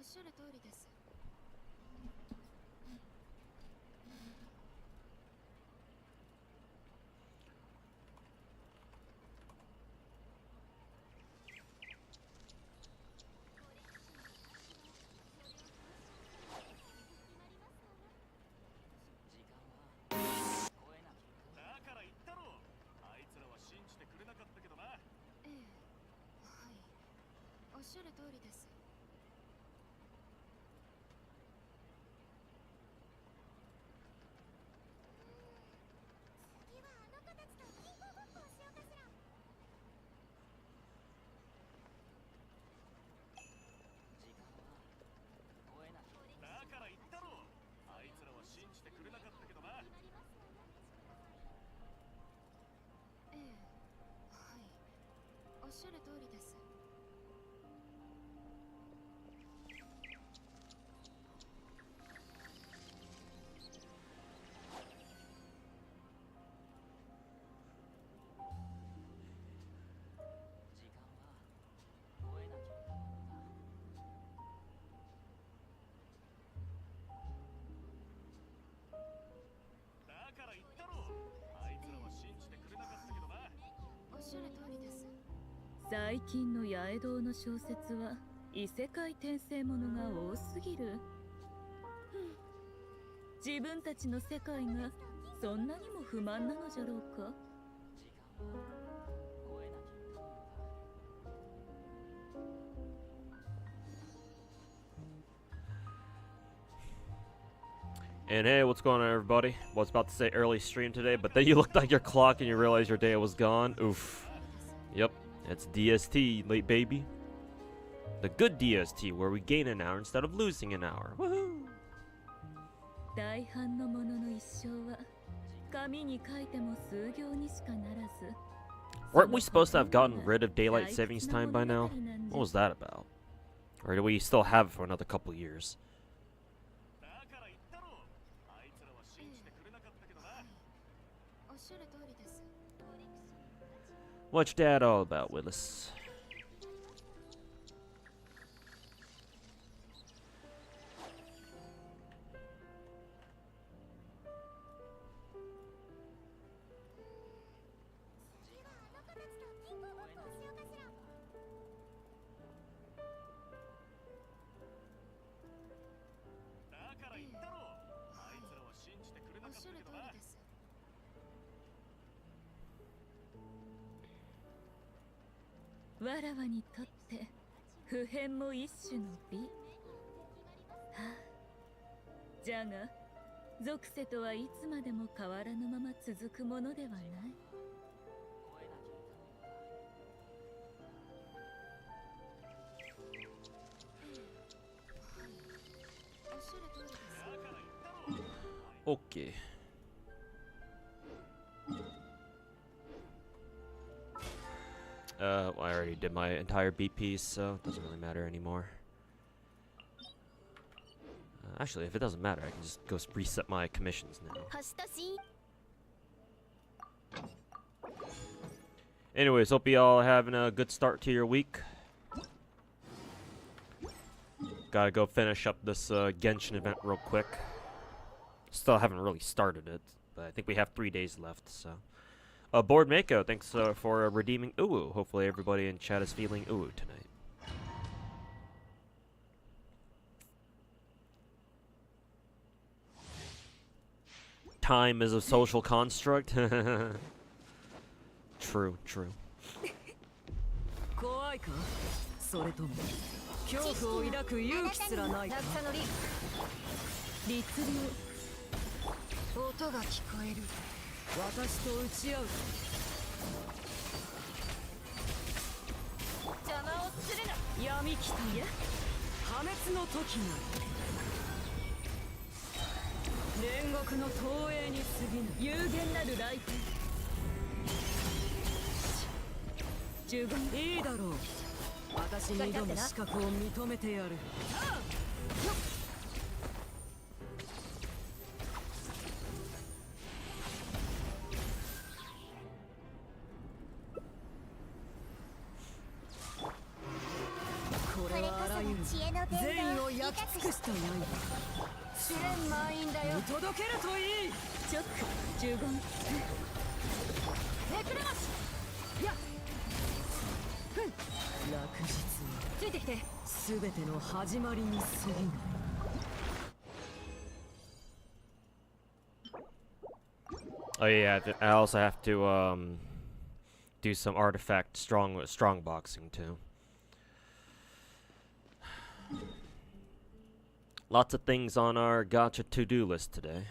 しゃる通りです。おっしゃる通りです。次はあの子たちと銀行ごっこをしようかしら。時間は超えなきゃ。だから言ったろ。あいつらは信じてくれなかったけどな。ええ、はい。おっしゃる通りです。最近の八重堂の小説は異世界転生ものが多すぎる。自分たちの世界がそんなにも不満なのじゃろうか。And hey, what's going on, everybody? Was about to say early stream today, but then you looked at your clock and you realized your day was gone. Oof. Yep, it's DST, late baby. The good DST, where we gain an hour instead of losing an hour. Woohoo! Weren't we supposed to have gotten rid of daylight savings time by now? What was that about? Or do we still have it for another couple years? What's that all about, Willis? Warawaにとって普遍も一種の美。はあ、じゃが属性とはいつまでも変わらぬまま続くものではない。Okay. Well, I already did my entire BP, so it doesn't really matter anymore. Actually, if it doesn't matter, I can just go reset my commissions now. Anyways, hope you all having a good start to your week. Gotta go finish up this Genshin event real quick. Still haven't really started it, but I think we have 3 days left, so. Board Mako, thanks for redeeming Uwu. Hopefully everybody in chat is feeling Uwu tonight. Time is a social construct. True, true. 焼き尽くすとよい。試練満員だよ。届けるといい。チョック15。めくれます。やっ。ふん。落日ついてきて。すべての始まりに過ぎない。Oh yeah, I also have to do some artifact strong boxing too. Lots of things on our gacha to-do list today.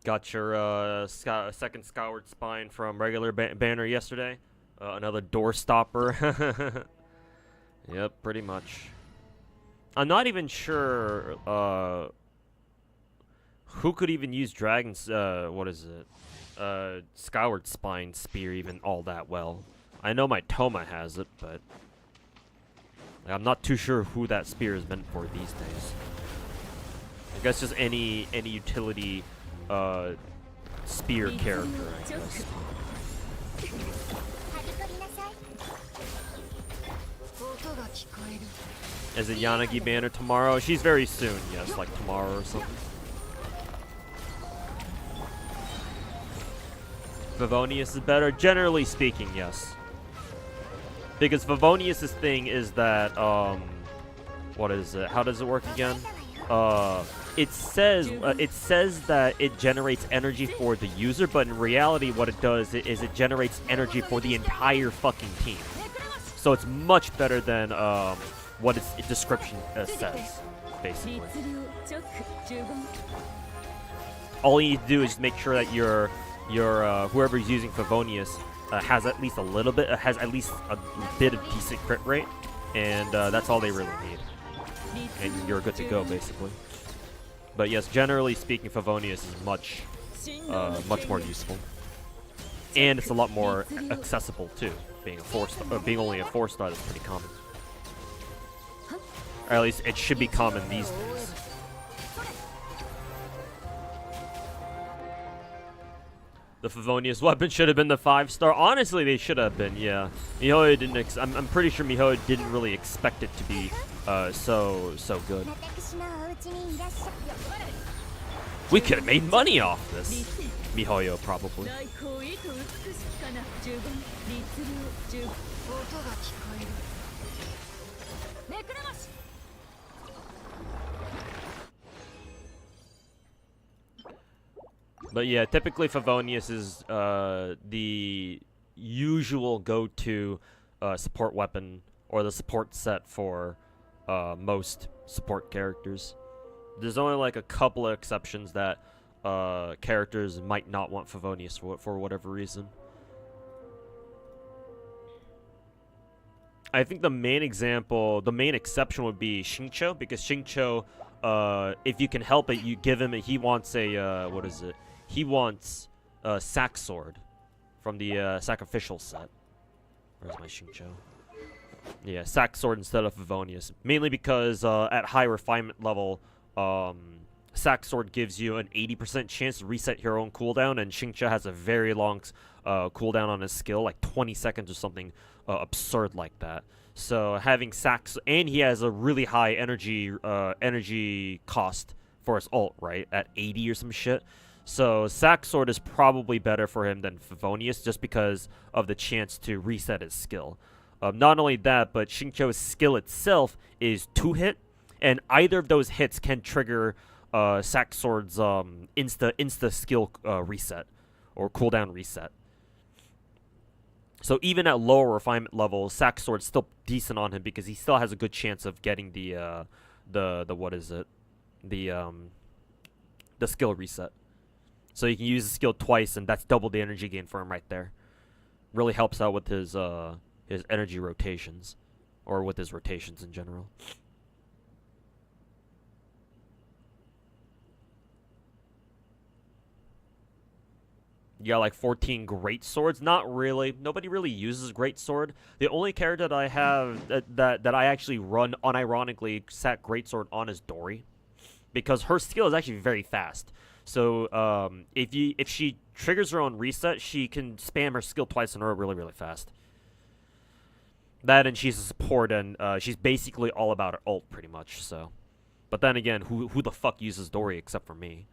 Got your second Skyward Spine from regular banner yesterday. Another door stopper. Yep, pretty much. I'm not even sure who could even use Dragon's what is it? Skyward Spine Spear even all that well. I know my Toma has it, but I'm not too sure who that spear is meant for these days. I guess just any utility spear character, I guess. Is it Yanagi banner tomorrow? She's very soon, yes, like tomorrow or something. Favonius is better? Generally speaking, yes. Because Favonius' thing is that, what is it? How does it work again? It says that it generates energy for the user, but in reality what it does is it generates energy for the entire fucking team. So it's much better than, what its description says, basically. All you need to do is make sure that your whoever's using Favonius has at least a little bit, has at least a bit of decent crit rate, and that's all they really need, and you're good to go basically. But yes, generally speaking, Favonius is much more useful, and it's a lot more accessible too. Being being only a 4-star, that's pretty common. Or at least it should be common these days. The Favonius weapon should have been the 5-star. Honestly, they should have been, yeah. MIHOYO didn't. I'm pretty sure MIHOYO didn't really expect it to be so good. We could have made money off this. MIHOYO probably. But yeah, typically Favonius is the usual go-to support weapon or the support set for most support characters. There's only like a couple of exceptions that characters might not want Favonius for whatever reason. I think the main exception would be Shincho, because Shincho, if you can help it, you give him he wants a, what is it? He wants a Sack Sword from the Sacrificial set. Where's my Shincho? Yeah, Sack Sword instead of Favonius. Mainly because at high refinement level, Sack Sword gives you an 80% chance to reset your own cooldown, and Shincho has a very long cooldown on his skill, like 20 seconds or something absurd like that. So having Sack, and he has a really high energy cost for his ult, right? At 80 or some shit. So Sack Sword is probably better for him than Favonius just because of the chance to reset his skill. Not only that, but Shincho's skill itself is 2-hit, and either of those hits can trigger Sack Sword's insta skill reset or cooldown reset. So even at lower refinement levels, Sack Sword's still decent on him because he still has a good chance of getting the what is it? The skill reset. So you can use the skill twice, and that's double the energy gain for him right there. Really helps out with his energy rotations, or with his rotations in general. You got like 14 great swords? Not really. Nobody really uses great sword. The only character that I have that I actually run unironically sat great sword on is Dory, because her skill is actually very fast. So if she triggers her own reset, she can spam her skill twice in a row really fast. That, and she's a support, and she's basically all about her ult pretty much. So, but then again, who the fuck uses Dory except for me?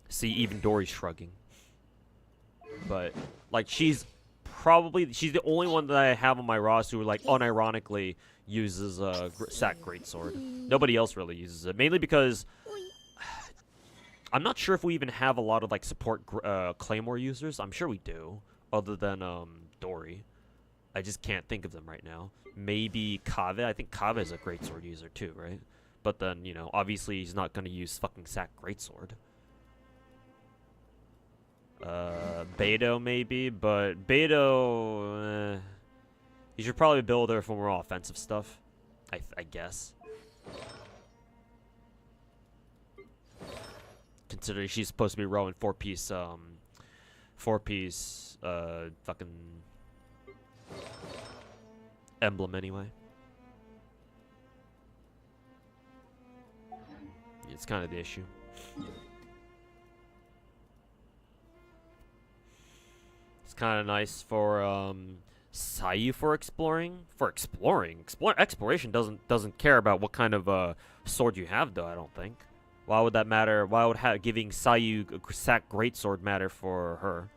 See, even Dory's shrugging. But like, she's the only one that I have on my roster who, like, unironically uses Sack Greatsword. Nobody else really uses it, mainly because I'm not sure if we even have a lot of like support Claymore users. I'm sure we do, other than Dory. I just can't think of them right now. Maybe Kave. I think Kave is a Greatsword user too, right? But then, you know, obviously he's not gonna use fucking Sack Greatsword. Beto maybe, but Beto, you should probably build her for more offensive stuff, I guess. Considering she's supposed to be rowing four-piece fucking emblem anyway. It's kind of the issue. It's kind of nice for Sayu for exploring. Exploration doesn't care about what kind of sword you have, though. I don't think. Why would that matter? Why would giving Sayu a Sack Greatsword matter for her?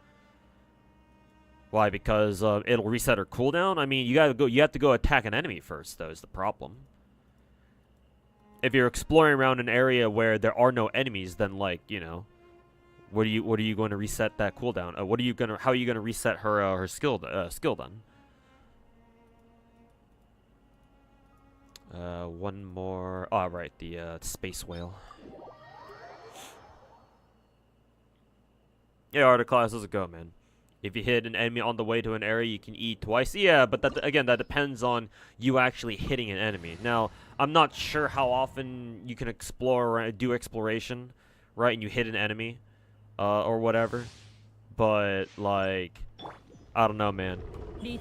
Why? Because it'll reset her cooldown. I mean, you have to go attack an enemy first, though. Is the problem? If you're exploring around an area where there are no enemies, then, like, you know, what are you going to reset that cooldown? How are you gonna reset her skill then? One more. Oh, right, the space whale. Yeah, Art Class, how's it go, man? If you hit an enemy on the way to an area, you can eat twice. Yeah, but that depends on you actually hitting an enemy. Now, I'm not sure how often you can explore, do exploration, right? And you hit an enemy, or whatever. But like, I don't know, man.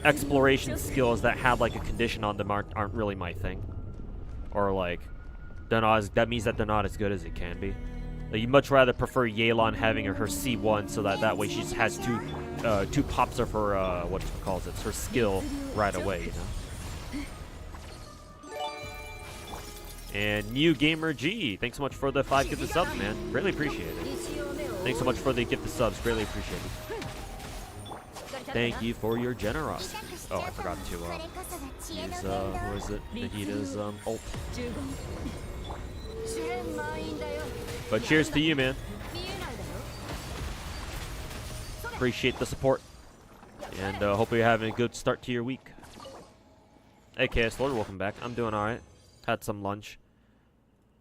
Exploration skills that have like a condition on them aren't really my thing. Or like, that means that they're not as good as it can be. Like, you'd much rather prefer Yelan having her C1 so that way she just has two pops of her her skill right away, you know. And New Gamer G, thanks so much for the 5 gifted subs, man. Really appreciate it. Thanks so much for the gifted subs. Greatly appreciate it. Thank you for your generosity. Oh, I forgot to use who is it? Nahita's ult. But cheers to you, man. Appreciate the support. And hope you're having a good start to your week. Hey, KS Lord, welcome back. I'm doing alright. Had some lunch.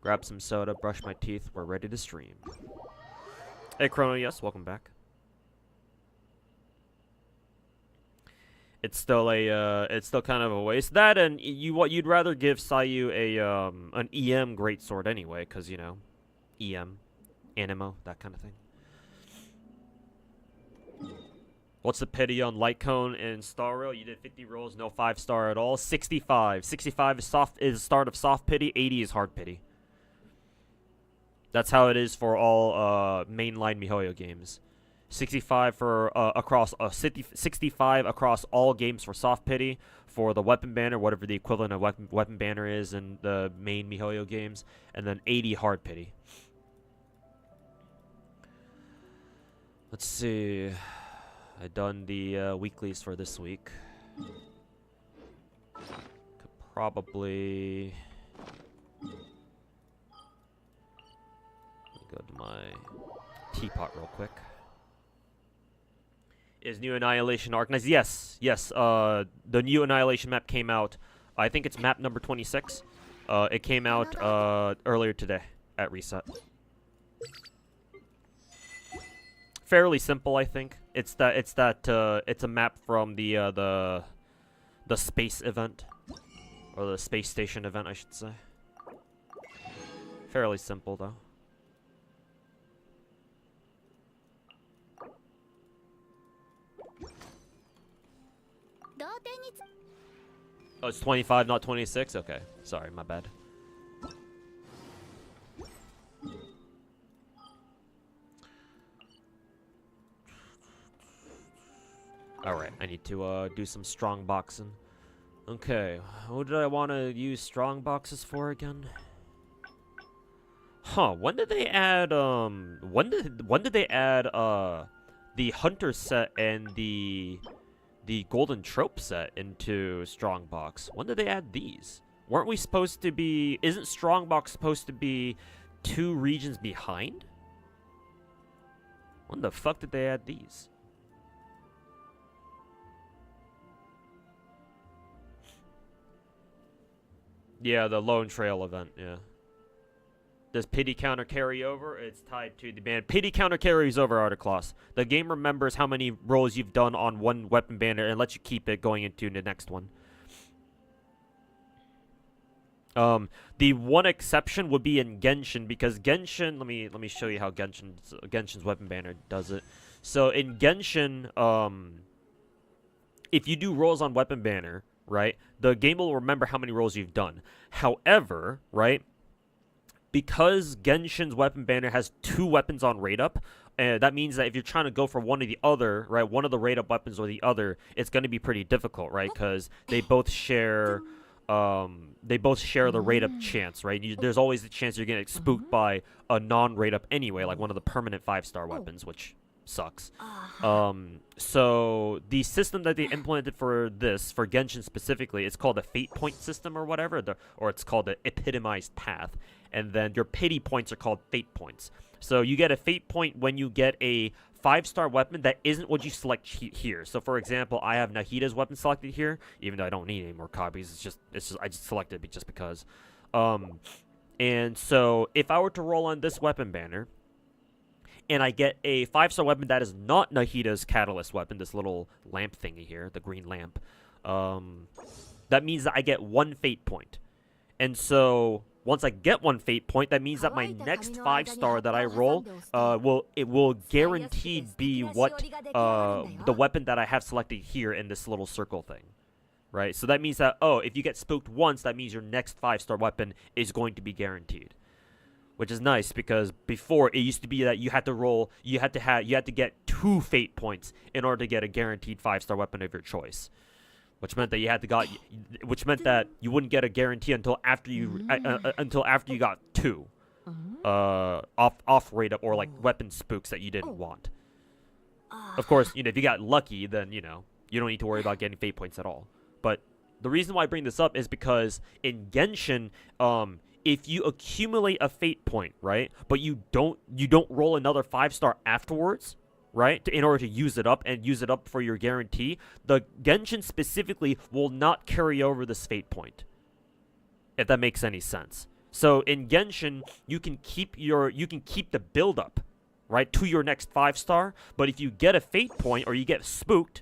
Grabbed some soda, brushed my teeth. We're ready to stream. Hey, Chrono, yes, welcome back. It's still kind of a waste. That, and you'd rather give Sayu an EM greatsword anyway, because, you know, EM, Animo, that kind of thing. What's the pity on Light Cone and Star Rail? You did 50 rolls, no 5-star at all. 65. 65 is start of soft pity. 80 is hard pity. That's how it is for all mainline MiHoYo games. 65 for across 65 across all games for soft pity, for the weapon banner, whatever the equivalent of weapon banner is in the main MiHoYo games, and then 80 hard pity. Let's see. I done the weeklies for this week. Could probably go to my teapot real quick. Is new Annihilation organized? Yes, yes. The new Annihilation map came out. I think it's map number 26. It came out earlier today at reset. Fairly simple, I think. It's a map from the space event, or the space station event, I should say. Fairly simple though. Oh, it's 25, not 26? Okay. Sorry, my bad. need to do some strong boxing. Okay, what did I want to use strong boxes for again? Huh, when did they add when did they add the hunter set and the golden trope set into strongbox? When did they add these? Weren't we supposed to be, isn't strongbox supposed to be 2 regions behind? When the fuck did they add these? Yeah, the Lone Trail event, yeah. Does pity counter carry over? It's tied to the ban. Pity counter carries over, Articloss. The game remembers how many rolls you've done on one weapon banner and lets you keep it going into the next one. The one exception would be in Genshin, because Genshin, let me show you how Genshin's weapon banner does it. So in Genshin, if you do rolls on weapon banner, right, the game will remember how many rolls you've done. However, right, because Genshin's weapon banner has 2 weapons on rate up, that means that if you're trying to go for one or the other, right, one of the rate up weapons or the other, it's going to be pretty difficult, right? Because they both share the rate up chance, right? There's always the chance you're getting spooked by a non-rate up anyway, like one of the permanent 5-star weapons, which sucks. So the system that they implemented for this, for Genshin specifically, it's called the fate point system or whatever, or it's called the epitomized path. And then your pity points are called fate points. So you get a fate point when you get a 5-star weapon that isn't what you select here. So for example, I have Nahida's weapon selected here, even though I don't need any more copies. It's just I just selected it just because. And so if I were to roll on this weapon banner, and I get a 5-star weapon that is not Nahida's catalyst weapon, this little lamp thingy here, the green lamp, that means that I get 1 fate point. And so once I get 1 fate point, that means that my next 5-star that I roll will guaranteed be what the weapon that I have selected here in this little circle thing, right? So that means that, oh, if you get spooked once, that means your next 5-star weapon is going to be guaranteed, which is nice, because before it used to be that you had to get 2 fate points in order to get a guaranteed 5-star weapon of your choice. Which meant that you wouldn't get a guarantee until after you got 2 off rate up, or like weapon spooks that you didn't want. Of course, if you got lucky, then you don't need to worry about getting fate points at all. But the reason why I bring this up is because in Genshin, if you accumulate a fate point, right, but you don't roll another 5-star afterwards, right, in order to use it up and use it up for your guarantee, the Genshin specifically will not carry over this fate point, if that makes any sense. So in Genshin, you can keep the build up, right, to your next 5-star, but if you get a fate point or you get spooked,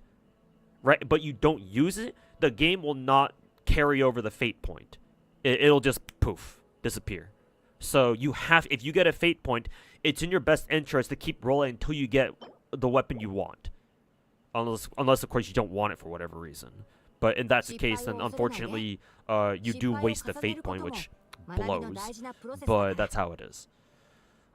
right, but you don't use it, the game will not carry over the fate point. It'll just poof, disappear. So if you get a fate point, it's in your best interest to keep rolling until you get the weapon you want, unless of course you don't want it for whatever reason. But in that's the case, then unfortunately you do waste the fate point, which blows, but that's how it is.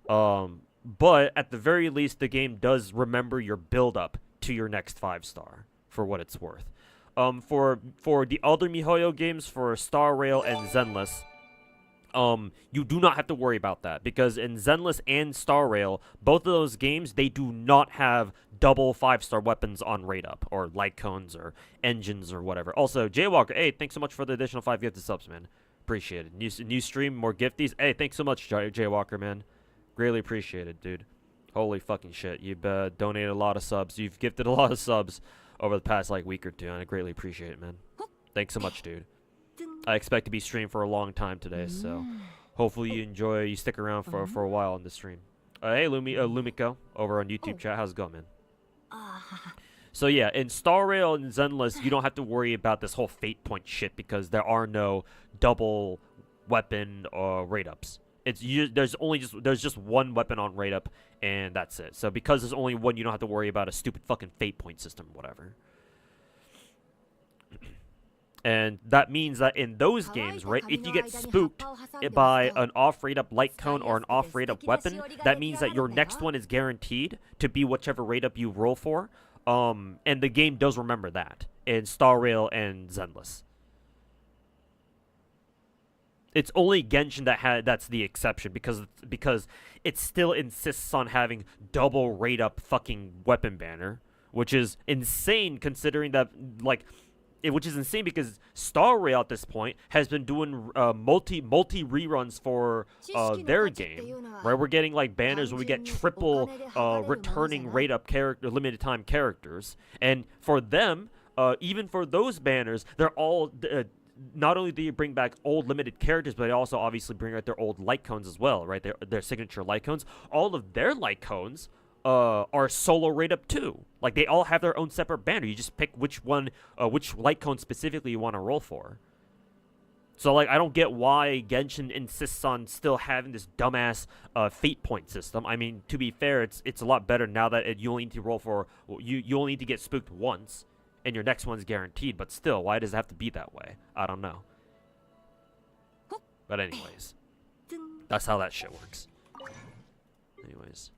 But at the very least, the game does remember your build up to your next 5-star, for what it's worth. For the other MiHoYo games, for Star Rail and Zenless, you do not have to worry about that, because in Zenless and Star Rail, both of those games, they do not have double 5-star weapons on rate up, or light cones, or engines, or whatever. Also, Jaywalker, hey, thanks so much for the additional 5 gifted subs, man. Appreciate it. New stream, more gifties. Hey, thanks so much, Jaywalker, man. Greatly appreciated, dude. Holy fucking shit. You've donated a lot of subs. You've gifted a lot of subs over the past, week or two, and I greatly appreciate it, man. Thanks so much, dude. I expect to be streaming for a long time today, so hopefully you stick around for a while on the stream. Hey, Lumiko, over on YouTube chat. How's it going, man? So yeah, in Star Rail and Zenless, you don't have to worry about this whole fate point shit, because there are no double weapon rate ups. There's just one weapon on rate up, and that's it. So because there's only one, you don't have to worry about a stupid fucking fate point system or whatever. And that means that in those games, right, if you get spooked by an off-rate up light cone or an off-rate up weapon, that means that your next one is guaranteed to be whichever rate up you roll for. And the game does remember that in Star Rail and Zenless. It's only Genshin that's the exception because it still insists on having double rate up fucking weapon banner, which is insane considering that which is insane because Star Rail at this point has been doing multi reruns for their game, right? We're getting like banners where we get triple returning rate up character limited time characters, and for them, even for those banners, they're all. Not only do you bring back old limited characters, but they also obviously bring out their old light cones as well, right? Their signature light cones. All of their light cones are solo rate up too. Like they all have their own separate banner. You just pick which one, which light cone specifically you want to roll for. So like I don't get why Genshin insists on still having this dumbass fate point system. I mean, to be fair, it's a lot better now that you only need to roll for you only need to get spooked once. And your next one's guaranteed, but still, why does it have to be that way? I don't know. But anyways, that's how that shit works. Anyways.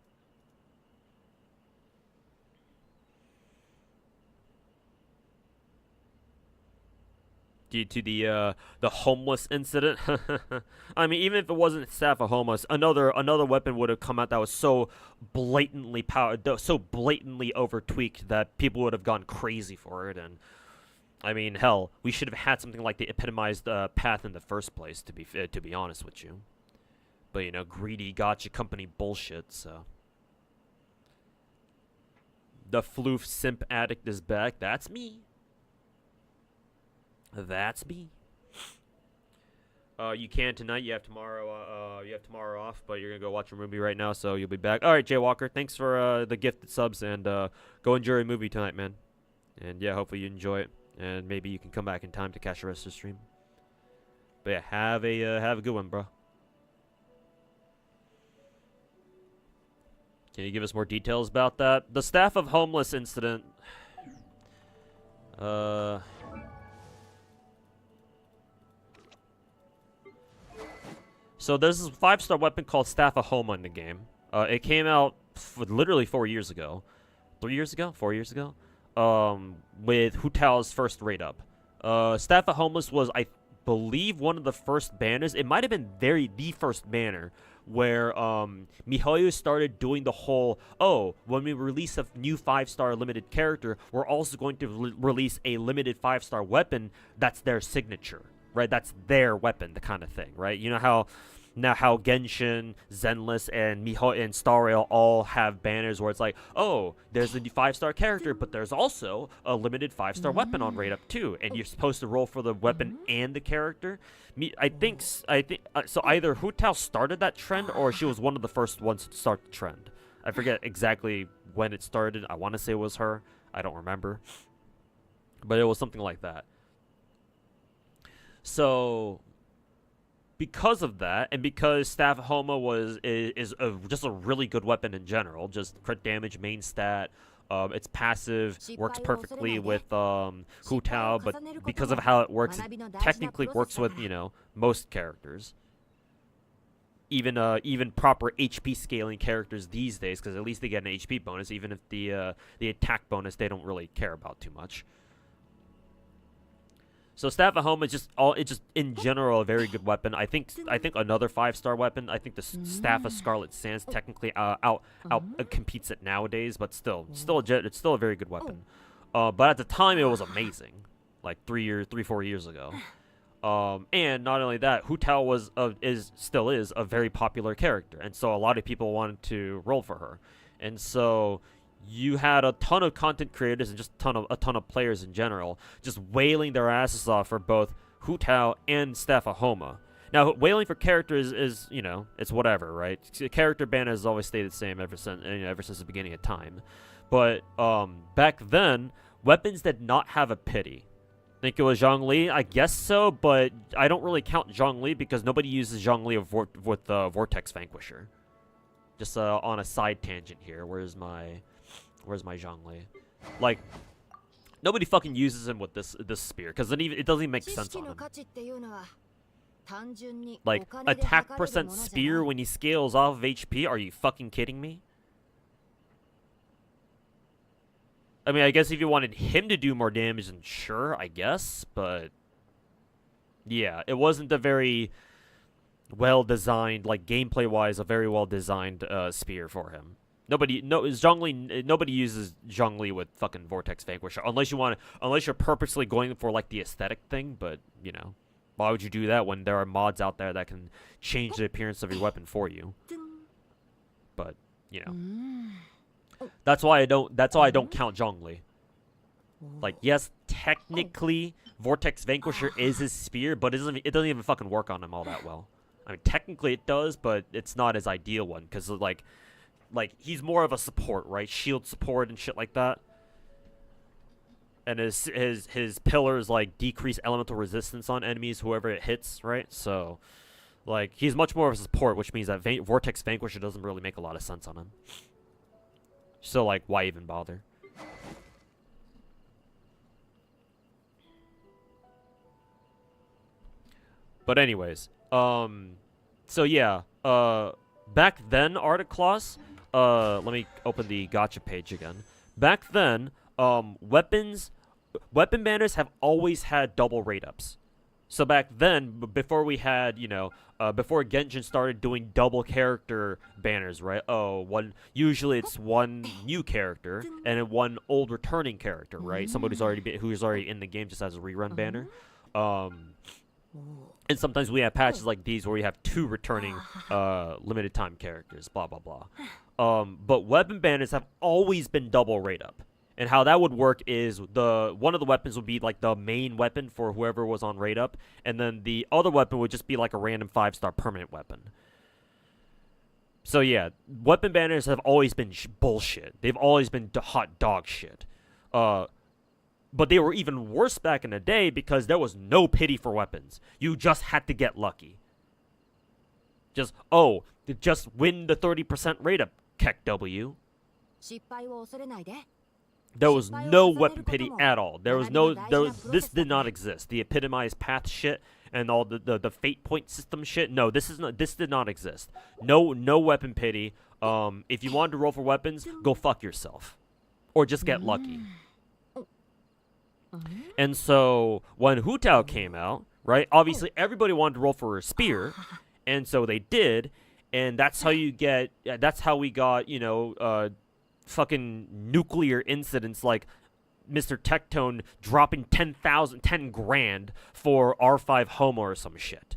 Due to the homeless incident. I mean, even if it wasn't Staff of Homeless, another weapon would have come out that was so blatantly so blatantly over tweaked that people would have gone crazy for it. And I mean, hell, we should have had something like the epitomized path in the first place. To be honest with you, but you know, greedy gacha company bullshit. So the floof simp addict is back. That's me. That's me. You can tonight. You have tomorrow. You have tomorrow off, but you're gonna go watch a movie right now, so you'll be back. All right, Jay Walker. Thanks for the gifted subs, and go enjoy a movie tonight, man. And yeah, hopefully you enjoy it, and maybe you can come back in time to catch the rest of the stream. But yeah, have a good one, bro. Can you give us more details about that? The Staff of Homeless incident. So there's this 5-star weapon called Staff of Homa in the game. It came out literally 4 years ago. 3 years ago? 4 years ago? With Hu Tao's first raid up. Staff of Homeless was, I believe, one of the first banners. It might have been the first banner where MIHOYO started doing the whole, when we release a new 5-star limited character, we're also going to release a limited 5-star weapon that's their signature. Right, that's their weapon, the kind of thing, right? You know how Genshin, Zenless, and MIHOYO and Star Rail all have banners where it's like, there's a 5-star character, but there's also a limited 5-star weapon on rate up too, and you're supposed to roll for the weapon and the character. I think so. Either Hu Tao started that trend, or she was one of the first ones to start the trend. I forget exactly when it started. I want to say it was her. I don't remember, but it was something like that. So, because of that, and because Staff of Homa is just a really good weapon in general, just crit damage, main stat, its passive works perfectly with Hu Tao, but because of how it works, it technically works with, you know, most characters. Even proper HP scaling characters these days, because at least they get an HP bonus, even if the attack bonus they don't really care about too much. So Staff of Home is just in general a very good weapon. I think another 5-star weapon. I think the Staff of Scarlet Sands technically out competes it nowadays, but it's still a very good weapon. But at the time it was amazing, like 4 years ago. And not only that, Hu Tao still is a very popular character, and so a lot of people wanted to roll for her, and so you had a ton of content creators and just a ton of players in general just wailing their asses off for both Hu Tao and Staff of Homa. Now, wailing for characters is, you know, it's whatever, right? Character ban has always stayed the same ever since the beginning of time. But back then, weapons did not have a pity. Think it was Zhongli? I guess so, but I don't really count Zhongli because nobody uses Zhongli with Vortex Vanquisher. Just on a side tangent here, where's my Zhongli? Like, nobody fucking uses him with this spear because it doesn't even make sense on him. Like, attack percent spear when he scales off of HP? Are you fucking kidding me? I mean, I guess if you wanted him to do more damage, then sure, I guess. But yeah, it wasn't a very well-designed, like gameplay-wise, a very well-designed spear for him. Nobody uses Zhongli with fucking Vortex Vanquisher unless you're purposely going for like the aesthetic thing. But you know, why would you do that when there are mods out there that can change the appearance of your weapon for you? But you know, that's why I don't count Zhongli. Like, yes, technically Vortex Vanquisher is his spear, but it doesn't even fucking work on him all that well. I mean, technically it does, but it's not his ideal one because like he's more of a support, right? Shield support and shit like that. And his pillars like decrease elemental resistance on enemies whoever it hits, right? So like he's much more of a support, which means that Vortex Vanquisher doesn't really make a lot of sense on him. So like why even bother? But anyways, so yeah, back then, Articloss, let me open the gacha page again. Back then, weapon banners have always had double rate ups. So back then, before we had, you know, before Genshin started doing double character banners, right? Usually it's one new character and then one old returning character, right? Somebody who's already in the game just as a rerun banner. And sometimes we have patches like these where we have two returning limited time characters, blah, blah, blah. But weapon banners have always been double rate up. And how that would work is one of the weapons would be like the main weapon for whoever was on rate up, and then the other weapon would just be like a random 5-star permanent weapon. So yeah, weapon banners have always been bullshit. They've always been hot dog shit. But they were even worse back in the day because there was no pity for weapons. You just had to get lucky. Just win the 30% rate up, Keck W. There was no weapon pity at all. This did not exist. The epitomized path shit and all the fate point system shit. No, this did not exist. No weapon pity. If you wanted to roll for weapons, go fuck yourself. Or just get lucky. And so when Hu Tao came out, right? Obviously everybody wanted to roll for a spear, and so they did, and that's how we got, you know, fucking nuclear incidents like Mr. Tectone dropping 10 grand for R5 Homo or some shit.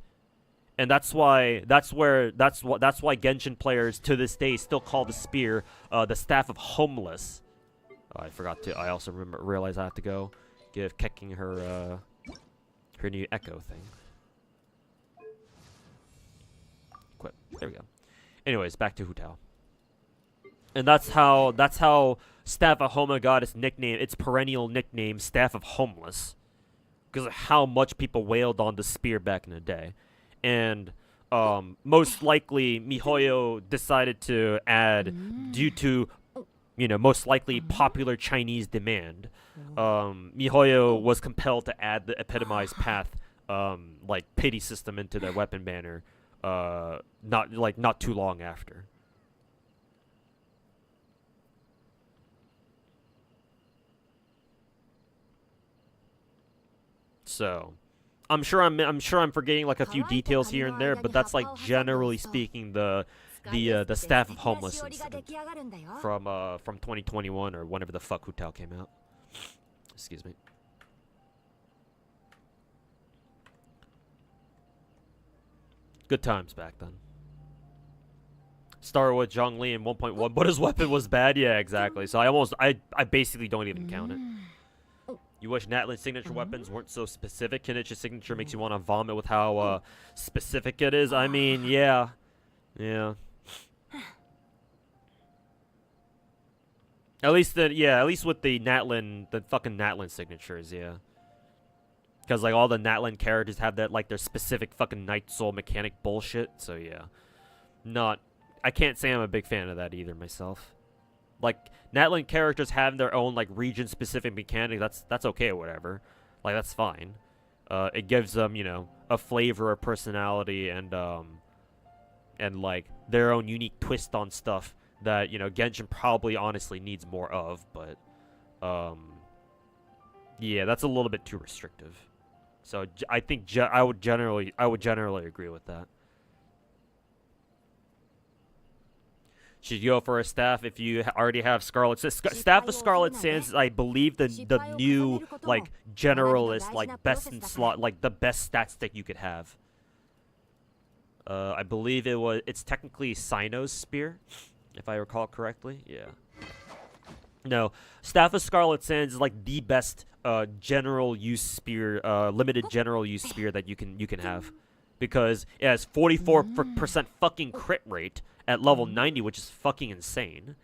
And that's why Genshin players to this day still call the spear the Staff of Homeless. Oh, I forgot to. I also realized I have to go give Kecking her new echo thing. Quit. There we go. Anyways, back to Hu Tao. And that's how Staff of Homo got its nickname, its perennial nickname, Staff of Homeless, because of how much people wailed on the spear back in the day. And most likely MIHOYO decided to add, due to, you know, most likely popular Chinese demand, MIHOYO was compelled to add the epitomized path, like pity system into their weapon banner, not too long after. So, I'm sure I'm forgetting like a few details here and there, but that's like generally speaking the Staff of Homeless incident from 2021 or whenever the fuck Hu Tao came out. Excuse me. Good times back then. Started with Zhongli in 1.1, but his weapon was bad. Yeah, exactly. So I basically don't even count it. You wish Natlan's signature weapons weren't so specific. Kenichi's signature makes you want to vomit with how specific it is. I mean, yeah. Yeah. At least with the fucking Natlan signatures, yeah. Because like all the Natlan characters have that like their specific fucking Night Soul mechanic bullshit. So yeah, I can't say I'm a big fan of that either myself. Like Natlan characters have their own like region specific mechanic. That's okay or whatever. Like that's fine. It gives them, you know, a flavor, a personality, and like their own unique twist on stuff that, you know, Genshin probably honestly needs more of, but Yeah, that's a little bit too restrictive. So I think I would generally agree with that. Should you go for a staff if you already have Scarlet Staff of Scarlet Sands? I believe the new like generalist like best in slot like the best stat stick you could have. I believe it's technically Cyno's spear, if I recall correctly. Yeah. No, Staff of Scarlet Sands is like the best general use spear, limited general use spear that you can have, because it has 44% fucking crit rate at level 90, which is fucking insane,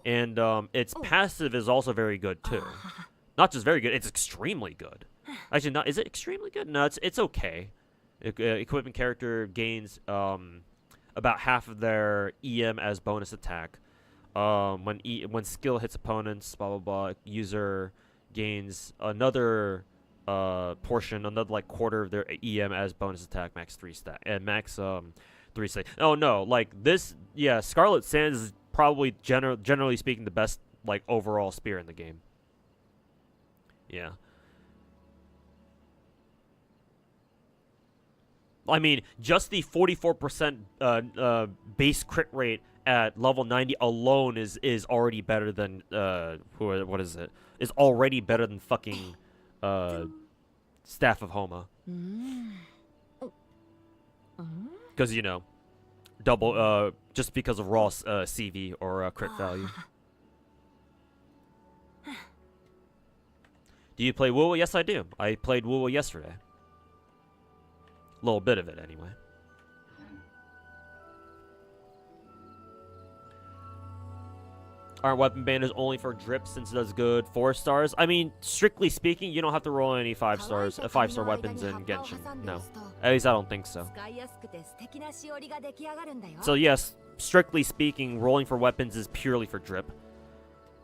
and its passive is also very good too. Not just very good, it's extremely good. Actually, not is it extremely good? No, it's okay. Equipment character gains about half of their EM as bonus attack. When skill hits opponents, blah blah blah. User gains another portion, another like quarter of their EM as bonus attack, max 3 stat, and max 3 stat. Oh no, like this, yeah. Scarlet Sands is probably generally speaking the best like overall spear in the game. Yeah. I mean, just the 44% base crit rate at level 90 alone is already better than what is it? Is already better than fucking Staff of Homa. Because you know, double just because of raw CV or crit value. Do you play Woo? Yes, I do. I played Woo yesterday. A little bit of it, anyway. Aren't weapon banners only for drip since it does good 4 stars? I mean, strictly speaking, you don't have to roll any 5-star weapons in Genshin. No. At least I don't think so. So yes, strictly speaking, rolling for weapons is purely for drip.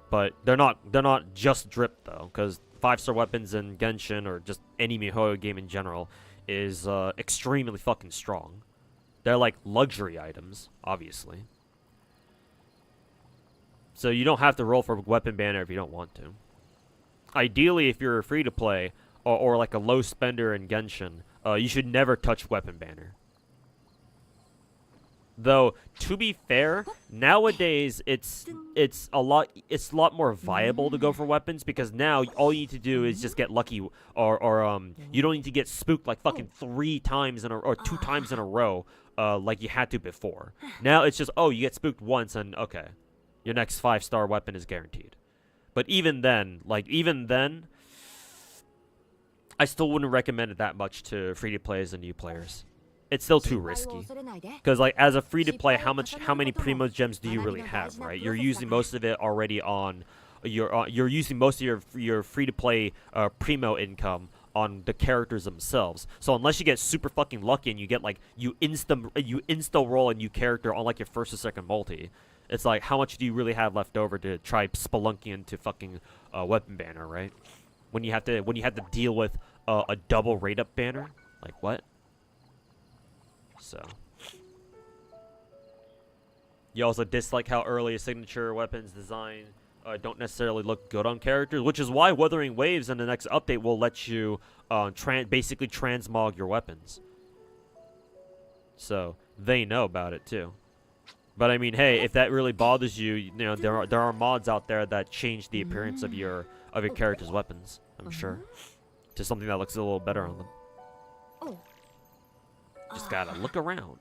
But they're not just drip though, because 5-star weapons in Genshin or just any MIHOYO game in general is extremely fucking strong. They're like luxury items, obviously. So you don't have to roll for weapon banner if you don't want to. Ideally, if you're free to play or like a low spender in Genshin, you should never touch weapon banner. Though to be fair, nowadays it's a lot more viable to go for weapons, because now all you need to do is just get lucky, or you don't need to get spooked like fucking 3 times or 2 times in a row like you had to before. Now it's just, oh, you get spooked once and okay, your next 5-star weapon is guaranteed. But even then, I still wouldn't recommend it that much to free-to-players and new players. It's still too risky. Because like as a free-to-play, how many Primo gems do you really have, right? You're using most of it already on you're using most of your free-to-play Primo income on the characters themselves. So unless you get super fucking lucky and you get like you insta roll a new character on like your first or second multi, it's like, how much do you really have left over to try spelunking into fucking weapon banner, right? When you have to deal with a double rate up banner, like what? So you also dislike how early signature weapons design don't necessarily look good on characters, which is why Wuthering Waves in the next update will let you basically transmog your weapons. So they know about it too. But I mean, hey, if that really bothers you, you know, there are mods out there that change the appearance of your character's weapons, I'm sure, to something that looks a little better on them. Just gotta look around.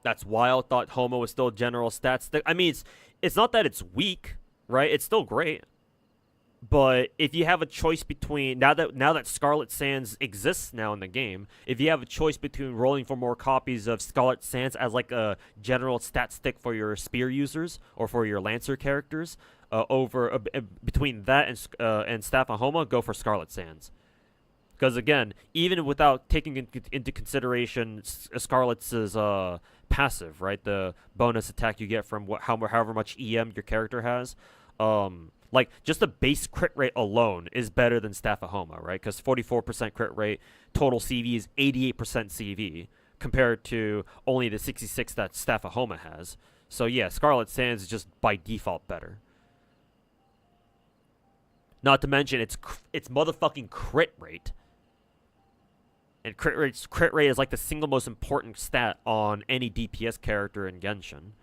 That's why I thought Homo was still general stats. I mean, it's not that it's weak, right? It's still great. But if you have a choice between now that Scarlet Sands exists now in the game, if you have a choice between rolling for more copies of Scarlet Sands as like a general stat stick for your spear users or for your Lancer characters, between that and Staff of Homa, go for Scarlet Sands. Because again, even without taking into consideration Scarlet's passive, right, the bonus attack you get from however much EM your character has, Like, just the base crit rate alone is better than Staphahoma, right? Because 44% crit rate, total CV is 88% CV, compared to only the 66 that Staphahoma has. So yeah, Scarlet Sands is just by default better. Not to mention its motherfucking crit rate. And crit rate is like the single most important stat on any DPS character in Genshin.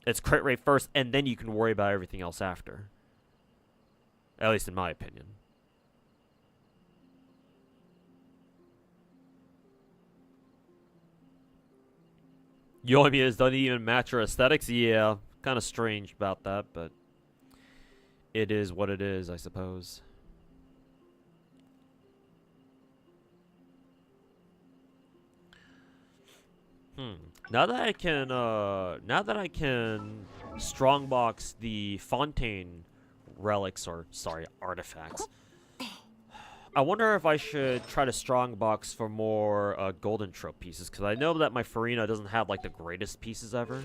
It's crit rate first, and then you can worry about everything else after. At least in my opinion. Yoimiya doesn't even match her aesthetics? Yeah, kind of strange about that, but it is what it is, I suppose. Now that I can strongbox the Fontaine relics, or sorry, artifacts, I wonder if I should try to strongbox for more golden trope pieces, because I know that my Farina doesn't have like the greatest pieces ever.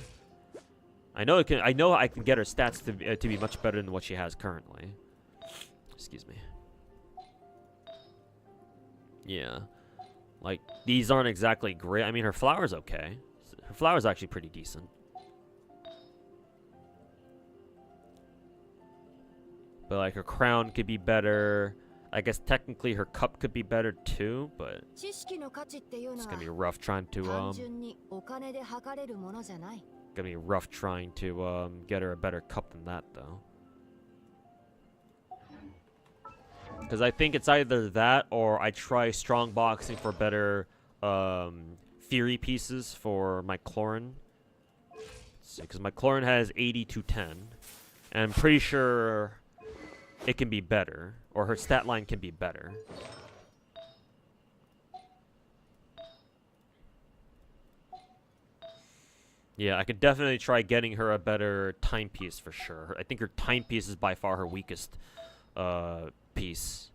I know I can get her stats to be much better than what she has currently. Excuse me. Yeah. Like, these aren't exactly great. I mean, her flower's okay. Her flower's actually pretty decent. But, like, her crown could be better. I guess technically her cup could be better too, but it's gonna be rough trying to get her a better cup than that, though. Because I think it's either that or I try strong boxing for better Fury pieces for my Clorin. Because my Clorin has 80 to 10. And I'm pretty sure it can be better. Or her stat line can be better. Yeah, I could definitely try getting her a better timepiece for sure. I think her timepiece is by far her weakest piece.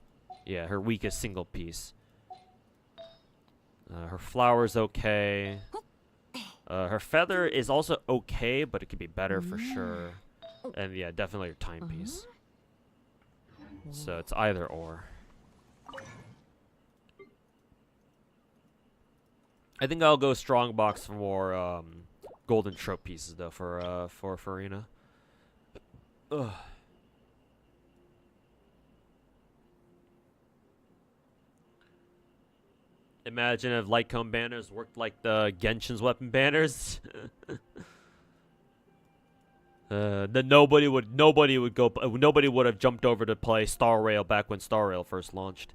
Yeah, her weakest single piece. Her flower's okay. Her feather is also okay, but it could be better for sure. And yeah, definitely her timepiece. So it's either or. I think I'll go strongbox for more golden trope pieces though for Farina. Ugh. Imagine if light cone banners worked like the Genshin's weapon banners. Then nobody would have jumped over to play Star Rail back when Star Rail first launched.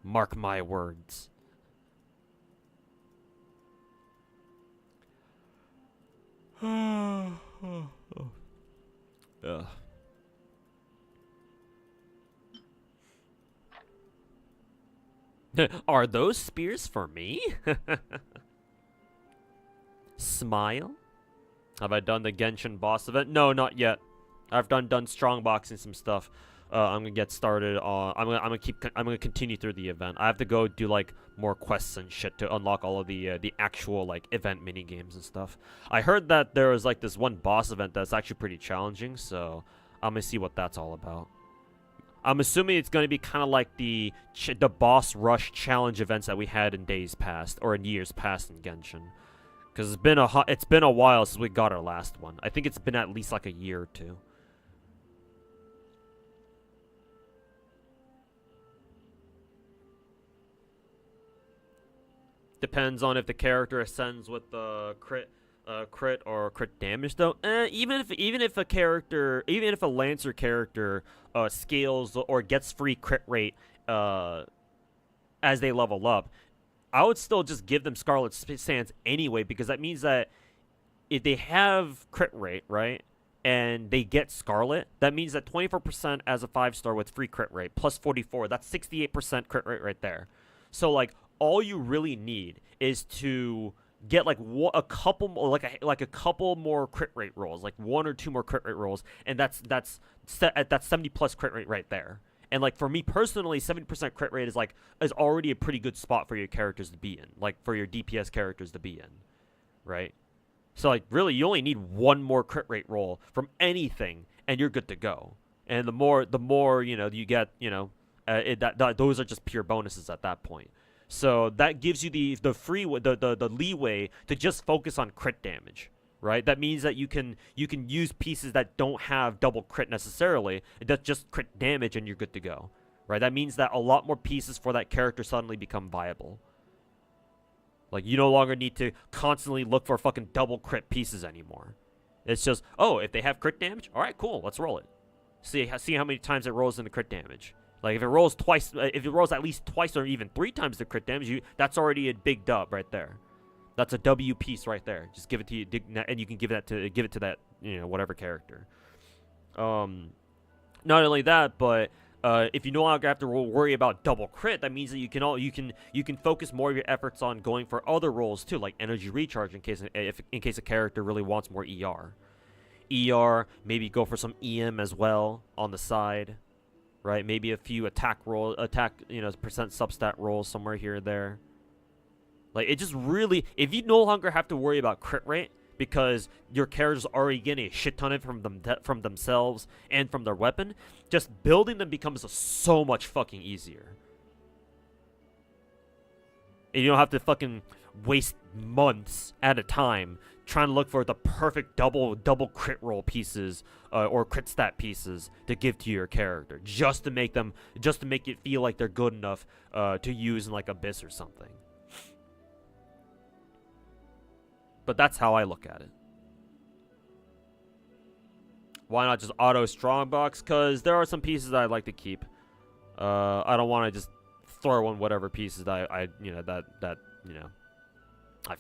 Mark my words. Are those spears for me? Smile? Have I done the Genshin boss event? No, not yet. I've done strongboxing some stuff. I'm gonna get started on. I'm gonna continue through the event. I have to go do like more quests and shit to unlock all of the actual like event mini games and stuff. I heard that there was like this one boss event that's actually pretty challenging, so I'm gonna see what that's all about. I'm assuming it's gonna be kind of like the boss rush challenge events that we had in days past or in years past in Genshin. Because it's been a while since we got our last one. I think it's been at least like a year or two. Depends on if the character ascends with the crit or crit damage though. Even if a Lancer character scales or gets free crit rate as they level up, I would still just give them Scarlet Sands anyway, because that means that if they have crit rate, right, and they get Scarlet, that means that 24% as a 5-star with free crit rate, plus 44, that's 68% crit rate right there. So, like, all you really need is to get, like, a couple more crit rate rolls, like 1 or 2 more crit rate rolls, and that's 70+ crit rate right there. And, like, for me personally, 70% crit rate is already a pretty good spot for your characters to be in. Like, for your DPS characters to be in. Right? So, like, really, you only need 1 more crit rate roll from anything. and you're good to go. And the more you know you get, you know, those are just pure bonuses at that point. So that gives you the leeway to just focus on crit damage, right? That means that you can use pieces that don't have double crit necessarily. That's just crit damage, and you're good to go, right? That means that a lot more pieces for that character suddenly become viable. Like, you no longer need to constantly look for fucking double crit pieces anymore. It's just, oh, if they have crit damage, all right, cool, let's roll it. See how many times it rolls into crit damage. Like, if it rolls twice, if it rolls at least twice or even 3 times the crit damage, that's already a big dub right there. That's a W piece right there. Just give it to you, and you can give it to that, you know, whatever character. Not only that, but if you no longer have to worry about double crit, that means that you can focus more of your efforts on going for other rolls too, like energy recharge in case a character really wants more ER. Maybe go for some EM as well on the side, right? Maybe a few attack, you know, percent substat rolls somewhere here or there. Like, it just really, if you no longer have to worry about crit rate because your character's already getting a shit ton of it from themselves and from their weapon, just building them becomes so much fucking easier. And you don't have to fucking waste months at a time trying to look for the perfect double crit roll pieces or crit stat pieces to give to your character, just to make it feel like they're good enough to use in like Abyss or something. But that's how I look at it. Why not just auto strongbox? Because there are some pieces that I'd like to keep. I don't want to just throw in whatever pieces that I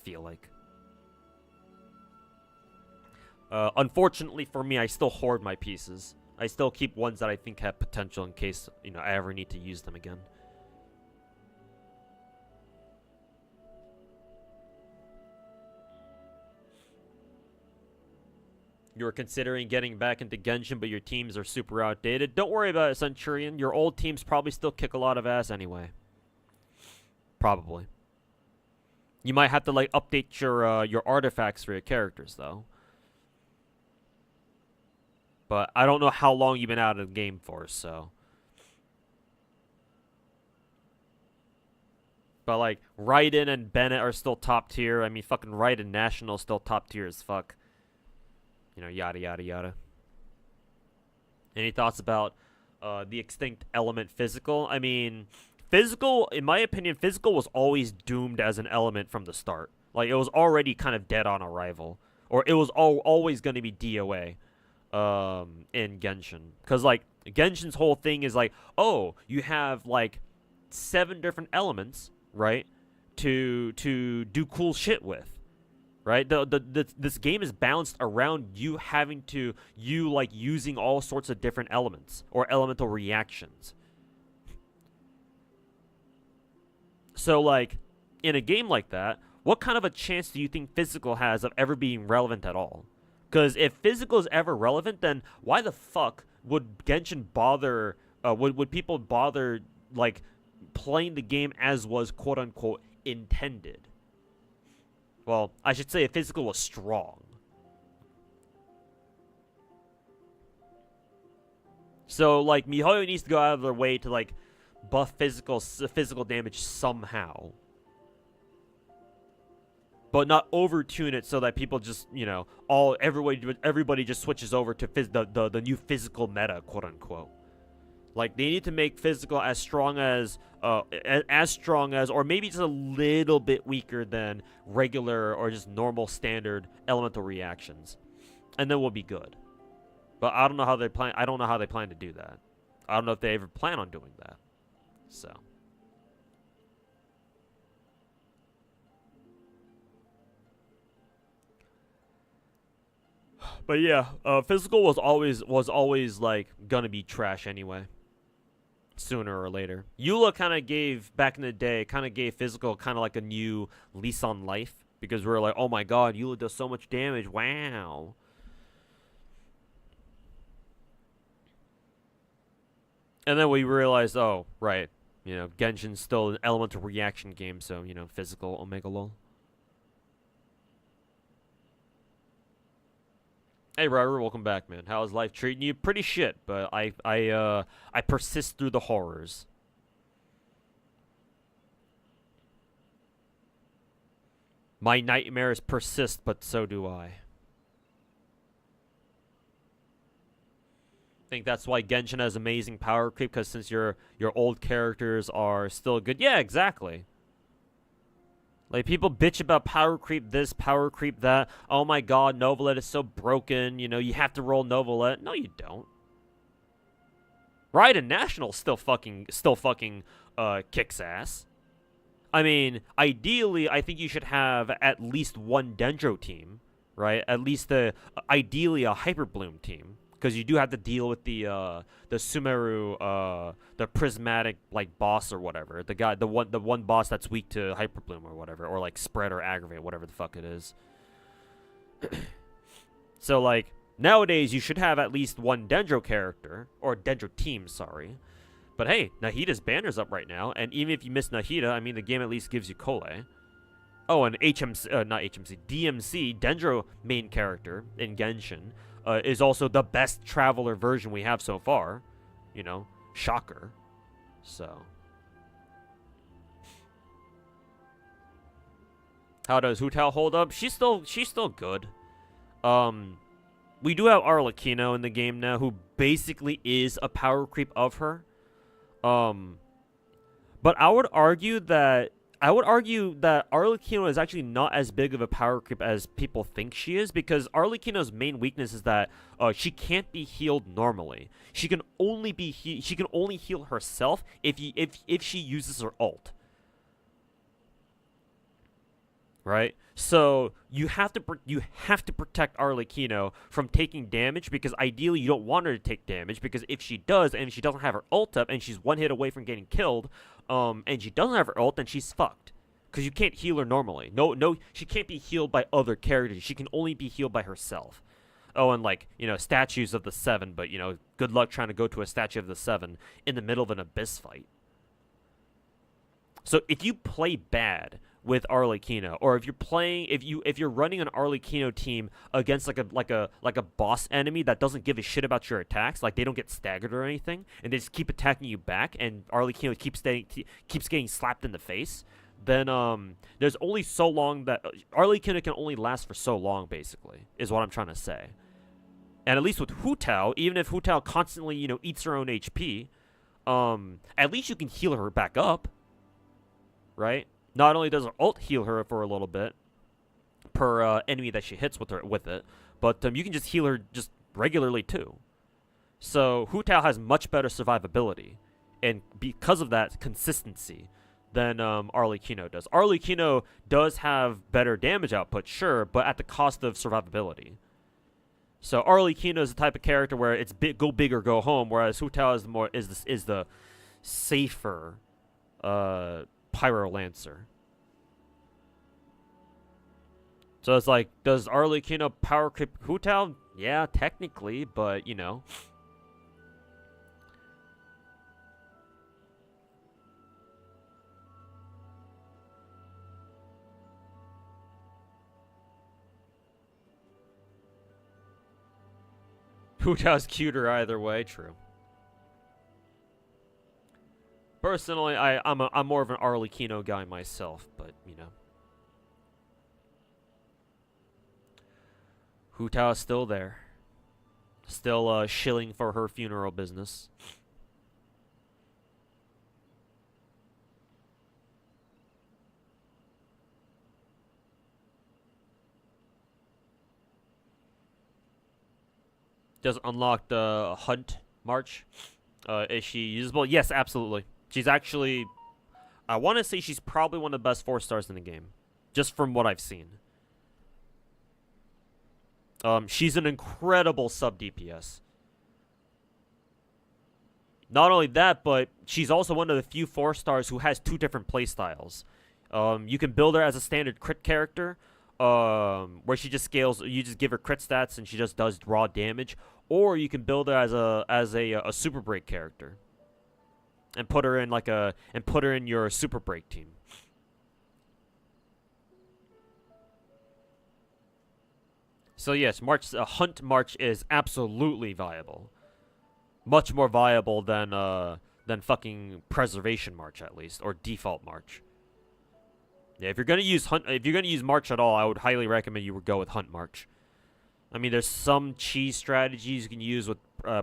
feel like. Unfortunately for me, I still hoard my pieces. I still keep ones that I think have potential in case, you know, I ever need to use them again. You're considering getting back into Genshin, but your teams are super outdated. Don't worry about it, Centurion. Your old teams probably still kick a lot of ass anyway. Probably. You might have to, like, update your artifacts for your characters, though. But I don't know how long you've been out of the game for, so. But, like, Raiden and Bennett are still top tier. I mean, fucking Raiden National is still top tier as fuck. You know, yada, yada, yada. Any thoughts about the extinct element physical? I mean, physical, in my opinion, physical was always doomed as an element from the start. Like, it was already kind of dead on arrival. Or it was always going to be DOA in Genshin. Because, like, Genshin's whole thing is like, oh, you have, like, 7 different elements, right, to do cool shit with. Right? This game is balanced around you like using all sorts of different elements or elemental reactions. So, like, in a game like that, what kind of a chance do you think physical has of ever being relevant at all? Because if physical is ever relevant, then why the fuck would Genshin bother, would people bother, like, playing the game as was quote-unquote intended? Well, I should say physical was strong. So, like, MIHOYO needs to go out of their way to, like, buff physical damage somehow. But not over-tune it so that people just, you know, everybody just switches over to the new physical meta, quote-unquote. Like, they need to make physical as strong as, or maybe just a little bit weaker than regular or just normal standard elemental reactions, and then we'll be good. But I don't know how they plan. I don't know how they plan to do that. I don't know if they ever plan on doing that. So. But yeah, physical was always like gonna be trash anyway. Sooner or later. Eula kind of gave, back in the day, physical kind of like a new lease on life. Because we were like, oh my god, Eula does so much damage. Wow. And then we realized, oh, right. You know, Genshin's still an elemental reaction game, so, you know, physical Omega lol. Hey, Ryder, welcome back, man. How's life treating you? Pretty shit, but I persist through the horrors. My nightmares persist, but so do I. I think that's why Genshin has amazing power creep, because since your old characters are still good. Yeah, exactly. Like, people bitch about power creep this, power creep that. Oh my god, Novalet is so broken. You know, you have to roll Novalet. No, you don't. Raiden National still fucking kicks ass. I mean, ideally, I think you should have at least one Dendro team, right? At least ideally a Hyper Bloom team, because you do have to deal with the Sumeru, the prismatic like boss or whatever, the one boss that's weak to Hyper Bloom or whatever, or like spread or aggravate, whatever the fuck it is. So like nowadays, you should have at least one Dendro character or Dendro team, sorry. But hey, Nahida's banner's up right now, and even if you miss Nahida, I mean, the game at least gives you Kole. Oh, and DMC, Dendro main character in Genshin, is also the best Traveler version we have so far. You know, shocker. So. How does Hu Tao hold up? She's still good. We do have Arlecchino in the game now, who basically is a power creep of her. But I would argue that Arlecchino is actually not as big of a power creep as people think she is, because Arlecchino's main weakness is that she can't be healed normally. She can only heal herself if she uses her ult. Right? So you have to protect Arlecchino from taking damage, because ideally you don't want her to take damage, because if she does, and she doesn't have her ult up and she's one hit away from getting killed, and she doesn't have her ult, then she's fucked, because you can't heal her normally. No, she can't be healed by other characters. She can only be healed by herself. Oh, and like, you know, statues of the 7, but you know, good luck trying to go to a statue of the 7 in the middle of an abyss fight. So if you play bad with Arlecchino, or if you're running an Arlecchino team against like a boss enemy that doesn't give a shit about your attacks, like they don't get staggered or anything, and they just keep attacking you back, and Arlecchino keeps getting slapped in the face, then there's only so long that Arlecchino can only last for so long, basically, is what I'm trying to say. And at least with Hu Tao, even if Hu Tao constantly, you know, eats her own HP, at least you can heal her back up, right? Not only does her ult heal her for a little bit per enemy that she hits with it, but you can just heal her just regularly too. So Hu Tao has much better survivability, and because of that, consistency than Arlecchino does. Arlecchino does have better damage output, sure, but at the cost of survivability. So Arlecchino is the type of character where it's go big or go home, whereas Hu Tao is the safer Pyro Lancer. So it's like, does Arlecchino power creep Hu Tao? Yeah, technically, but you know. Hu Tao's cuter either way, true. Personally, I'm more of an Arlecchino guy myself, but you know. Hu Tao is still there. Still shilling for her funeral business. Does unlock the hunt march? Is she usable? Yes, absolutely. She's actually, I want to say she's probably one of the best 4-stars in the game, just from what I've seen. She's an incredible sub DPS. Not only that, but she's also one of the few 4-stars who has 2 different playstyles. You can build her as a standard crit character, where she just scales. You just give her crit stats and she just does raw damage, or you can build her as a super break character, and put her in your super break team. So yes, Hunt March is absolutely viable. Much more viable than fucking Preservation March, at least, or Default March. Yeah, if you're gonna use March at all, I would highly recommend you would go with Hunt March. I mean, there's some cheese strategies you can use with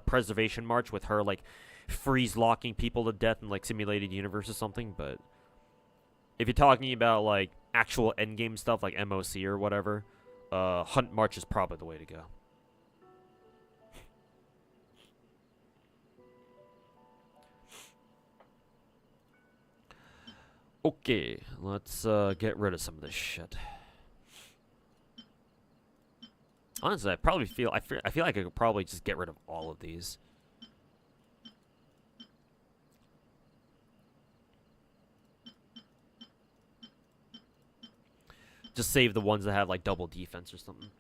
Preservation March with her like freeze locking people to death in like simulated universe or something, but if you're talking about like actual endgame stuff like MOC or whatever, Hunt March is probably the way to go. Okay, let's get rid of some of this shit. Honestly, I feel like I could probably just get rid of all of these. Just save the ones that have like double defense or something.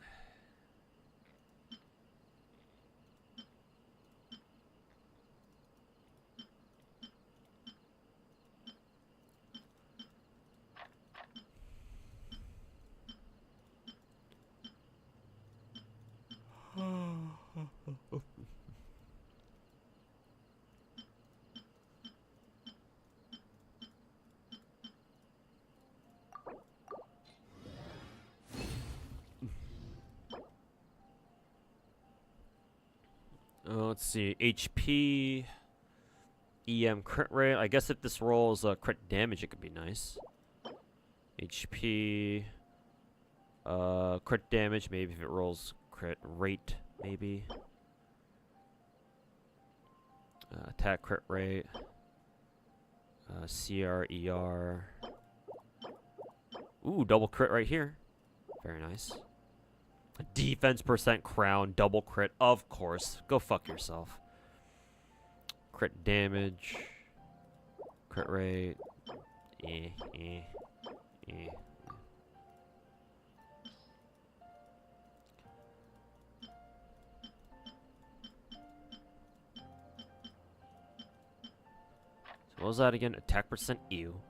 Let's see, HP, EM crit rate. I guess if this rolls crit damage, it could be nice. HP, crit damage, maybe if it rolls crit rate, maybe. Attack crit rate, CR, ER. Ooh, double crit right here. Very nice. Defense percent crown, double crit, of course. Go fuck yourself. Crit damage, crit rate, eh. So what was that again? Attack percent, ew.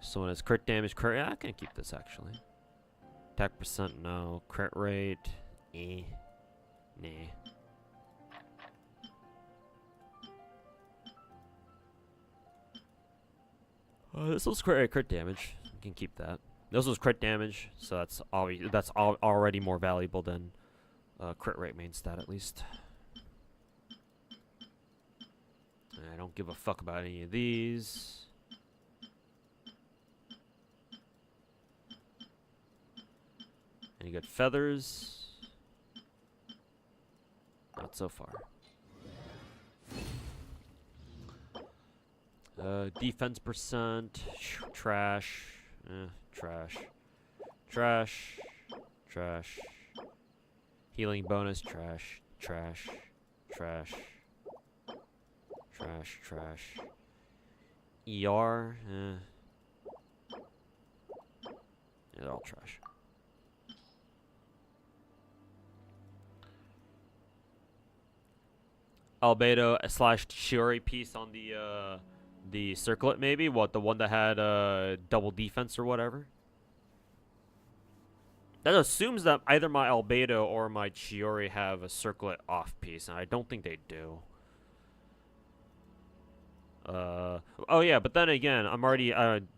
So when it's crit damage, crit, yeah, I can keep this actually. Attack percent, no. Crit rate, eh. Nah. This was crit damage. You can keep that. This was crit damage, so that's already more valuable than crit rate main stat at least. I don't give a fuck about any of these. Any good feathers? Not so far. Defense percent, trash, trash. Healing bonus, trash. ER, they're all trash. Albedo / Shiori piece on the circlet, maybe? What, the one that had double defense or whatever? That assumes that either my Albedo or my Chiori have a circlet off piece, and I don't think they do. Oh yeah, but then again, I'm already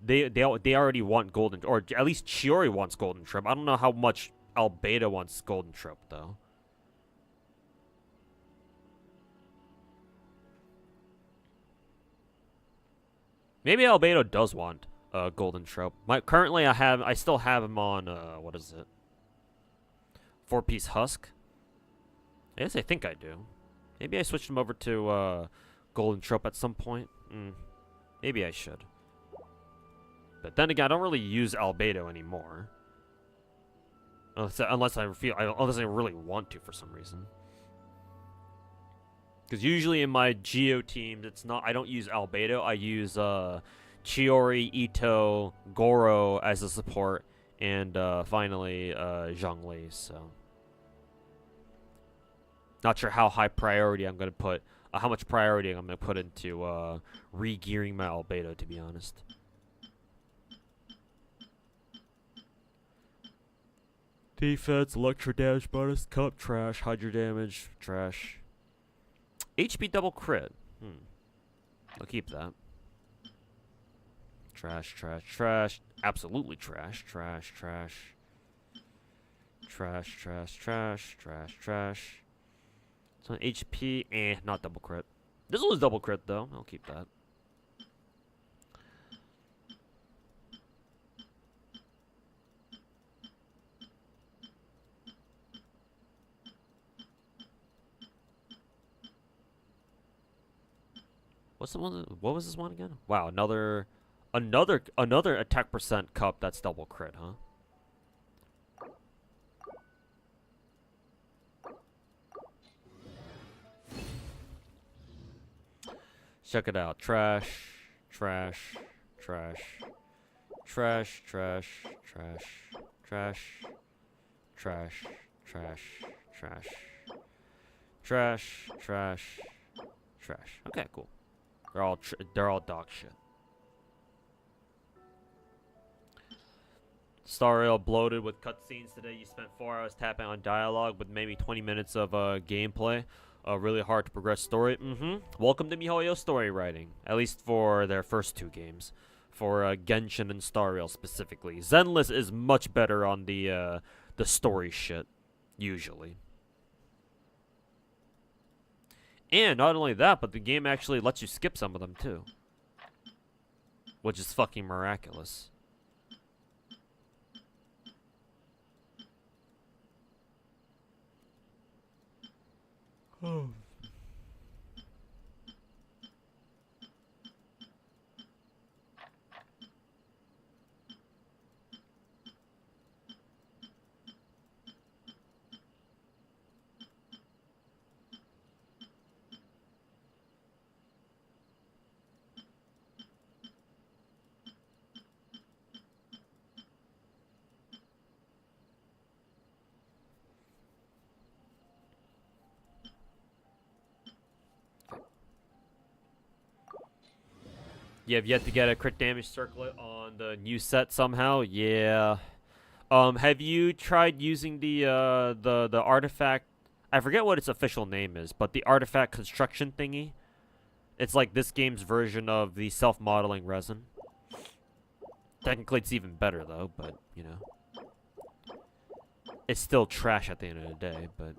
they already want golden, or at least Chiori wants golden trip. I don't know how much Albedo wants golden trip though. Maybe Albedo does want golden trope. Currently I still have him on what is it? 4-piece husk. I think I do. Maybe I switched him over to golden trope at some point. Maybe I should. But then again, I don't really use Albedo anymore. Unless I really want to for some reason. Because usually in my Geo teams, I don't use Albedo. I use Chiori, Ito, Goro as a support, and finally Zhongli. So not sure how high priority I'm gonna put, how much priority I'm gonna put into re-gearing my Albedo, to be honest. Defense, electro damage bonus, cup, trash, hydro damage, trash. HP double crit. I'll keep that. Trash, trash, trash. Absolutely trash. Trash, trash. Trash, trash, trash, trash, trash. So HP, not double crit. This one was double crit though. I'll keep that. What's the one? What was this one again? Wow, another attack percent cup that's double crit, huh? Check it out. Trash, trash, trash, trash, trash, trash, trash, trash, trash, trash, trash, trash, trash. Okay, cool. They're all dog shit. Star Rail bloated with cutscenes today. You spent 4 hours tapping on dialogue with maybe 20 minutes of gameplay. Really hard to progress story. Welcome to MIHOYO story writing. At least for their first 2 games. For Genshin and Star Rail specifically. Zenless is much better on the story shit. Usually. And not only that, but the game actually lets you skip some of them too. Which is fucking miraculous. Oh. You have yet to get a crit damage circlet on the new set somehow? Yeah. Have you tried using the artifact? I forget what its official name is, but the artifact construction thingy. It's like this game's version of the self-modeling resin. Technically, it's even better though, but you know, it's still trash at the end of the day. But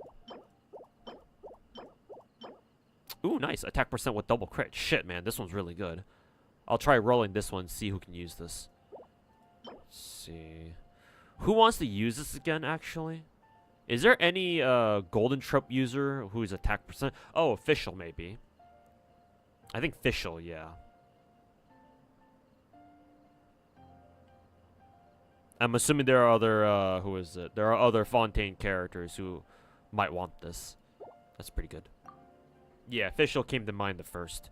ooh, nice attack percent with double crit. Shit, man, this one's really good. I'll try rolling this one, see who can use this. Let's see. Who wants to use this again, actually? Is there any golden trope user who's attack percent? Oh, official maybe. I think official, yeah. I'm assuming there are other, who is it? There are other Fontaine characters who might want this. That's pretty good. Yeah, official came to mind the first.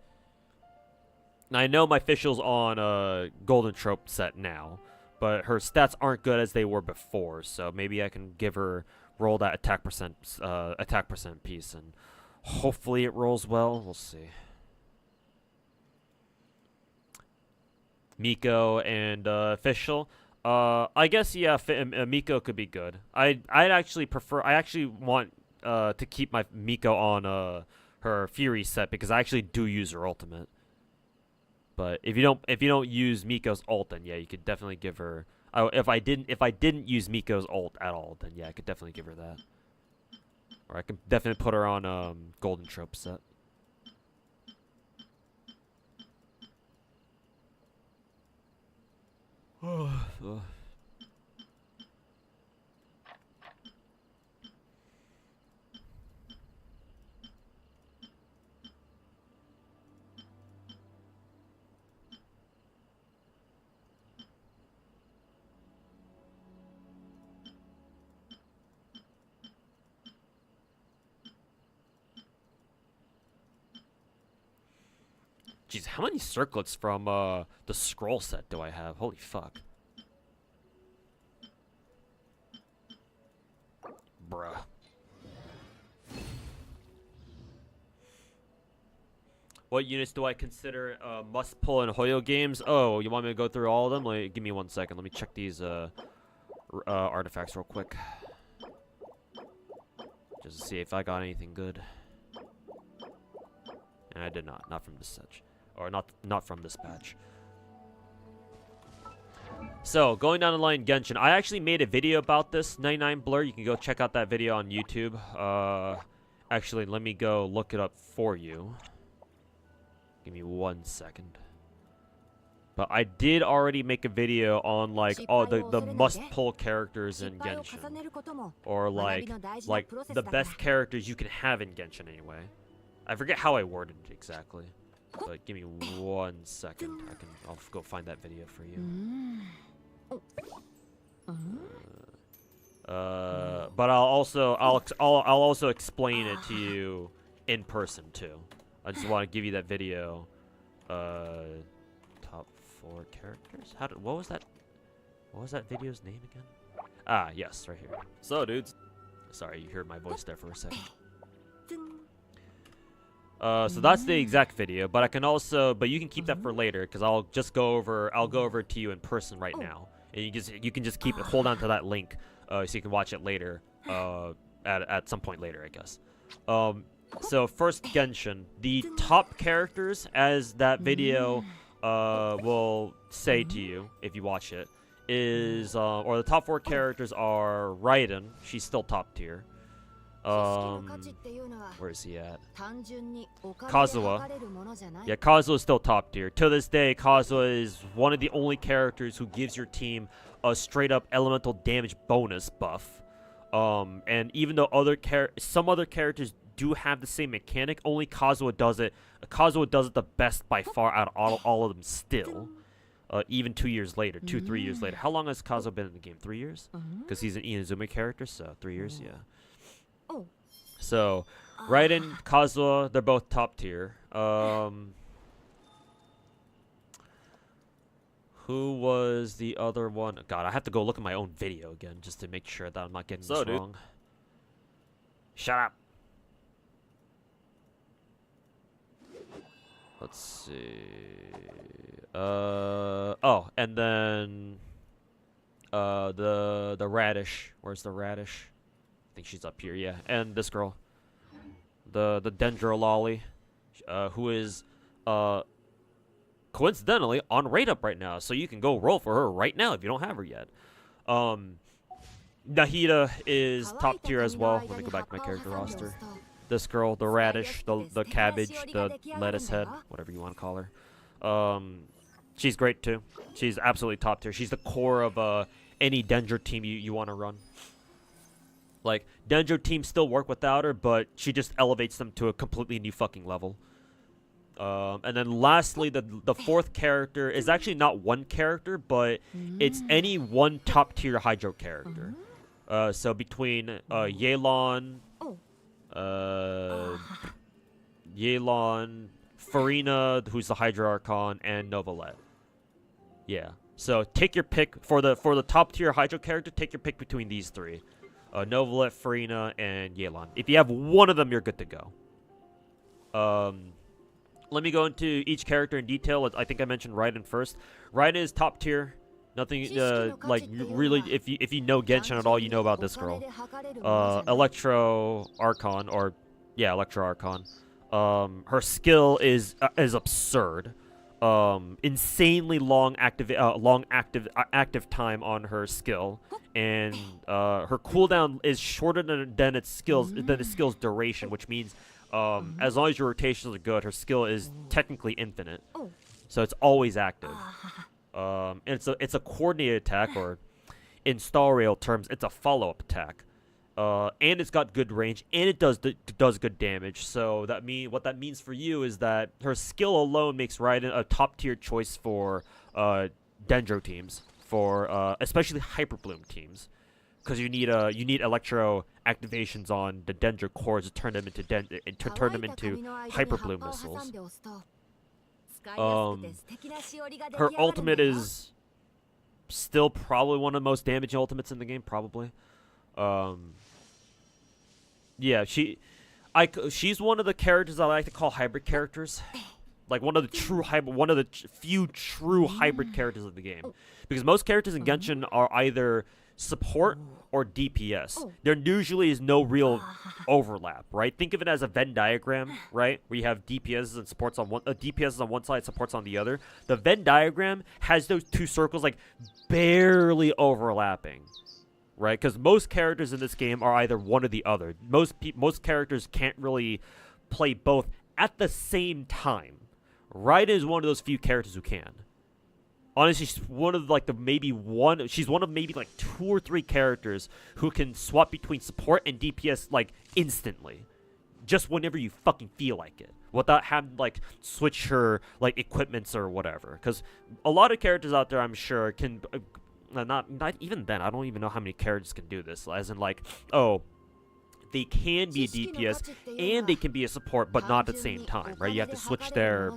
Now, I know my official's on Golden Trope set now, but her stats aren't good as they were before, so maybe I can give her roll that attack percent piece, and hopefully it rolls well. We'll see. Miko and official. I guess yeah, Miko could be good. I'd actually prefer. I actually want to keep my Miko on her Fury set because I actually do use her ultimate. But if you don't use Miko's ult, then yeah, you could definitely give her. If I didn't use Miko's ult at all, then yeah, I could definitely give her that. Or I could definitely put her on Golden Trope set. Jeez, how many circlets from the scroll set do I have? Holy fuck. Bruh. What units do I consider must pull in Hoyo games? Oh, you want me to go through all of them? Like, give me 1 second. Let me check these artifacts real quick. just to see if I got anything good. And I did not. Not from this patch. Or not from this patch. So, going down the line, Genshin. I actually made a video about this 99 Blur. You can go check out that video on YouTube. Actually, let me go look it up for you. Give me 1 second. But I did already make a video on, like, all the must-pull characters in Genshin. Or, like the best characters you can have in Genshin, anyway. I forget how I worded it exactly. But give me 1 second. I'll go find that video for you. But I'll also explain it to you in person too. I just want to give you that video. Top 4 characters. What was that? What was that video's name again? Ah, yes, right here. So, dudes. Sorry, you heard my voice there for a second. So that's the exact video, but I can also, but you can keep that for later, because I'll go over it to you in person right now, and you can just hold on to that link, so you can watch it later, at some point later, I guess. So first, Genshin, the top characters, as that video will say to you if you watch it, is or the top 4 characters are Raiden. She's still top tier. Where is he at? Kazuha. Yeah, Kazuha is still top tier. To this day, Kazuha is one of the only characters who gives your team a straight up elemental damage bonus buff. And even though some other characters do have the same mechanic, only Kazuha does it. Kazuha does it the best by far out of all of them still. Even 2 years later, 3 years later. How long has Kazuha been in the game? 3 years? Because he's an Inazuma character, so 3 years, yeah. So, Raiden, Kazuha, they're both top tier. Who was the other one? God, I have to go look at my own video again just to make sure that I'm not getting this wrong. Shut up. Let's see. Oh, and then the Radish. Where's the Radish? I think she's up here, yeah. And this girl, the Dendrololly, who is coincidentally on rate up right now, so you can go roll for her right now if you don't have her yet. Nahida is top tier as well. Let me go back to my character roster. This girl, the Radish, the cabbage, the lettuce head, whatever you want to call her. She's great too. She's absolutely top tier. She's the core of any Dendro team you want to run. Like, Dendro teams still work without her, but she just elevates them to a completely new fucking level. And then lastly, the 4th character is actually not one character, but it's any one top tier Hydro character. So between Yelan, Farina, who's the Hydro Archon, and Novalet. Yeah. So take your pick for the top tier Hydro character. Take your pick between these 3. Novalet, Farina, and Yelan. If you have one of them, you're good to go. Let me go into each character in detail. I think I mentioned Raiden first. Raiden is top tier. Nothing, like, really, if you know Genshin at all, you know about this girl. Electro Archon, or, yeah, Electro Archon. Her skill is absurd. Insanely long active time on her skill, and her cooldown is shorter than its skills duration, which means as long as your rotations are good, her skill is technically infinite, so it's always active. And it's a coordinated attack, or in Star Rail terms, it's a follow-up attack. And it's got good range, and it does good damage. So what that means for you is that her skill alone makes Raiden a top tier choice for Dendro teams, for especially Hyper Bloom teams, because you need Electro activations on the Dendro cores to turn them into Hyper Bloom missiles. Her ultimate is still probably one of the most damaging ultimates in the game, probably. Yeah, she's one of the characters I like to call hybrid characters, like one of the few true hybrid characters of the game, because most characters in Genshin are either support or DPS. There usually is no real overlap, right? Think of it as a Venn diagram, right? Where you have DPS and supports on one, DPS on one side, supports on the other. The Venn diagram has those two circles like barely overlapping, right? Because most characters in this game are either one or the other. Most characters can't really play both at the same time. Raiden is one of those few characters who can. Honestly, she's one of like she's one of maybe like 2 or 3 characters who can swap between support and DPS like instantly. Just whenever you fucking feel like it. Without having like switch her like equipments or whatever. Because a lot of characters out there, I'm sure, can not even then, I don't even know how many characters can do this. As in like, oh, they can be a DPS and they can be a support, but not at the same time, right? You have to switch their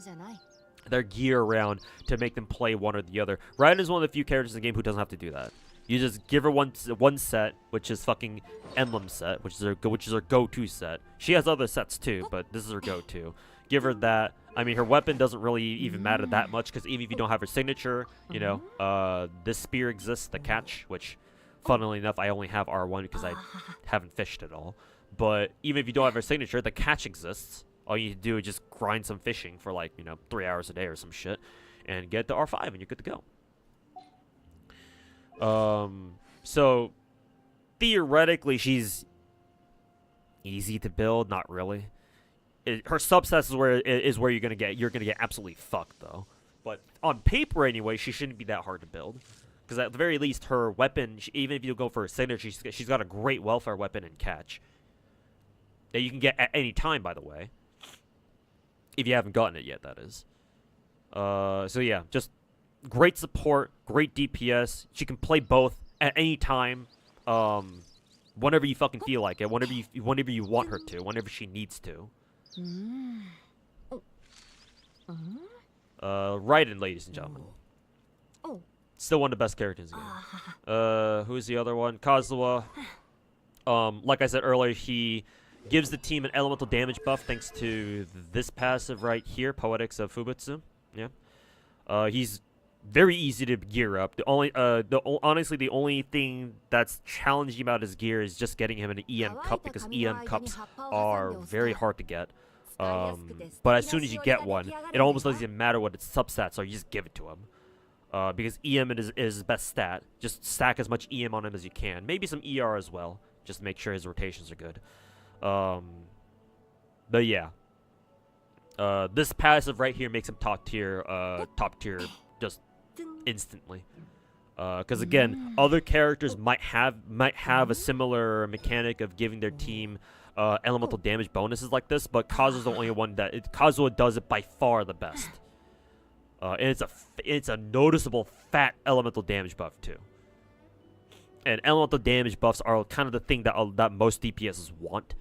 gear around to make them play one or the other. Raiden is one of the few characters in the game who doesn't have to do that. You just give her one set, which is fucking emblem set, which is her go-to set. She has other sets too, but this is her go-to. Give her that. I mean, her weapon doesn't really even matter that much, because even if you don't have her signature, you know, this spear exists, the catch, which, funnily enough, I only have R1 because I haven't fished at all. But even if you don't have her signature, the catch exists. All you need to do is just grind some fishing for like, 3 hours a day or some shit, and get to R5 and you're good to go. So theoretically she's easy to build, not really. Her subsets is where you're gonna get absolutely fucked though. But on paper anyway, she shouldn't be that hard to build, because at the very least her weapon, even if you go for a signature, she's got a great welfare weapon and catch that you can get at any time, by the way. If you haven't gotten it yet, that is. So yeah, just great support, great DPS. She can play both at any time, whenever you fucking feel like it, whenever you want her to, whenever she needs to. Raiden, ladies and gentlemen. Still one of the best characters in the game. Who's the other one? Kazuha. Like I said earlier, he gives the team an elemental damage buff thanks to this passive right here, Poetics of Fubutsu. Yeah. He's very easy to gear up. Honestly, the only thing that's challenging about his gear is just getting him an EM cup, because EM cups are very hard to get. But as soon as you get one, it almost doesn't even matter what its substats are. You just give it to him. Because EM is his best stat. Just stack as much EM on him as you can. Maybe some ER as well, just to make sure his rotations are good. But yeah, this passive right here makes him top tier just instantly. Because again, other characters might have a similar mechanic of giving their team elemental damage bonuses like this, but Kazuha's the only one that Kazuha does it by far the best. And it's a noticeable fat elemental damage buff too. And elemental damage buffs are kind of the thing that most DPSs want.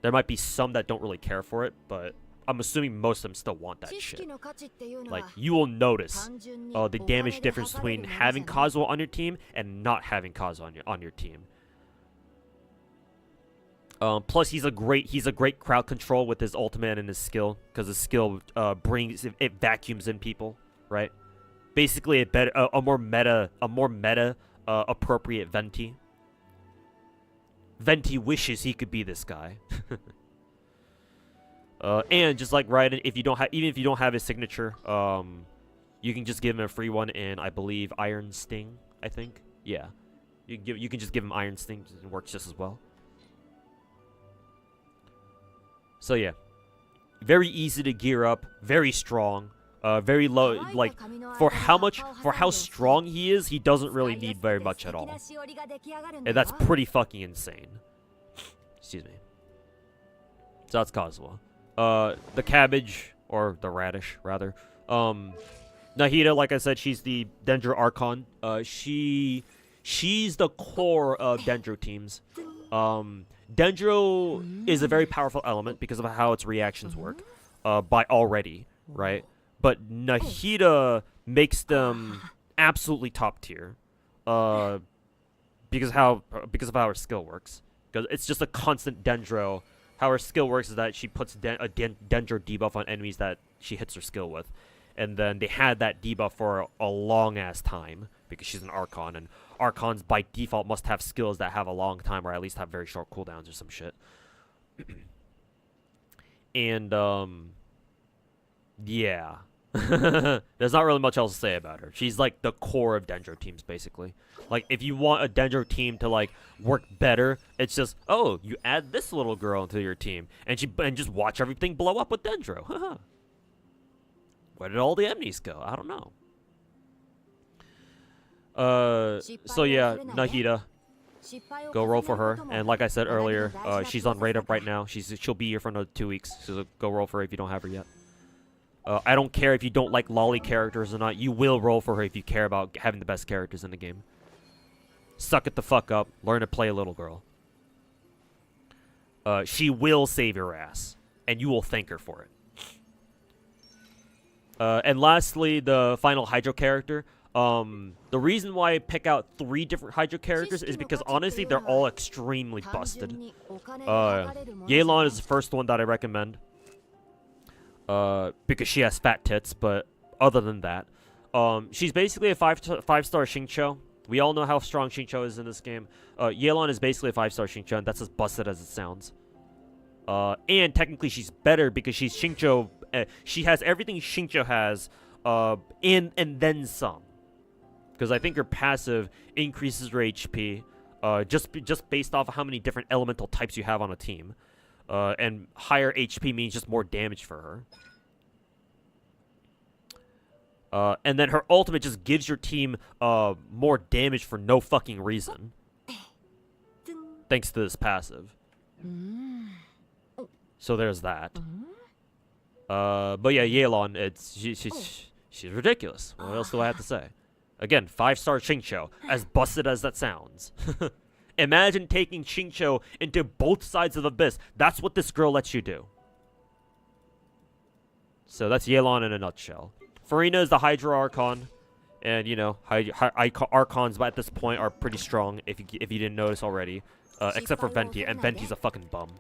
There might be some that don't really care for it, but I'm assuming most of them still want that shit. Like, you will notice the damage difference between having Kazuha on your team and not having Kazuha on your team. Plus, he's a great crowd control with his ultimate and his skill, because his skill it vacuums in people, right? Basically, a more meta appropriate Venti. Venti wishes he could be this guy. And just like Raiden, even if you don't have his signature, you can just give him a free one in, I believe, Iron Sting. I think, yeah, you can just give him Iron Sting. It works just as well. So yeah, very easy to gear up, very strong, very low. Like for how strong he is, he doesn't really need very much at all, and that's pretty fucking insane. Excuse me. So that's Kazuha. The cabbage, or the radish rather. Nahida, like I said, she's the Dendro Archon. She's the core of Dendro teams. Dendro is a very powerful element because of how its reactions work, right? But Nahida makes them absolutely top tier, because of how her skill works. Because it's just a constant Dendro. How her skill works is that she puts a Dendro debuff on enemies that she hits her skill with, and then they had that debuff for a long ass time because she's an Archon, and Archons by default must have skills that have a long time or at least have very short cooldowns or some shit. And, yeah. There's not really much else to say about her. She's like the core of Dendro teams, basically. Like, if you want a Dendro team to like work better, it's just, oh, you add this little girl into your team, and just watch everything blow up with Dendro. Where did all the enemies go? I don't know. So yeah, Nahida, go roll for her. And like I said earlier, she's on rate up right now. She'll be here for another 2 weeks. So go roll for her if you don't have her yet. I don't care if you don't like lolly characters or not. You will roll for her if you care about having the best characters in the game. Suck it the fuck up. Learn to play a little girl. She will save your ass. And you will thank her for it. And lastly, the final Hydro character. The reason why I pick out 3 different Hydro characters is because honestly, they're all extremely busted. Yelan is the first one that I recommend. Because she has fat tits, but other than that, she's basically a 5-star Xingqiu. We all know how strong Xingqiu is in this game. Yelan is basically a 5-star Xingqiu, and that's as busted as it sounds. And technically she's better because she's Xingqiu. She has everything Xingqiu has, and then some. Because I think her passive increases her HP, just based off of how many different elemental types you have on a team. And higher HP means just more damage for her. And then her ultimate just gives your team more damage for no fucking reason. Thanks to this passive. So there's that. But yeah, Yelan, she's ridiculous. What else do I have to say? Again, 5-star Xingqiu, as busted as that sounds. Imagine taking Xingqiu into both sides of the abyss. That's what this girl lets you do. So that's Yelan in a nutshell. Farina is the Hydra Archon. And, you know, Archons at this point are pretty strong, if you didn't notice already. Except for Venti, and Venti's a fucking bum.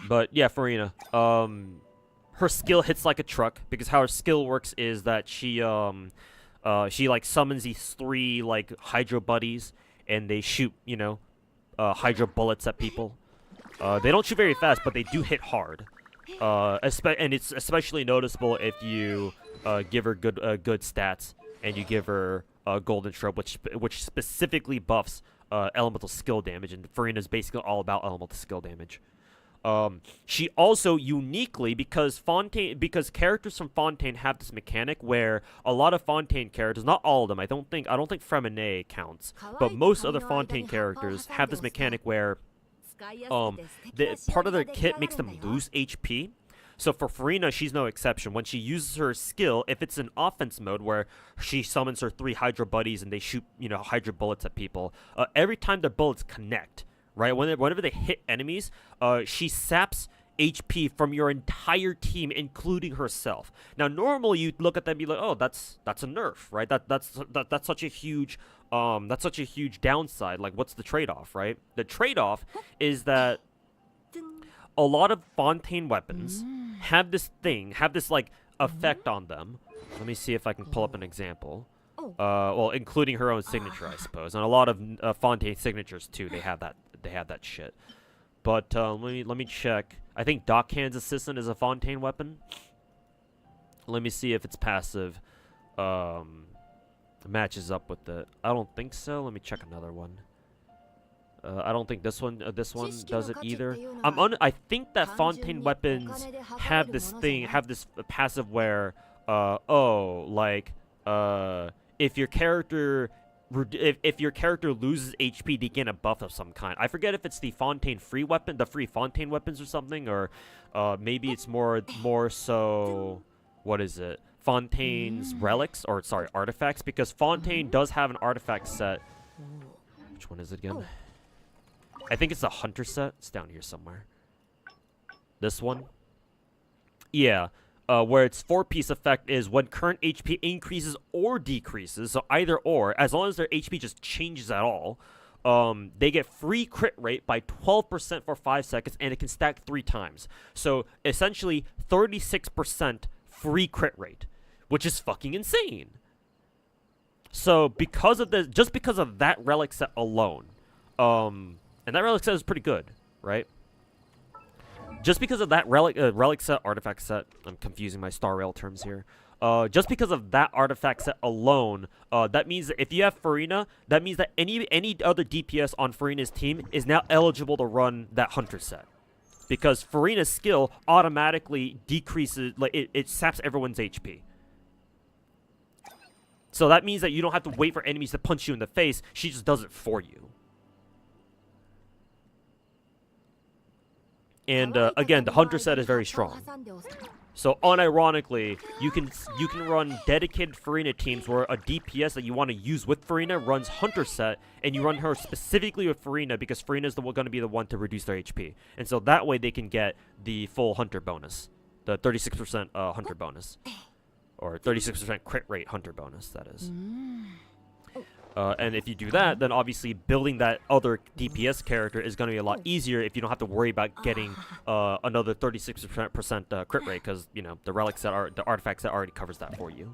But yeah, Farina. Her skill hits like a truck, because how her skill works is that she like summons these 3 like Hydro buddies, and they shoot, you know, Hydro bullets at people. They don't shoot very fast, but they do hit hard. And it's especially noticeable if you give her good stats, and you give her Golden Shrub, which specifically buffs elemental skill damage, and Farina's basically all about elemental skill damage. She also uniquely, because characters from Fontaine have this mechanic where a lot of Fontaine characters, not all of them, I don't think Fremine counts, but most other Fontaine characters have this mechanic where part of their kit makes them lose HP. So for Farina, she's no exception. When she uses her skill, if it's in offense mode where she summons her 3 Hydra buddies and they shoot, you know, Hydra bullets at people, every time their bullets connect, right? Whenever they hit enemies, she saps HP from your entire team, including herself. Now, normally you'd look at that and be like, "Oh, that's a nerf, right? That's such a huge downside. Like, what's the trade-off, right? The trade-off is that a lot of Fontaine weapons have this like effect on them. Let me see if I can pull up an example. Well, including her own signature, I suppose, and a lot of Fontaine signatures too. They have that shit. But let me check. I think Dockhand's Assistant is a Fontaine weapon. Let me see if its passive matches up with the. I don't think so. Let me check another one. I don't think this one does it either. I think that Fontaine weapons have this passive where if your character loses HP, they gain a buff of some kind. I forget if it's the Fontaine free weapon, the free Fontaine weapons or something, or maybe it's more so, what is it? Fontaine's relics, or sorry, artifacts, because Fontaine does have an artifact set. Which one is it again? I think it's the Hunter set. It's down here somewhere. This one? Yeah. Where its 4-piece effect is when current HP increases or decreases, so either or, as long as their HP just changes at all, they get free crit rate by 12% for 5 seconds, and it can stack 3 times. So, essentially, 36% free crit rate, which is fucking insane. So because of this, just because of that relic set alone, and that relic set is pretty good, right? Just because of that relic set, artifact set, I'm confusing my Star Rail terms here. Just because of that artifact set alone, that means that if you have Farina, that means that any other DPS on Farina's team is now eligible to run that Hunter set. Because Farina's skill automatically decreases, like it saps everyone's HP. So that means that you don't have to wait for enemies to punch you in the face, she just does it for you. And again, the Hunter set is very strong. So unironically, you can run dedicated Farina teams where a DPS that you want to use with Farina runs Hunter set, and you run her specifically with Farina because Farina is going to be the one to reduce their HP, and so that way they can get the full Hunter bonus, the 36% Hunter bonus, or 36% crit rate Hunter bonus. That is. And if you do that, then obviously building that other DPS character is going to be a lot easier if you don't have to worry about getting another 36% crit rate, because, you know, the relic set, the artifact set already covers that for you.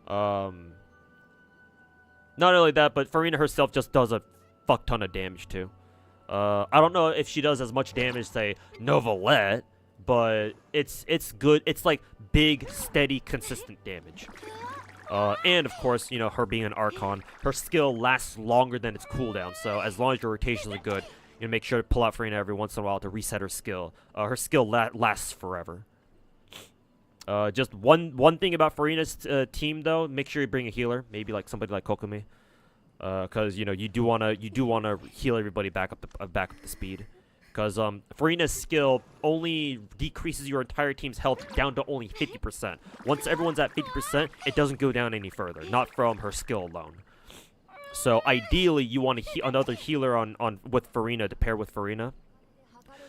Not only that, but Farina herself just does a fuck ton of damage too. I don't know if she does as much damage, say, Novelette, but it's good. It's like big, steady, consistent damage. And of course, you know, her being an Archon, her skill lasts longer than its cooldown. So as long as your rotations are good, you know, make sure to pull out Farina every once in a while to reset her skill. Her skill lasts forever. Just one thing about Farina's team though, make sure you bring a healer, maybe like somebody like Kokomi, because you know you do wanna heal everybody back up to speed. Because Farina's skill only decreases your entire team's health down to only 50%. Once everyone's at 50%, it doesn't go down any further, not from her skill alone. So ideally, you want another healer with Farina to pair with Farina.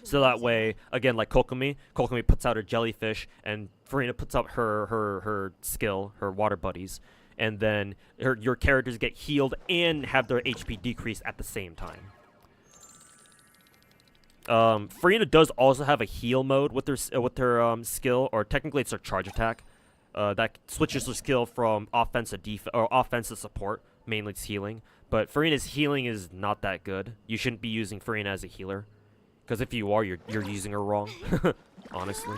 So that way, again, like Kokomi puts out her jellyfish, and Farina puts out her skill, her water buddies. And then your characters get healed and have their HP decrease at the same time. Farina does also have a heal mode with her skill, or technically it's her charge attack. That switches her skill from offense to support. Mainly it's healing, but Farina's healing is not that good. You shouldn't be using Farina as a healer, because if you are, you're using her wrong, honestly.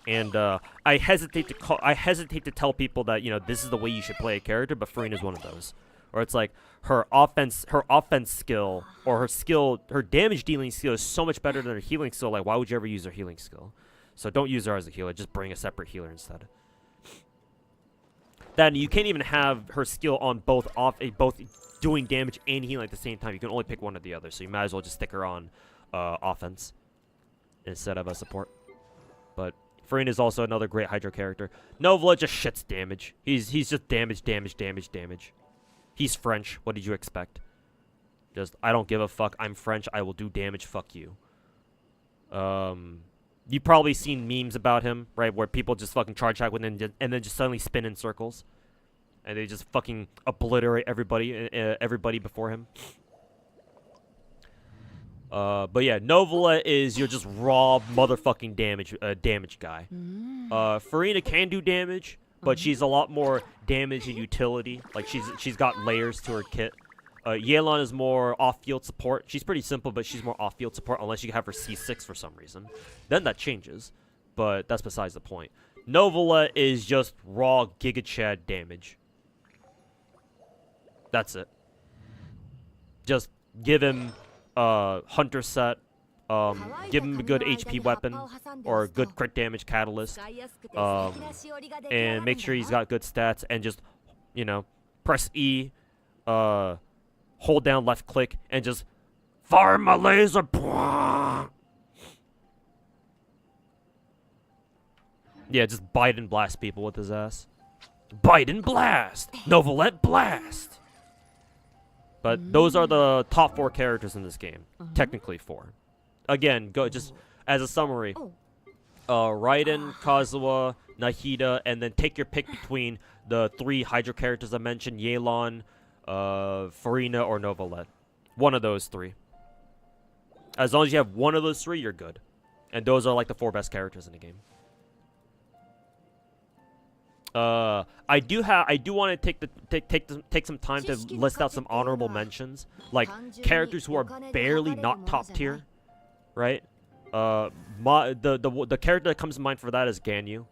And I hesitate to tell people that, you know, this is the way you should play a character, but Farina is one of those. Or it's like her offense skill, or her damage dealing skill is so much better than her healing skill. Like, why would you ever use her healing skill? So don't use her as a healer. Just bring a separate healer instead. Then you can't even have her skill on both doing damage and healing at the same time. You can only pick one or the other. So you might as well just stick her on offense instead of a support. But Farina is also another great Hydro character. Novelette just shits damage. He's just damage. He's French. What did you expect? Just, I don't give a fuck. I'm French. I will do damage. Fuck you. You've probably seen memes about him, right? Where people just fucking charge attack with him and then just suddenly spin in circles. And they just fucking obliterate everybody before him. But yeah, Novelette is your just raw motherfucking damage guy. Farina can do damage, but she's a lot more damage and utility. Like, she's got layers to her kit. Yelan is more off-field support. She's pretty simple, but she's more off-field support unless you have her C6 for some reason. Then that changes, but that's besides the point. Novelette is just raw Giga Chad damage. That's it. Just give him Hunter set. Give him a good HP weapon or a good crit damage catalyst, and make sure he's got good stats, and just, you know, press E, hold down left click, and just fire my laser. Yeah, just bite and blast people with his ass. Bite and blast. Novelette blast. But those are the top 4 characters in this game. Technically 4. Again, go just as a summary. Raiden, Kazuha, Nahida, and then take your pick between the 3 Hydro characters I mentioned, Yelan, Farina, or Novelette. One of those 3. As long as you have one of those 3, you're good. And those are like the 4 best characters in the game. I do want to take some time to list out some honorable mentions, like characters who are barely not top tier, right? The character that comes to mind for that is Ganyu.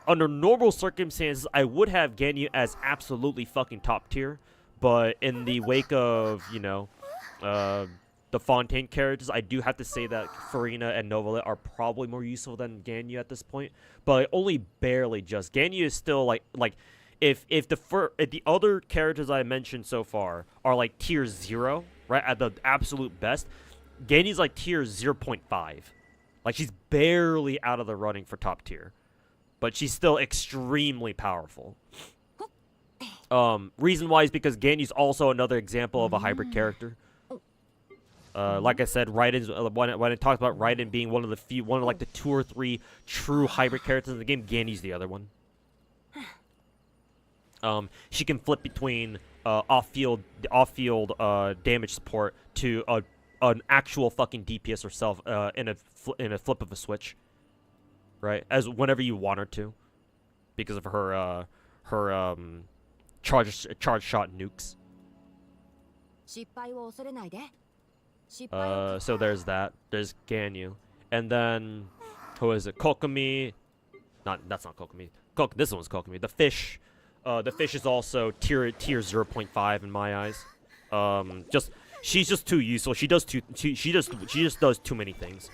Under normal circumstances, I would have Ganyu as absolutely fucking top tier, but in the wake of, you know, the Fontaine characters, I do have to say that Farina and Novalit are probably more useful than Ganyu at this point, but only barely. Just Ganyu is still like if the other characters I mentioned so far are like tier 0, right, at the absolute best, Ganyu's like tier 0.5. Like, she's barely out of the running for top tier, but she's still extremely powerful. Reason why is because Ganyu's also another example of a hybrid character. Like I said, Raiden's when it talks about Raiden being one of like the 2 or 3 true hybrid characters in the game, Ganyu's the other one. She can flip between off-field damage support to an actual fucking DPS herself in a flip of a switch, right? As whenever you want her to, because of her charge shot nukes. So there's that. There's Ganyu, and then who is it? Kokomi. That's not Kokomi. This one's Kokomi. The fish. The fish is also tier 0.5 in my eyes. She's just too useful. She just does too many things.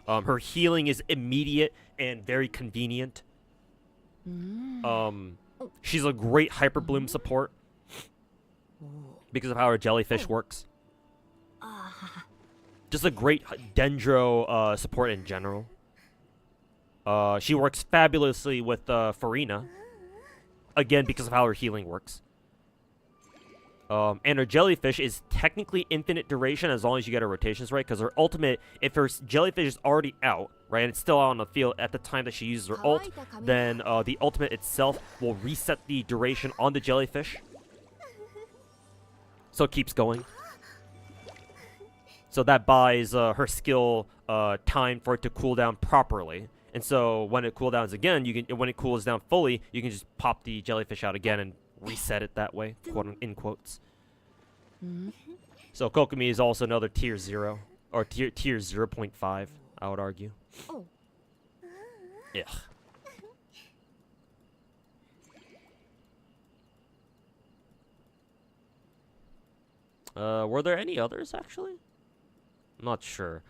Her healing is immediate and very convenient. She's a great Hyper Bloom support because of how her jellyfish works. Just a great Dendro support in general. She works fabulously with Farina. Again, because of how her healing works. And her jellyfish is technically infinite duration as long as you get her rotations right, because her ultimate, if her jellyfish is already out, right, and it's still out on the field at the time that she uses her ult, then the ultimate itself will reset the duration on the jellyfish. So it keeps going. So that buys her skill time for it to cool down properly. And so when it cooldowns again, when it cools down fully, you can just pop the jellyfish out again and reset it that way, in quotes. So Kokomi is also another tier 0, or tier 0.5, I would argue. Were there any others, actually? I'm not sure.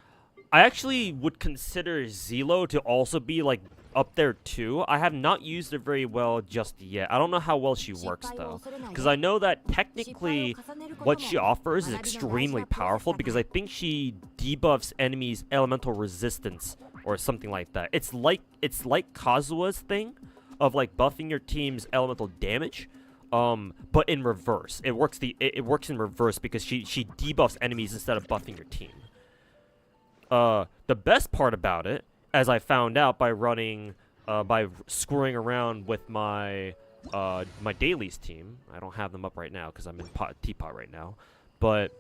I actually would consider Zelo to also be, like, up there, too. I have not used her very well just yet. I don't know how well she works, though. Because I know that technically what she offers is extremely powerful, because I think she debuffs enemies' elemental resistance or something like that. It's like Kazuha's thing of, like, buffing your team's elemental damage, but in reverse. It works in reverse because she debuffs enemies instead of buffing your team. The best part about it, as I found out by screwing around with my dailies team. I don't have them up right now because I'm in teapot right now. But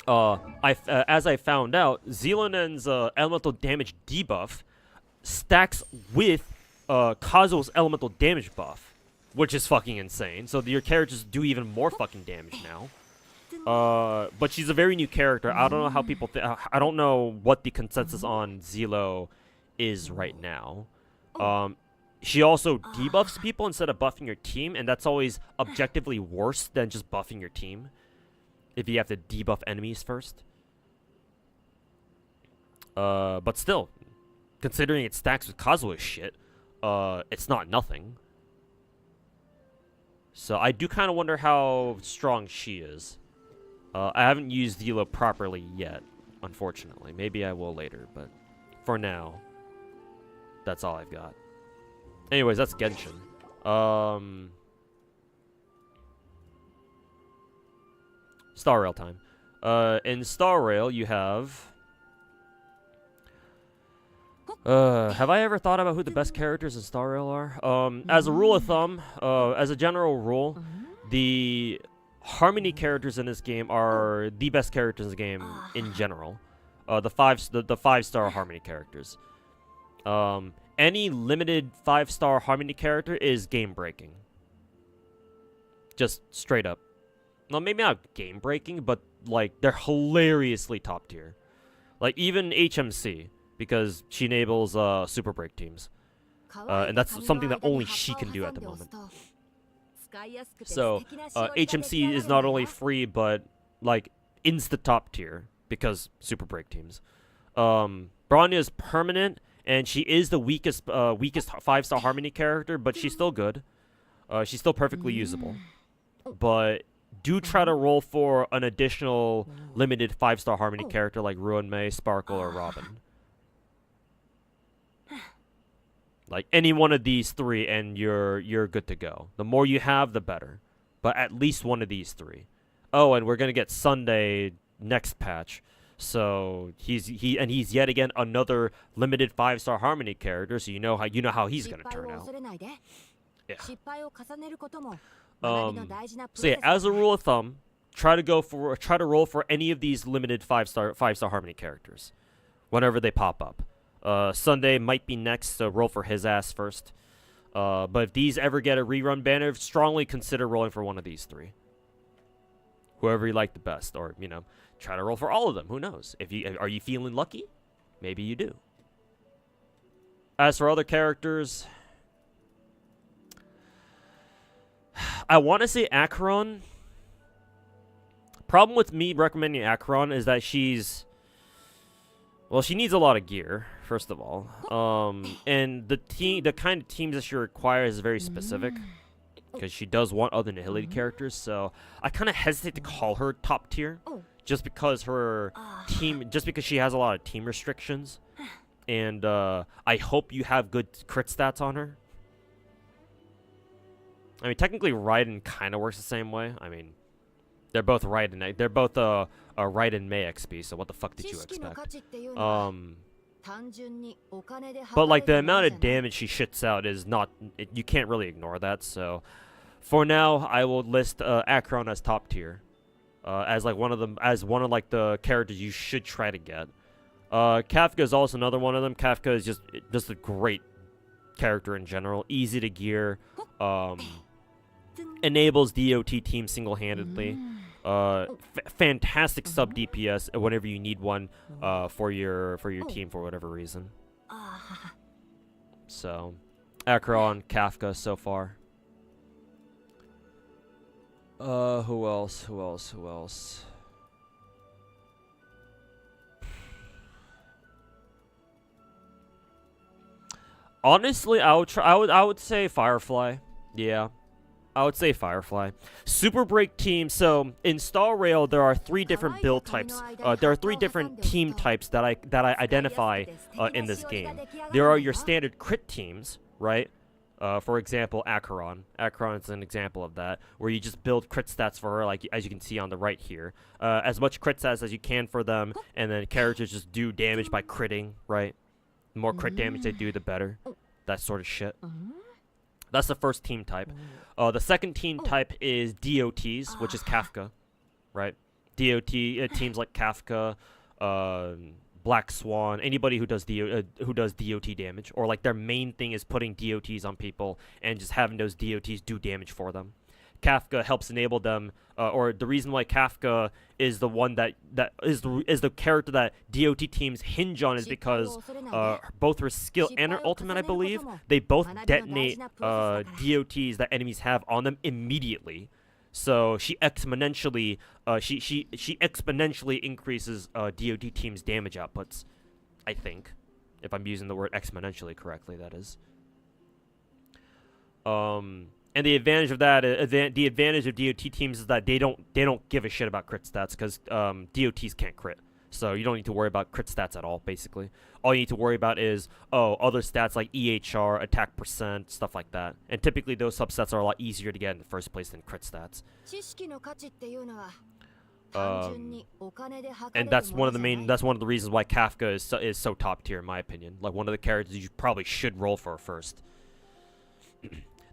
as I found out, Zelonen's elemental damage debuff stacks with Kazuo's elemental damage buff, which is fucking insane. So your characters do even more fucking damage now. But she's a very new character. I don't know how people I don't know what the consensus on Zelo is right now. She also debuffs people instead of buffing your team, and that's always objectively worse than just buffing your team if you have to debuff enemies first. But still, considering it stacks with Kazuha's shit, it's not nothing. So I do kind of wonder how strong she is. I haven't used Zelo properly yet, unfortunately. Maybe I will later, but for now, that's all I've got. Anyways, that's Genshin. Star Rail time. In Star Rail, you have... have I ever thought about who the best characters in Star Rail are? As a rule of thumb, as a general rule, the Harmony characters in this game are the best characters in the game in general. The five-star Harmony characters. any limited 5-star Harmony character is game breaking. Just straight up. Well, maybe not game breaking, but like they're hilariously top tier. Like even HMC, because she enables super break teams. And that's something that only she can do at the moment. So HMC is not only free, but like insta top tier because super break teams. Bronya is permanent, and she is the weakest 5-star Harmony character, but she's still good. She's still perfectly usable. But do try to roll for an additional limited 5-star Harmony character like Ruin Mei, Sparkle, or Robin. Like any one of these three, and you're good to go. The more you have, the better. But at least one of these three. Oh, and we're gonna get Sunday next patch. So he's yet again another limited 5-star Harmony character. So you know how he's gonna turn out. Yeah. So yeah, as a rule of thumb, try to roll for any of these limited 5-star Harmony characters, whenever they pop up. Sunday might be next, so roll for his ass first. But if these ever get a rerun banner, strongly consider rolling for one of these three. Whoever you like the best, or try to roll for all of them. Who knows? Are you feeling lucky? Maybe you do. As for other characters, I want to say Acheron. Problem with me recommending Acheron is that she needs a lot of gear, first of all. And the kind of teams that she requires is very specific, because she does want other Nihility characters. So I kind of hesitate to call her top tier, just because she has a lot of team restrictions. And I hope you have good crit stats on her. I mean, technically, Raiden kind of works the same way. I mean, they're both Raiden. They're both Raiden Mei XP. So what the fuck did you expect? But like the amount of damage she shits out is not. You can't really ignore that. So for now, I will list Acheron as top tier, as one of the characters you should try to get. Kafka is also another one of them. Kafka is just a great character in general. Easy to gear. Enables DOT team single-handedly. Fantastic sub DPS whenever you need one for your team for whatever reason. So, Acheron, Kafka so far. Who else? Honestly, I would say Firefly. Yeah. I would say Firefly. Super Break Team. So in Star Rail, there are 3 different build types. There are 3 different team types that I identify in this game. There are your standard crit teams, right? For example, Acheron. Acheron is an example of that, where you just build crit stats for her, like as you can see on the right here. As much crit stats as you can for them, and then characters just do damage by critting, right? The more crit damage they do, the better. That sort of shit. That's the first team type. The second team type is DOTs, which is Kafka, right? DOT teams like Kafka, Black Swan, anybody who does DOT damage, or like their main thing is putting DOTs on people and just having those DOTs do damage for them. Kafka helps enable them, or the reason why Kafka is the one that is the character that DOT teams hinge on is because both her skill and her ultimate, I believe, they both detonate DOTs that enemies have on them immediately. So she exponentially increases DOT teams' damage outputs. I think, if I'm using the word exponentially correctly, that is. And the advantage of that, the advantage of DOT teams is that they don't give a shit about crit stats, because DOTs can't crit, so you don't need to worry about crit stats at all. Basically, all you need to worry about is other stats like EHR, attack percent, stuff like that. And typically those subsets are a lot easier to get in the first place than crit stats. And that's one of the reasons why Kafka is so top tier in my opinion. Like one of the characters you probably should roll for first.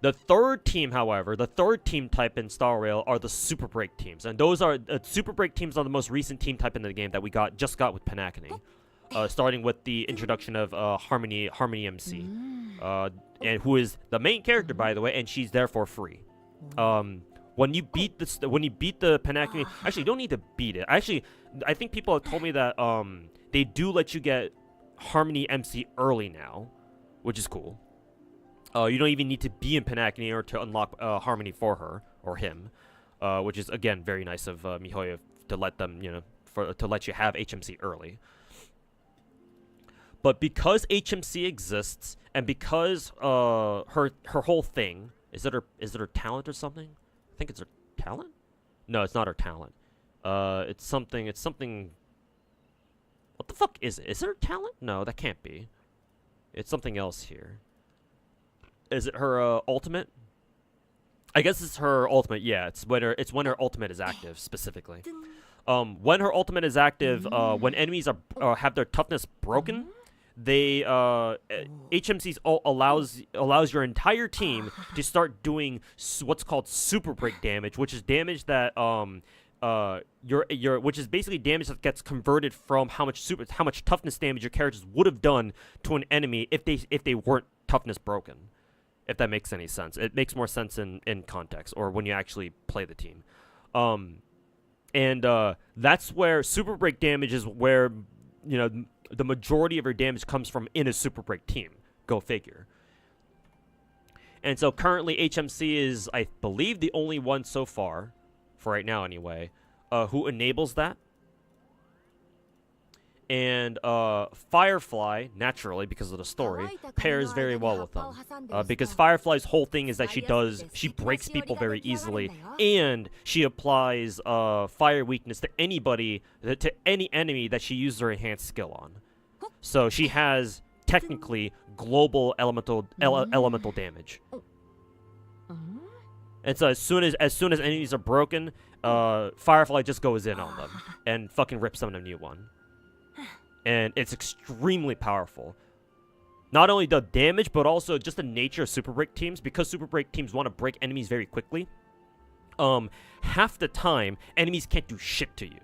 The third team, however, the third team type in Star Rail are the Super Break teams, and those are Super Break teams are the most recent team type in the game that we just got with Panacony. starting with the introduction of Harmony MC, and who is the main character, by the way, and she's therefore free. When you beat the Panacony, actually you don't need to beat it. Actually, I think people have told me that they do let you get Harmony MC early now, which is cool. You don't even need to be in Panacony or to unlock Harmony for her or him, which is again very nice of MIHOYO to let them, to let you have HMC early. But because HMC exists, and because her whole thing is it her talent or something? I think it's her talent. No, it's not her talent. It's something. What the fuck is it? Is it her talent? No, that can't be. It's something else here. Is it her ultimate? I guess it's her ultimate. Yeah, it's when her ultimate is active specifically. When her ultimate is active, when enemies have their toughness broken, they HMC's ult allows your entire team to start doing what's called super break damage, which is damage that which is basically damage that gets converted from how much toughness damage your characters would have done to an enemy if they weren't toughness broken. If that makes any sense. It makes more sense in context, or when you actually play the team. And that's where super break damage is where, the majority of your damage comes from in a super break team. Go figure. And so currently HMC is, I believe, the only one so far, for right now anyway, who enables that. And Firefly, naturally, because of the story, pairs very well with them. Because Firefly's whole thing is that she breaks people very easily, and she applies fire weakness to any enemy that she uses her enhanced skill on. So she has, technically, global elemental damage. And so as soon as enemies are broken, Firefly just goes in on them and fucking rips them a new one. And it's extremely powerful. Not only the damage, but also just the nature of super break teams. Because super break teams want to break enemies very quickly, half the time, enemies can't do shit to you.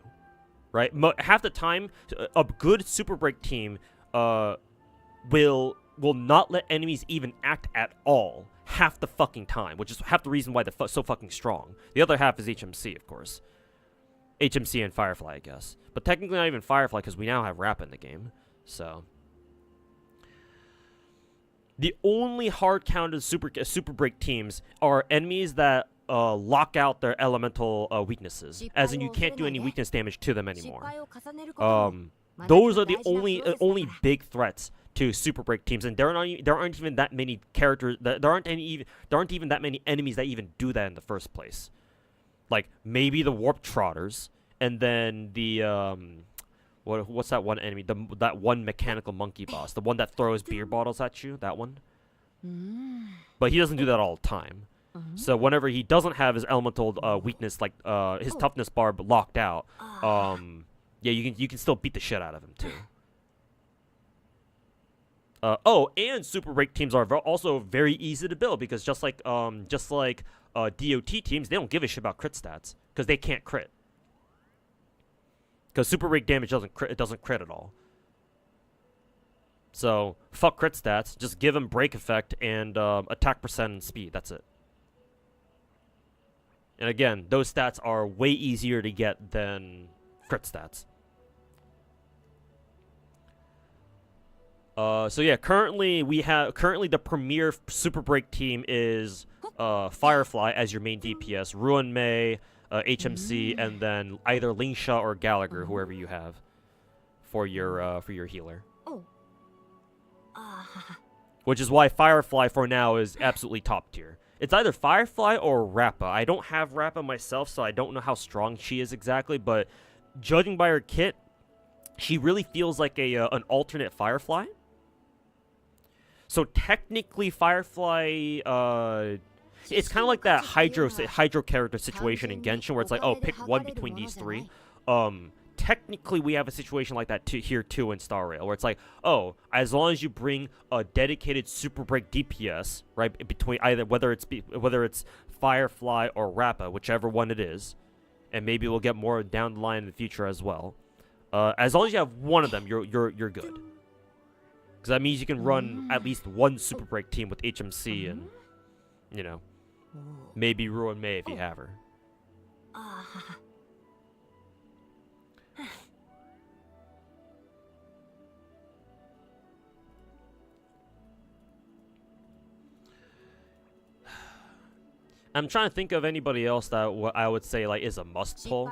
Right? Half the time, a good super break team will not let enemies even act at all. Half the fucking time. Which is half the reason why they're so fucking strong. The other half is HMC, of course. HMC and Firefly, I guess. But technically not even Firefly, because we now have Rappa in the game. So the only hard-counted super break teams are enemies that lock out their elemental weaknesses. As in, you can't do any weakness damage to them anymore. Those are the only big threats to super break teams, and there aren't even that many characters. There aren't even that many enemies that even do that in the first place. Like, maybe the Warp Trotters, and then the, what's that one enemy? That one mechanical monkey boss. The one that throws beer bottles at you, that one. But he doesn't do that all the time. So whenever he doesn't have his elemental weakness, like his toughness bar locked out, yeah, you can still beat the shit out of him, too. And super break teams are also very easy to build, because just like DOT teams, they don't give a shit about crit stats because they can't crit. Because super break damage doesn't crit at all. So fuck crit stats, just give them break effect and attack percent and speed. That's it. And again, those stats are way easier to get than crit stats. So yeah, currently the premier super break team is Firefly as your main DPS, Ruin Mei, HMC, and then either Lingsha or Gallagher, whoever you have for your healer. Which is why Firefly for now is absolutely top tier. It's either Firefly or Rappa. I don't have Rappa myself, so I don't know how strong she is exactly, but judging by her kit, she really feels like an alternate Firefly. So technically, Firefly, it's kind of like that Hydro character situation in Genshin, where it's like, oh, pick one between these three. Technically, we have a situation like that here too in Star Rail, where it's like, oh, as long as you bring a dedicated super break DPS, right, between either whether it's Firefly or Rappa, whichever one it is, and maybe we'll get more down the line in the future as well. As long as you have one of them, you're good. Because that means you can run at least one super break team with HMC and, you know, maybe ruin May if you have her. I'm trying to think of anybody else that I would say like is a must pull.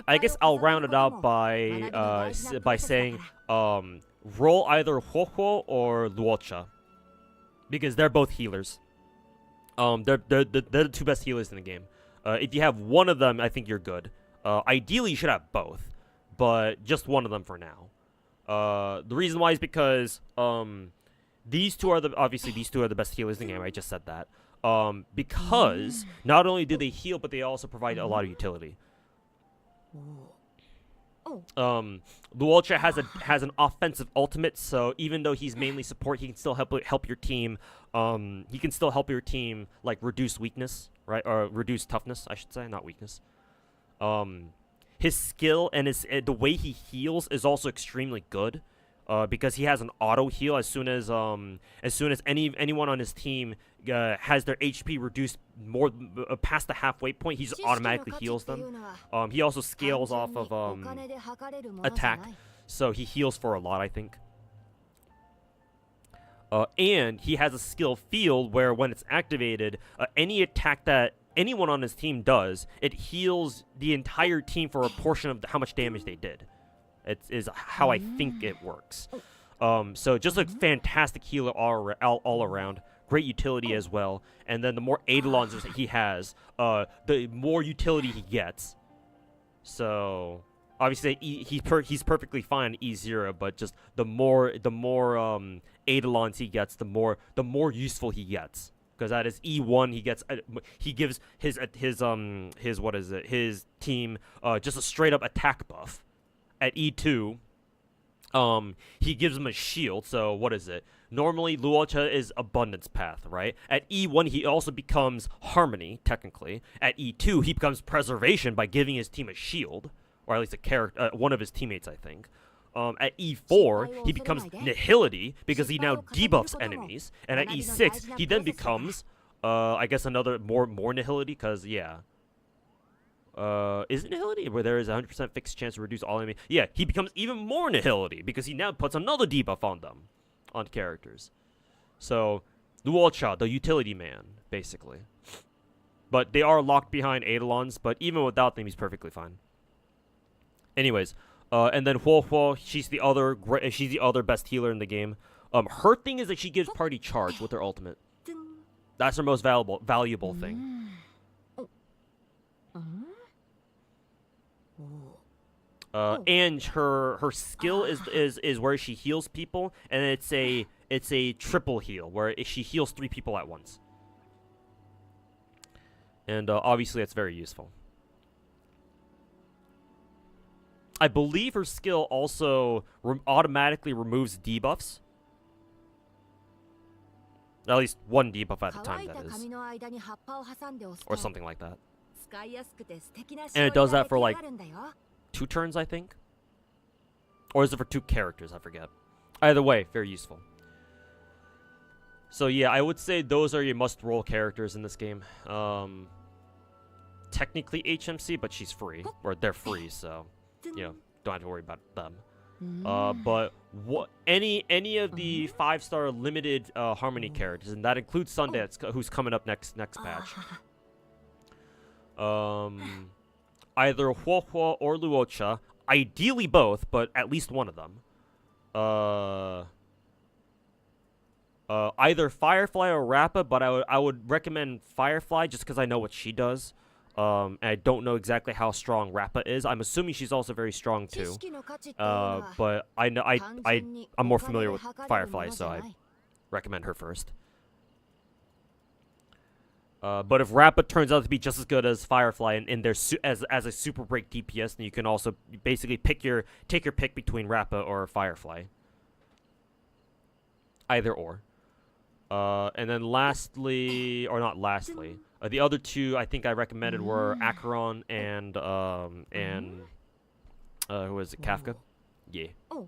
I guess I'll round it out by saying roll either Huohuo or Luocha, because they're both healers. They're the two best healers in the game. If you have one of them, I think you're good. Ideally, you should have both, but just one of them for now. The reason why is because these two are the best healers in the game. I just said that. Because not only do they heal, but they also provide a lot of utility. Luocha has an offensive ultimate, so even though he's mainly support, he can still help your team. He can still help your team like reduce weakness, right? Or reduce toughness, I should say, not weakness. His skill and the way he heals is also extremely good. Because he has an auto heal as soon as anyone on his team has their HP reduced more past the halfway point, he just automatically heals them. He also scales off of attack, so he heals for a lot, I think. And he has a skill field where when it's activated, any attack that anyone on his team does, it heals the entire team for a portion of how much damage they did. It is how I think it works. So just a fantastic healer all around. Great utility as well. And then the more Eidolons that he has, the more utility he gets. So obviously he's perfectly fine in E0, but just the more Eidolons he gets, the more useful he gets. Because at his E1 he gives his team just a straight up attack buff. At E2, he gives him a shield, so what is it? Normally, Luocha is Abundance Path, right? At E1, he also becomes Harmony, technically. At E2, he becomes Preservation by giving his team a shield, or at least one of his teammates, I think. At E4, he becomes Nihility, because he now debuffs enemies. And at E6, he then becomes, I guess another more Nihility, because, yeah. Is it Nihility? Where there is a 100% fixed chance to reduce all enemy. Yeah, he becomes even more Nihility because he now puts another debuff on them, on characters. So, Luocha, the utility man, basically. But they are locked behind Eidolons, but even without them, he's perfectly fine. Anyways, and then Huohuo, she's the other best healer in the game. Her thing is that she gives party charge with her ultimate. That's her most valuable thing. And her skill is where she heals people, and it's a triple heal where she heals 3 people at once. And obviously that's very useful. I believe her skill also automatically removes debuffs. At least one debuff at a time, that is. Or something like that. And it does that for like 2 turns, I think. Or is it for 2 characters? I forget. Either way, very useful. So yeah, I would say those are your must-roll characters in this game. Technically HMC, but she's free. Or they're free, so, you know, don't have to worry about them. But any of the 5-star limited Harmony characters, and that includes Sundance, who's coming up next patch. Either Huohuo or Luocha, ideally both, but at least one of them. Either Firefly or Rappa, but I would recommend Firefly just because I know what she does. And I don't know exactly how strong Rappa is. I'm assuming she's also very strong too. But I'm more familiar with Firefly, so I recommend her first. But if Rappa turns out to be just as good as Firefly and as a super break DPS, then you can also basically take your pick between Rappa or Firefly. Either or. And then lastly, or not lastly, the other 2 I think I recommended were Acheron and Who is it? Kafka? Yeah. Oh.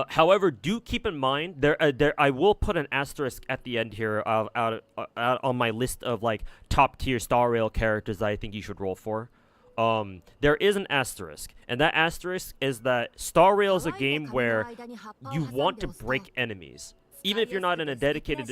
However, do keep in mind there. I will put an asterisk at the end here out on my list of like top tier Star Rail characters that I think you should roll for. There is an asterisk, and that asterisk is that Star Rail is a game where you want to break enemies. Even if you're not in a dedicated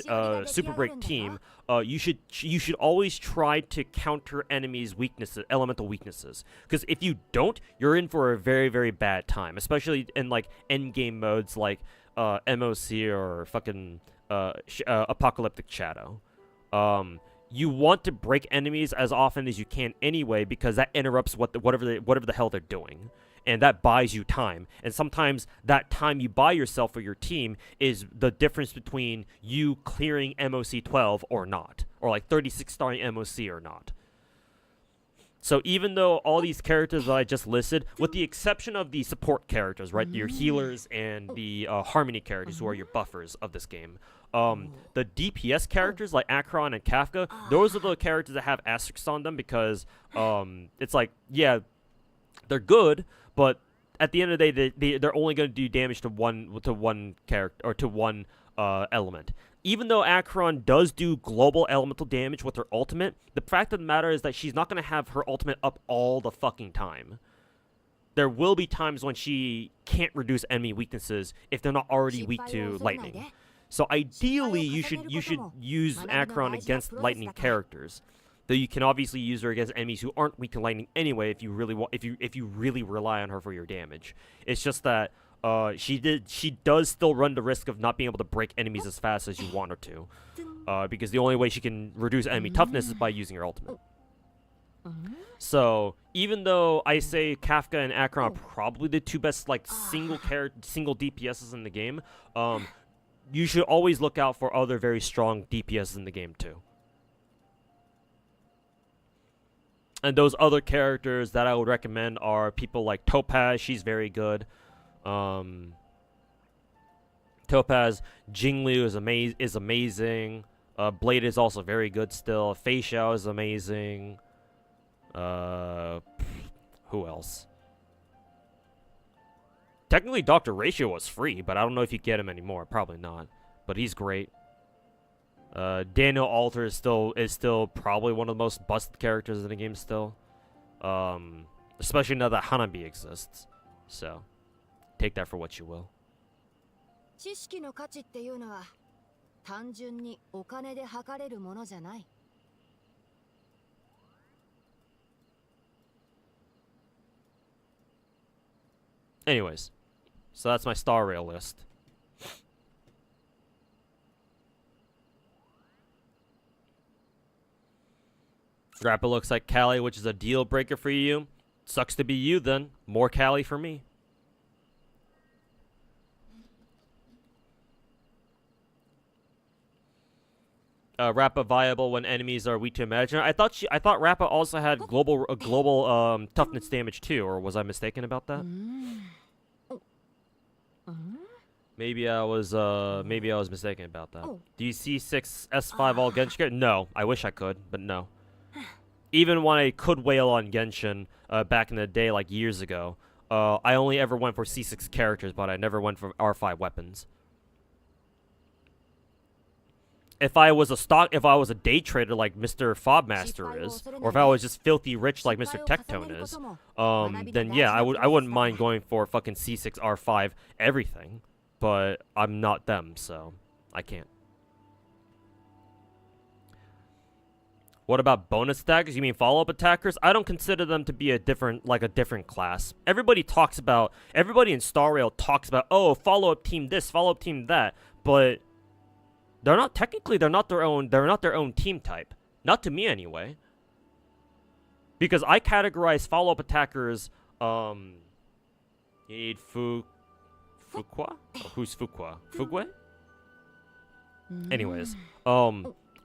super break team, you should always try to counter enemies' weaknesses, elemental weaknesses. Because if you don't, you're in for a very, very bad time, especially in like end game modes like MOC or fucking Apocalyptic Shadow. You want to break enemies as often as you can anyway, because that interrupts whatever the hell they're doing. And that buys you time. And sometimes that time you buy yourself or your team is the difference between you clearing MOC 12 or not. Or like 36 starring MOC or not. So even though all these characters that I just listed, with the exception of the support characters, right? Your healers and the harmony characters who are your buffers of this game. The DPS characters like Akron and Kafka, those are the characters that have asterisks on them because it's like, yeah, they're good, but at the end of the day, they're only going to do damage to one character or to one element. Even though Akron does do global elemental damage with her ultimate, the fact of the matter is that she's not going to have her ultimate up all the fucking time. There will be times when she can't reduce enemy weaknesses if they're not already weak to lightning. So ideally, you should use Akron against lightning characters. Though you can obviously use her against enemies who aren't weak to lightning anyway if you really rely on her for your damage. It's just that she does still run the risk of not being able to break enemies as fast as you want her to. Because the only way she can reduce enemy toughness is by using her ultimate. So even though I say Kafka and Akron are probably the two best like single DPSs in the game, you should always look out for other very strong DPSs in the game too. And those other characters that I would recommend are people like Topaz. She's very good. Topaz, Jinglu is amazing. Blade is also very good still. Fei Xiao is amazing. Who else? Technically, Dr. Ratio was free, but I don't know if you get him anymore. Probably not. But he's great. Daniel Alter is still probably one of the most busted characters in the game still. Especially now that Hanabi exists. So, take that for what you will. Anyways, so that's my Star Rail list. Rappa looks like Cali, which is a deal breaker for you. Sucks to be you then. More Cali for me. Rappa viable when enemies are weak to imaginary. I thought Rappa also had global toughness damage too, or was I mistaken about that? Maybe I was mistaken about that. Do you see 6 S5 all Genshin? No, I wish I could, but no. Even when I could wail on Genshin back in the day, like years ago, I only ever went for C6 characters, but I never went for R5 weapons. If I was a day trader like Mr. Fobmaster is, or if I was just filthy rich like Mr. Tectone is, then yeah, I wouldn't mind going for fucking C6 R5 everything, but I'm not them, so I can't. What about bonus attackers? You mean follow-up attackers? I don't consider them to be a different class. Everybody in Star Rail talks about, oh, follow-up team this, follow-up team that, but they're not their own team type. Not to me anyway. Because I categorize follow-up attackers, you need Fuqua? Oh, who's Fuqua? Fugwe? Anyways,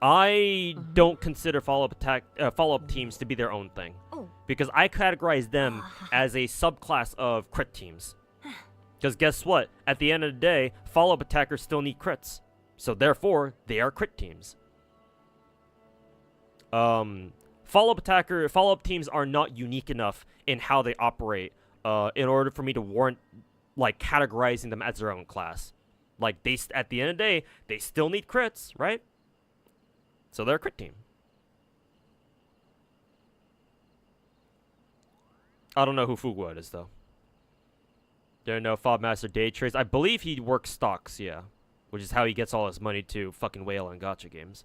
I don't consider follow-up teams to be their own thing, because I categorize them as a subclass of crit teams. Because guess what? At the end of the day, follow-up attackers still need crits, so therefore they are crit teams. Follow-up teams are not unique enough in how they operate in order for me to warrant like categorizing them as their own class. Like at the end of the day, they still need crits, right? So they're a crit team. I don't know who Fuguo is though. There are no Fob Master day trades. I believe he works stocks, yeah. Which is how he gets all his money to fucking whale on gacha games.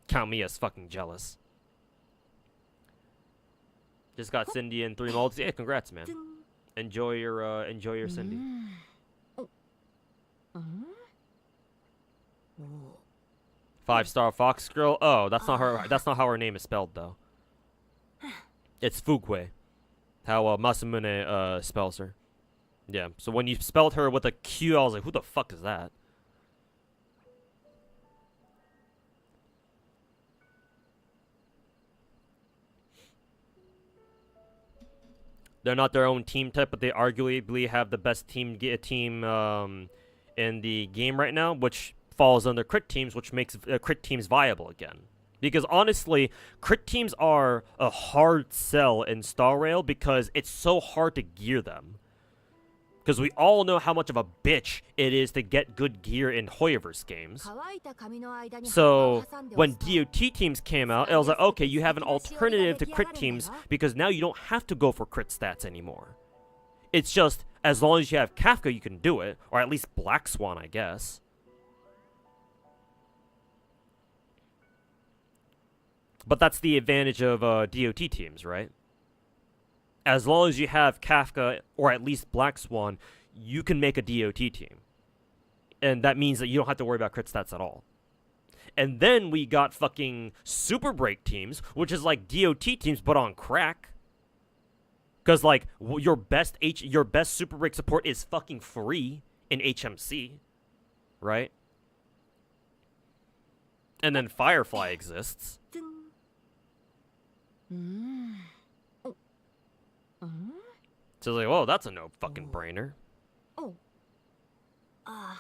Count me as fucking jealous. Just got Cindy and 3 molds. Yeah, congrats, man. Enjoy your Cindy. 5-star Fox Girl. Oh, that's not her. That's not how her name is spelled though. It's Fugwe. How Masamune spells her. Yeah. So when you spelled her with a Q, I was like, who the fuck is that? They're not their own team type, but they arguably have the best team in the game right now, which falls under crit teams, which makes crit teams viable again. Because honestly, crit teams are a hard sell in Star Rail because it's so hard to gear them. Because we all know how much of a bitch it is to get good gear in Hoyoverse games. So when DOT teams came out, it was like, okay, you have an alternative to crit teams because now you don't have to go for crit stats anymore. It's just, as long as you have Kafka, you can do it. Or at least Black Swan, I guess. But that's the advantage of DOT teams, right? As long as you have Kafka or at least Black Swan, you can make a DOT team. And that means that you don't have to worry about crit stats at all. And then we got fucking Super Break teams, which is like DOT teams but on crack. Because like your best Super Break support is fucking free in HMC, right? And then Firefly exists. So it's like, whoa, that's a no fucking brainer.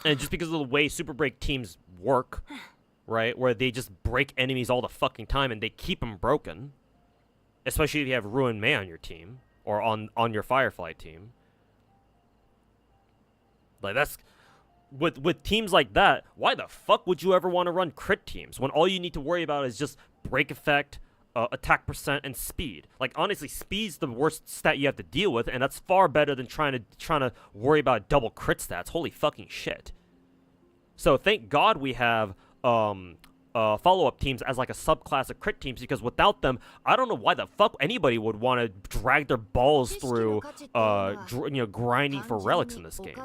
And just because of the way Super Break teams work, right, where they just break enemies all the fucking time and they keep them broken, especially if you have Ruin May on your team or on your Firefly team. Like that's with teams like that, why the fuck would you ever want to run crit teams when all you need to worry about is just break effect, attack percent, and speed? Like honestly, speed's the worst stat you have to deal with, and that's far better than trying to worry about double crit stats. Holy fucking shit! So thank God we have follow-up teams as like a subclass of crit teams, because without them, I don't know why the fuck anybody would want to drag their balls through grinding for relics in this game.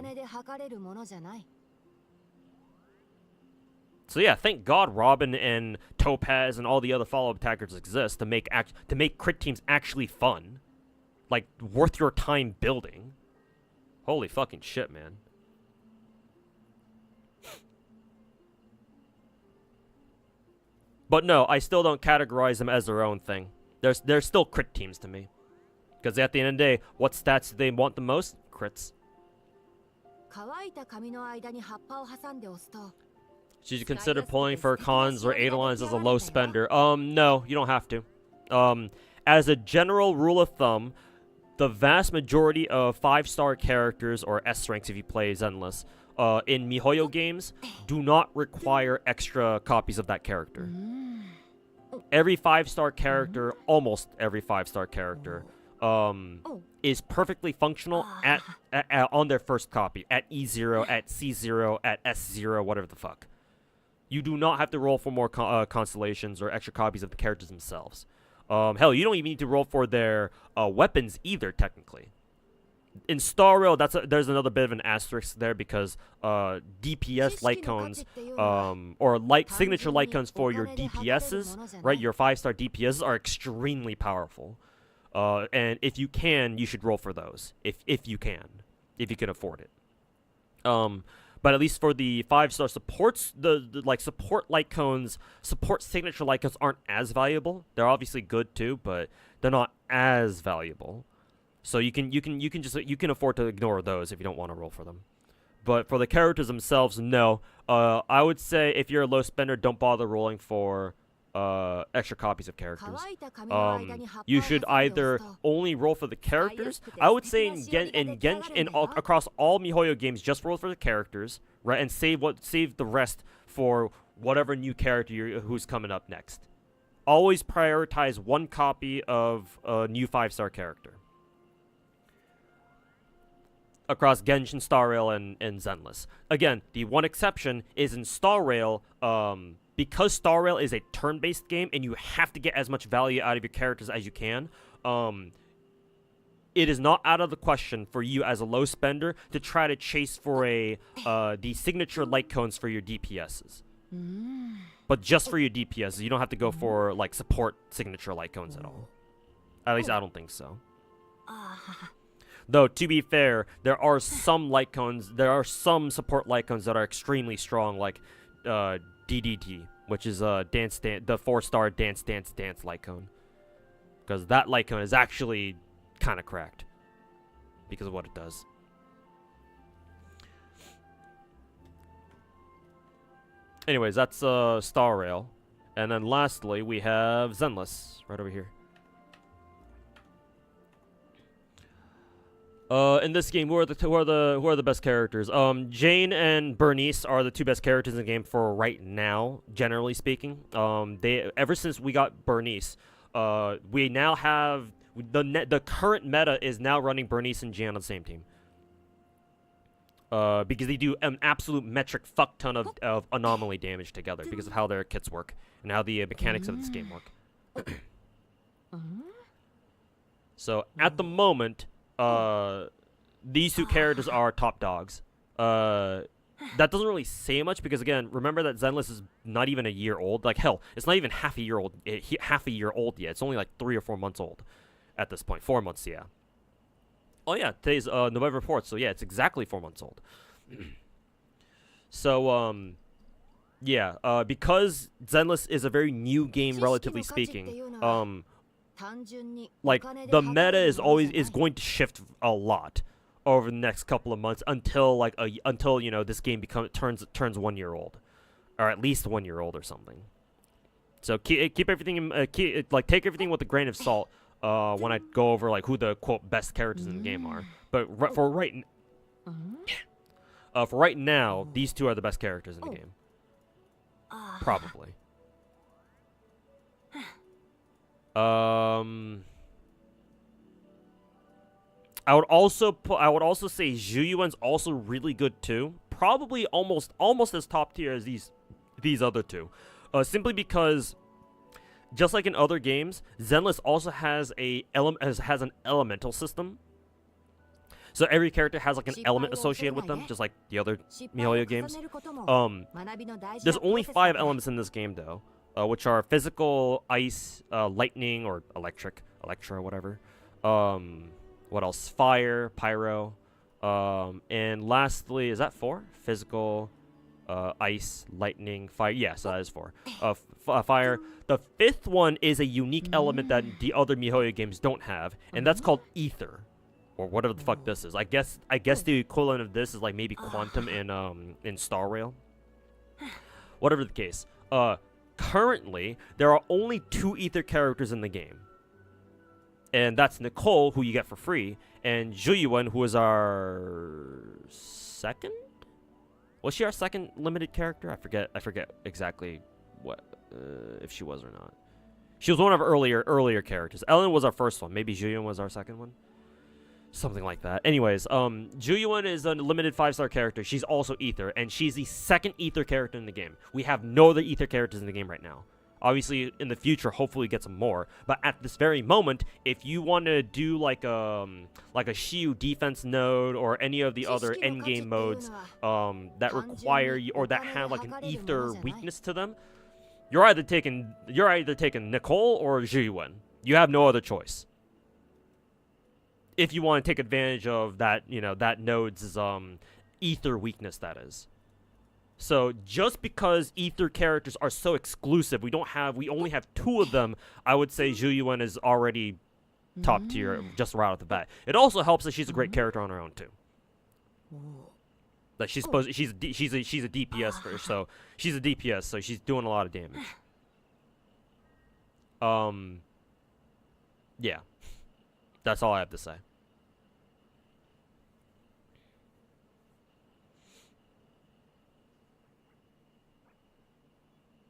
So yeah, thank God Robin and Topaz and all the other follow-up attackers exist to make crit teams actually fun, like worth your time building. Holy fucking shit, man. But no, I still don't categorize them as their own thing. They're still crit teams to me, because at the end of the day, what stats do they want the most? Crits. Should you consider pulling for cons or Eidolons as a low spender? No, you don't have to. As a general rule of thumb, the vast majority of 5-star characters, or S ranks if you play Zenless, in MIHOYO games, do not require extra copies of that character. Every 5-star character, almost every 5-star character, is perfectly functional on their first copy, at E0, at C0, at S0, whatever the fuck. You do not have to roll for more constellations or extra copies of the characters themselves. Hell, you don't even need to roll for their weapons either, technically. In Star Rail, there's another bit of an asterisk there, because DPS light cones, or signature light cones for your DPSs, right? Your 5-star DPSs are extremely powerful. And if you can, you should roll for those. If you can afford it. But at least for the 5-star supports, the support light cones, support signature light cones aren't as valuable. They're obviously good too, but they're not as valuable. So you can afford to ignore those if you don't want to roll for them. But for the characters themselves, no. I would say if you're a low spender, don't bother rolling for extra copies of characters. You should either only roll for the characters. I would say across all MiHoYo games, just roll for the characters, right, and save the rest for whatever new character who's coming up next. Always prioritize one copy of a new 5-star character across Genshin, Star Rail, and Zenless. Again, the one exception is in Star Rail. Because Star Rail is a turn-based game and you have to get as much value out of your characters as you can, it is not out of the question for you as a low spender to try to chase for the signature light cones for your DPSs. But just for your DPSs, you don't have to go for like support signature light cones at all. At least I don't think so. Though, to be fair, there are some light cones, there are some support light cones that are extremely strong, like DDT, which is the 4-star Dance light cone. Because that light cone is actually kind of cracked because of what it does. Anyways, that's Star Rail. And then lastly, we have Zenless right over here. In this game, who are the best characters? Jane and Bernice are the two best characters in the game for right now, generally speaking. Ever since we got Bernice, we now have the current meta is now running Bernice and Jane on the same team. Because they do an absolute metric fuck ton of anomaly damage together because of how their kits work and how the mechanics of this game work. So at the moment, these two characters are top dogs. That doesn't really say much because, again, remember that Zenless is not even a year old. Like, hell, it's not even half a year old yet. It's only like 3 or 4 months old at this point. 4 months, yeah. Oh, yeah, today's November 4th, so yeah, it's exactly 4 months old. So, yeah, because Zenless is a very new game, relatively speaking, like, the meta is going to shift a lot over the next couple of months until you know, this game turns 1 year old, or at least 1 year old or something. So keep everything take everything with a grain of salt when I go over like who the quote best characters in the game are. But for right now, these two are the best characters in the game, probably. I would also say Zhuyuan's also really good too. Probably almost as top tier as these other two. Simply because, just like in other games, Zenless also has an elemental system. So every character has like an element associated with them, just like the other MiHoYo games. There's only 5 elements in this game though, which are physical, ice, lightning, or electra, whatever. What else? Fire, pyro, and lastly, is that 4? Physical, ice, lightning, fire. Yes, that is 4. Fire. The 5th one is a unique element that the other MiHoYo games don't have, and that's called ether, or whatever the fuck this is. I guess the equivalent of this is like maybe quantum in Star Rail. Whatever the case. Currently, there are only 2 ether characters in the game. And that's Nicole, who you get for free, and Zhuyuan, who is our second? Was she our second limited character? I forget exactly what if she was or not. She was one of our earlier characters. Ellen was our first one. Maybe Zhuyuan was our second one. Something like that. Anyways, Zhuyuan is a limited 5-star character. She's also ether, and she's the second ether character in the game. We have no other ether characters in the game right now. Obviously, in the future, hopefully we get some more. But at this very moment, if you want to do like a Shiyu defense node or any of the other endgame modes that require or that have like an ether weakness to them, you're either taking Nicole or Zhuyuan. You have no other choice. If you want to take advantage of that, you know, that node's ether weakness, that is. So just because ether characters are so exclusive, we only have 2 of them. I would say Zhuyuan is already top tier just right off the bat. It also helps that she's a great character on her own too. Like she's a DPS first, so she's a DPS, so she's doing a lot of damage. Yeah. That's all I have to say.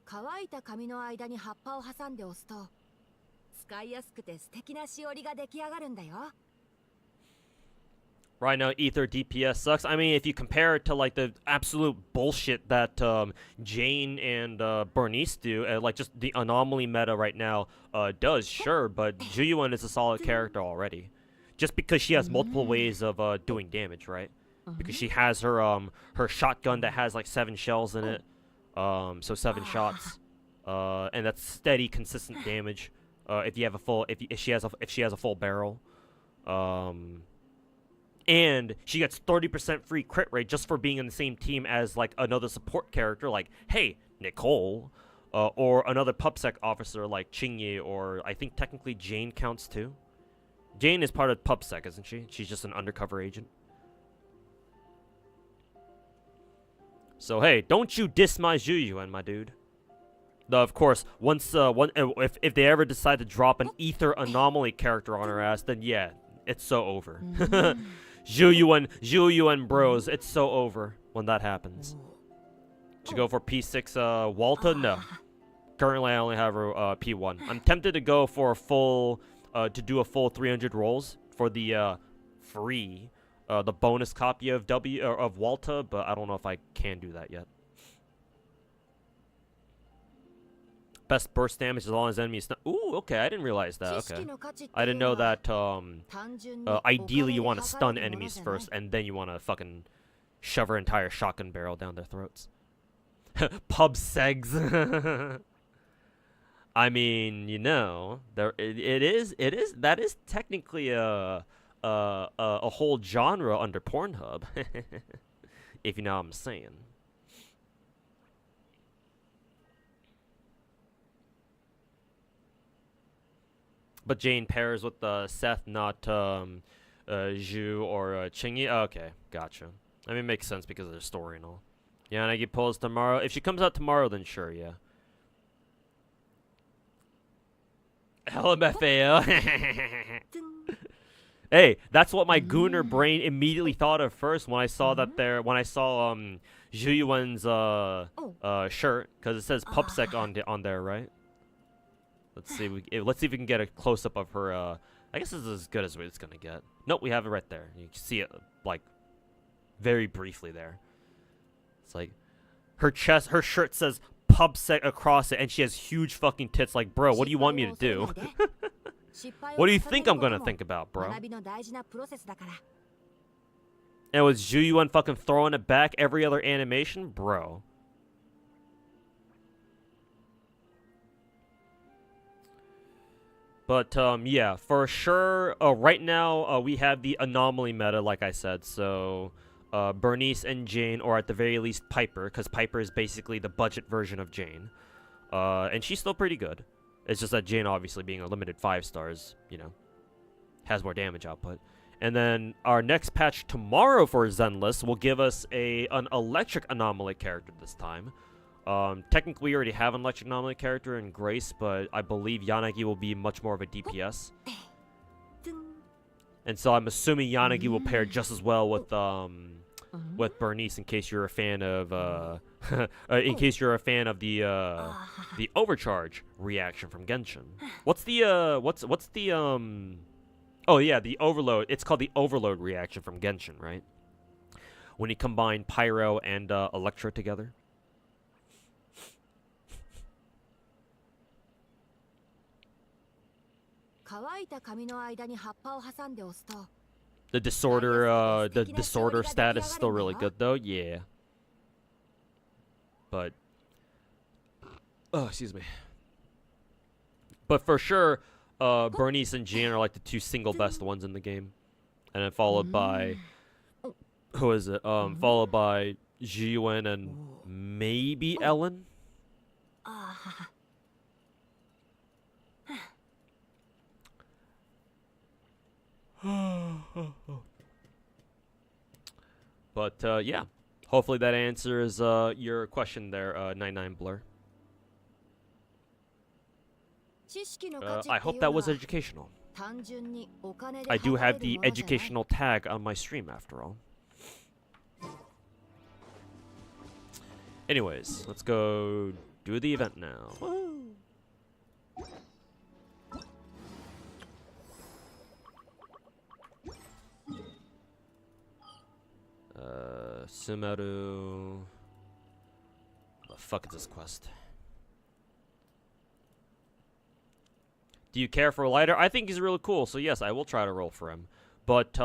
乾いた紙の間に葉っぱを挟んで押すと使いやすくて素敵なしおりが出来上がるんだよ。 Right now, Ether DPS sucks. I mean, if you compare it to like the absolute bullshit that Jane and Bernice do, like just the anomaly meta right now does, sure, but Juyuan is a solid character already. Just because she has multiple ways of doing damage, right? Because she has her her shotgun that has like 7 shells in it, so 7 shots, and that's steady, consistent damage. If you have a full, if she has a full barrel, and she gets 30% free crit rate just for being in the same team as like another support character, like hey Nicole, or another PubSec officer like Chingye, or I think technically Jane counts too. Jane is part of PubSec, isn't she? She's just an undercover agent. So hey, don't you diss my Juyuan, my dude. Though of course, once if they ever decide to drop an Ether anomaly character on her ass, then yeah, it's so over. Juyuan bros, it's so over when that happens. Should go for P6 Walta? No. Currently I only have her P1. I'm tempted to go for a full to do a full 300 rolls for the free the bonus copy of of Walta, but I don't know if I can do that yet. Best burst damage as long as enemies. Ooh, okay, I didn't realize that. Okay, I didn't know that. Ideally, you want to stun enemies first, and then you want to fucking shove her entire shotgun barrel down their throats. Pub segs. I mean, you know, that is technically a whole genre under Pornhub, if you know what I'm saying. But Jane pairs with Seth, not Zhu or Chingy. Okay, gotcha. I mean, it makes sense because of their story and all. Yeah, and I get pulls tomorrow. If she comes out tomorrow, then sure, yeah. LMFAO. Hey, that's what my Gooner brain immediately thought of first when I saw that Zhuyuan's shirt, because it says PubSec on there, right? Let's see if we can get a close up of her. I guess this is as good as it's gonna get. Nope, we have it right there. You can see it like very briefly there. It's like her chest, her shirt says PubSec across it, and she has huge fucking tits. Like, bro, what do you want me to do? What do you think I'm gonna think about, bro? And was Zhuyuan fucking throwing it back every other animation, bro? But yeah, for sure. Right now, we have the anomaly meta, like I said. So, Bernice and Jane, or at the very least Piper, because Piper is basically the budget version of Jane, and she's still pretty good. It's just that Jane, obviously being a limited 5 stars, you know, has more damage output. And then our next patch tomorrow for Zenless will give us an electric anomaly character this time. Technically, we already have an electric anomaly character in Grace, but I believe Yanagi will be much more of a DPS. And so I'm assuming Yanagi will pair just as well with Bernice, in case you're a fan of the overcharge reaction from Genshin. What's the oh yeah, the overload. It's called the overload reaction from Genshin, right? When you combine Pyro and Electro together. The disorder status is still really good though, yeah. But oh, excuse me. But for sure, Bernice and Jane are like the 2 single best ones in the game, and then followed by who is it? Followed by Zhiyuan and maybe Ellen. But yeah, hopefully that answers your question there, 99 Blur. I hope that was educational. I do have the educational tag on my stream after all. Anyways, let's go do the event now. Woo! Sumaru. What the fuck is this quest? Do you care for a lighter? I think he's really cool, so yes, I will try to roll for him. But,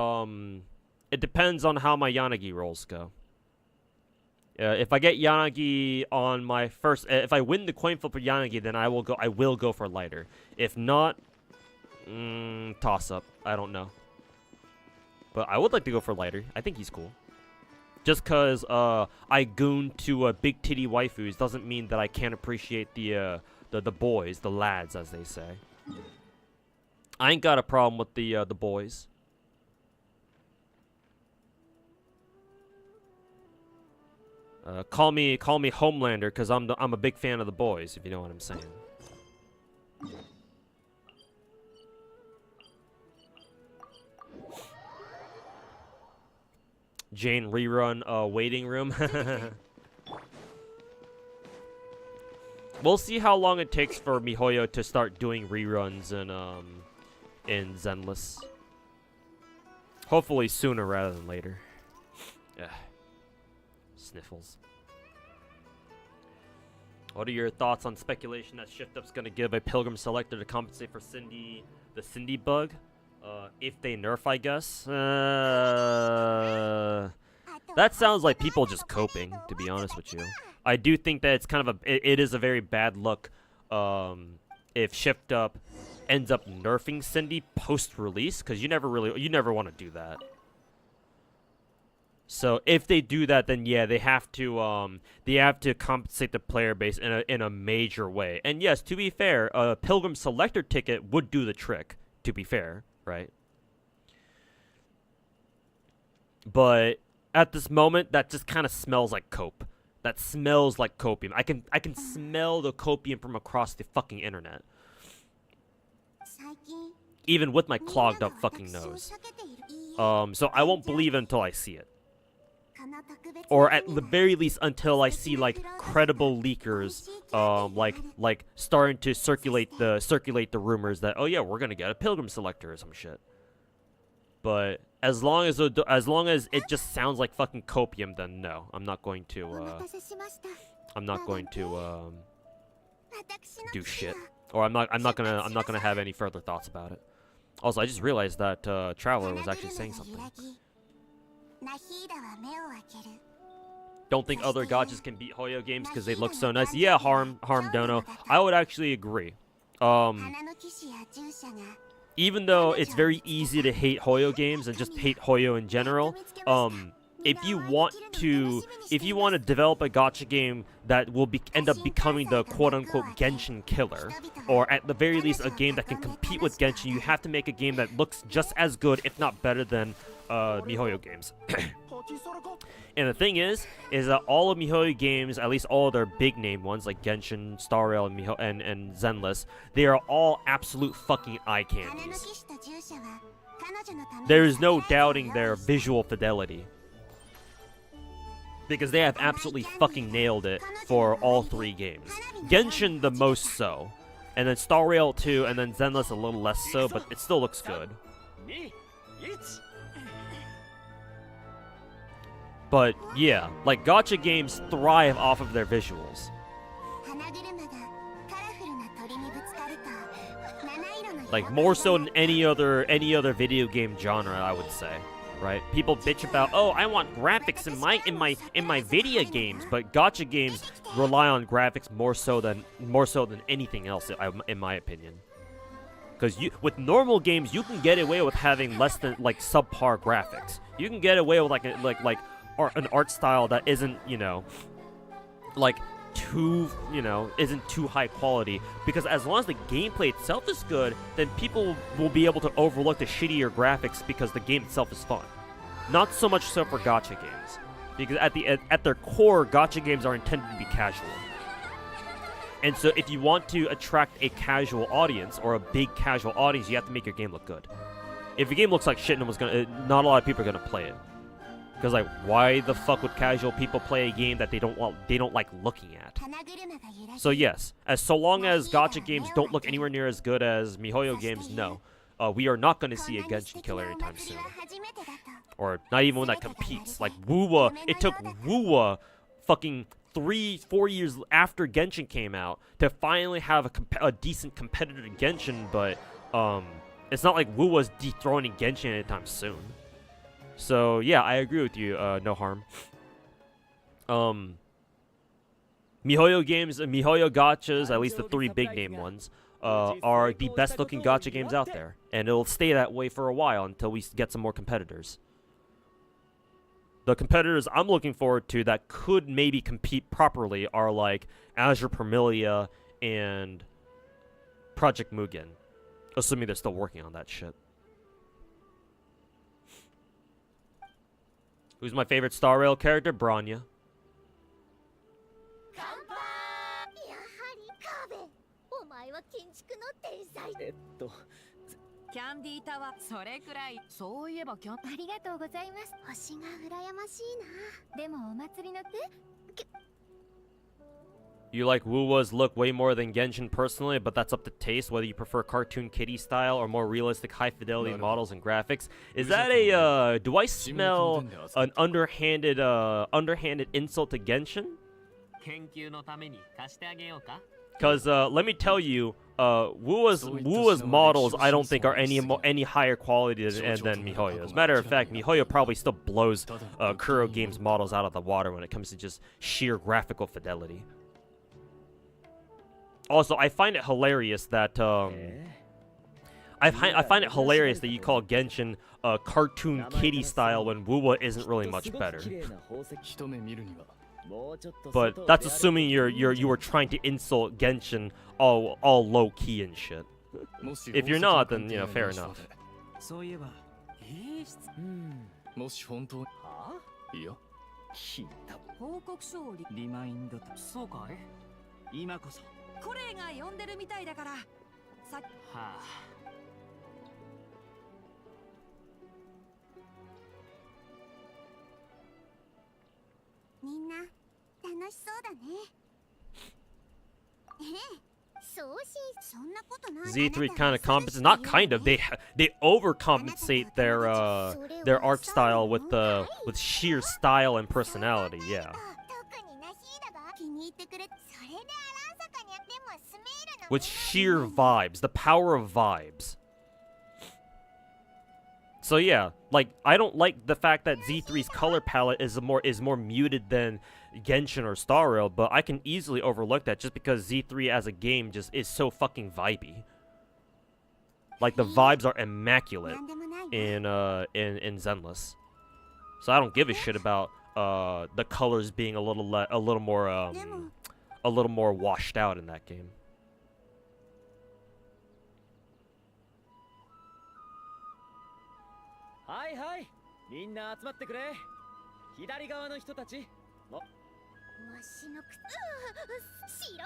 it depends on how my Yanagi rolls go. If I get Yanagi on my first... if I win the coin flip for Yanagi, then I will go for lighter. If not... toss up. I don't know. But I would like to go for lighter. I think he's cool. Just because I goon to big titty waifus doesn't mean that I can't appreciate the boys, the lads, as they say. I ain't got a problem with the boys. Call me Homelander, because I'm a big fan of the boys, if you know what I'm saying. Jane rerun waiting room. We'll see how long it takes for MIHOYO to start doing reruns in Zenless. Hopefully sooner rather than later. Ugh. Sniffles. What are your thoughts on speculation that ShiftUp's gonna give a Pilgrim Selector to compensate for the Cindy bug? If they nerf, I guess. That sounds like people just coping, to be honest with you. I do think that it's kind of it is a very bad look if ShiftUp ends up nerfing Cindy post-release, because you never want to do that. So if they do that, then yeah, they have to compensate the player base in a major way. And yes, to be fair, a Pilgrim Selector ticket would do the trick. To be fair, right? But at this moment, that just kind of smells like cope. That smells like copium. I can smell the copium from across the fucking internet. Even with my clogged up fucking nose. So I won't believe it until I see it. Or at the very least until I see like credible leakers like starting to circulate the rumors that, oh yeah, we're gonna get a Pilgrim Selector or some shit. But as long as it just sounds like fucking copium, then no, I'm not going to do shit. Or I'm not gonna have any further thoughts about it. Also, I just realized that Traveler was actually saying something. Don't think other gachas can beat Hoyo games because they look so nice. Yeah, Harm Dono. I would actually agree. Even though it's very easy to hate Hoyo games and just hate Hoyo in general, if you want to develop a gacha game that will end up becoming the quote-unquote Genshin killer, or at the very least a game that can compete with Genshin, you have to make a game that looks just as good, if not better than MIHOYO games. And the thing is that all of MIHOYO games, at least all of their big name ones like Genshin, Star Rail, and Zenless, they are all absolute fucking eye candies. There is no doubting their visual fidelity, because they have absolutely fucking nailed it for all three games. Genshin the most so, and then Star Rail 2, and then Zenless a little less so, but it still looks good. But yeah, like gacha games thrive off of their visuals. Like more so than any other video game genre, I would say. Right? People bitch about, oh, I want graphics in my video games, but gacha games rely on graphics more so than anything else, in my opinion. Because with normal games, you can get away with having less than like subpar graphics. You can get away with an art style that isn't, isn't too high quality, because as long as the gameplay itself is good, then people will be able to overlook the shittier graphics because the game itself is fun. Not so much so for gacha games, because at their core, gacha games are intended to be casual. And so if you want to attract a casual audience or a big casual audience, you have to make your game look good. If your game looks like shit, not a lot of people are gonna play it. Because like, why the fuck would casual people play a game that they don't like looking at? So yes, so long as gacha games don't look anywhere near as good as MIHOYO games, no, we are not going to see a Genshin killer anytime soon, or not even one that competes. Like Wuwa, it took Wuwa fucking 3-4 years after Genshin came out to finally have a decent competitor to Genshin, but it's not like Wuwa's dethroning Genshin anytime soon. So yeah, I agree with you, no harm. MIHOYO games, MIHOYO gachas, at least the 3 big name ones, are the best looking gacha games out there, and it'll stay that way for a while until we get some more competitors. The competitors I'm looking forward to that could maybe compete properly are like Azure Permilia and Project Mugen, assuming they're still working on that shit. Who's my favorite Star Rail character? Bronya. キャンディータワーそれくらいそういえばありがとうございます星が羨ましいなでもお祭りの手 You like Wuwa's look way more than Genshin personally, but that's up to taste, whether you prefer cartoon kitty style or more realistic high fidelity models and graphics. Is that a, do I smell an underhanded insult to Genshin? Because, let me tell you, Wuwa's models I don't think are any higher quality than MIHOYO. As a matter of fact, MIHOYO probably still blows Kuro Games models out of the water when it comes to just sheer graphical fidelity. Also, I find it hilarious that I find it hilarious that you call Genshin cartoon kitty style when Wuwa isn't really much better. But that's assuming you were trying to insult Genshin all low key and shit. If you're not, then you know, fair enough. コレが呼んでるみたいだからさっはあみんな楽しそうだねそうしそんなことない Z3 kind of compensates, not kind of, they overcompensate their art style with sheer style and personality, yeah. With sheer vibes, the power of vibes. So yeah, like I don't like the fact that Z3's color palette is more muted than Genshin or Star Rail, but I can easily overlook that just because Z3 as a game just is so fucking vibey. Like the vibes are immaculate in Zenless. So I don't give a shit about the colors being a little more washed out in that game. Hi, hi. みんな集まってくれ。左側の人たち。わしの白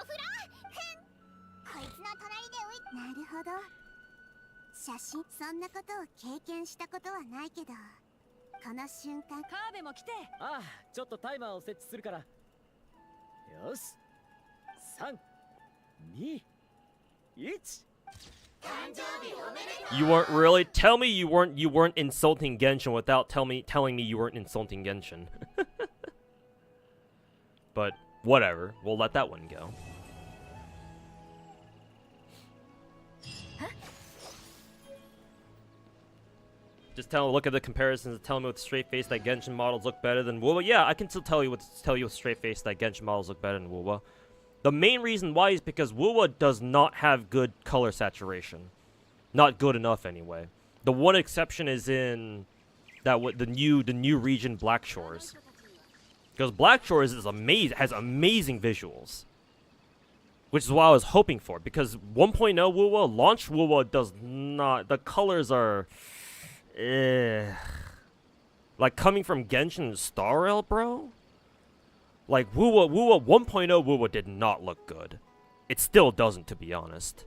フラ。こいつの隣でなるほど。写真そんなことを経験したことはないけど、この瞬間。カーベも来て。ああ、ちょっとタイマーを設置するから。よし。3、2、1。 You weren't really. Tell me you weren't insulting Genshin without telling me you weren't insulting Genshin. But whatever, we'll let that one go. Just look at the comparisons and tell me with a straight face that Genshin models look better than Wuwa. Yeah, I can still tell you with straight face that Genshin models look better than Wuwa. The main reason why is because Wuwa does not have good color saturation. Not good enough, anyway. The one exception is in the new region Black Shores. Because Black Shores is has amazing visuals. Which is what I was hoping for. Because 1.0 Wuwa, launch Wuwa does not... The colors are... Like coming from Genshin and Star Rail, bro? Like, Wuwa 1.0 Wuwa did not look good. It still doesn't, to be honest.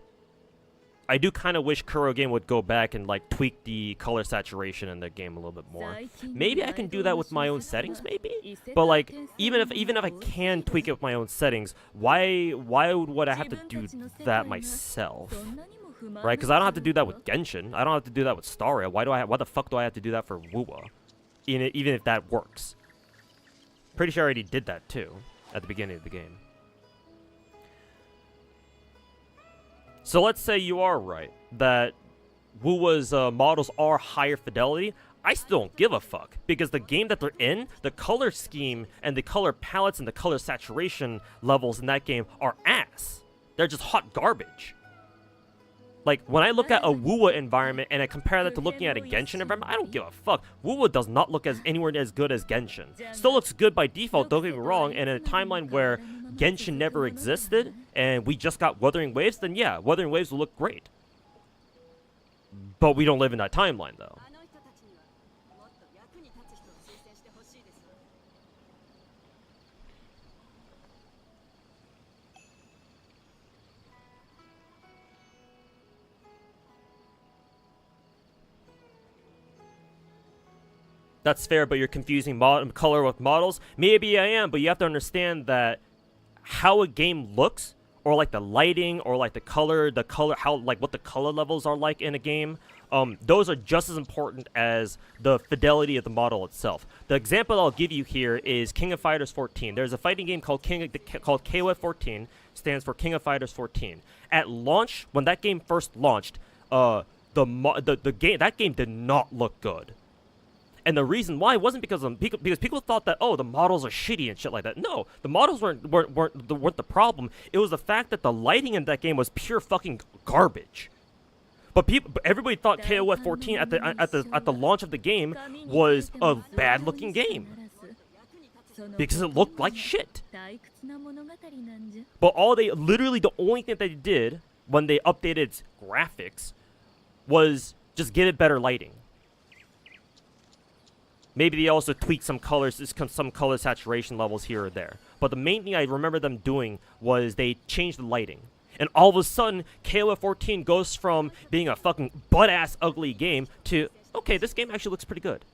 I do kind of wish Kuro game would go back and like tweak the color saturation in the game a little bit more. Maybe I can do that with my own settings, maybe. But like, even if I can tweak it with my own settings, why would I have to do that myself? Right? Because I don't have to do that with Genshin. I don't have to do that with Star Rail. Why the fuck do I have to do that for Wuwa? Even if that works. Pretty sure I already did that too at the beginning of the game. So let's say you are right, that Wuwa's models are higher fidelity. I still don't give a fuck, because the game that they're in, the color scheme and the color palettes and the color saturation levels in that game are ass. They're just hot garbage. Like, when I look at a Wuwa environment and I compare that to looking at a Genshin environment, I don't give a fuck. Wuwa does not look anywhere as good as Genshin. Still looks good by default, don't get me wrong, and in a timeline where Genshin never existed and we just got Wuthering Waves, then yeah, Wuthering Waves will look great. But we don't live in that timeline, though. That's fair, but you're confusing color with models. Maybe I am, but you have to understand that how a game looks, or like the lighting, or like the color, how like what the color levels are like in a game. Those are just as important as the fidelity of the model itself. The example I'll give you here is King of Fighters 14. There's a fighting game called KOF 14, stands for King of Fighters 14. At launch, when that game first launched, that game did not look good. And the reason why wasn't because people thought that, oh, the models are shitty and shit like that. No, the models weren't the problem. It was the fact that the lighting in that game was pure fucking garbage. But everybody thought KOF 14 at the launch of the game was a bad looking game because it looked like shit. But literally the only thing they did when they updated its graphics was just give it better lighting. Maybe they also tweaked some colors, some color saturation levels here or there. But the main thing I remember them doing was they changed the lighting. And all of a sudden, KOF 14 goes from being a fucking butt-ass ugly game to, okay, this game actually looks pretty good.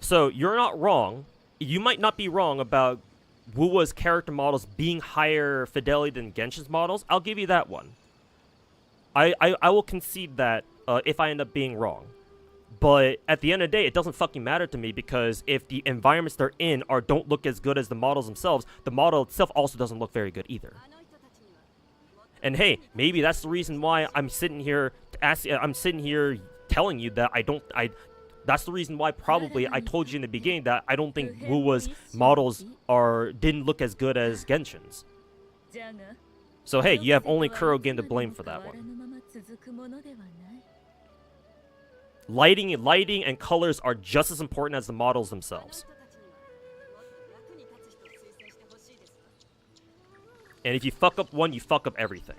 So, you're not wrong. You might not be wrong about Wuwa's character models being higher fidelity than Genshin's models. I'll give you that one. I will concede that if I end up being wrong. But at the end of the day, it doesn't fucking matter to me, because if the environments they're in don't look as good as the models themselves, the model itself also doesn't look very good either. And hey, maybe that's the reason why I'm sitting here telling you that that's the reason why probably I told you in the beginning that I don't think Wuwa's models didn't look as good as Genshin's. So hey, you have only Kuro game to blame for that one. Lighting and colors are just as important as the models themselves. And if you fuck up one, you fuck up everything.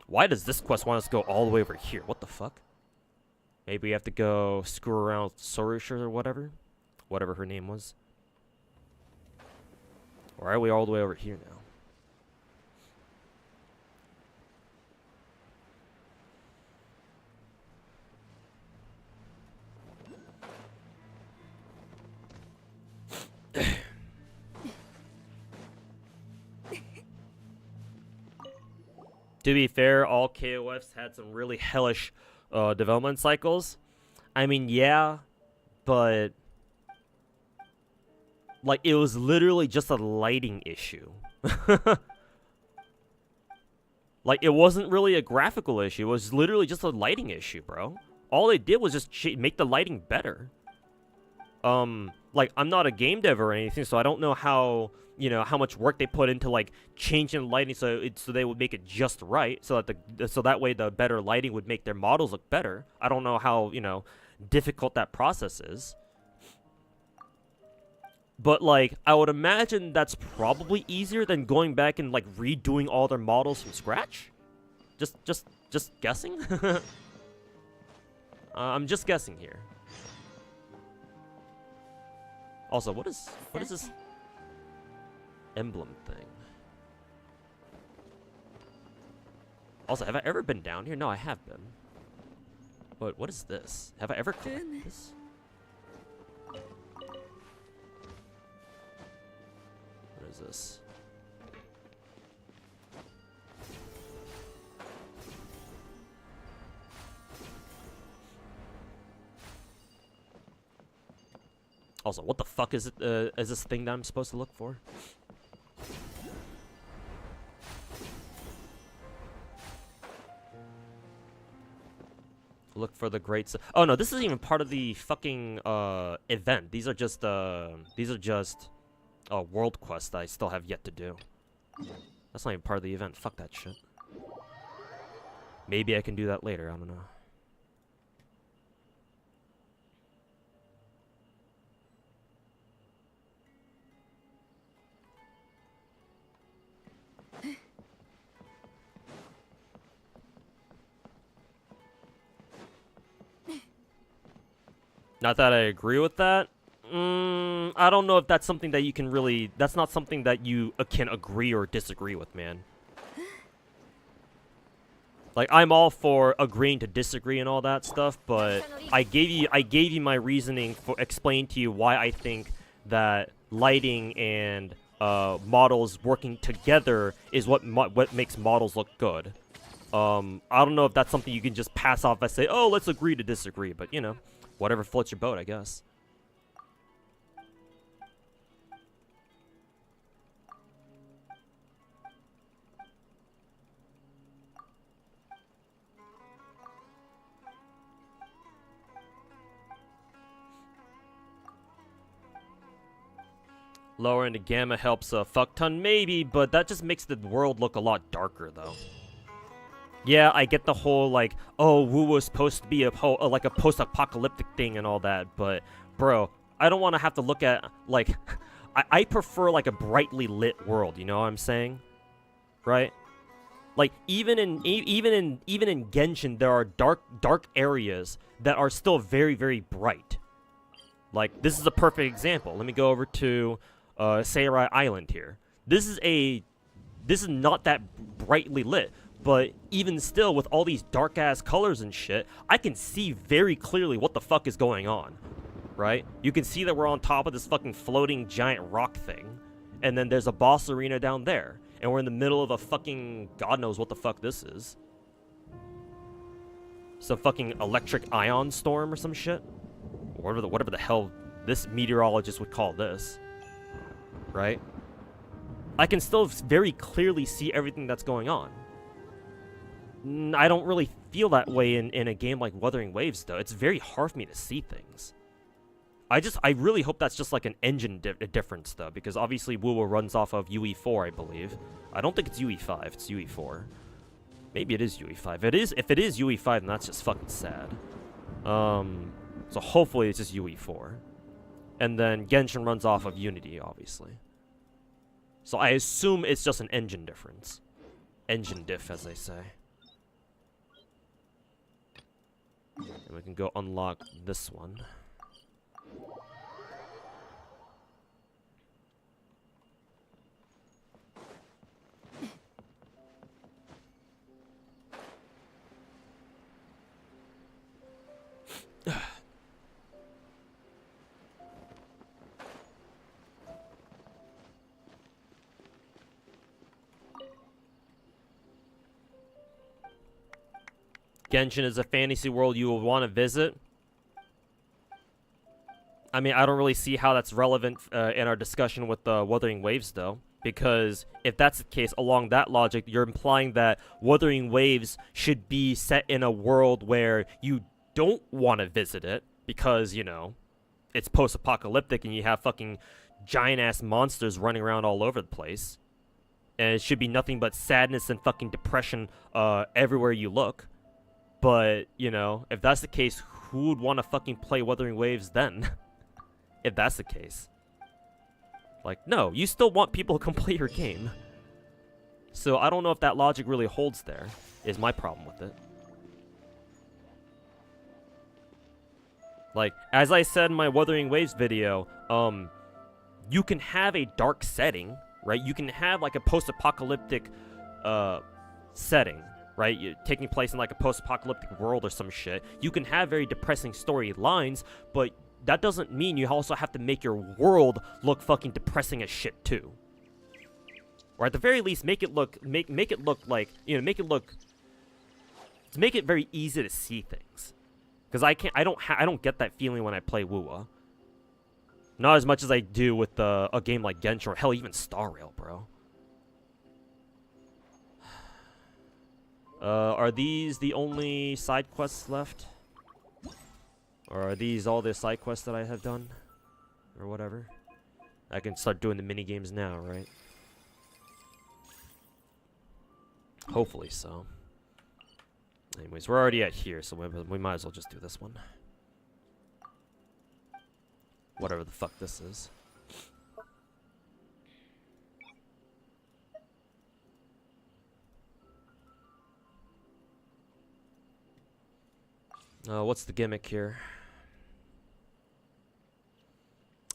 Why does this quest want us to go all the way over here? What the fuck? Maybe we have to go screw around with Sorusha or whatever? Whatever her name was. Why are we all the way over here now? To be fair, all KOFs had some really hellish development cycles. I mean, yeah, but like it was literally just a lighting issue. Like it wasn't really a graphical issue. It was literally just a lighting issue, bro. All they did was just make the lighting better. Like I'm not a game dev or anything, so I don't know how much work they put into like changing the lighting so they would make it just right, so that way the better lighting would make their models look better. I don't know how difficult that process is, but like I would imagine that's probably easier than going back and like redoing all their models from scratch. Just guessing? I'm just guessing here. Also, what is this emblem thing? Also, have I ever been down here? No, I have been. But what is this? Have I ever collected this? What is this? Also, what the fuck is it? Is this thing that I'm supposed to look for? Look for the great. Oh no, this isn't even part of the fucking event. These are just world quests that I still have yet to do. That's not even part of the event. Fuck that shit. Maybe I can do that later. I don't know. Not that I agree with that. I don't know if that's something that you can really... That's not something that you can agree or disagree with, man. Like, I'm all for agreeing to disagree and all that stuff, but I gave you my reasoning for explain to you why I think that lighting and models working together is what makes models look good. I don't know if that's something you can just pass off and say, oh, let's agree to disagree, but you know. Whatever floats your boat, I guess. Lowering the gamma helps a fuck ton, maybe, but that just makes the world look a lot darker, though. Yeah, I get the whole, like, oh, Wu was supposed to be like a post-apocalyptic thing and all that, but, bro, I don't want to have to look at, like, I prefer, like, a brightly lit world, you know what I'm saying? Right? Like, even in Genshin, there are dark areas that are still very, very bright. Like, this is a perfect example. Let me go over to, Seirai Island here. This is not that brightly lit. But even still, with all these dark-ass colors and shit, I can see very clearly what the fuck is going on, right? You can see that we're on top of this fucking floating giant rock thing, and then there's a boss arena down there, and we're in the middle of a fucking... God knows what the fuck this is. Some fucking electric ion storm or some shit? Or whatever the hell this meteorologist would call this, right? I can still very clearly see everything that's going on. I don't really feel that way in a game like Wuthering Waves, though. It's very hard for me to see things. I really hope that's just like an engine difference, though, because obviously Wu runs off of UE4, I believe. I don't think it's UE5, it's UE4. Maybe it is UE5. If it is UE5, then that's just fucking sad. So hopefully it's just UE4. And then Genshin runs off of Unity, obviously. So I assume it's just an engine difference. Engine diff, as they say. And we can go unlock this one. Genshin is a fantasy world you will want to visit. I mean, I don't really see how that's relevant in our discussion with Wuthering Waves, though. Because if that's the case, along that logic, you're implying that Wuthering Waves should be set in a world where you don't want to visit it. Because, you know, it's post-apocalyptic and you have fucking giant-ass monsters running around all over the place. And it should be nothing but sadness and fucking depression everywhere you look. But, you know, if that's the case, who would want to fucking play Wuthering Waves then? If that's the case. Like, no, you still want people to complete your game. So I don't know if that logic really holds there. is my problem with it. Like, as I said in my Wuthering Waves video, you can have a dark setting, right? You can have like a post-apocalyptic setting, right? You're taking place in like a post-apocalyptic world or some shit. You can have very depressing storylines, but that doesn't mean you also have to make your world look fucking depressing as shit too. Or at the very least, make it look like, you know, make it very easy to see things. Because I don't get that feeling when I play WoWa. Not as much as I do with a game like Genshin or hell, even Star Rail, bro. Are these the only side quests left? Or are these all the side quests that I have done? Or whatever? I can start doing the mini games now, right? Hopefully so. Anyways, we're already at here, so we might as well just do this one. Whatever the fuck this is. What's the gimmick here?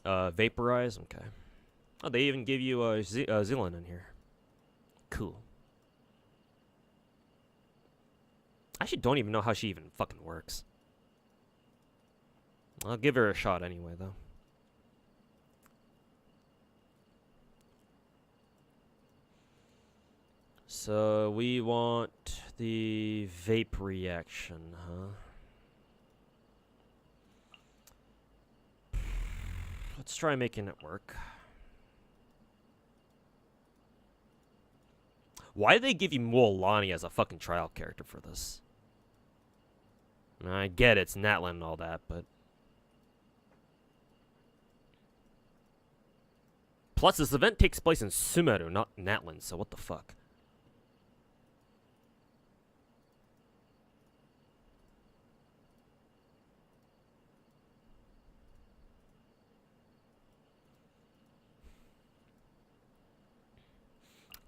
Vaporize? Okay. Oh, they even give you Zealand in here. Cool. I actually don't even know how she even fucking works. I'll give her a shot anyway, though. So, we want the vape reaction, huh? Let's try making it work. Why did they give you Mualani as a fucking trial character for this? I get it's Natlan and all that, but... Plus, this event takes place in Sumeru, not Natlan, so what the fuck?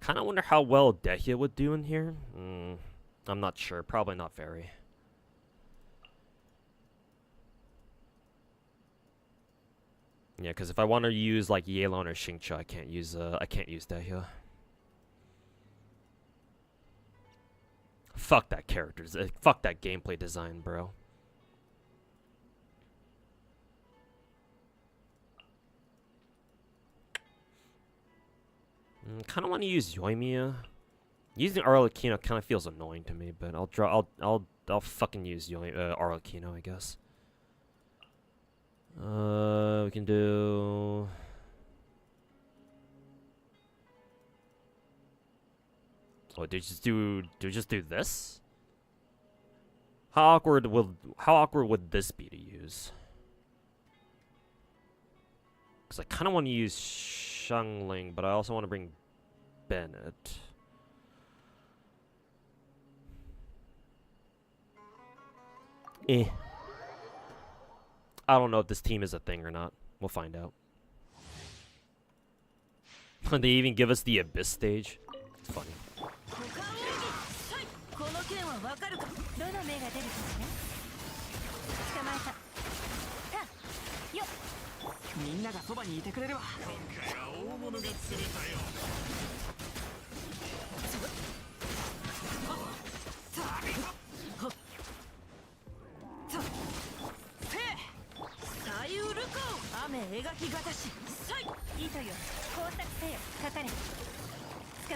Kind of wonder how well Dehya would do in here. I'm not sure. Probably not very. Yeah, because if I want to use like Yelan or Xingqiu, I can't use Dehya. Fuck that character. Fuck that gameplay design, bro. Kind of want to use Yoimiya. Using Arlecchino kind of feels annoying to me, but I'll fucking use Arlecchino, I guess. We can do. Oh, do just do this? How awkward would this be to use? Because I kind of want to use Xiangling, but I also want to bring Bennett. I don't know if this team is a thing or not. We'll find out. They even give us the Abyss stage. It's funny. みんながそばにいてくれるわ。大物が釣れたよ。左右ルコー。雨描きがたし。糸よ。工作せよ。かかれ。捕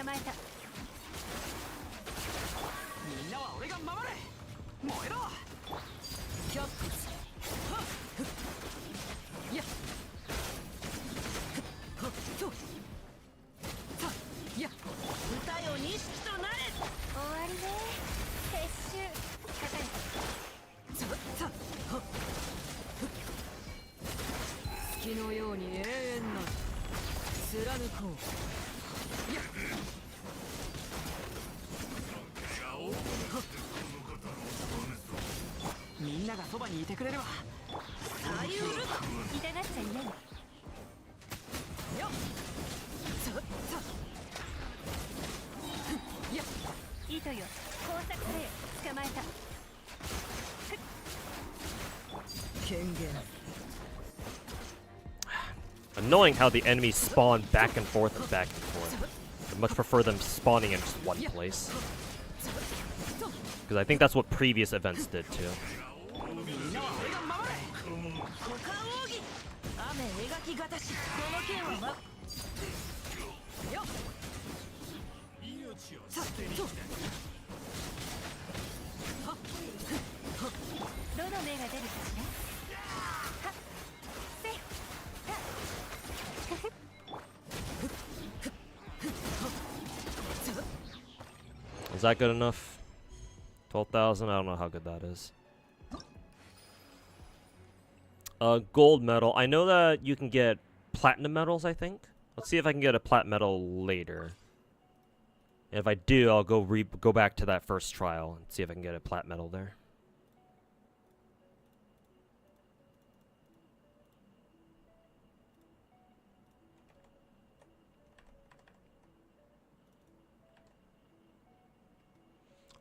まえた。みんなは俺が守れ。燃えろ。キャップ。やっ。 いや歌よ錦となれ終わりね撤収かかれ月のように永遠な貫こういやみんながそばにいてくれるわ左右ルコ痛がっちゃいないよ糸よ工作せ Annoying how the enemies spawn back and forth and back and forth. I much prefer them spawning in just one place. Because I think that's what previous events did too. Is that good enough? 12,000? I don't know how good that is. Gold medal. I know that you can get platinum medals, I think. Let's see if I can get a plat medal later. And if I do, I'll go back to that first trial and see if I can get a plat medal there.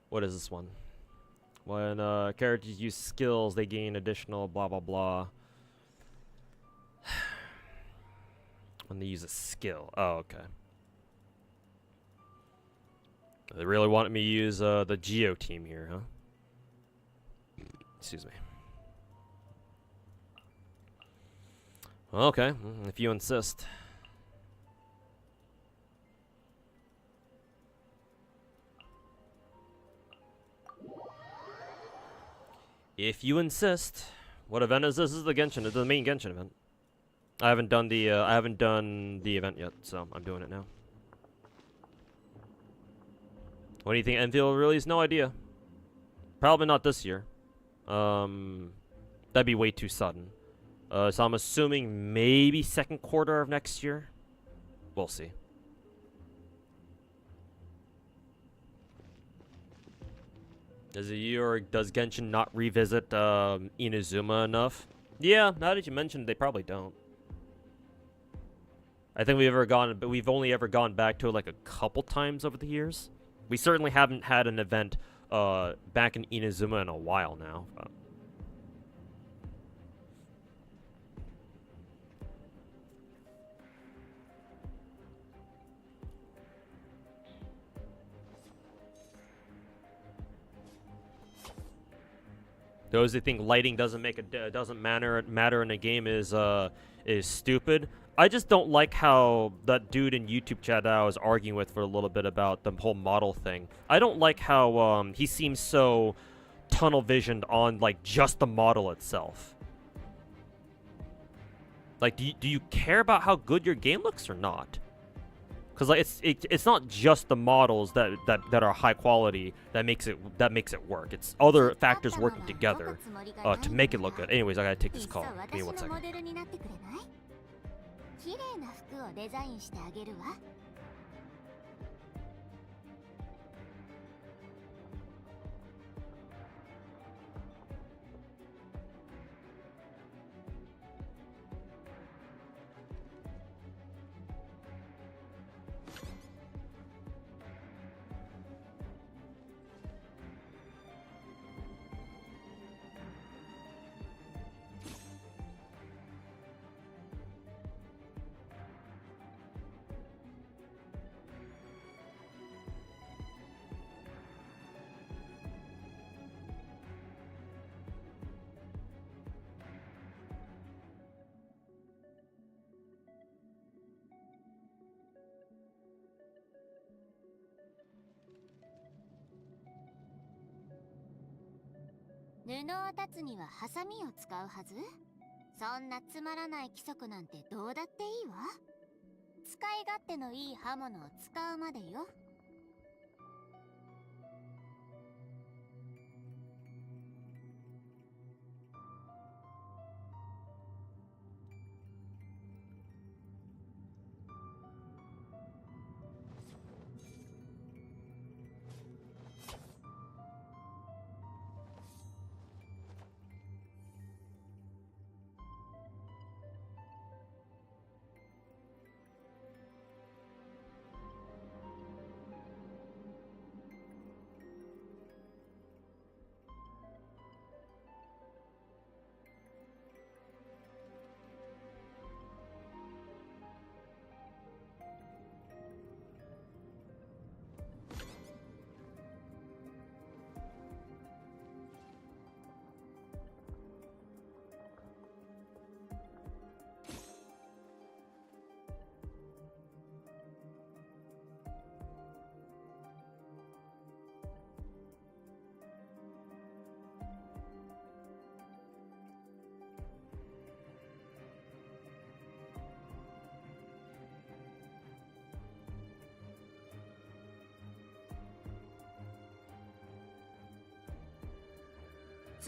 What is this one? When characters use skills, they gain additional blah blah blah. When they use a skill. Oh, okay. They really wanted me to use the Geo team here, huh? Excuse me. Okay, if you insist. If you insist. What event is this? This is the Genshin. It's the main Genshin event. I haven't done the event yet, so I'm doing it now. When do you think Enfield will release? No idea. Probably not this year. That'd be way too sudden. So I'm assuming maybe second quarter of next year. We'll see. Does Genshin not revisit Inazuma enough? Yeah, now that you mentioned it, they probably don't. I think we've only ever gone back to it like a couple times over the years. We certainly haven't had an event back in Inazuma in a while now. Those who think lighting doesn't matter in a game is stupid. I just don't like how that dude in YouTube chat that I was arguing with for a little bit about the whole model thing. I don't like how he seems so tunnel visioned on like just the model itself. Like, do you care about how good your game looks or not? Because like it's not just the models that are high quality that makes it work. It's other factors working together to make it look good. Anyways, I gotta take this call. Give me 1 second. 綺麗な服をデザインしてあげるわ。布を断つにはハサミを使うはず。そんなつまらない規則なんてどうだっていいわ。使い勝手のいい刃物を使うまでよ。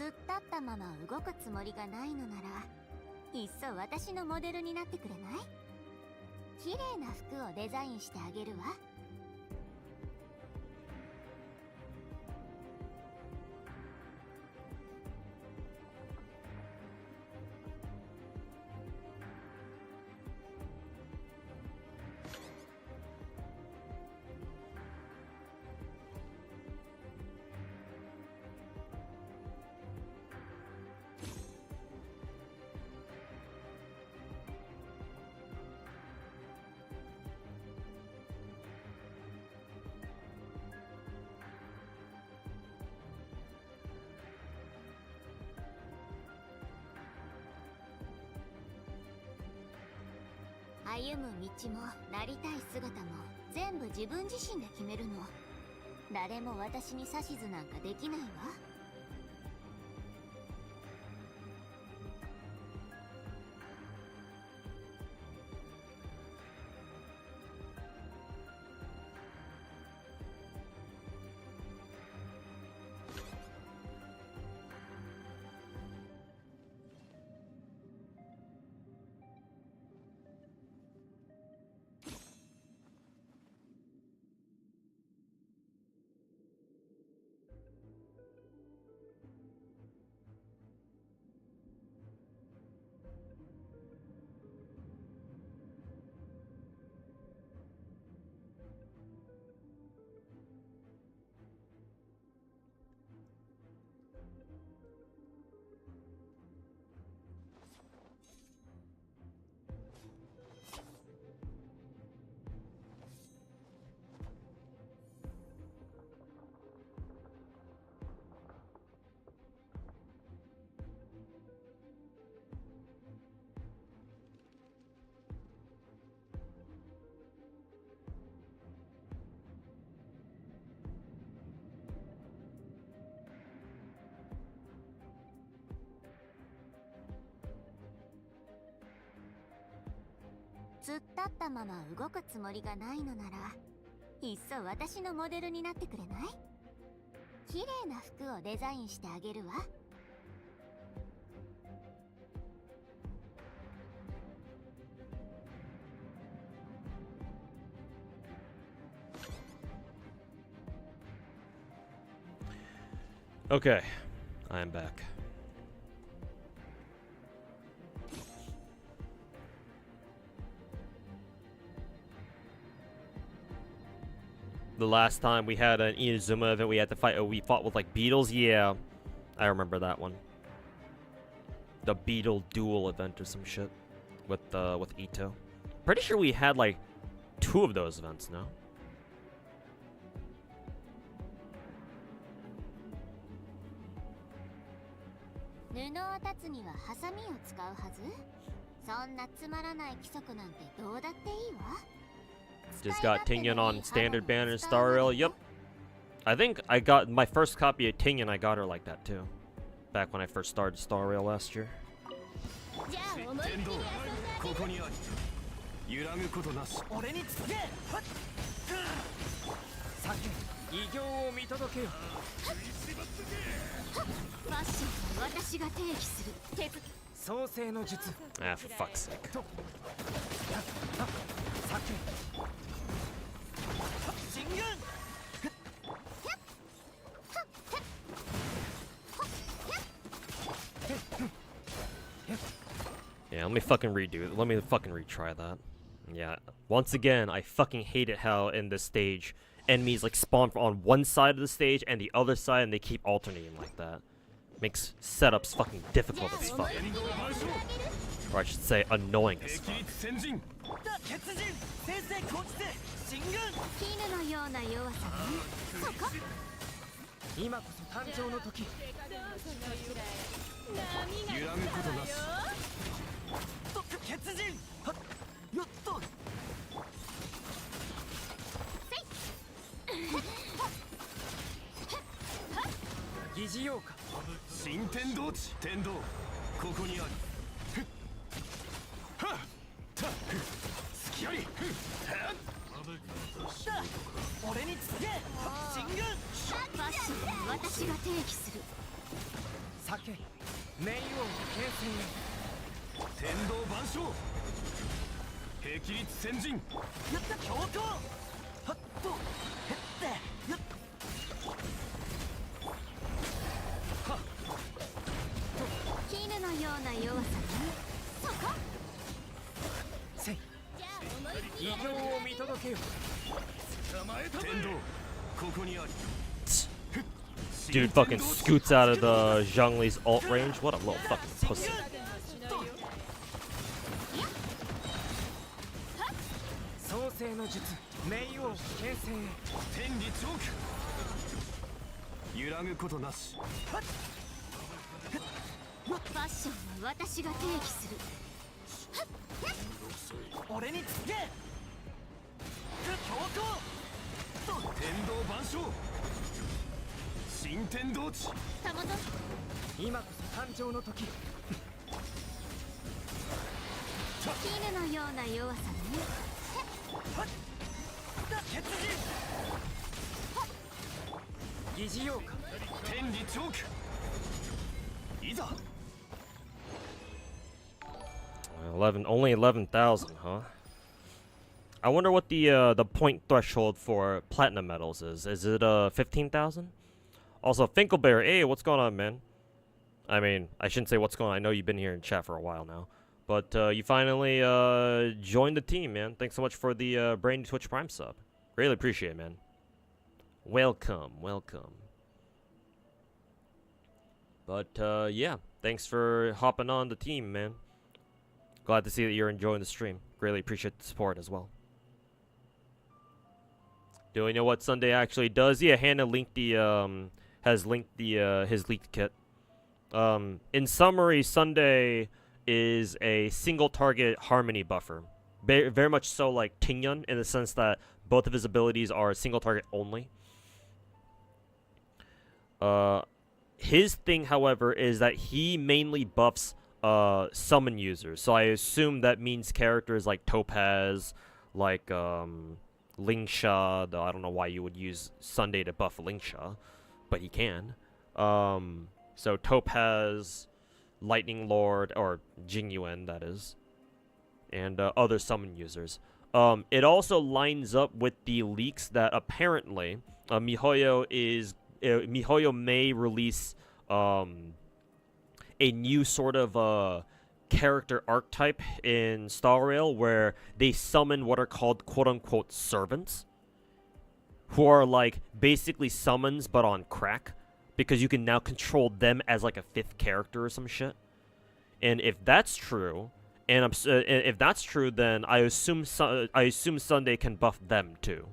突っ立ったまま動くつもりがないのなら、いっそ私のモデルになってくれない？綺麗な服をデザインしてあげるわ。歩む道もなりたい姿も全部自分自身で決めるの。誰も私に指図なんかできないわ。突っ立ったまま動くつもりがないのなら、いっそ私のモデルになってくれない？綺麗な服をデザインしてあげるわ。Okay, I am back. The last time we had an Inazuma event, we had to fight. We fought with like beetles. Yeah, I remember that one. The beetle duel event or some shit with Ito. Pretty sure we had like 2 of those events now. 布を断つにはハサミを使うはず。そんなつまらない規則なんてどうだっていいわ。 Just got Tingyan on standard banner Star Rail. Yep. I think I got my first copy of Tingyan. I got her like that too. Back when I first started Star Rail last year. Ah, for fuck's sake. Yeah, let me fucking redo it. Let me fucking retry that. Yeah, once again, I fucking hate it how in this stage, enemies like spawn on one side of the stage and the other side, and they keep alternating like that. Makes setups fucking difficult as fuck. Or I should say, annoying as fuck. 冥王剣戦天道万象霹靂先陣強行はっとへってやっ絹のような弱さね。そこせい異形を見届けよ。捕まえたぜ天道ここにあり Dude fucking scoots out of the Zhongli's alt range. What a little fucking pussy. 創世の術冥王剣戦天理チョーク揺らぐことなしファッションは私が定義する。俺につけ強行天道万象新天道地たまぞ今こそ誕生の時。絹のような弱さね。血疑似妖か人天理チョークいざ Only 11,000, huh? I wonder what the point threshold for platinum medals is. Is it 15,000? Also, Finkelbear, hey, what's going on, man? I mean, I shouldn't say what's going on. I know you've been here in chat for a while now, but you finally joined the team, man. Thanks so much for the Brainy Twitch Prime sub. Really appreciate it, man. Welcome, welcome. But yeah, thanks for hopping on the team, man. Glad to see that you're enjoying the stream. Greatly appreciate the support as well. Do we know what Sunday actually does? Yeah, Hannah linked the has linked the his leaked kit. In summary, Sunday is a single target harmony buffer. Very much so like Tingyun in the sense that both of his abilities are single target only. His thing, however, is that he mainly buffs summon users. So I assume that means characters like Topaz, like Lingsha, though I don't know why you would use Sunday to buff Lingsha, but he can. So Topaz, Lightning Lord, or Jingyuan, that is, and other summon users. It also lines up with the leaks that apparently MIHOYO may release a new sort of character archetype in Star Rail where they summon what are called quote-unquote servants, who are like basically summons but on crack, because you can now control them as like a fifth character or some shit. And if that's true, if that's true, then I assume Sunday can buff them too,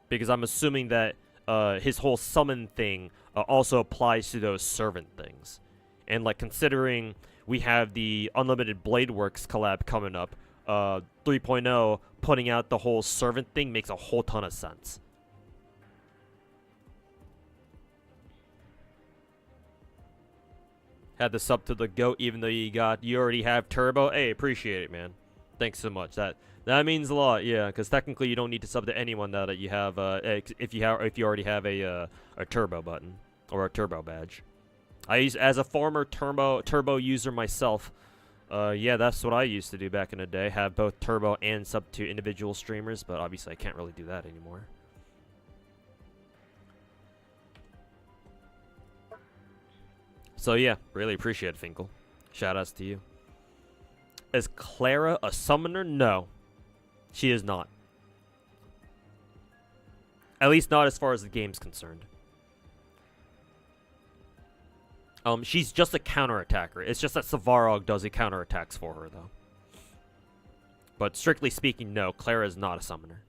because I'm assuming that his whole summon thing also applies to those servant things. And like considering we have the Unlimited Blade Works collab coming up, 3.0 putting out the whole servant thing makes a whole ton of sense. Had the sub to the GOAT even though you already have turbo. Hey, appreciate it, man. Thanks so much. That means a lot, yeah, because technically you don't need to sub to anyone now that you have if you already have a turbo button or a turbo badge. As a former turbo user myself, yeah, that's what I used to do back in the day. Have both turbo and sub to individual streamers, but obviously I can't really do that anymore. So yeah, really appreciate it, Finkel. Shoutouts to you. Is Clara a summoner? No. She is not. At least not as far as the game's concerned. She's just a counterattacker. It's just that Savarog does the counterattacks for her, though. But strictly speaking, no, Clara is not a summoner.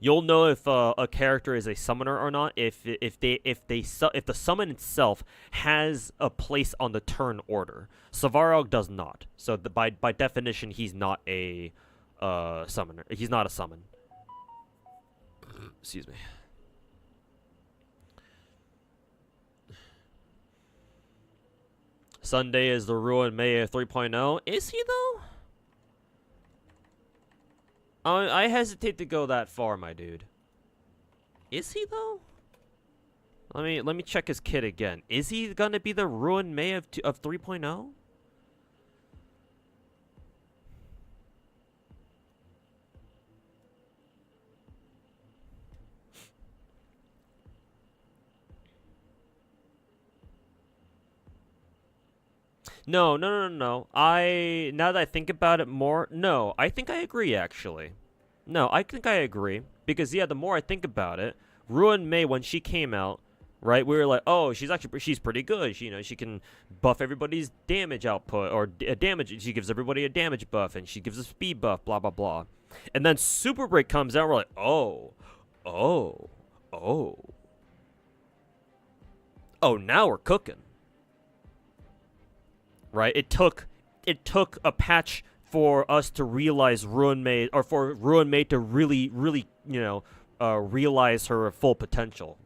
You'll know if a character is a summoner or not if the summon itself has a place on the turn order. Savarog does not. So by definition, he's not a summoner. He's not a summon. Excuse me. Sunday is the Ruin Mei 3.0. Is he though? I hesitate to go that far, my dude. Is he though? Let me check his kit again. Is he gonna be the Ruin Mei of 3.0? No. Now that I think about it more, no, I think I agree actually. No, I think I agree because yeah, the more I think about it, Ruin Mei when she came out, right? We were like, oh, she's pretty good. She, she can buff everybody's damage output or damage. She gives everybody a damage buff and she gives a speed buff. Blah blah blah. And then Super Break comes out. We're like, oh. Now we're cooking. Right? It took a patch for us to realize Ruin Mei, or for Ruin Mei to really, realize her full potential.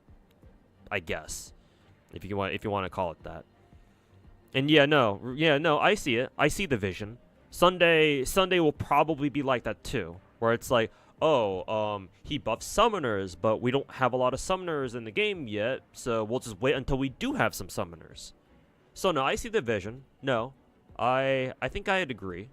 I guess, if you want to call it that. And no, I see it. I see the vision. Sunday will probably be like that too, where it's like, he buffs summoners, but we don't have a lot of summoners in the game yet, so we'll just wait until we do have some summoners. So no, I see the vision. No, I think I'd agree.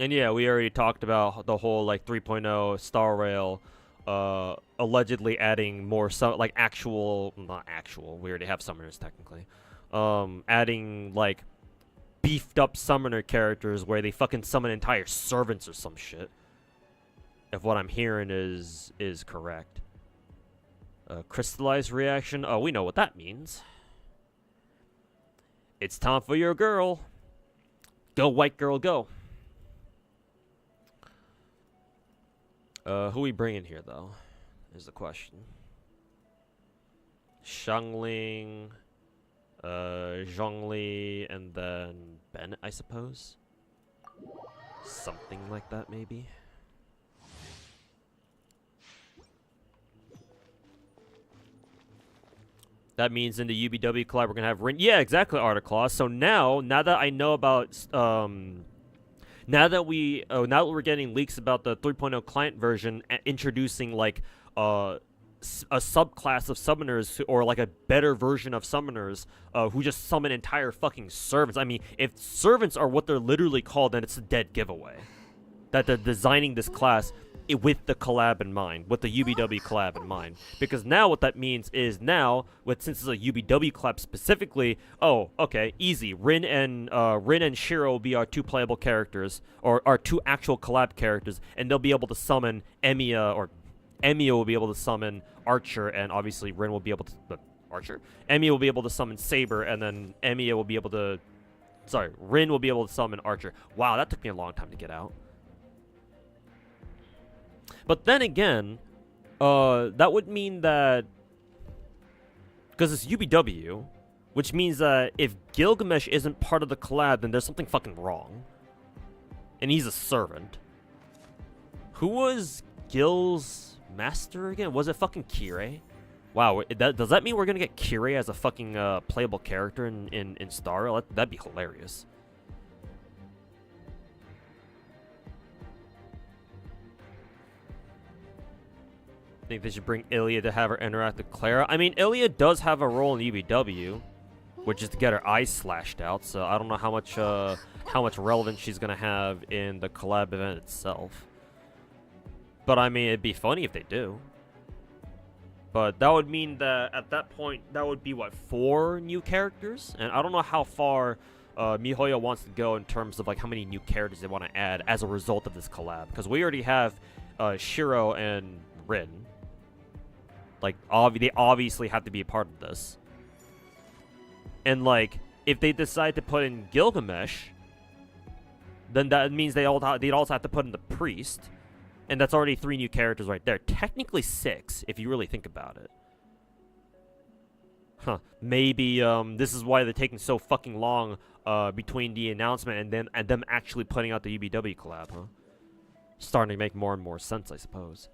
And yeah, we already talked about the whole like 3.0 Star Rail, allegedly adding more not actual. We already have summoners technically. Adding like beefed up summoner characters where they fucking summon entire servants or some shit. If what I'm hearing is correct. Crystallized reaction. Oh, we know what that means. It's time for your girl. Go, white girl, go. Who we bringing here, though, is the question. Xiangling, Zhongli, and then Bennett, I suppose? Something like that, maybe? That means in the UBW collab we're gonna have Rin. Yeah, exactly, Articlaw. So now that I know about now that we're getting leaks about the 3.0 client version, introducing like a subclass of summoners or like a better version of summoners who just summon entire fucking servants. I mean, if servants are what they're literally called, then it's a dead giveaway that they're designing this class with the collab in mind, with the UBW collab in mind. Because now what that means is since it's a UBW collab specifically, easy. Rin and Shiro will be our two playable characters, or our two actual collab characters, and they'll be able to summon Emiya, or Emiya will be able to summon Archer, and obviously Rin will be able to Archer? Emiya will be able to summon Saber, and then Rin will be able to summon Archer. Wow, that took me a long time to get out. But then again, that would mean that, because it's UBW, which means that if Gilgamesh isn't part of the collab, then there's something fucking wrong. And he's a servant. Who was Gil's master again? Was it fucking Kirei? Wow, does that mean we're gonna get Kirei as a fucking playable character in Star Rail? That'd be hilarious. I think they should bring Ilya to have her interact with Clara. I mean, Ilya does have a role in UBW, which is to get her eyes slashed out. So I don't know how much relevance she's gonna have in the collab event itself. But I mean, it'd be funny if they do. But that would mean that at that point, that would be what, 4 new characters? And I don't know how far MIHOYO wants to go in terms of like how many new characters they want to add as a result of this collab. Because we already have Shiro and Rin. Like, they obviously have to be a part of this. And, like, if they decide to put in Gilgamesh, then that means they'd also have to put in the Priest. And that's already 3 new characters right there. Technically 6, if you really think about it. Huh. Maybe, this is why they're taking so fucking long, between the announcement and them actually putting out the UBW collab, huh? Starting to make more and more sense, I suppose.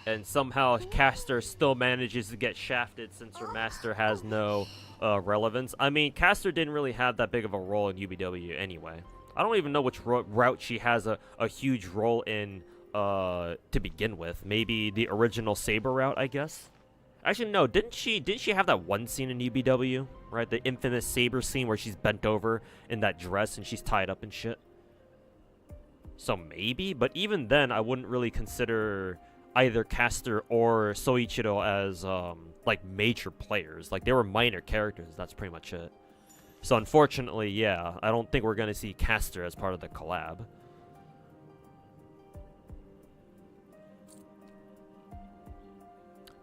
And somehow Caster still manages to get shafted since her master has no relevance. I mean, Caster didn't really have that big of a role in UBW anyway. I don't even know which route she has a huge role in to begin with. Maybe the original Saber route, I guess. Actually, no. Didn't she have that one scene in UBW, right? The infamous Saber scene where she's bent over in that dress and she's tied up and shit. So maybe, but even then, I wouldn't really consider either Caster or Soichiro as like major players. Like they were minor characters. That's pretty much it. So unfortunately, yeah, I don't think we're gonna see Caster as part of the collab.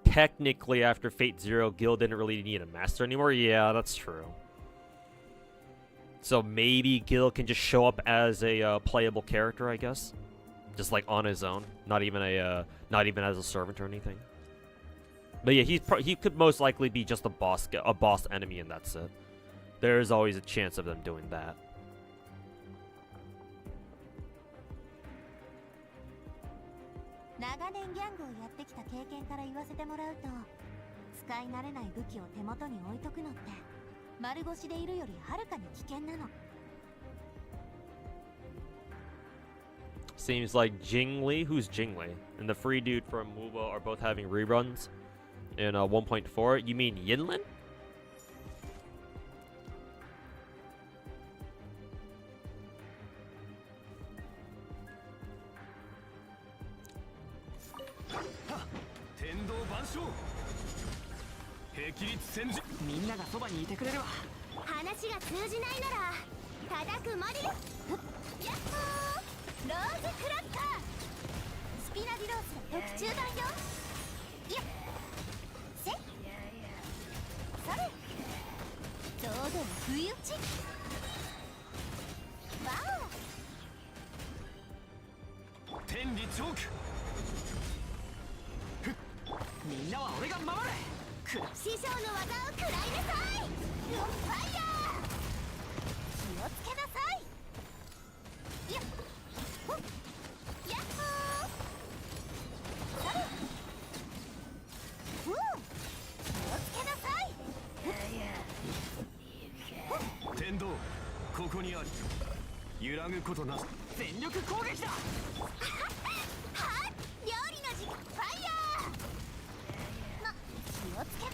Technically, after Fate Zero, Gil didn't really need a master anymore. Yeah, that's true. So maybe Gil can just show up as a playable character, I guess, just like on his own, not even as a servant or anything. But yeah, he could most likely be just a boss enemy, and that's it. There's always a chance of them doing that. Seems like Jingli, who's Jingli, and the free dude from Mubo are both having reruns in 1.4. You mean Yinlin?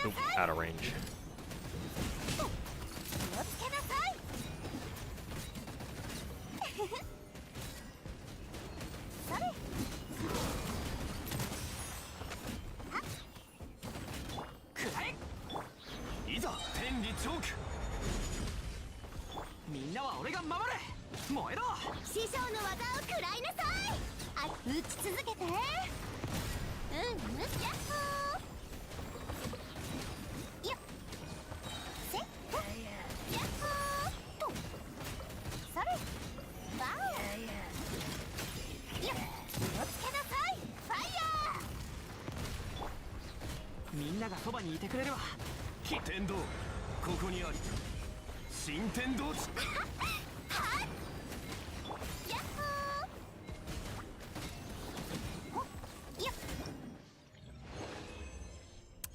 Ooh, out of range.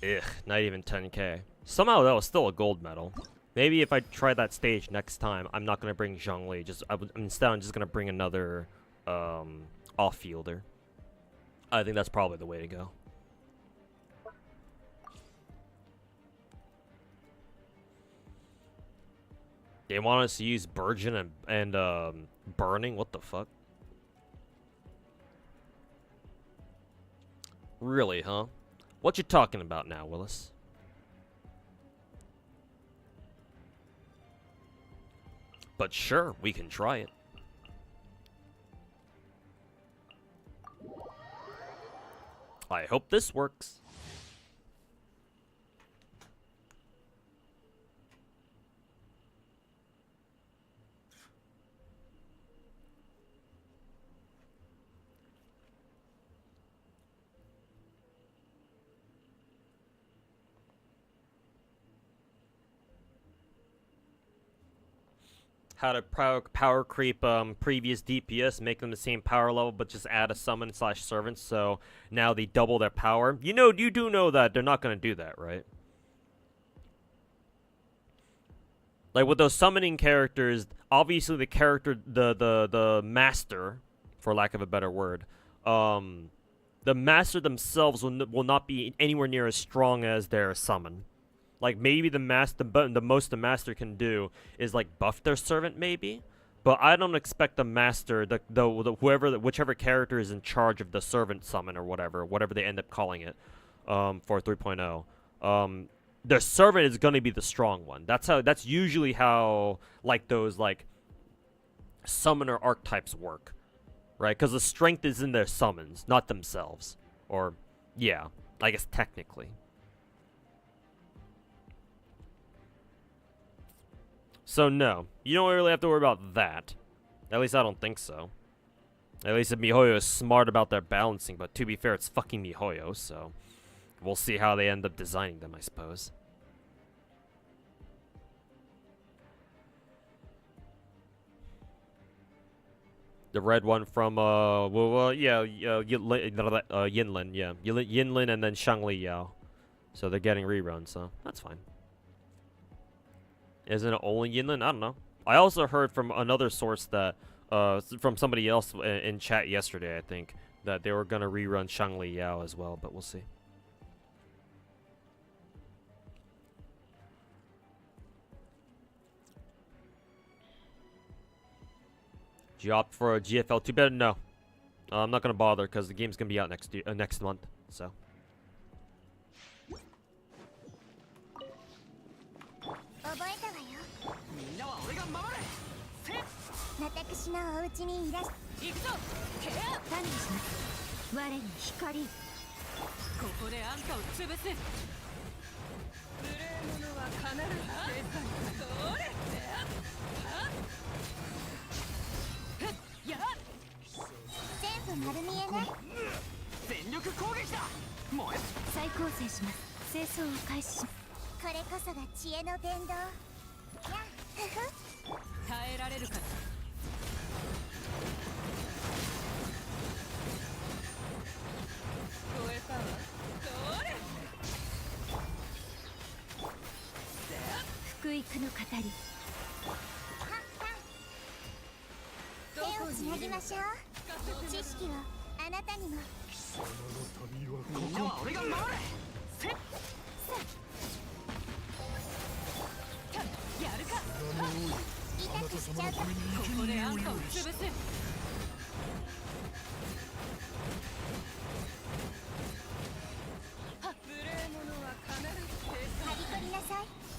Ugh, not even 10k. Somehow that was still a gold medal. Maybe if I try that stage next time, I'm not gonna bring Zhongli. Instead, I'm just gonna bring another off-fielder. I think that's probably the way to go. They want us to use Burgeon and Burning? What the fuck? Really, huh? What you talking about now, Willis? But sure, we can try it. I hope this works. how to power creep previous DPS, make them the same power level, but just add a summon / servant, so now they double their power. You do know that they're not gonna do that, right? Like with those summoning characters, obviously the character, the master, for lack of a better word, the master themselves will not be anywhere near as strong as their summon. Like maybe the most the master can do is like buff their servant, maybe. But I don't expect the master, whichever character is in charge of the servant summon or whatever they end up calling it, for 3.0. Their servant is gonna be the strong one. That's usually how like those like summoner archetypes work, right? Because the strength is in their summons, not themselves. Or yeah, I guess technically. So no, you don't really have to worry about that. At least I don't think so. At least if MIHOYO is smart about their balancing, but to be fair, it's fucking MIHOYO, so we'll see how they end up designing them, I suppose. The red one from Yinlin, yeah, Yinlin and then Shangli Yao. So they're getting reruns, so that's fine. Isn't it only Yinlin? I don't know. I also heard from another source that, from somebody else in chat yesterday, I think, that they were going to rerun Shangli Yao as well, but we'll see. Did you opt for a GFL 2 beta? No. I'm not going to bother because the game's going to be out next month, so. 私のお家にいらっしゃ行くぞケア管理します我に光ここであんたを潰す無礼者は必ず生産それや全部丸見えね全力攻撃だ燃え再構成します清掃を開始しこれこそが知恵の伝道やふふ耐えられるか福育の語り手をつなぎましょう知識をあなたにもみんなは俺が守れせっやるか痛くしちゃうかここであんたを潰す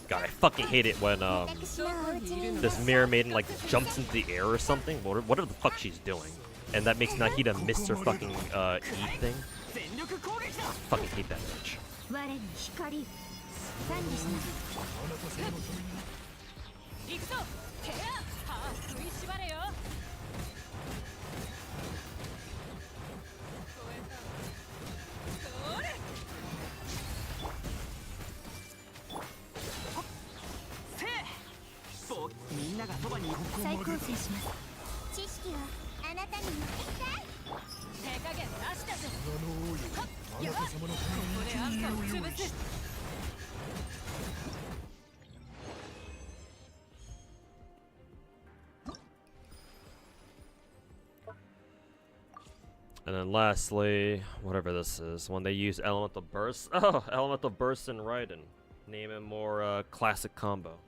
God, I fucking hate it when this mirror maiden like jumps into the air or something. Whatever the fuck she's doing, and that makes Nahida miss her fucking E thing. Fucking hate that bitch. And then lastly, whatever this is, when they use Elemental Burst. Oh, Elemental Burst and Raiden. Name a more classic combo.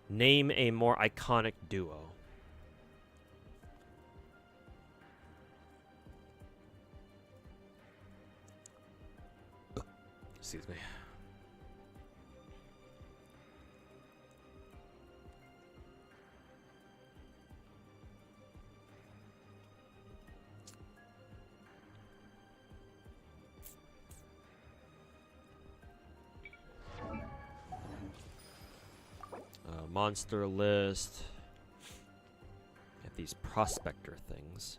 Name a more iconic duo. Excuse me. Monster list. Get these prospector things.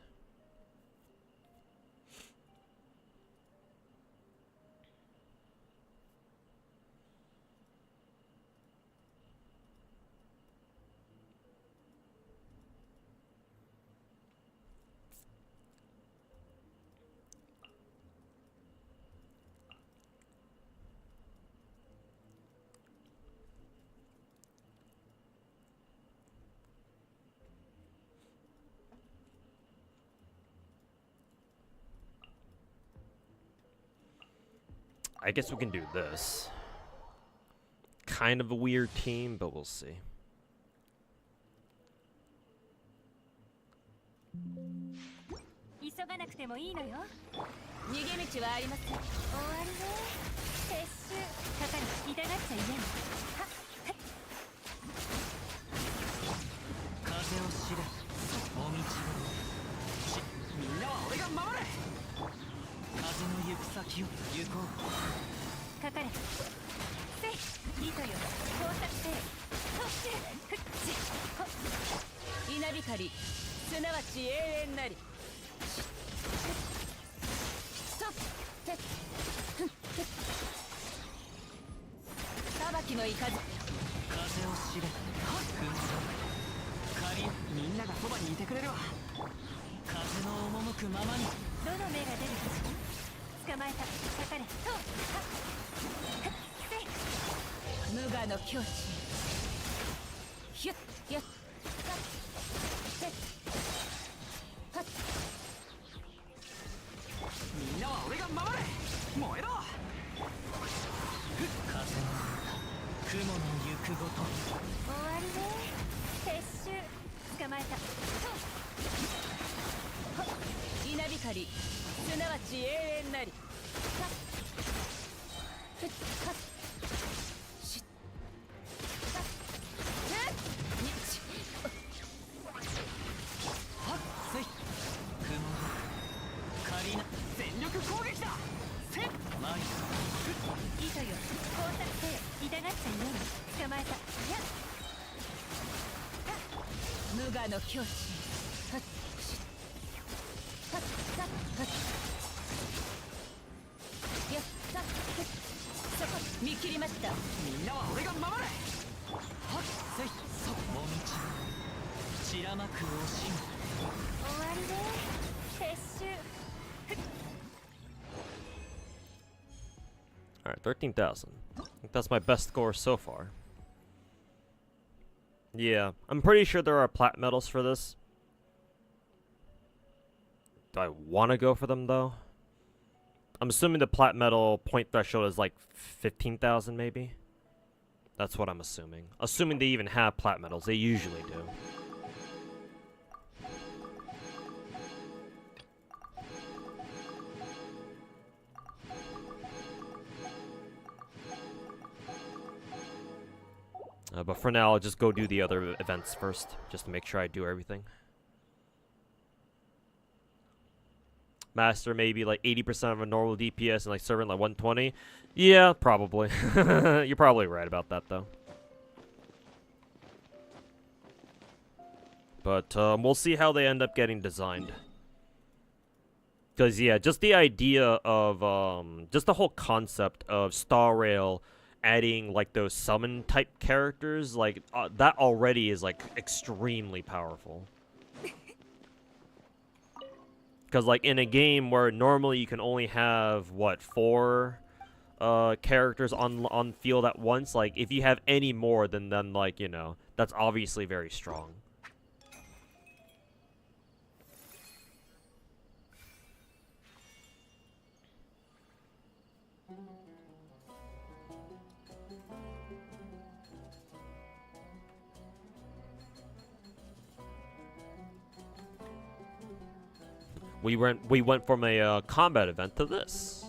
I guess we can do this. Kind of a weird team, but we'll see. 急がなくてもいいのよ。逃げ道はありません。終わりね。撤収。かかる。痛がっちゃいない。はっ。風を知れ。お道を。みんなは俺が守れ。風の行く先を行こう。かかれ。せい。糸よ。工作せい。そしてふっち。ほっ。稲光。すなわち永遠なり。裁きの雷。風を知れ。仮みんながそばにいてくれるわ。風の赴くままに。どの目が出るかしら。捕まえた。かかれ。とはっ。せい。無我の境地。ひゅっひゅっ。みんなは俺が守れ。燃えろ。風の雲の行くごと。終わりね。撤収。捕まえた。稲光。すなわち永遠なり。全力攻撃だ。せっマイ糸よ。工作せい。痛がっちゃいない。捕まえた。やっ。無我の境地。はっはっはっはっ。やったそこ見切りました。みんなは俺が守れ。はっせいそもみち散らまく惜しみ。終わりね。撤収。Alright, 13,000. I think that's my best score so far. Yeah, I'm pretty sure there are plat medals for this. Do I want to go for them, though? I'm assuming the plat medal point threshold is like 15,000, maybe? That's what I'm assuming. Assuming they even have plat medals. They usually do. But for now, I'll just go do the other events first, just to make sure I do everything. Master maybe like 80% of a normal DPS and like servant like 120. Yeah, probably. You're probably right about that though. But we'll see how they end up getting designed. Because yeah, just the idea of just the whole concept of Star Rail adding like those summon type characters, like that already is like extremely powerful. Because like in a game where normally you can only have what 4 characters on field at once, like if you have any more then like, you know, that's obviously very strong. We went from a combat event to this.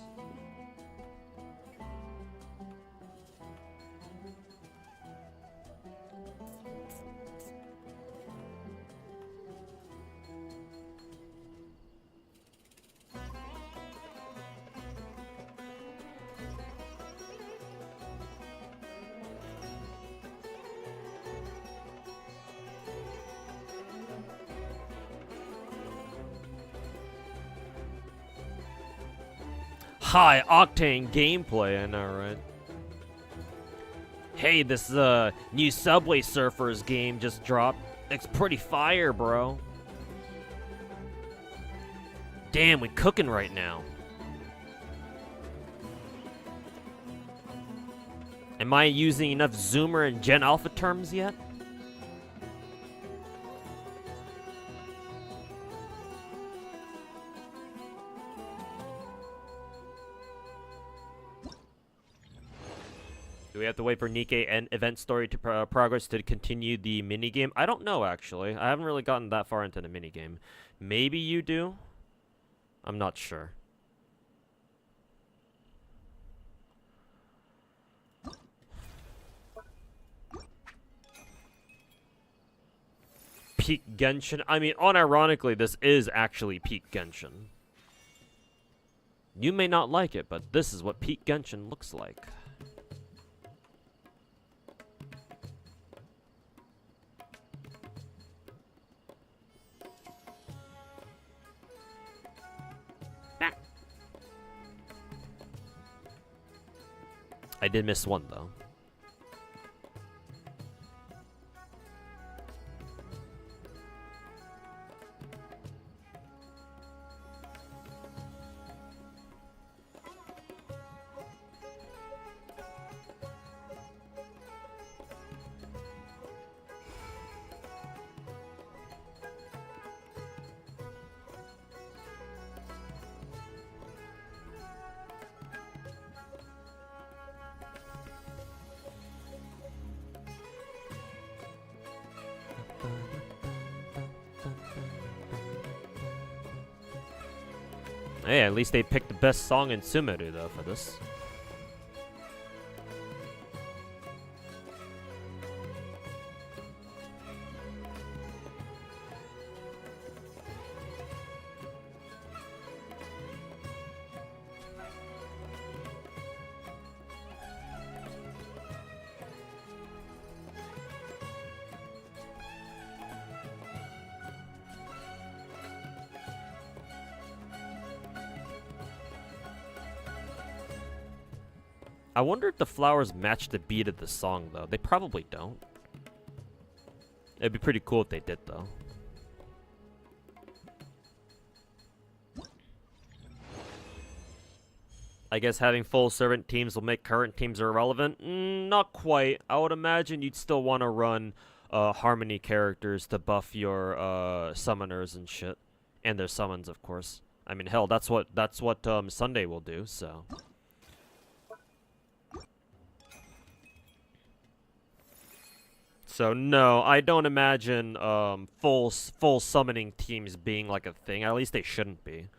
High octane gameplay, I know, right? Hey, this new Subway Surfers game just dropped. It's pretty fire, bro. Damn, we cooking right now. Am I using enough Zoomer and Gen Alpha terms yet? Do we have to wait for Nikkei and event story to progress to continue the minigame? I don't know, actually. I haven't really gotten that far into the minigame. Maybe you do? I'm not sure. Peak Genshin? I mean, unironically, this is actually Peak Genshin. You may not like it, but this is what Peak Genshin looks like. I did miss one, though. Hey, at least they picked the best song in Sumeru, though, for this. I wonder if the flowers match the beat of the song, though. They probably don't. It'd be pretty cool if they did, though. I guess having full servant teams will make current teams irrelevant? Not quite. I would imagine you'd still want to run harmony characters to buff your summoners and shit. And their summons, of course. I mean, hell, that's what Sunday will do, so... So no, I don't imagine full summoning teams being like a thing. At least they shouldn't be.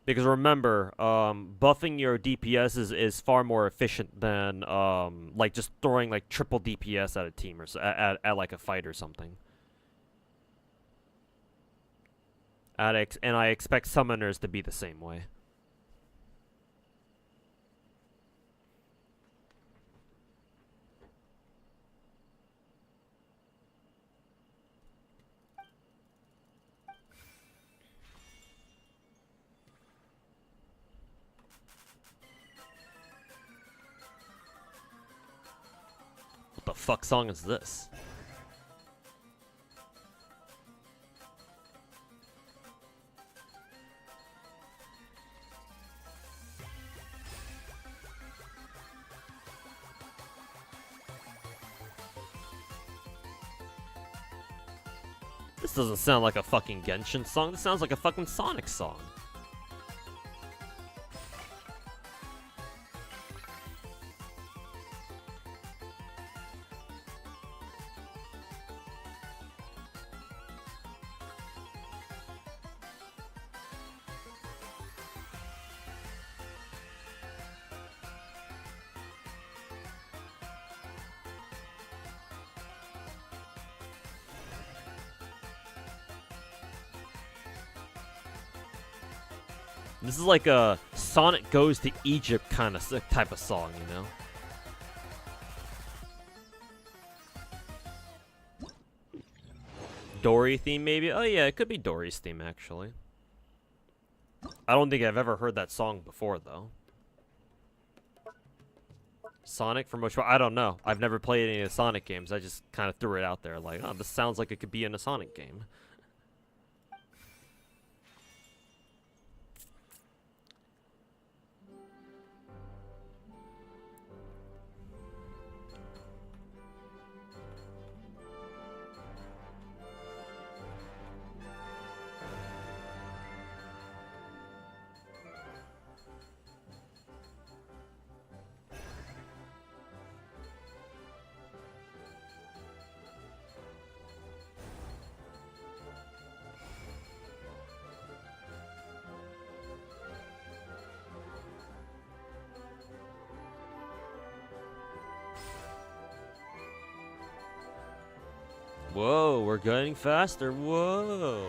Because remember, buffing your DPS is far more efficient than like just throwing like triple DPS at a team or at like a fight or something. And I expect summoners to be the same way. What the fuck song is this? This doesn't sound like a fucking Genshin song. This sounds like a fucking Sonic song. This is like a Sonic Goes to Egypt kind of type of song, you know? Dory theme, maybe? Oh yeah, it could be Dory's theme, actually. I don't think I've ever heard that song before, though. Sonic from which one? I don't know. I've never played any of the Sonic games. I just kind of threw it out there like, oh, this sounds like it could be in a Sonic game. Whoa, we're getting faster. Whoa.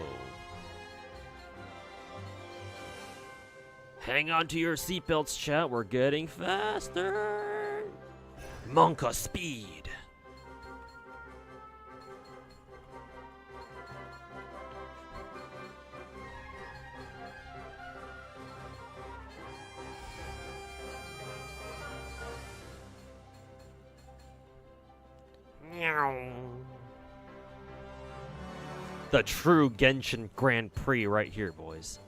Hang on to your seatbelts, chat. We're getting faster. Monka speed. The true Genshin Grand Prix right here, boys.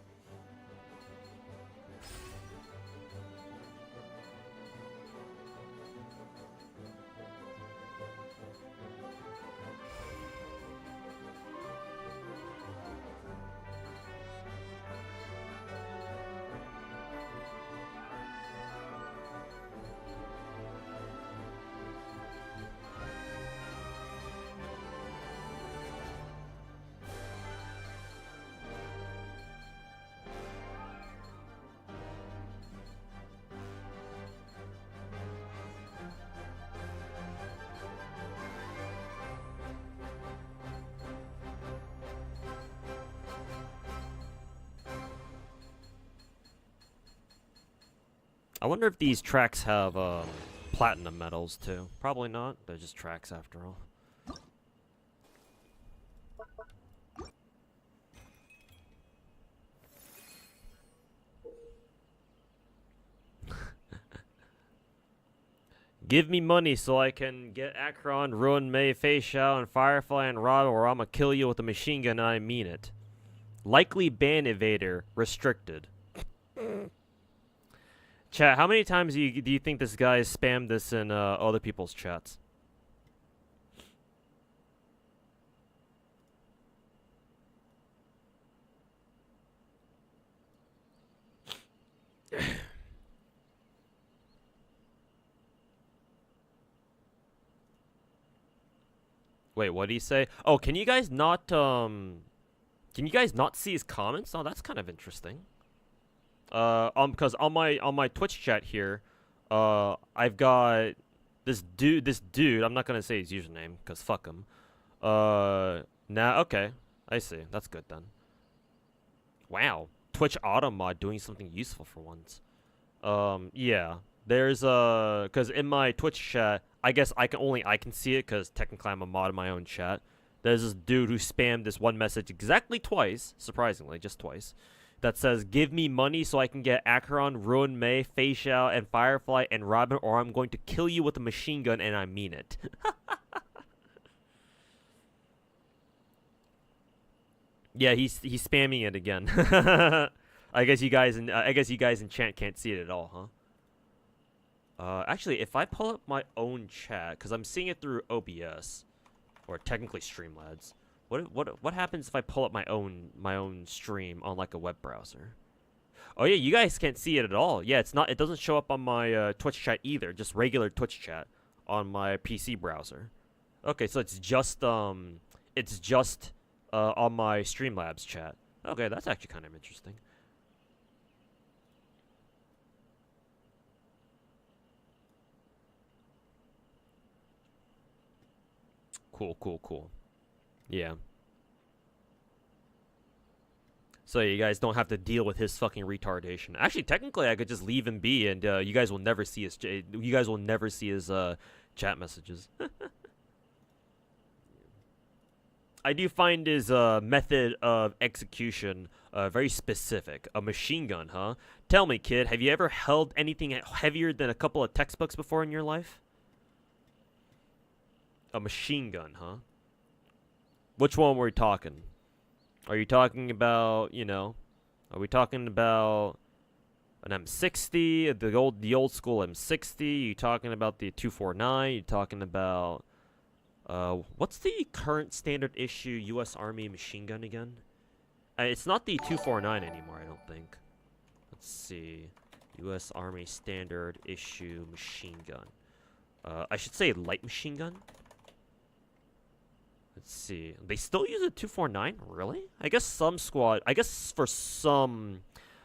I wonder if these tracks have platinum medals too. Probably not. They're just tracks after all. Give me money so I can get Acheron, Ruin Mei, Fei Xiao, and Firefly and Rob, or I'ma kill you with a machine gun and I mean it. Likely ban evader. Restricted. Chat, how many times do you think this guy has spammed this in other people's chats? Wait, what did he say? Oh, can you guys not see his comments? Oh, that's kind of interesting. Because on my Twitch chat here, I've got this dude, I'm not gonna say his username, cause fuck him. Okay, I see, that's good then. Wow, Twitch auto mod doing something useful for once. Yeah, there's, cause in my Twitch chat, I guess I can see it, cause technically I'm a mod in my own chat. There's this dude who spammed this one message exactly twice, surprisingly, just twice. That says, give me money so I can get Acheron, Ruin Mei, Fei Xiao, and Firefly, and Robin, or I'm going to kill you with a machine gun, and I mean it. Yeah, he's spamming it again. I guess you guys in chat can't see it at all, huh? Actually, if I pull up my own chat, because I'm seeing it through OBS, or technically Streamlabs. What happens if I pull up my own stream on like a web browser? Oh yeah, you guys can't see it at all. Yeah, it doesn't show up on my Twitch chat either. Just regular Twitch chat on my PC browser. Okay, so it's just on my Streamlabs chat. Okay, that's actually kind of interesting. Cool. Yeah. So you guys don't have to deal with his fucking retardation. Actually, technically, I could just leave him be, and you guys will never see his chat messages. I do find his method of execution very specific. A machine gun, huh? Tell me, kid, have you ever held anything heavier than a couple of textbooks before in your life? A machine gun, huh? Which one were we talking? Are you talking about, are we talking about an M60, the old school M60? You talking about the 249? You talking about what's the current standard issue US Army machine gun again? It's not the 249 anymore, I don't think. Let's see. US Army standard issue machine gun. I should say light machine gun. Let's see. They still use a 249? Really? I guess for some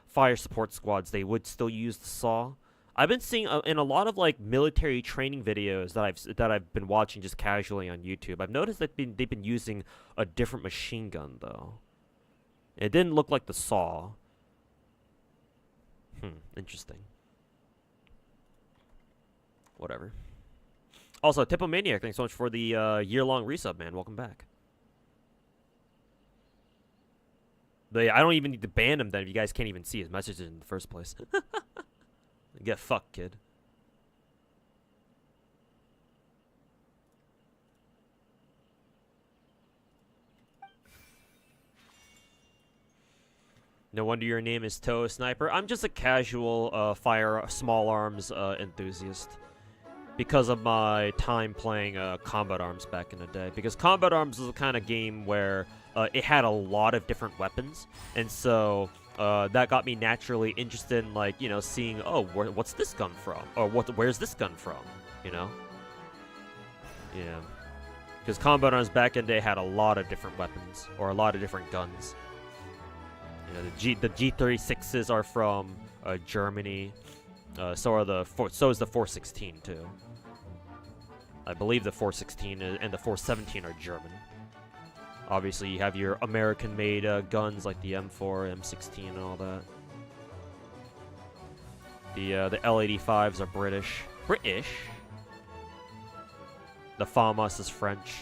fire support squads, they would still use the saw. I've been seeing in a lot of like military training videos that I've been watching just casually on YouTube. I've noticed that they've been using a different machine gun though. It didn't look like the saw. Interesting. Whatever. Also, Tipomaniac, thanks so much for the year-long resub, man. Welcome back. But yeah, I don't even need to ban him then if you guys can't even see his messages in the first place. Get fucked, kid. No wonder your name is Toe Sniper. I'm just a casual fire small arms enthusiast. Because of my time playing Combat Arms back in the day. Because Combat Arms was the kind of game where it had a lot of different weapons. And so that got me naturally interested in, like, you know, seeing, oh, what's this gun from? Or where's this gun from? You know? Yeah. Because Combat Arms back in the day had a lot of different weapons. Or a lot of different guns. You know, the G36s are from Germany. So is the 416 too. I believe the 416 and the 417 are German. Obviously, you have your American-made guns like the M4, M16, and all that. The L85s are British. The FAMAS is French.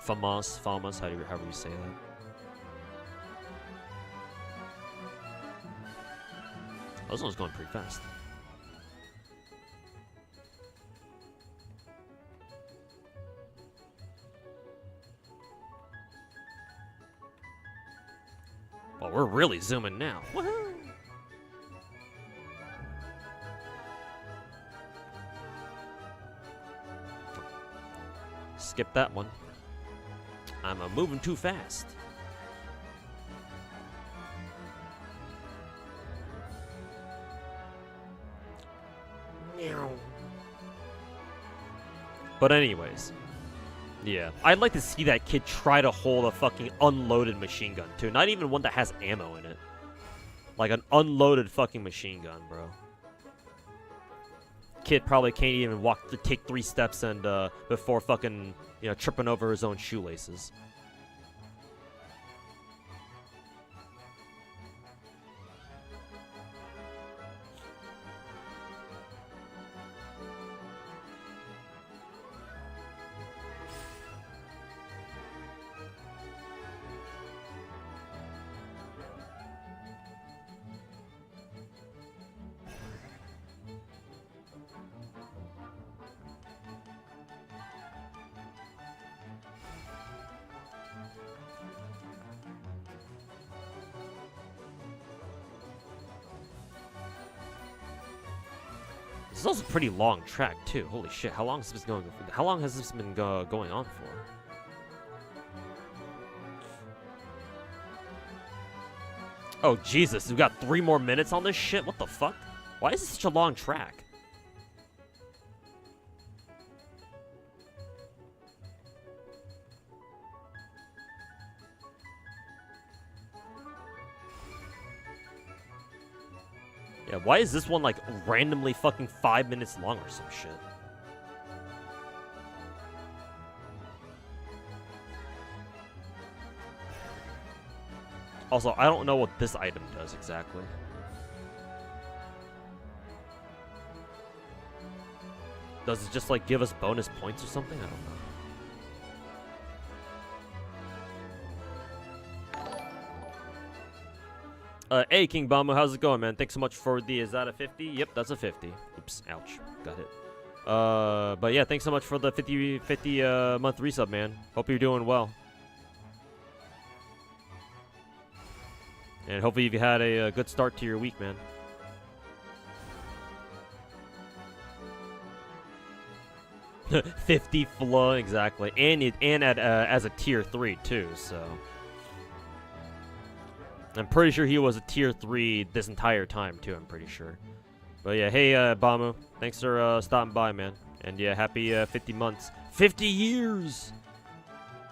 FAMAS, however you say that. Oh, this one's going pretty fast. Well, we're really zooming now. Woohoo! Skip that one. I'm moving too fast. But anyways, yeah, I'd like to see that kid try to hold a fucking unloaded machine gun too. Not even one that has ammo in it. Like an unloaded fucking machine gun, bro. Kid probably can't even take 3 steps and before fucking, you know, tripping over his own shoelaces. This is also a pretty long track too. Holy shit! How long has this been going on for? Oh Jesus! We've got 3 more minutes on this shit. What the fuck? Why is this such a long track? Yeah, why is this one, like, randomly fucking 5 minutes long or some shit? Also, I don't know what this item does exactly. Does it just, like, give us bonus points or something? I don't know. Hey, King Bamu, how's it going, man? Thanks so much for the... Is that a 50? Yep, that's a 50. Oops, ouch. Got hit. But yeah, thanks so much for the 50 month resub, man. Hope you're doing well. And hopefully you've had a good start to your week, man. $50 flaw, exactly. And as a tier 3, too, so... I'm pretty sure he was a tier 3 this entire time, too, I'm pretty sure. But yeah, hey, Bamu, thanks for stopping by, man. And yeah, happy 50 months. 50 years!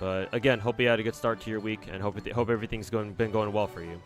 But again, hope you had a good start to your week, and hope everything's been going well for you.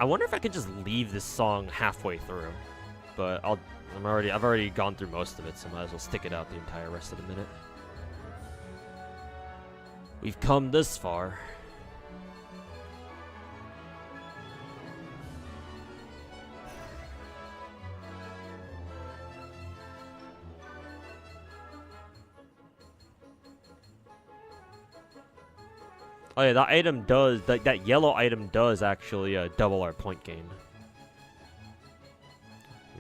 I wonder if I could just leave this song halfway through, but I've already gone through most of it, so might as well stick it out the entire rest of the minute. We've come this far. Oh yeah, that item does, that yellow item does actually double our point gain.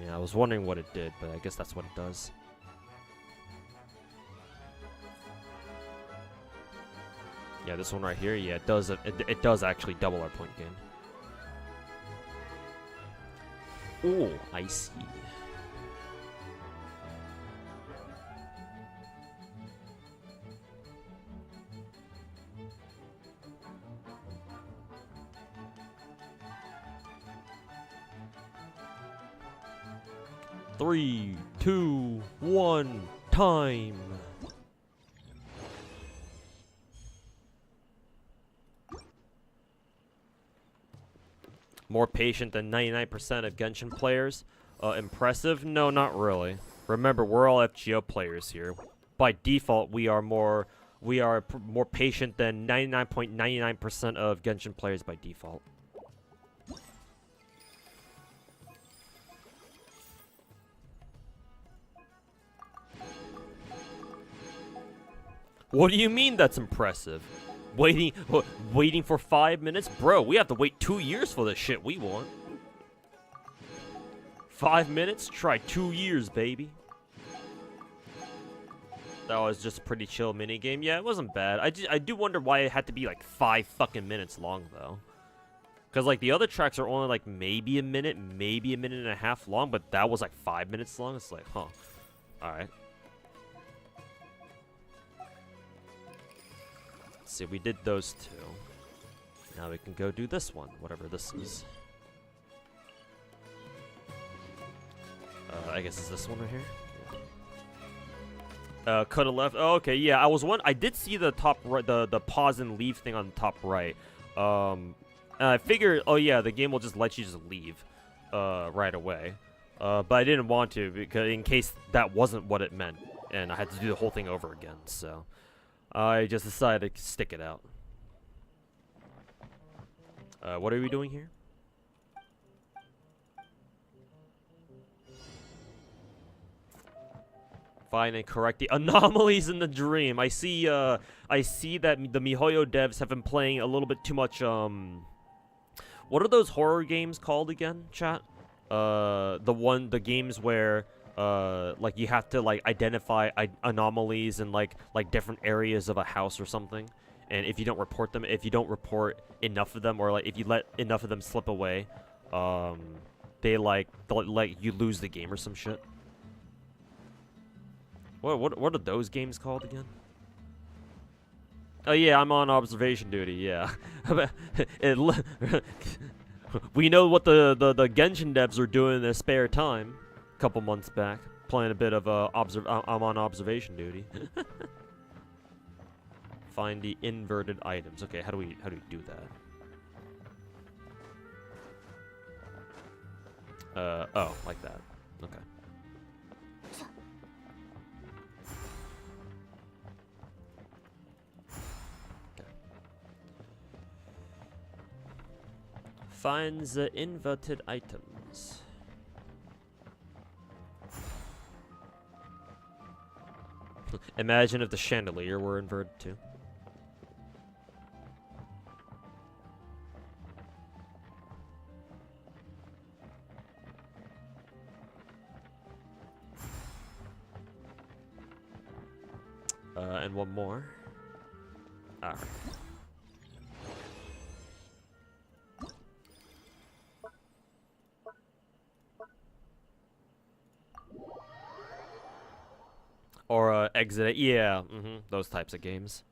Yeah, I was wondering what it did, but I guess that's what it does. Yeah, this one right here, yeah, it does actually double our point gain. Oh, I see. Three, two, one, time. More patient than 99% of Genshin players. Impressive? No, not really. Remember, we're all FGO players here. By default, we are more patient than 99.99% of Genshin players by default. What do you mean that's impressive? Waiting for 5 minutes? Bro, we have to wait 2 years for the shit we want. 5 minutes? Try 2 years, baby. That was just a pretty chill minigame. Yeah, it wasn't bad. I do wonder why it had to be like 5 fucking minutes long, though. Because, like, the other tracks are only, like, maybe a minute and a half long, but that was, like, 5 minutes long. It's like, huh. Alright. See, we did those two. Now we can go do this one, whatever this is. I guess it's this one right here. Yeah. Could have left. Oh, okay, yeah. I did see the top right, the pause and leave thing on the top right. And I figured, oh yeah, the game will just let you just leave, right away. But I didn't want to because in case that wasn't what it meant, and I had to do the whole thing over again. So. I just decided to stick it out. What are we doing here? Find and correct the anomalies in the dream. I see that the MIHOYO devs have been playing a little bit too much, what are those horror games called again, chat? The games where like you have to like identify anomalies in like different areas of a house or something, and if you don't report them, if you don't report enough of them, or like if you let enough of them slip away, they'll let you lose the game or some shit. What are those games called again? Oh yeah, I'm on observation duty. Yeah, we know what the Genshin devs are doing in their spare time. Couple months back, playing a bit of I'm on observation duty. Find the inverted items. Okay, how do we do that? Oh, like that. Okay. Find the inverted items. Imagine if the chandelier were inverted too. And one more. Alright. Or exit it. Yeah, those types of games.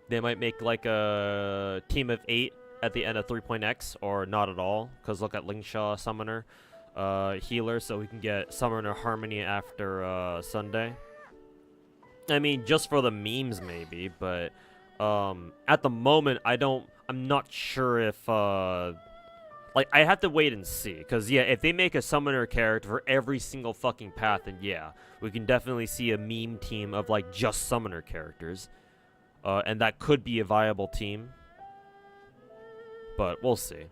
They might make like a team of 8 at the end of 3.x, or not at all, because look at Lingshaw Summoner, healer, so we can get Summoner Harmony after Sunday. I mean, just for the memes maybe, but at the moment I'm not sure if like I have to wait and see, cuz yeah, if they make a summoner character for every single fucking path, then yeah, we can definitely see a meme team of like just summoner characters. And that could be a viable team. But we'll see.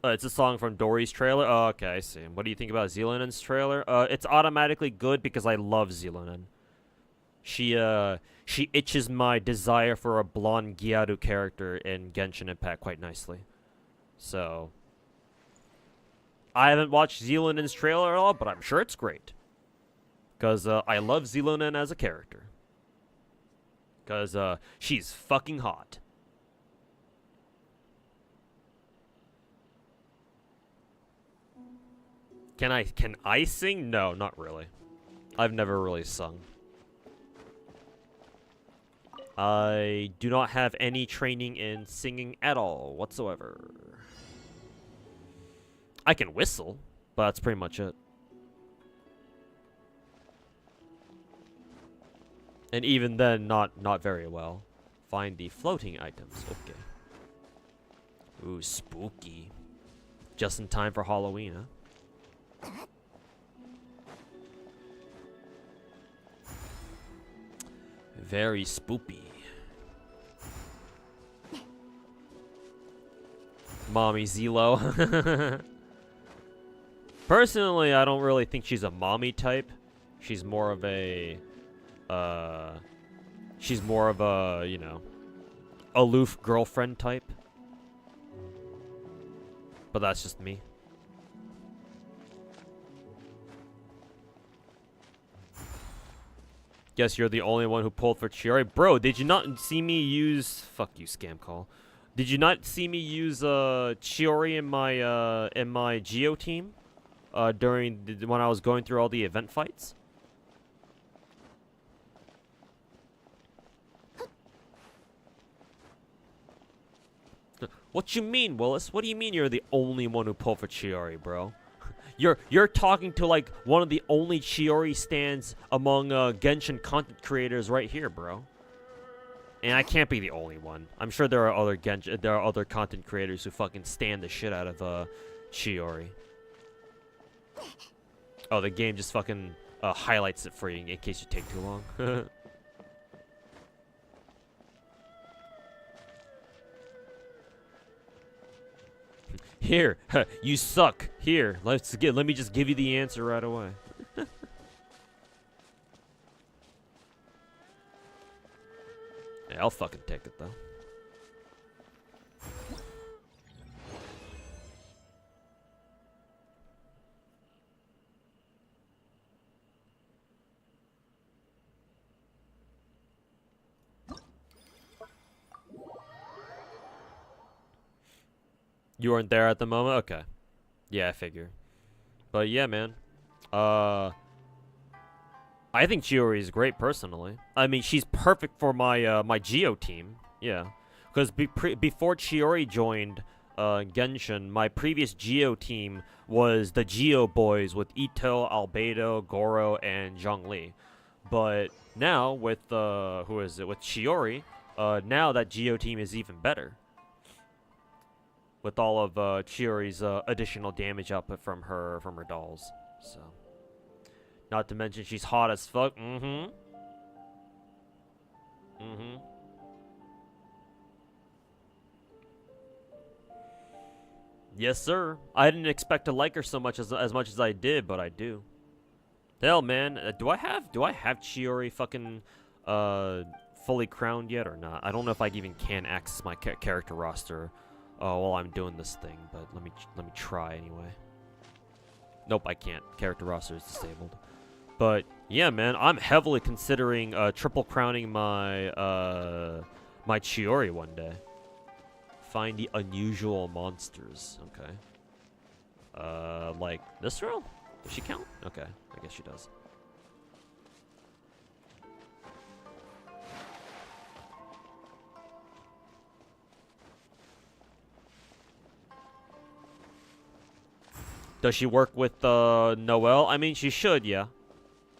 It's a song from Dory's trailer. Oh, okay, I see. What do you think about Zealand's trailer? It's automatically good because I love Zealand. She itches my desire for a blonde Gyaru character in Genshin Impact quite nicely. So, I haven't watched Zealand's trailer at all, but I'm sure it's great. Because I love Zealand as a character. Because she's fucking hot. Can I sing? No, not really. I've never really sung. I do not have any training in singing at all whatsoever. I can whistle, but that's pretty much it. And even then, not very well. Find the floating items. Okay. Ooh, spooky. Just in time for Halloween, huh? Very spoopy. Mommy Zelo. Personally, I don't really think she's a mommy type. She's more of a, you know, aloof girlfriend type. But that's just me. Guess you're the only one who pulled for Chiori. Bro, did you not see me use... Fuck you, scam call. Did you not see me use Chiori in my Geo team? When I was going through all the event fights? What you mean, Willis? What do you mean you're the only one who pulled for Chiori, bro? You're talking to like one of the only Chiori stands among Genshin content creators right here, bro. And I can't be the only one. I'm sure there are other content creators who fucking stand the shit out of Chiori. Oh, the game just fucking highlights it for you in case you take too long. Here, you suck. Here, let me just give you the answer right away. Yeah, I'll fucking take it though. You weren't there at the moment? Okay. Yeah, I figure. But yeah, man. I think Chiori is great, personally. I mean, she's perfect for my my Geo team. Yeah. Because before Chiori joined Genshin, my previous Geo team was the Geo boys with Ito, Albedo, Goro, and Zhongli. But now, with, with Chiori, now that Geo team is even better. With all of Chiori's additional damage output from her dolls. So, not to mention she's hot as fuck. Yes, sir. I didn't expect to like her so much as much as I did, but I do. Hell, man, do I have Chiori fucking fully crowned yet or not? I don't know if I even can access my character roster. While I'm doing this thing, but let me try anyway. Nope, I can't. Character roster is disabled. But yeah, man, I'm heavily considering triple crowning my my Chiori one day. Find the unusual monsters. Okay. Like this girl? Does she count? Okay, I guess she does. Does she work with Noelle? I mean, she should, yeah.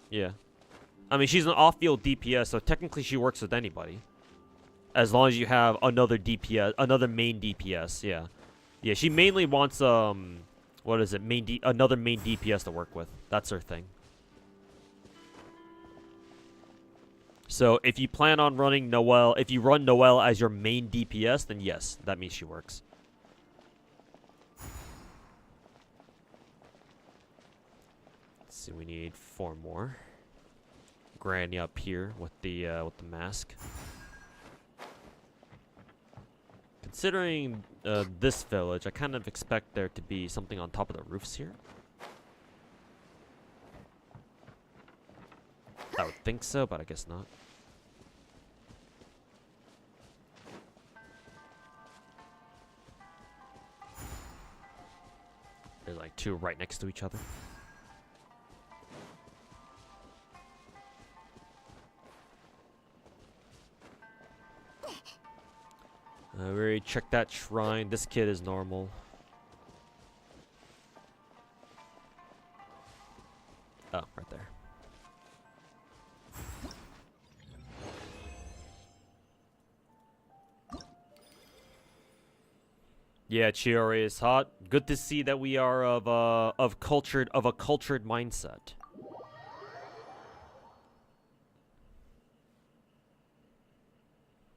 Yeah. I mean, she's an off-field DPS, so technically she works with anybody. As long as you have another DPS, another main DPS, yeah. Yeah, she mainly wants, what is it, another main DPS to work with. That's her thing. So, if you plan on running Noelle, if you run Noelle as your main DPS, then yes, that means she works. Let's see, we need 4 more. Granny up here with the mask. Considering this village, I kind of expect there to be something on top of the roofs here. I would think so, but I guess not. There's like 2 right next to each other. We already checked that shrine. This kid is normal. Oh, right there. Yeah, Chiori is hot. Good to see that we are of a cultured mindset.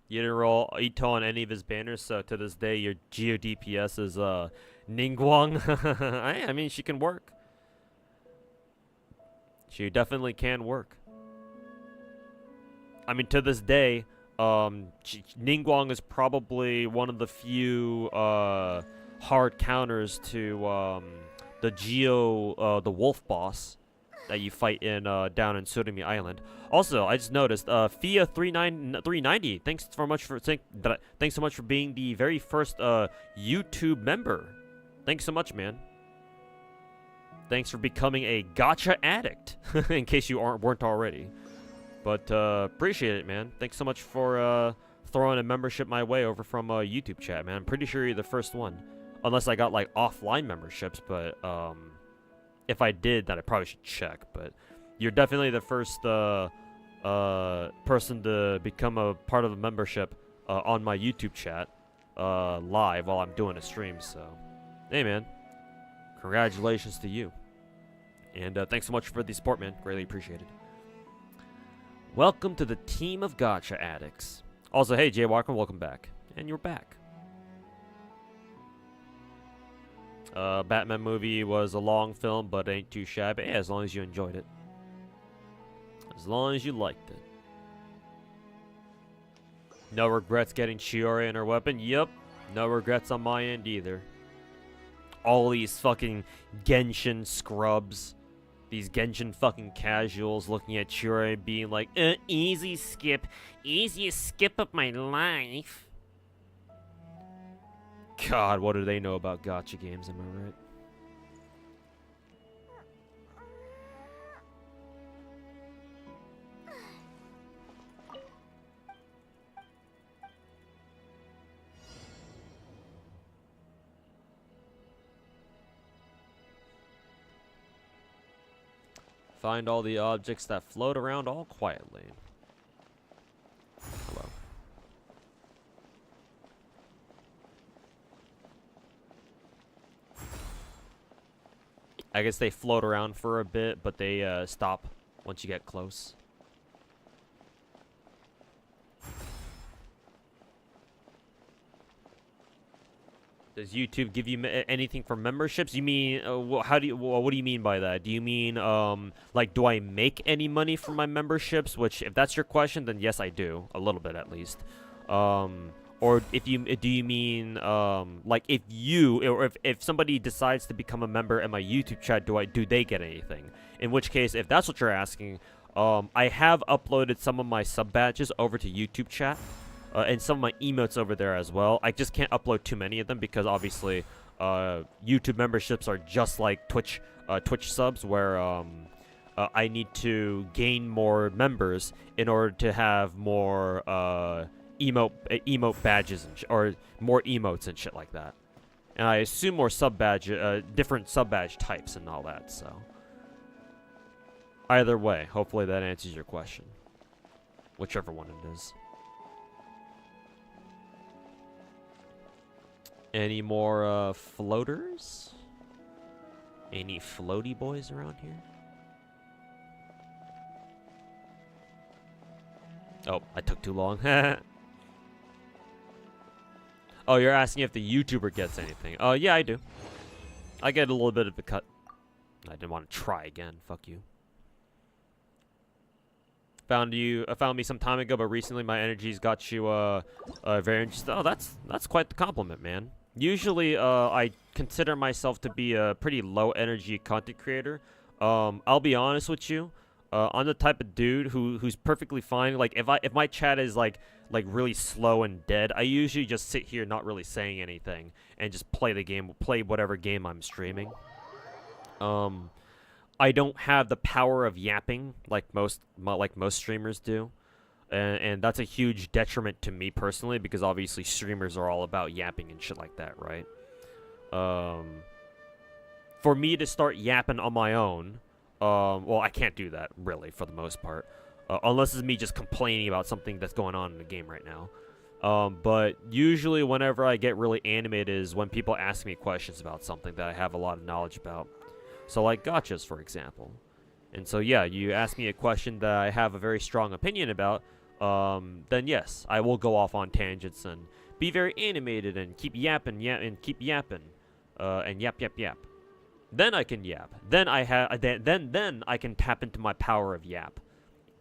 You didn't roll Ito on any of his banners, so to this day your Geo DPS is Ningguang. I mean, she can work. She definitely can work. I mean, to this day, Ningguang is probably one of the few hard counters to the Geo, the wolf boss that you fight in down in Surumi Island. Also, I just noticed Fia 390. Thanks so much for being the very first YouTube member. Thanks so much, man. Thanks for becoming a gacha addict, in case you weren't already. But appreciate it, man. Thanks so much for throwing a membership my way over from YouTube chat, man. I'm pretty sure you're the first one, unless I got like offline memberships. But if I did, then I probably should check. But you're definitely the first person to become a part of a membership on my YouTube chat live while I'm doing a stream. So, hey, man, congratulations to you, and thanks so much for the support, man. Greatly appreciated. Welcome to the team of gacha addicts. Also, hey, Jay Walker, welcome back. And you're back. Batman movie was a long film, but ain't too shabby. As long as you enjoyed it. As long as you liked it. No regrets getting Chiori and her weapon? Yep. No regrets on my end either. All these fucking Genshin scrubs. These Genshin fucking casuals looking at Chiori and being like, easy skip. Easiest skip of my life. God, what do they know about gacha games, am I right? Find all the objects that float around all quietly. Hello. I guess they float around for a bit, but they stop once you get close. Does YouTube give you anything for memberships? You mean, what do you mean by that? Do you mean, like, do I make any money from my memberships? Which, if that's your question, then yes, I do. A little bit, at least. Or do you mean, like, if somebody decides to become a member in my YouTube chat, do they get anything? In which case, if that's what you're asking, I have uploaded some of my sub badges over to YouTube chat. And some of my emotes over there as well. I just can't upload too many of them because obviously YouTube memberships are just like Twitch subs, where I need to gain more members in order to have more emote badges or more emotes and shit like that. And I assume more sub-badge, different sub-badge types and all that, so. Either way, hopefully that answers your question. Whichever one it is. Any more, floaters? Any floaty boys around here? Oh, I took too long. Oh, you're asking if the YouTuber gets anything. Oh, yeah, I do. I get a little bit of a cut. I didn't want to try again. Fuck you. Found me some time ago, but recently my energies got you very interested. Oh, that's quite the compliment, man. Usually, I consider myself to be a pretty low energy content creator. I'll be honest with you. I'm the type of dude who's perfectly fine. Like if my chat is like really slow and dead, I usually just sit here not really saying anything and just play the game, play whatever game I'm streaming. I don't have the power of yapping like most streamers do, and that's a huge detriment to me personally because obviously streamers are all about yapping and shit like that, right? For me to start yapping on my own. Well, I can't do that, really, for the most part. Unless it's me just complaining about something that's going on in the game right now. But usually whenever I get really animated is when people ask me questions about something that I have a lot of knowledge about. So like gachas, for example. And so yeah, you ask me a question that I have a very strong opinion about, then yes, I will go off on tangents and be very animated and keep yapping, and keep yapping. And yap, yap, yap. Then I can yap. Then I have then I can tap into my power of yap.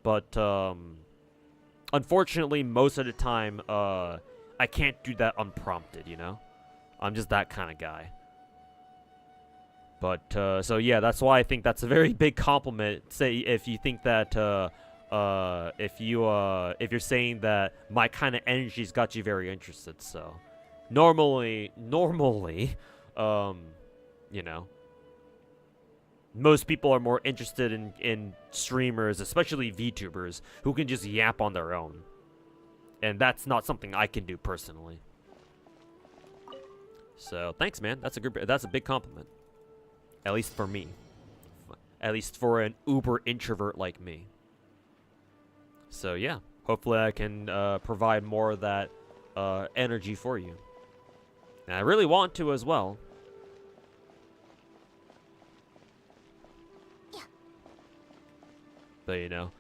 But unfortunately, most of the time, I can't do that unprompted. You know, I'm just that kind of guy. But so yeah, that's why I think that's a very big compliment. Say if you think that if you're saying that my kind of energy's got you very interested. So normally, you know. Most people are more interested in streamers, especially VTubers, who can just yap on their own. And that's not something I can do personally. So, thanks, man. That's a big compliment. At least for me. At least for an uber introvert like me. So, yeah. Hopefully I can provide more of that energy for you. And I really want to as well. But, you know,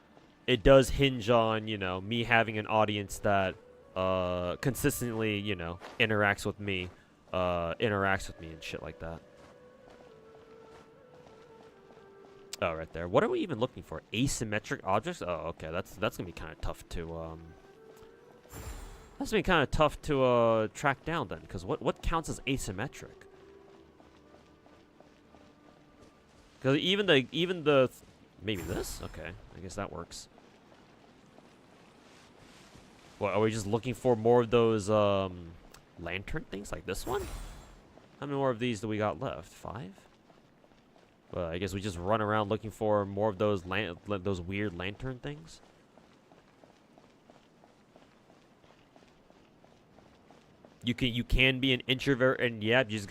it does hinge on, you know, me having an audience that consistently, you know, interacts with me and shit like that. Oh, right there. What are we even looking for? Asymmetric objects? Oh, okay. That's gonna be kind of tough to track down then, because what counts as asymmetric? Because even the maybe this? Okay, I guess that works. What, are we just looking for more of those lantern things like this one? How many more of these do we got left? 5? Well, I guess we just run around looking for more of those weird lantern things. You can be an introvert and yap. You just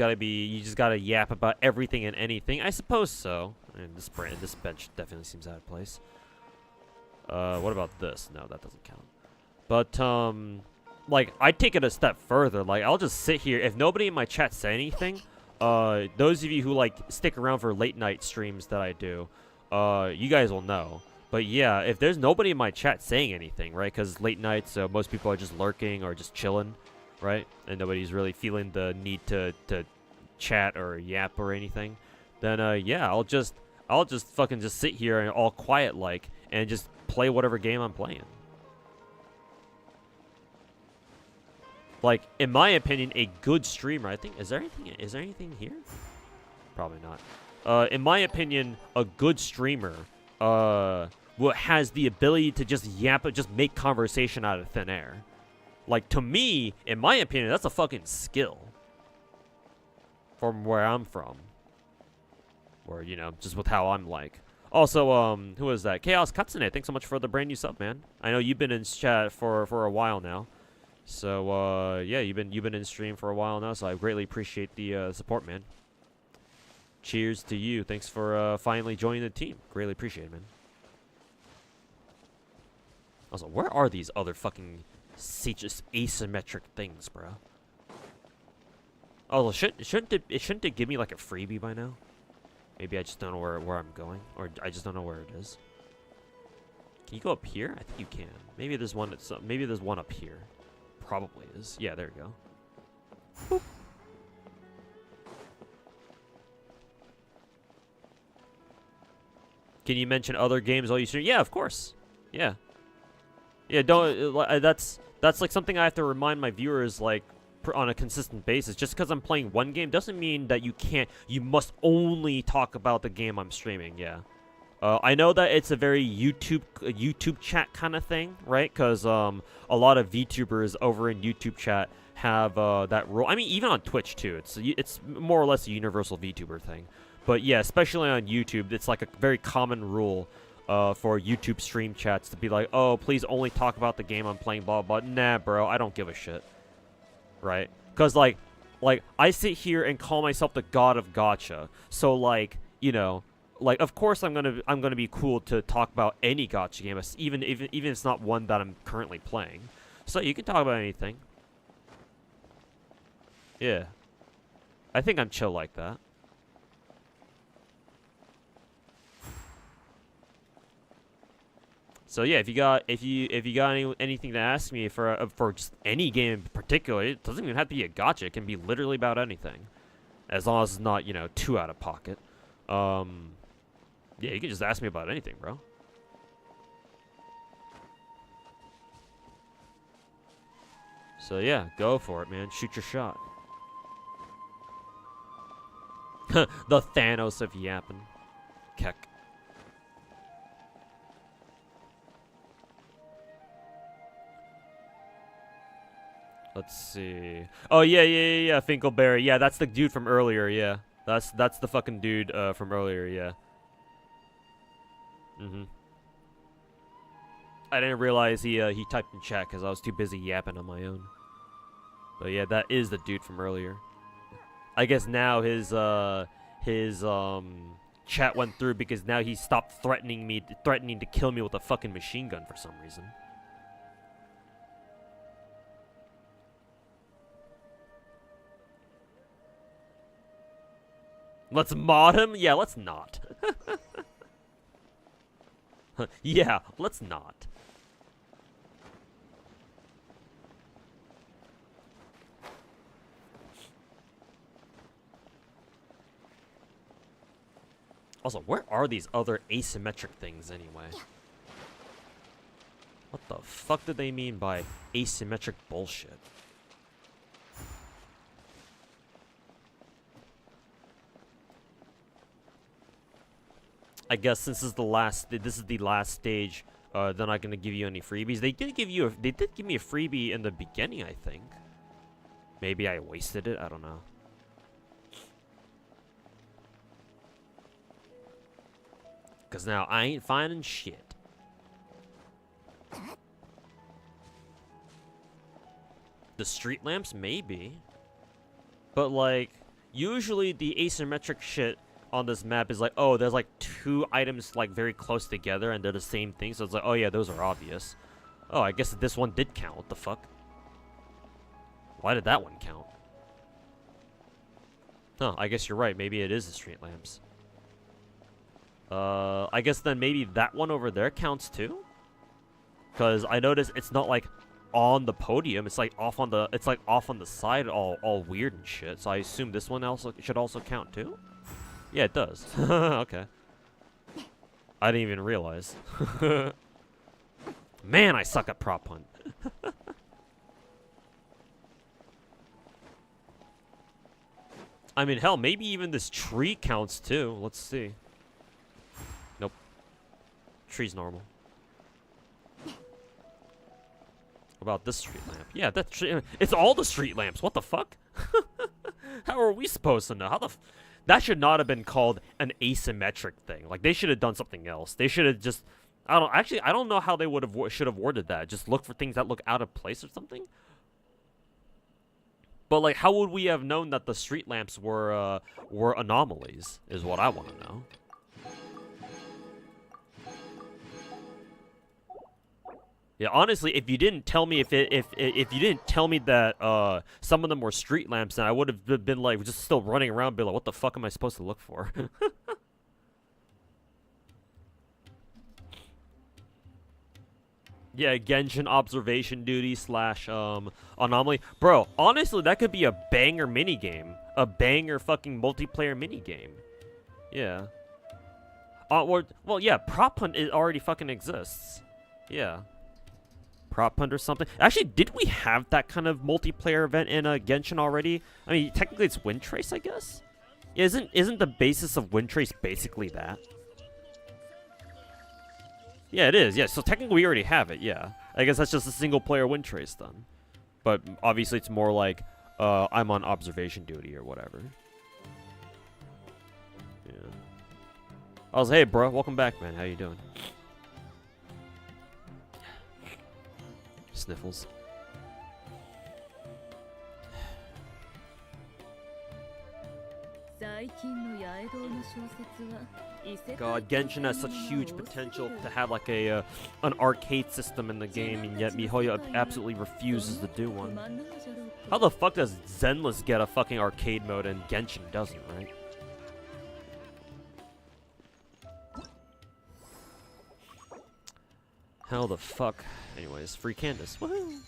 gotta yap about everything and anything. I suppose so. And this bench definitely seems out of place. What about this? No, that doesn't count. But like I take it a step further. Like I'll just sit here. If nobody in my chat say anything, those of you who like stick around for late night streams that I do, you guys will know. But yeah, if there's nobody in my chat saying anything, right? Because late nights, most people are just lurking or just chilling. Right? And nobody's really feeling the need to chat or yap or anything. Then yeah, I'll just fucking just sit here and all quiet like and just play whatever game I'm playing. Like in my opinion, a good streamer, I think is there anything here? Probably not. In my opinion, a good streamer has the ability to just yap, just make conversation out of thin air. Like, to me, in my opinion, that's a fucking skill. From where I'm from. Or, you know, just with how I'm like. Also, who is that? Chaos Katsune, thanks so much for the brand new sub, man. I know you've been in chat for a while now. So yeah, you've been in stream for a while now, so I greatly appreciate the support, man. Cheers to you. Thanks for finally joining the team. Greatly appreciate it, man. Also, where are these other fucking just asymmetric things, bro? Oh, shouldn't it give me like a freebie by now? Maybe I just don't know where I'm going, or I just don't know where it is. Can you go up here? I think you can. Maybe there's one that's maybe there's one up here. Probably is. Yeah, there you go. Boop. Can you mention other games while you stream? Yeah, of course. Yeah. Yeah, don't. That's like something I have to remind my viewers like on a consistent basis. Just because I'm playing one game doesn't mean that you can't. You must only talk about the game I'm streaming. Yeah. I know that it's a very YouTube chat kind of thing, right? Because a lot of VTubers over in YouTube chat have that rule. I mean, even on Twitch too. It's more or less a universal VTuber thing. But yeah, especially on YouTube, it's like a very common rule for YouTube stream chats to be like, oh, please only talk about the game I'm playing, blah, blah, blah. Nah, bro, I don't give a shit. Right? Because, like, I sit here and call myself the god of gacha. So, like, you know, like, of course I'm gonna be cool to talk about any gacha game, even if it's not one that I'm currently playing. So you can talk about anything. Yeah. I think I'm chill like that. So yeah, if you got anything to ask me for just any game in particular, it doesn't even have to be a gacha. It can be literally about anything, as long as it's not, you know, too out of pocket. Yeah, you can just ask me about anything, bro. So yeah, go for it, man. Shoot your shot. The Thanos of yapping. Keck. Let's see. Oh yeah, Finkelberry. Yeah, that's the dude from earlier. Yeah, that's the fucking dude from earlier. Yeah. I didn't realize he typed in chat because I was too busy yapping on my own. But yeah, that is the dude from earlier. I guess now his chat went through because now he stopped threatening to kill me with a fucking machine gun for some reason. Let's mod him? Yeah, let's not. Yeah, let's not. Also, where are these other asymmetric things anyway? What the fuck did they mean by asymmetric bullshit? I guess since this is the last stage, they're not gonna give you any freebies. They did give me a freebie in the beginning, I think. Maybe I wasted it. I don't know. Cause now I ain't finding shit. The street lamps, maybe. But like, usually the asymmetric shit on this map is like, oh, there's like two items like very close together and they're the same thing, so it's like, oh yeah, those are obvious. Oh, I guess this one did count. What the fuck? Why did that one count? Huh, I guess you're right. Maybe it is the street lamps. I guess then maybe that one over there counts too? Because I noticed it's not like on the podium, it's like off on the side, all weird and shit. So I assume this one should also count too? Yeah, it does. Okay. I didn't even realize. Man, I suck at prop hunt. I mean, hell, maybe even this tree counts too. Let's see. Nope. Tree's normal. What about this street lamp? Yeah, that tree. It's all the street lamps. What the fuck? How are we supposed to know? How the that should not have been called an asymmetric thing. Like, they should have done something else. They should have just... I don't know how they should have worded that. Just look for things that look out of place or something? But like, how would we have known that the street lamps were anomalies? Is what I want to know. Yeah, honestly, if you didn't tell me if you didn't tell me that some of them were street lamps, then I would have been like just still running around, be like, what the fuck am I supposed to look for? Yeah, Genshin observation duty / anomaly. Bro, honestly, that could be a banger minigame. A banger fucking multiplayer minigame. Yeah. Well, yeah, prop hunt already fucking exists. Yeah. Prop hunt or something. Actually, did we have that kind of multiplayer event in Genshin already? I mean, technically it's Wind Trace, I guess? Isn't the basis of Wind Trace basically that? Yeah, it is. Yeah, so technically we already have it, yeah. I guess that's just a single player Wind Trace then. But obviously it's more like I'm on observation duty or whatever. Yeah. I was, hey bro, welcome back, man. How you doing? Sniffles. God, Genshin has such huge potential to have like an arcade system in the game, and yet MiHoYo absolutely refuses to do one. How the fuck does Zenless get a fucking arcade mode and Genshin doesn't, right? How the fuck? Anyways, free Candace. Woohoo!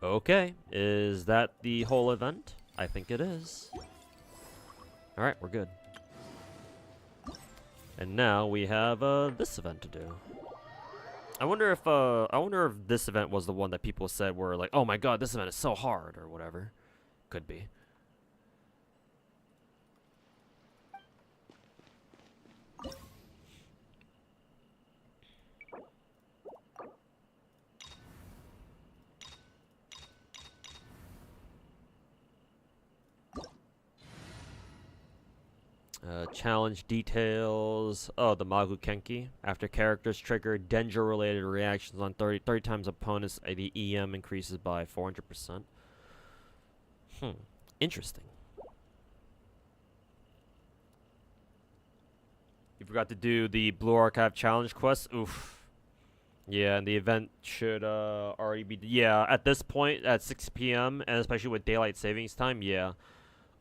Okay, is that the whole event? I think it is. Alright, we're good. And now we have this event to do. I wonder if this event was the one that people said were like, oh my god, this event is so hard or whatever. Could be. Challenge details. Oh, the Magu Kenki. After characters trigger Denjo-related reactions on 30 times opponents, the EM increases by 400%. Interesting. You forgot to do the Blue Archive challenge quest? Oof. Yeah, and the event should already be... Yeah, at this point, at 6 p.m., and especially with daylight savings time, yeah.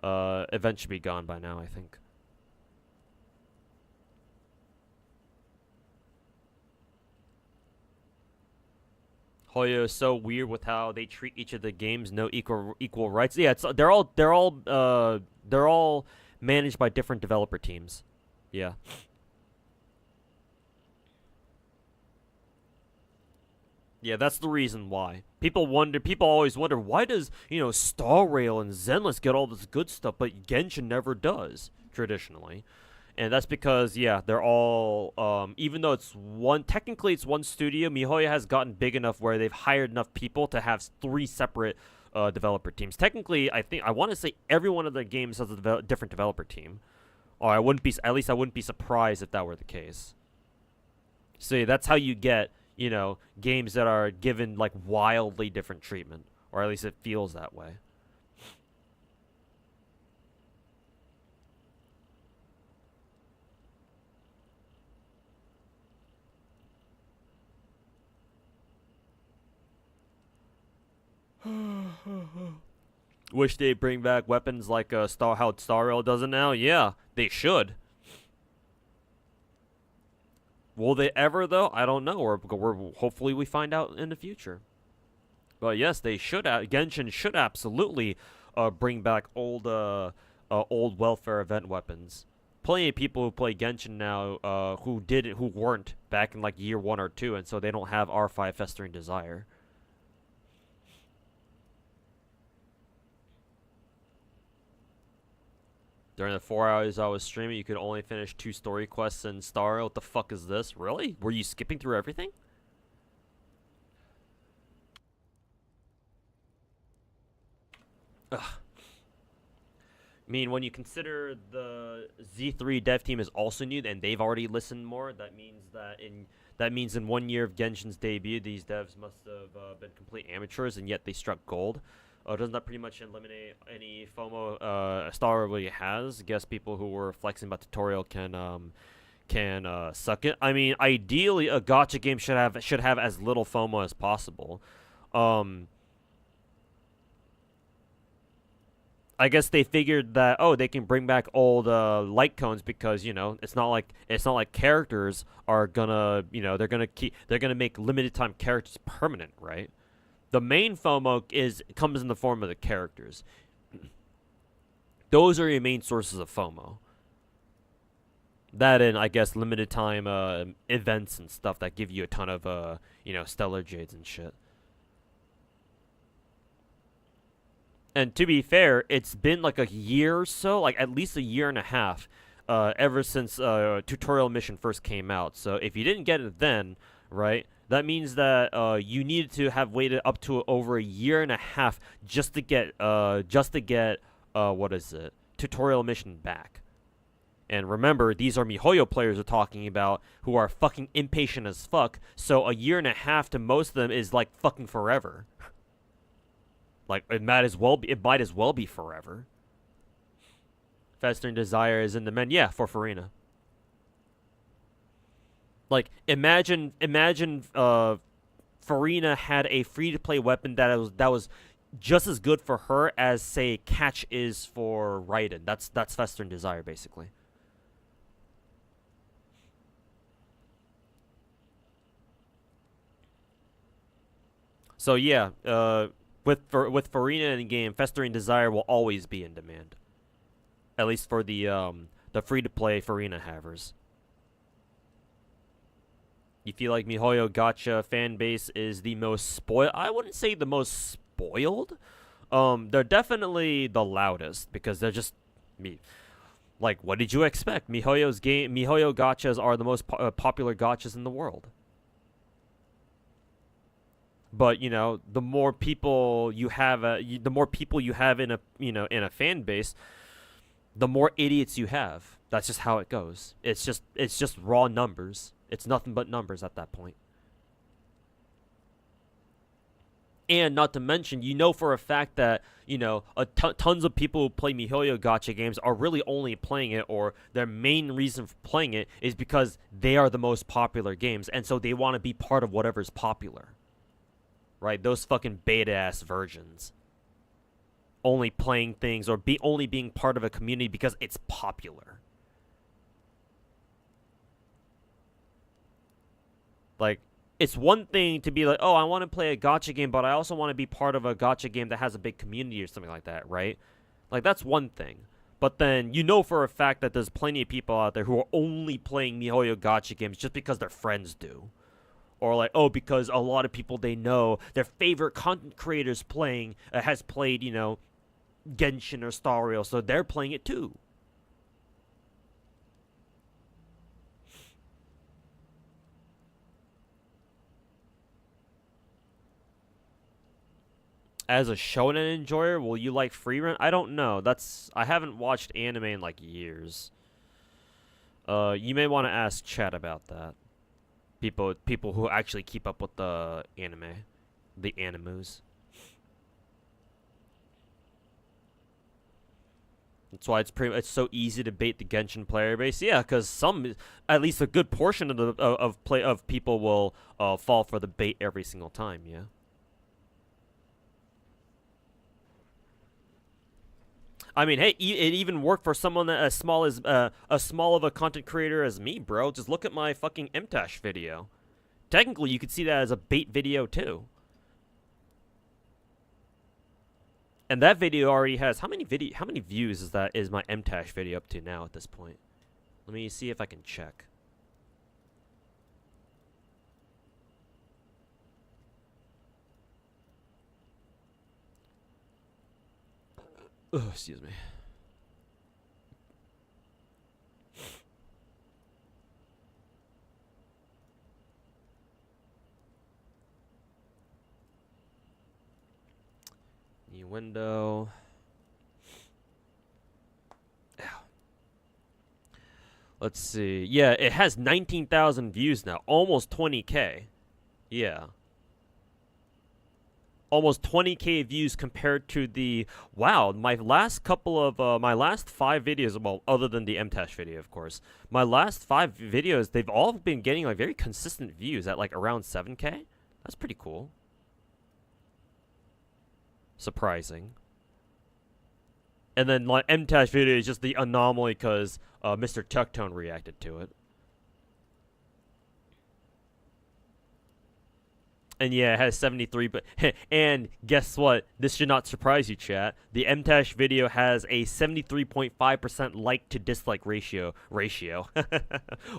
Event should be gone by now, I think. Hoyo is so weird with how they treat each of the games. No equal rights. Yeah, it's they're all managed by different developer teams. Yeah. Yeah, that's the reason why. People always wonder, why does, Star Rail and Zenless get all this good stuff, but Genshin never does, traditionally. And that's because, yeah, they're all, even though technically it's one studio, MiHoYo has gotten big enough where they've hired enough people to have 3 separate developer teams. Technically, I want to say every one of the games has a different developer team. Or at least I wouldn't be surprised if that were the case. So yeah, that's how you get, games that are given, like, wildly different treatment. Or at least it feels that way. Wish they'd bring back weapons like how Star Rail does it now. Yeah, they should. Will they ever, though? I don't know. Or hopefully we find out in the future. But yes, they should. Genshin should absolutely bring back old welfare event weapons. Plenty of people who play Genshin now who weren't back in like year 1 or 2, and so they don't have R5 Festering Desire. During the 4 hours I was streaming, you could only finish 2 story quests in Star Rail. What the fuck is this? Really? Were you skipping through everything? Ugh. I mean, when you consider the Z3 dev team is also new and they've already listened more, that means that That means in 1 year of Genshin's debut, these devs must have been complete amateurs, and yet they struck gold. Doesn't that pretty much eliminate any FOMO Star really has? Guess people who were flexing about tutorial can suck it. I mean, ideally, a gacha game should have as little FOMO as possible. I guess they figured that they can bring back old light cones because it's not like characters are gonna they're gonna make limited time characters permanent, right? The main FOMO comes in the form of the characters. Those are your main sources of FOMO. That and I guess limited time events and stuff that give you a ton of stellar jades and shit. And to be fair, it's been like a year or so, like at least a year and a half, ever since tutorial mission first came out. So if you didn't get it then, right, that means that you needed to have waited up to over a year and a half just to get what is it, tutorial mission back. And remember, these are MIHOYO players we're talking about who are fucking impatient as fuck. So a year and a half to most of them is like fucking forever. Like, it might as well be forever. Festering Desire is in the men. Yeah, for Farina. Like, imagine Farina had a free-to-play weapon that was just as good for her as, say, Catch is for Raiden. That's Festering Desire, basically. So, yeah, with Farina in the game, Festering Desire will always be in demand. At least for the free-to-play Farina havers. You feel like MIHOYO Gacha fan base is the most spoiled? I wouldn't say the most spoiled. They're definitely the loudest because they're just me. Like, what did you expect? MIHOYO Gachas are the most popular gachas in the world. But the more people you have, in a fan base, the more idiots you have. That's just how it goes. It's just raw numbers. It's nothing but numbers at that point. And not to mention, for a fact that tons of people who play MIHOYO Gacha games are really only playing it, or their main reason for playing it is because they are the most popular games, and so they want to be part of whatever's popular. Right, those fucking beta-ass virgins. Only playing things or only being part of a community because it's popular. Like, it's one thing to be like, oh, I want to play a gacha game, but I also want to be part of a gacha game that has a big community or something like that, right? Like, that's one thing. But then, for a fact that there's plenty of people out there who are only playing MIHOYO Gacha games just because their friends do. Or like, oh, because a lot of people they know, their favorite content creators has played, Genshin or Star Rail, so they're playing it too. As a shonen enjoyer, will you like free rent? I don't know. I haven't watched anime in like years. You may want to ask chat about that. People who actually keep up with the anime, the animus. That's why it's so easy to bait the Genshin player base. Yeah, because at least a good portion of people will fall for the bait every single time. Yeah. I mean, hey, it even worked for someone as small of a content creator as me, bro. Just look at my fucking MTash video. Technically, you could see that as a bait video too. And that video already has how many views is my MTash video up to now at this point? Let me see if I can check. Oh, excuse me. New window. Ow. Let's see. Yeah, it has 19,000 views now. Almost 20K. Yeah. Almost 20K views compared to the... Wow, my last couple of... my last 5 videos, well, other than the MTash video, of course. My last 5 videos, they've all been getting, like, very consistent views at, like, around 7K. That's pretty cool. Surprising. And then, like, MTash video is just the anomaly because Mr. Tucktone reacted to it. And yeah, it has 73, but... and guess what? This should not surprise you, chat. The MTash video has a 73.5% like to dislike ratio.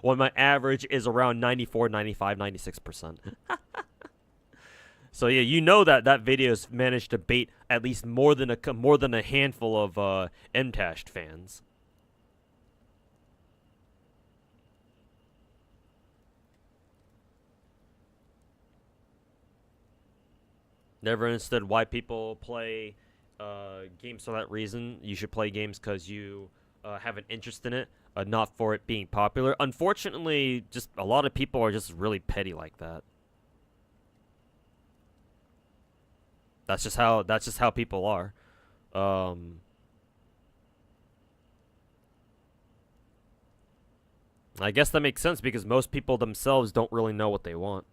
When my average is around 94, 95, 96%. So yeah, you know that video's managed to bait at least more than a handful of MTash fans. Never understood why people play games for that reason. You should play games because you have an interest in it, not for it being popular. Unfortunately, just a lot of people are just really petty like that. That's just how people are. I guess that makes sense because most people themselves don't really know what they want.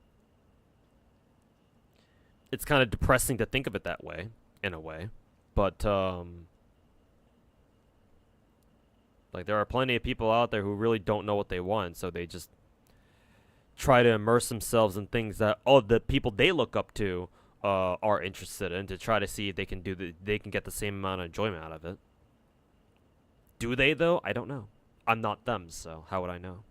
It's kind of depressing to think of it that way, in a way. But, like, there are plenty of people out there who really don't know what they want, so they just try to immerse themselves in things that, the people they look up to are interested in, to try to see if they can get the same amount of enjoyment out of it. Do they, though? I don't know. I'm not them, so how would I know?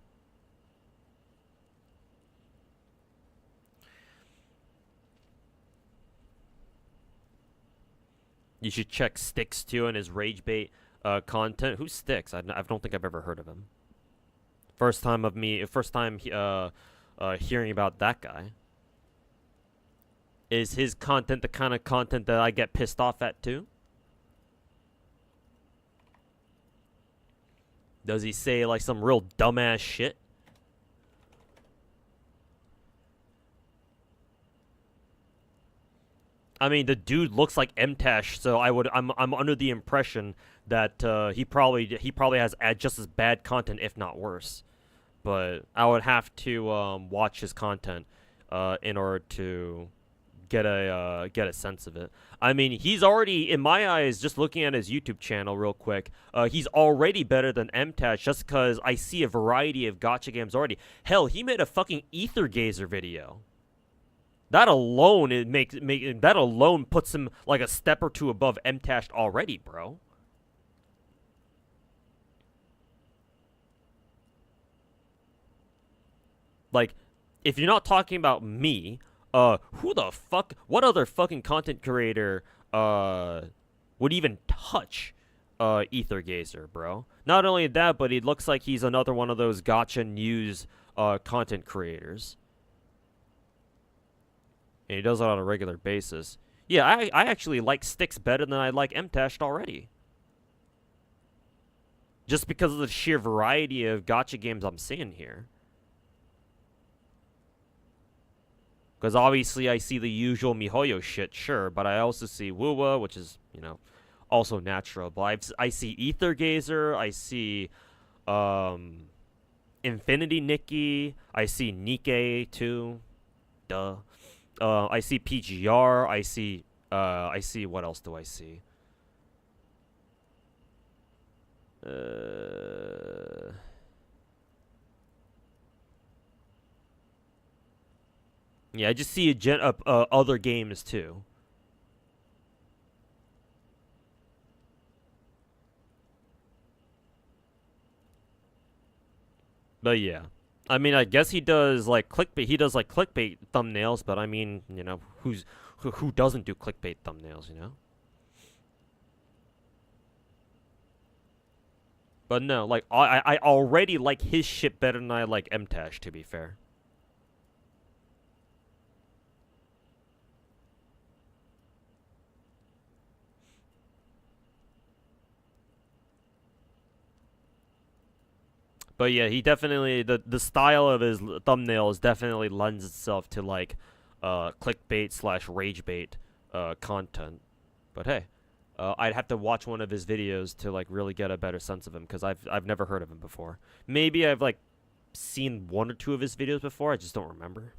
You should check Styx too and his rage bait content. Who's Styx? I don't think I've ever heard of him. First time hearing about that guy. Is his content the kind of content that I get pissed off at too? Does he say like some real dumbass shit? I mean, the dude looks like MTash, so I'm under the impression that he probably has just as bad content, if not worse. But I would have to watch his content in order to get a sense of it. I mean, he's already, in my eyes, just looking at his YouTube channel real quick, he's already better than MTash just because I see a variety of gacha games already. Hell, he made a fucking Ether Gazer video. That alone that alone puts him like a step or two above MTash already, bro. Like, if you're not talking about me, who the fuck? What other fucking content creator would even touch Ether Gazer, bro? Not only that, but it looks like he's another one of those gacha news content creators. And he does it on a regular basis. Yeah, I actually like Styx better than I like MTash already. Just because of the sheer variety of gacha games I'm seeing here. Because obviously I see the usual MIHOYO shit, sure, but I also see Wuwa, which is, you know, also natural. But I see Ether Gazer, I see Infinity Nikki, I see Nikkei too. Duh. I see PGR, I see what else do I see? Yeah, I just see other games too. But yeah. I mean, I guess he does like clickbait. He does like clickbait thumbnails, but I mean, you know, who doesn't do clickbait thumbnails, you know? But no, like I already like his shit better than I like MTash, to be fair. But yeah, he definitely the style of his thumbnails definitely lends itself to like clickbait / rage bait content. But hey, I'd have to watch one of his videos to like really get a better sense of him because I've never heard of him before. Maybe I've like seen 1 or 2 of his videos before. I just don't remember.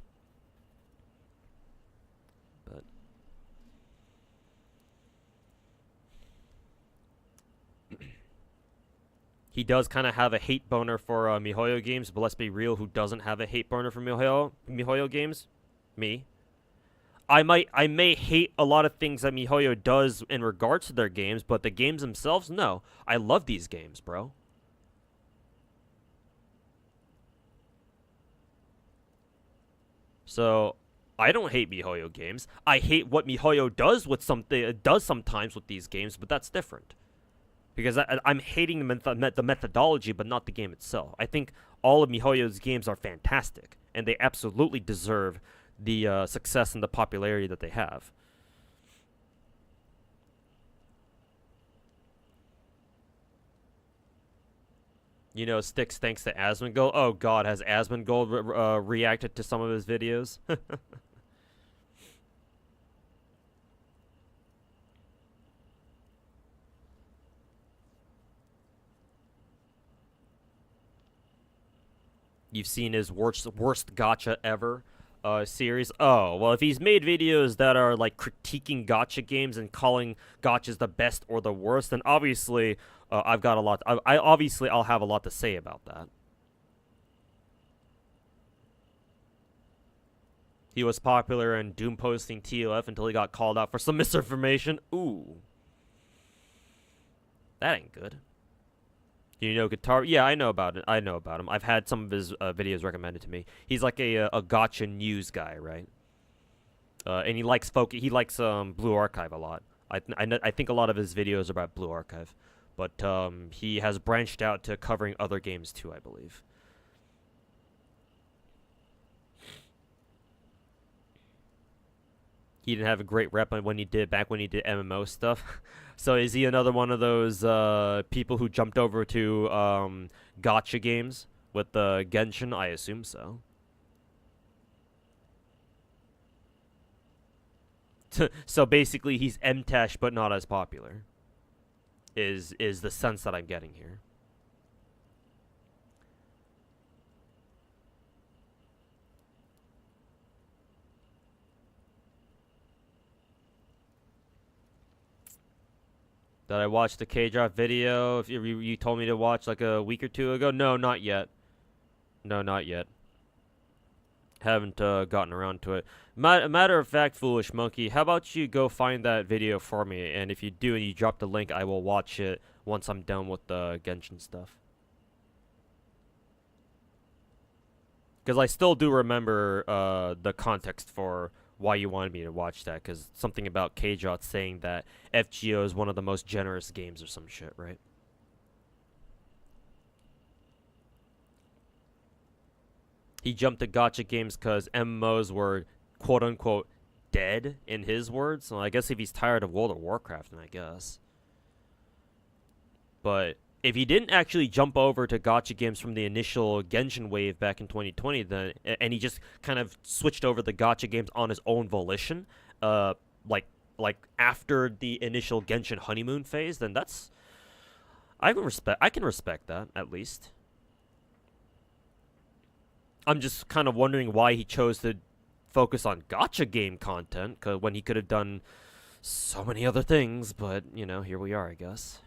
But he does kind of have a hate boner for MIHOYO games, but let's be real, who doesn't have a hate boner for MIHOYO games? Me. I may hate a lot of things that MIHOYO does in regards to their games, but the games themselves, no. I love these games, bro. So, I don't hate MIHOYO games. I hate what MIHOYO does with sometimes with these games, but that's different. Because I'm hating the methodology, but not the game itself. I think all of MIHOYO's games are fantastic, and they absolutely deserve the success and the popularity that they have. You know, Sticks thanks to Asmongold. Oh god, has Asmongold reacted to some of his videos? You've seen his worst gacha ever series. Oh, well, if he's made videos that are like critiquing gacha games and calling gachas the best or the worst, then obviously I've got a lot. I'll have a lot to say about that. He was popular in Doom posting TOF until he got called out for some misinformation. Ooh, that ain't good. You know Guitar? Yeah, I know about it. I know about him. I've had some of his videos recommended to me. He's like a gacha news guy, right? And he likes Blue Archive a lot. I think a lot of his videos are about Blue Archive, but he has branched out to covering other games too, I believe. He didn't have a great rep back when he did MMO stuff. So is he another one of those people who jumped over to gacha games with Genshin? I assume so. So basically, he's MTash but not as popular. Is the sense that I'm getting here. Did I watch the K-Drop video if you told me to watch like a week or 2 ago? No, not yet. No, not yet. Haven't gotten around to it. Matter of fact, Foolish Monkey, how about you go find that video for me? And if you do and you drop the link, I will watch it once I'm done with the Genshin stuff. Because I still do remember the context for why you wanted me to watch that, because something about K-Jot saying that FGO is one of the most generous games or some shit, right? He jumped to gacha games because MMOs were quote-unquote dead, in his words. So I guess if he's tired of World of Warcraft, then I guess. But if he didn't actually jump over to gacha games from the initial Genshin wave back in 2020, then and he just kind of switched over the gacha games on his own volition, like after the initial Genshin honeymoon phase, then that's I can respect that at least. I'm just kind of wondering why he chose to focus on gacha game content, when he could have done so many other things, but you know, here we are, I guess.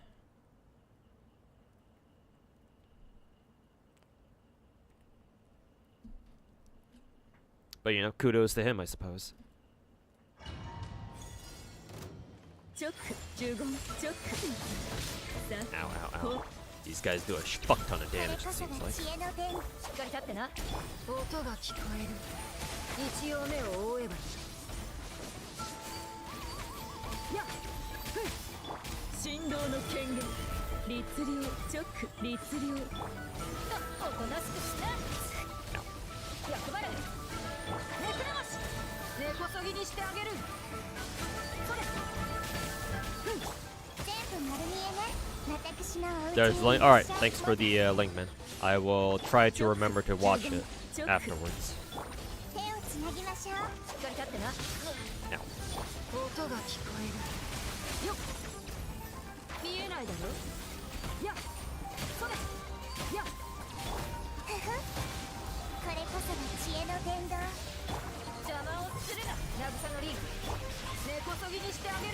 But, you know, kudos to him, I suppose. Ow, ow, ow. These guys do a fuck ton of damage, it seems like. There's link. Alright, thanks for the link, man. I will try to remember to watch it afterwards. 手をつなぎましょう。しっかり立ってな。 Now. 音が聞こえるよっ見えないだろやっそれやっふふこれこそが知恵の伝道。邪魔をするな渚のリン根こそぎにしてあげる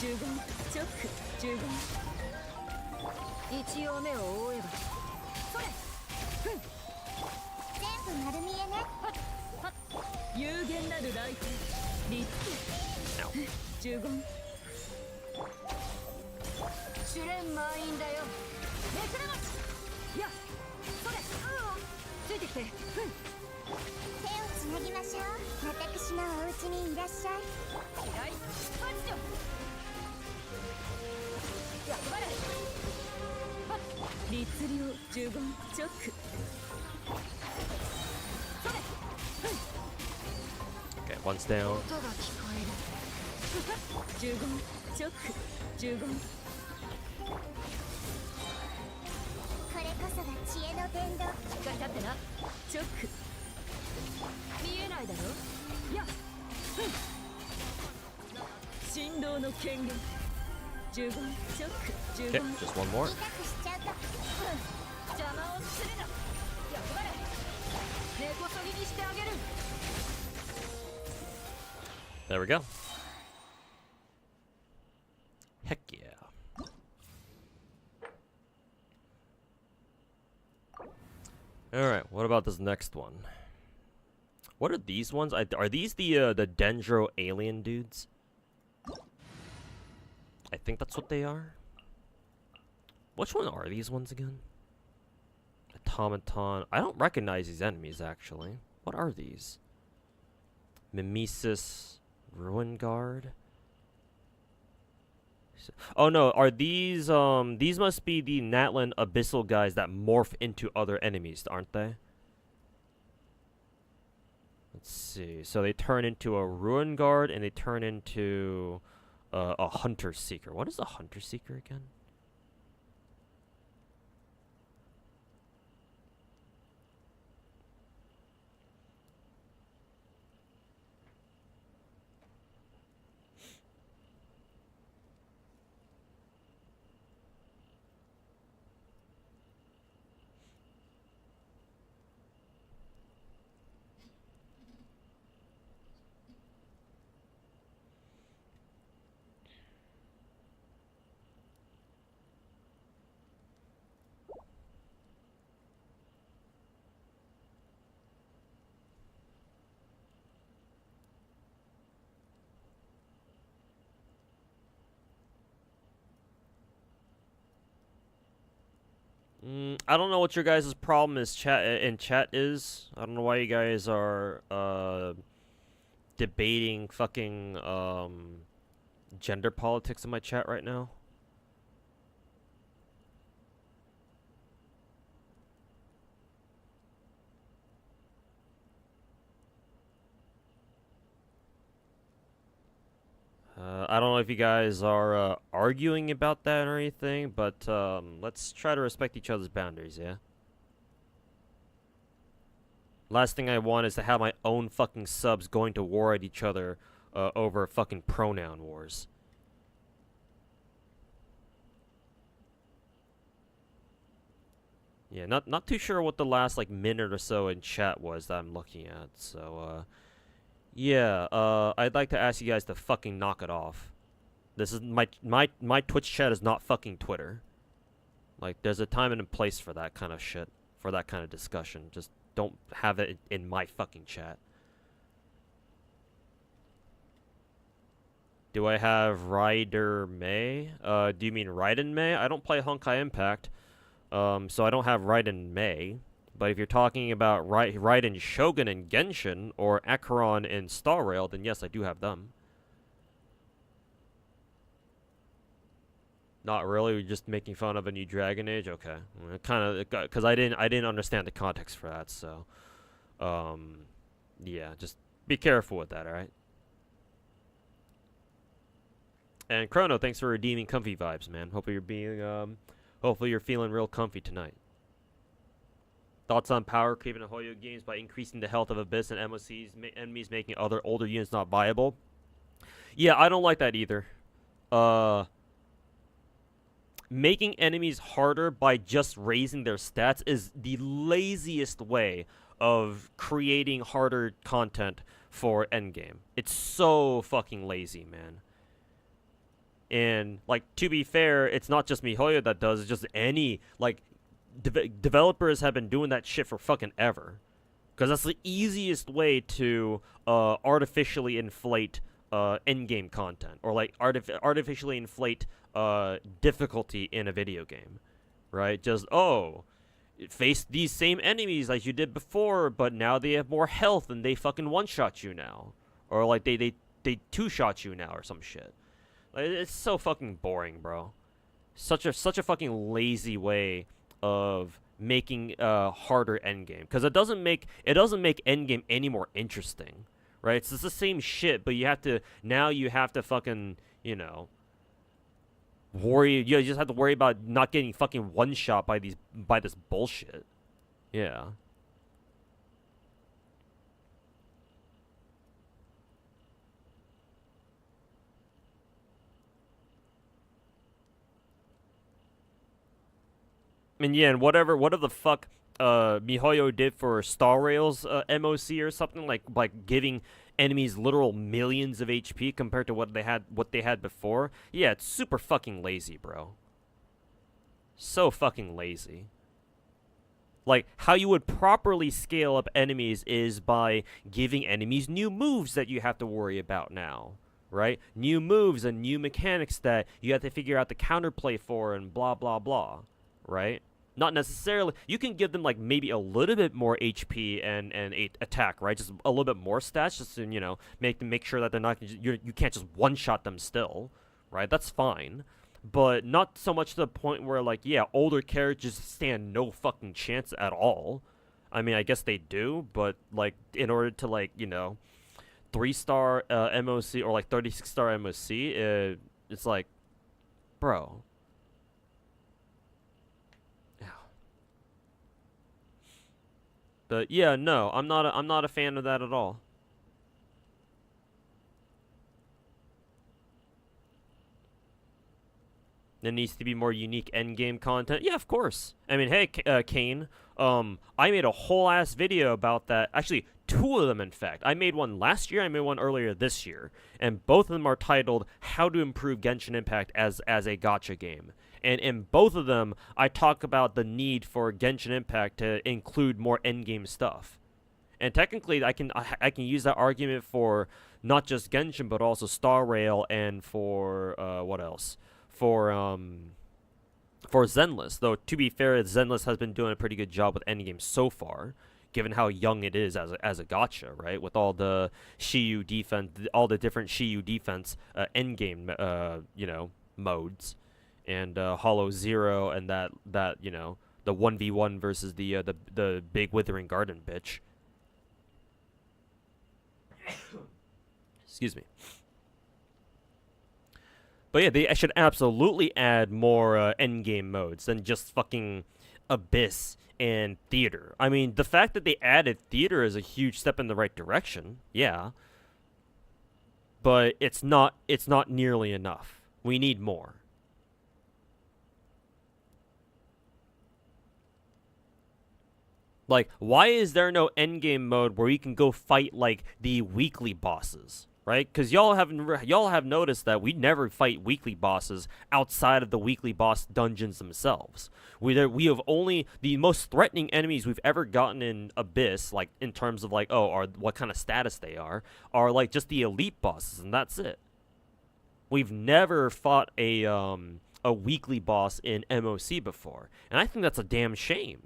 呪言チョック呪言一応目を覆えばそれふん全部丸見えね。はっはっ有限なる来店リップ呪言試練満員だよめくれますやっそれついてきてふん手をつなぎましょう。私のお家にいらっしゃい。嫌いパンチよ役割はっ律令呪言チョックそれふん Okay, one's down. 音が聞こえる呪言チョック呪言これこそが知恵の伝道。しっかり立ってなチョック見えないだろやっふん振動の権限呪言チョック呪 Okay, 言 just one more. 痛くしちゃうと。邪魔をするな役割根こそぎにしてあげる There we go. Heck yeah. Alright, what about this next one? What are these ones? Are these the Dendro alien dudes? I think that's what they are. Which one are these ones again? Automaton. I don't recognize these enemies, actually. What are these? Mimesis. Ruin Guard. Oh no, are these must be the Natlan Abyssal guys that morph into other enemies, aren't they? Let's see. So they turn into a Ruin Guard and they turn into a Hunter Seeker. What is a Hunter Seeker again? I don't know what your guys' problem is in chat is. I don't know why you guys are debating fucking gender politics in my chat right now. I don't know if you guys are arguing about that or anything, but let's try to respect each other's boundaries, yeah? Last thing I want is to have my own fucking subs going to war at each other over fucking pronoun wars. Yeah, not too sure what the last like minute or so in chat was that I'm looking at, so yeah, I'd like to ask you guys to fucking knock it off. This is my Twitch chat is not fucking Twitter. Like, there's a time and a place for that kind of shit, for that kind of discussion. Just don't have it in my fucking chat. Do I have Ryder May? Do you mean Raiden May? I don't play Honkai Impact, so I don't have Raiden May. But if you're talking about Raiden Shogun and Genshin, or Acheron and Star Rail, then yes, I do have them. Not really, we're just making fun of a new Dragon Age? Okay. Kind of, because I didn't understand the context for that, so... yeah, just be careful with that, alright? And Chrono, thanks for redeeming comfy vibes, man. Hopefully you're feeling real comfy tonight. Thoughts on power creep in MIHOYO games by increasing the health of Abyss and MOC's enemies, making other older units not viable? Yeah, I don't like that either. Making enemies harder by just raising their stats is the laziest way of creating harder content for endgame. It's so fucking lazy, man. And, like, to be fair, it's not just MIHOYO that does, it's just any, like, developers have been doing that shit for fucking ever. Because that's the easiest way to artificially inflate endgame content. Or, like, artificially inflate difficulty in a video game. Right? Just, oh, face these same enemies as you did before, but now they have more health and they fucking one-shot you now. Or, like, they two-shot you now or some shit. Like, it's so fucking boring, bro. Such a fucking lazy way of making harder endgame, because it doesn't make endgame any more interesting, right? It's just the same shit, but you have to fucking, you know, worry. You just have to worry about not getting fucking one shot by this bullshit. Yeah. And yeah, and whatever the fuck MIHOYO did for Star Rail's MOC or something, like giving enemies literal millions of HP compared to what they had before. Yeah, it's super fucking lazy, bro. So fucking lazy. Like, how you would properly scale up enemies is by giving enemies new moves that you have to worry about now. Right? New moves and new mechanics that you have to figure out the counterplay for and blah blah blah. Right? Not necessarily. You can give them, like, maybe a little bit more HP and attack, right? Just a little bit more stats, just to, you know, make sure that they're not, you can't just one-shot them still, right? That's fine. But not so much to the point where, like, yeah, older characters stand no fucking chance at all. I mean, I guess they do, but, like, in order to, like, you know, 3-star MOC or, like, 36-star MOC, it's like, bro. But yeah, no, I'm not a fan of that at all. There needs to be more unique endgame content. Yeah, of course. I mean, hey, Kane, I made a whole ass video about that. Actually, 2 of them, in fact. I made one last year, I made one earlier this year. And both of them are titled How to Improve Genshin Impact as a gacha game. And in both of them, I talk about the need for Genshin Impact to include more endgame stuff. And technically, I can use that argument for not just Genshin, but also Star Rail and for what else? For Zenless. Though to be fair, Zenless has been doing a pretty good job with endgame so far, given how young it is as a gacha, right? With all the Shiyu defense, all the different Shiyu defense endgame you know, modes. And Hollow Zero, and that you know, the 1v1 versus the big Withering Garden bitch. Excuse me. But yeah, they should absolutely add more endgame modes than just fucking Abyss and Theater. I mean, the fact that they added Theater is a huge step in the right direction. Yeah. But it's not nearly enough. We need more. Like, why is there no endgame mode where you can go fight, like, the weekly bosses, right? Because y'all have noticed that we never fight weekly bosses outside of the weekly boss dungeons themselves. We have only, the most threatening enemies we've ever gotten in Abyss, like, in terms of, like, or what kind of status they are, like, just the elite bosses, and that's it. We've never fought a weekly boss in MOC before, and I think that's a damn shame.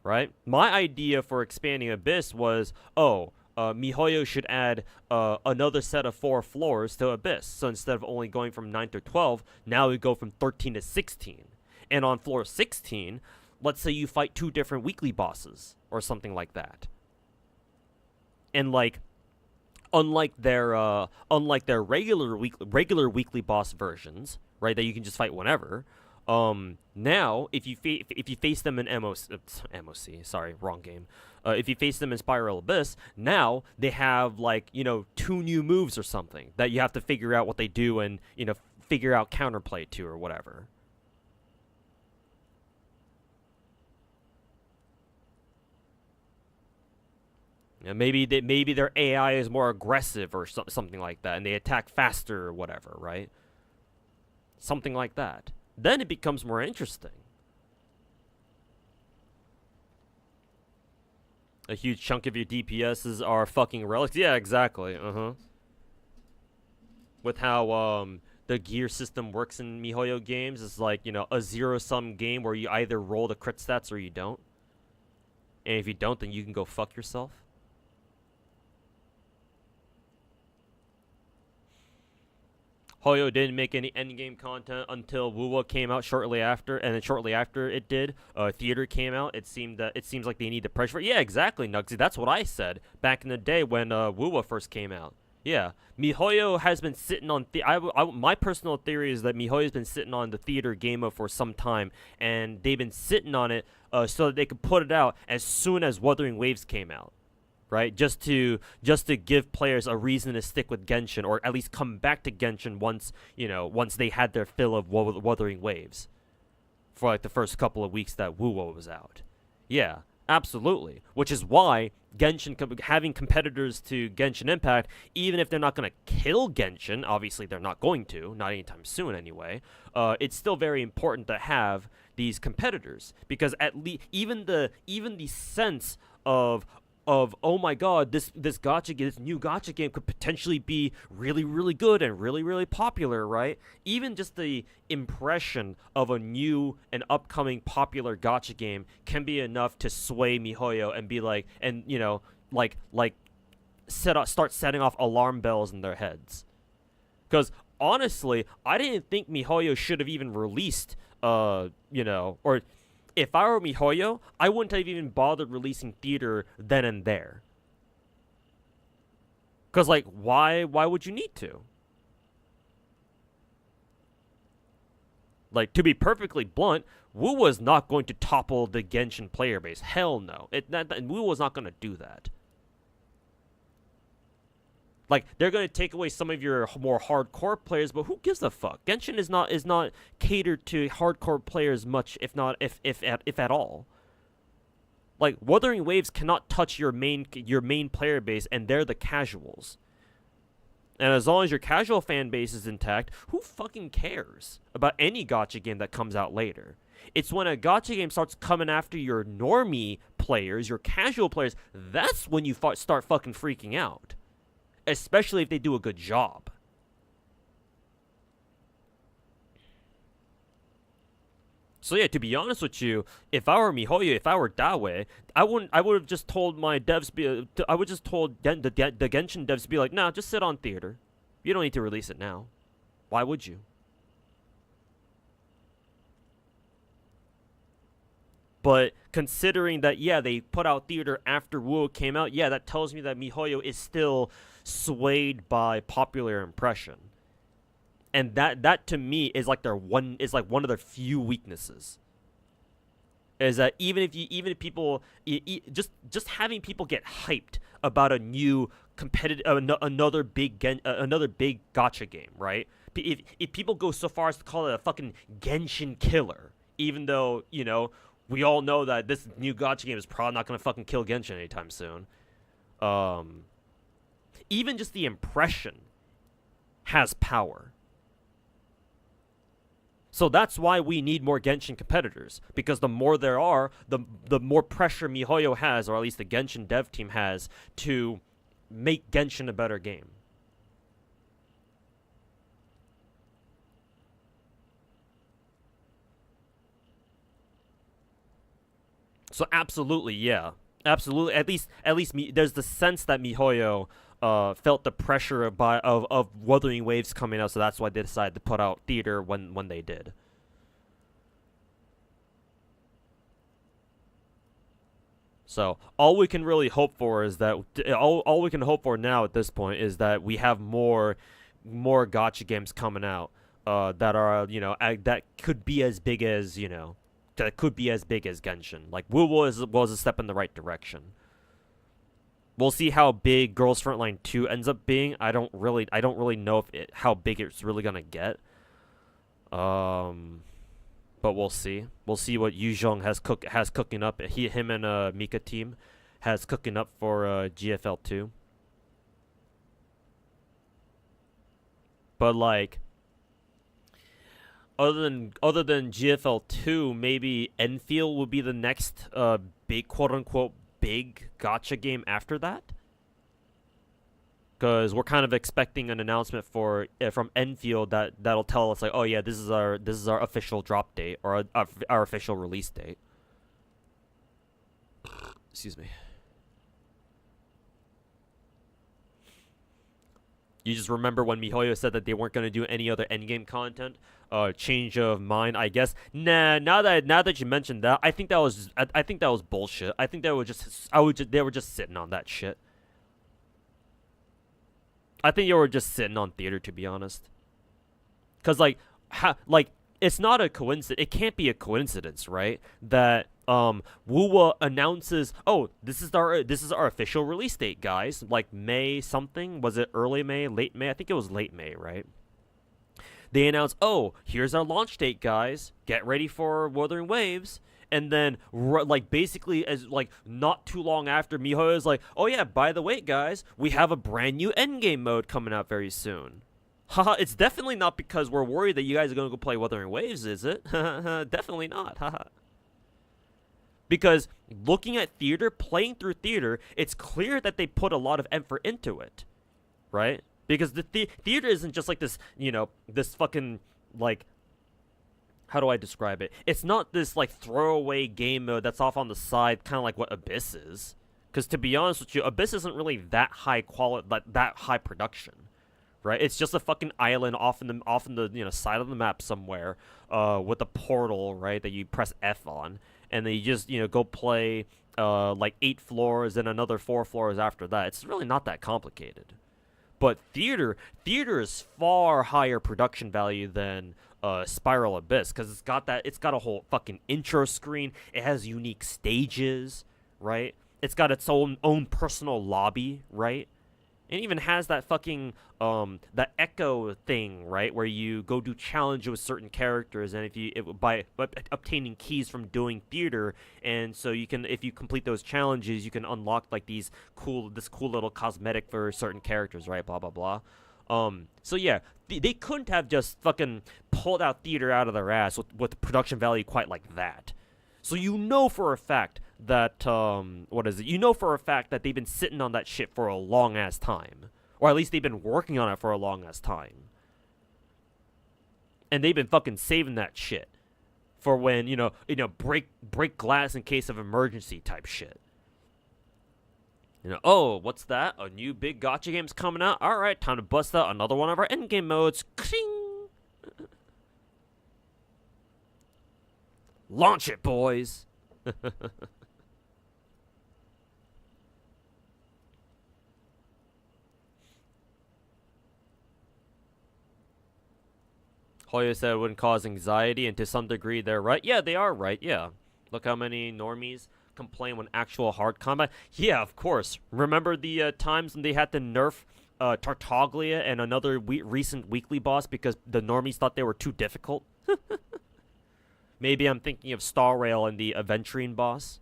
Right? My idea for expanding Abyss was, MIHOYO should add another set of 4 floors to Abyss. So instead of only going from 9 to 12, now we go from 13 to 16. And on floor 16, let's say you fight 2 different weekly bosses or something like that. And, like, unlike their regular weekly boss versions, right? That you can just fight whenever. Now if you face them in MOC, sorry, wrong game. If you face them in Spiral Abyss, now they have like, you know, 2 new moves or something that you have to figure out what they do and, you know, figure out counterplay to or whatever. You know, maybe their AI is more aggressive or something like that, and they attack faster or whatever, right? Something like that. Then it becomes more interesting. A huge chunk of your DPSs are fucking relics. Yeah, exactly. With how the gear system works in MiHoYo games, it's like, you know, a zero-sum game where you either roll the crit stats or you don't. And if you don't, then you can go fuck yourself. Hoyo didn't make any endgame content until Wuwa came out shortly after, and then shortly after it did, Theater came out. It seems like they need the pressure. Yeah, exactly, Nugsy. That's what I said back in the day when Wuwa first came out. Yeah, MiHoYo has been sitting on. My personal theory is that MiHoYo has been sitting on the Theater game mode for some time, and they've been sitting on it so that they could put it out as soon as Wuthering Waves came out. Right, just to give players a reason to stick with Genshin, or at least come back to Genshin once they had their fill of Wuthering Waves, for like the first couple of weeks that Wuwo was out. Yeah, absolutely. Which is why Genshin having competitors to Genshin Impact, even if they're not going to kill Genshin, obviously they're not going to, not anytime soon anyway. It's still very important to have these competitors, because at least even the sense of oh my god, this new gacha game could potentially be really, really good and really, really popular, right? Even just the impression of a new and upcoming popular gacha game can be enough to sway MiHoYo and be like, and you know, start setting off alarm bells in their heads. Because honestly, I didn't think MiHoYo should have even released, or if I were MiHoYo, I wouldn't have even bothered releasing Theater then and there. Because, like, why would you need to? Like, to be perfectly blunt, Wu was not going to topple the Genshin player base. Hell no. Wu was not going to do that. Like, they're going to take away some of your more hardcore players, but who gives a fuck? Genshin is not catered to hardcore players much, if at all. Like, Wuthering Waves cannot touch your main player base, and they're the casuals. And as long as your casual fan base is intact, who fucking cares about any gacha game that comes out later? It's when a gacha game starts coming after your normie players, your casual players, that's when you start fucking freaking out. Especially if they do a good job. So yeah, to be honest with you, if I were MiHoYo, if I were Dawe, I would have just told my devs, the Genshin devs to be like, nah, just sit on Theater. You don't need to release it now. Why would you? But considering that, yeah, they put out Theater after Wu came out, yeah, that tells me that MiHoYo is still swayed by popular impression. And that to me is like one of their few weaknesses. Is that even if people just having people get hyped about a new competitive another big gacha game, right? If people go so far as to call it a fucking Genshin killer, even though, you know, we all know that this new gacha game is probably not going to fucking kill Genshin anytime soon. Even just the impression has power. So that's why we need more Genshin competitors. Because the more there are, the more pressure MiHoYo has, or at least the Genshin dev team has, to make Genshin a better game. So absolutely, yeah, absolutely. At least there's the sense that MiHoYo felt the pressure of Wuthering Waves coming out, so that's why they decided to put out Theater when they did. So all we can really hope for is that all we can hope for now at this point is that we have more gacha games coming out that are that could be as big as Genshin. Like WoW was a step in the right direction. We'll see how big Girls Frontline 2 ends up being. I don't really know how big it's really gonna get. But we'll see. We'll see what Yuzhong has cooking up. Him and Mika team has cooking up for GFL 2. But like, other than GFL 2, maybe Enfield will be the next big quote unquote big gacha game after that. Because we're kind of expecting an announcement from Enfield that'll tell us like, oh yeah, this is our official drop date or our official release date. Excuse me. You just remember when MiHoYo said that they weren't going to do any other endgame content? Change of mind, I guess. Nah, now that you mentioned that, I think that was bullshit. I think they were just sitting on that shit. I think you were just sitting on theater, to be honest. Cause it's not a coincidence. It can't be a coincidence, right? That Wuwa announces, oh, this is our official release date, guys. Like May something. Was it early May, late May? I think it was late May, right? They announce, oh, here's our launch date, guys. Get ready for Wuthering Waves. And then, basically, as not too long after, MiHoYo is like, "Oh yeah, by the way, guys, we have a brand new endgame mode coming out very soon." Haha, it's definitely not because we're worried that you guys are gonna go play Wuthering Waves, is it? Definitely not. Haha. Because looking at theater, playing through theater, it's clear that they put a lot of effort into it, right? Because the theater isn't just like this, this fucking how do I describe it? It's not this throwaway game mode that's off on the side, kind of like what Abyss is. Because to be honest with you, Abyss isn't really that high quality, that high production, right? It's just a fucking island off in the side of the map somewhere, with a portal, right, that you press F on, and then you just go play 8 floors and another 4 floors after that. It's really not that complicated. But theater is far higher production value than Spiral Abyss, because it's got a whole fucking intro screen. It has unique stages, right? It's got its own personal lobby, right? It even has that fucking that echo thing, right, where you go do challenges with certain characters, and by obtaining keys from doing theater, and so if you complete those challenges, you can unlock this cool little cosmetic for certain characters, right? Blah blah blah. So yeah, they couldn't have just fucking pulled out theater out of their ass with the production value quite like that. So for a fact that for a fact that they've been sitting on that shit for a long ass time, or at least they've been working on it for a long ass time, and they've been fucking saving that shit for when break glass in case of emergency type shit. Oh, what's that? A new big gacha game's coming out? Alright, time to bust out another one of our endgame modes. Kling! Launch it, boys! Hoya said it wouldn't cause anxiety, and to some degree they're right. Yeah, they are right, yeah. Look how many normies complain when actual hard combat. Yeah, of course. Remember the times when they had to nerf Tartaglia and another recent weekly boss because the normies thought they were too difficult? Maybe I'm thinking of Star Rail and the Aventurine boss.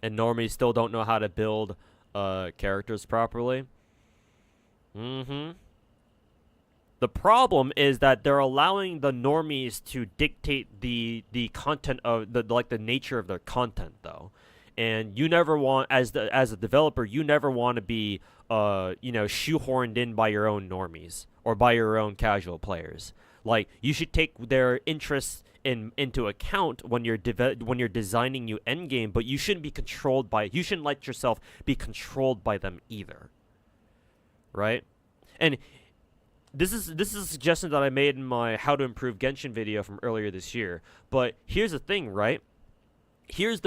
And normies still don't know how to build characters properly. The problem is that they're allowing the normies to dictate the content of the nature of their content, though. And you never want, as a developer, you never want to be shoehorned in by your own normies or by your own casual players. Like, you should take their interests into account when you're designing new endgame, but you shouldn't let yourself be controlled by them either. right? And this is a suggestion that I made in my How to Improve Genshin video from earlier this year. But here's the thing, right? Here's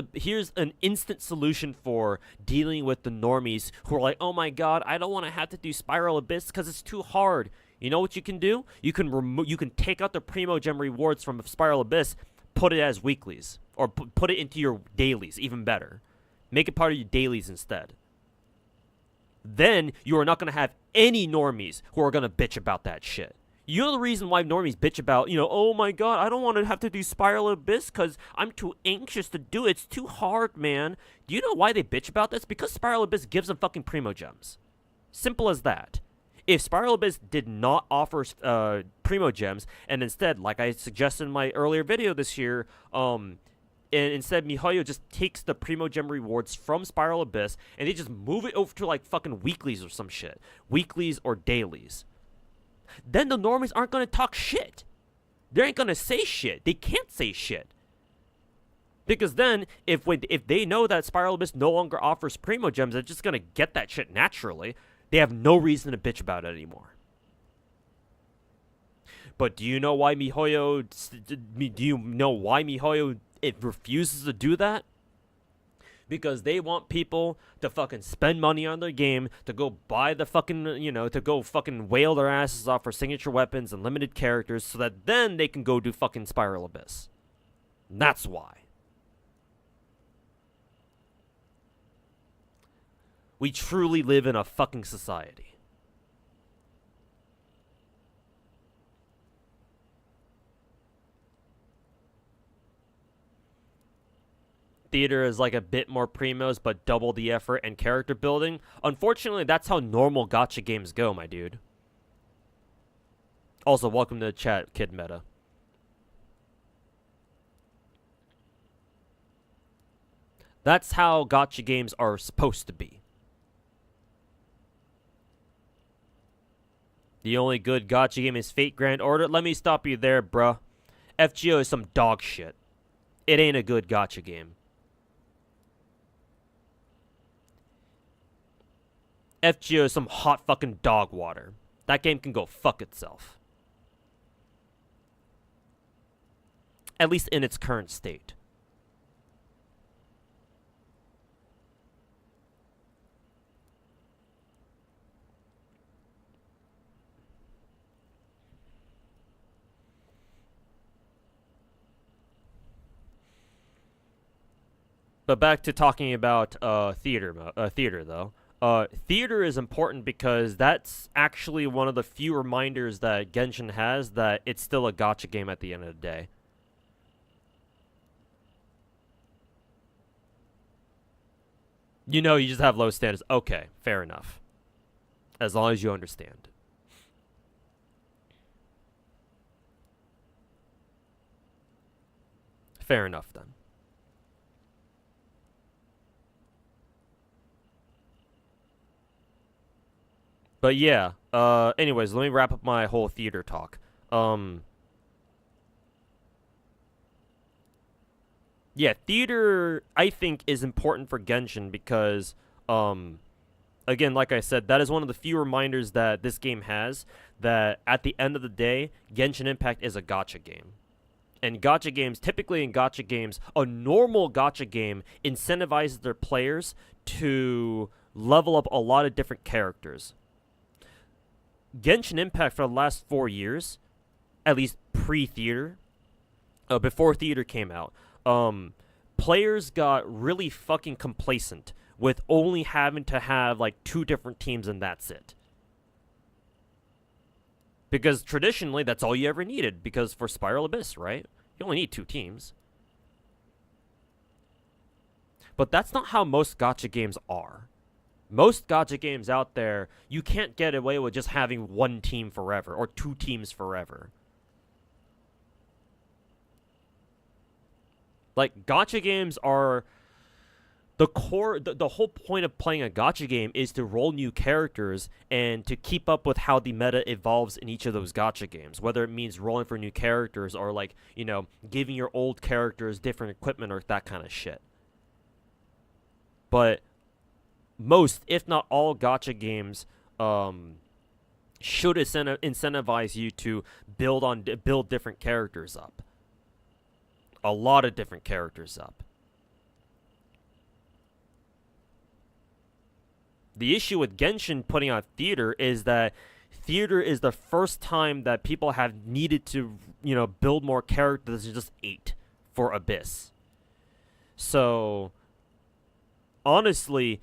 an instant solution for dealing with the normies who are like, oh my god, I don't want to have to do Spiral Abyss because it's too hard. You know what you can do? You can take out the Primo Gem rewards from Spiral Abyss, put it as weeklies, or put it into your dailies, even better. Make it part of your dailies instead. Then you are not going to have any normies who are going to bitch about that shit. You know the reason why normies bitch about, oh my god, I don't want to have to do Spiral Abyss because I'm too anxious to do it. It's too hard, man. Do you know why they bitch about this? Because Spiral Abyss gives them fucking Primo Gems. Simple as that. If Spiral Abyss did not offer Primo Gems, and instead, like I suggested in my earlier video this year, and instead MiHoYo just takes the Primo Gem rewards from Spiral Abyss and they just move it over to like fucking weeklies or some shit. Weeklies or dailies. Then the normies aren't going to talk shit. They ain't going to say shit. They can't say shit. Because then, if they know that Spiral Abyss no longer offers Primo Gems, they're just going to get that shit naturally. They have no reason to bitch about it anymore. But do you know why MiHoYo it refuses to do that? Because they want people to fucking spend money on their game, to go buy the fucking, to go fucking wail their asses off for signature weapons and limited characters so that then they can go do fucking Spiral Abyss. That's why. We truly live in a fucking society. Theater is like a bit more primos, but double the effort and character building. Unfortunately, that's how normal gacha games go, my dude. Also, welcome to the chat, Kid Meta. That's how gacha games are supposed to be. The only good gacha game is Fate Grand Order. Let me stop you there, bruh. FGO is some dog shit. It ain't a good gacha game. FGO is some hot fucking dog water. That game can go fuck itself. At least in its current state. But back to talking about theater though. Theater is important because that's actually one of the few reminders that Genshin has that it's still a gacha game at the end of the day. You just have low standards. Okay, fair enough. As long as you understand. Fair enough then. But yeah, anyways, let me wrap up my whole theater talk. Yeah, theater, I think, is important for Genshin because, again, like I said, that is one of the few reminders that this game has that at the end of the day, Genshin Impact is a gacha game. And gacha games, typically in gacha games, a normal gacha game incentivizes their players to level up a lot of different characters. Genshin Impact for the last 4 years, at least pre-theater, before theater came out, players got really fucking complacent with only having to have like 2 different teams and that's it. Because traditionally, that's all you ever needed, because for Spiral Abyss, right? You only need 2 teams. But that's not how most gacha games are. Most gacha games out there, you can't get away with just having 1 team forever, or 2 teams forever. Like, gacha games are the core, the whole point of playing a gacha game is to roll new characters and to keep up with how the meta evolves in each of those gacha games. Whether it means rolling for new characters or like, giving your old characters different equipment or that kind of shit. But most, if not all, gacha games should incentivize you to build different characters up. A lot of different characters up. The issue with Genshin putting out theater is that theater is the first time that people have needed to, build more characters than just 8 for Abyss. So, honestly,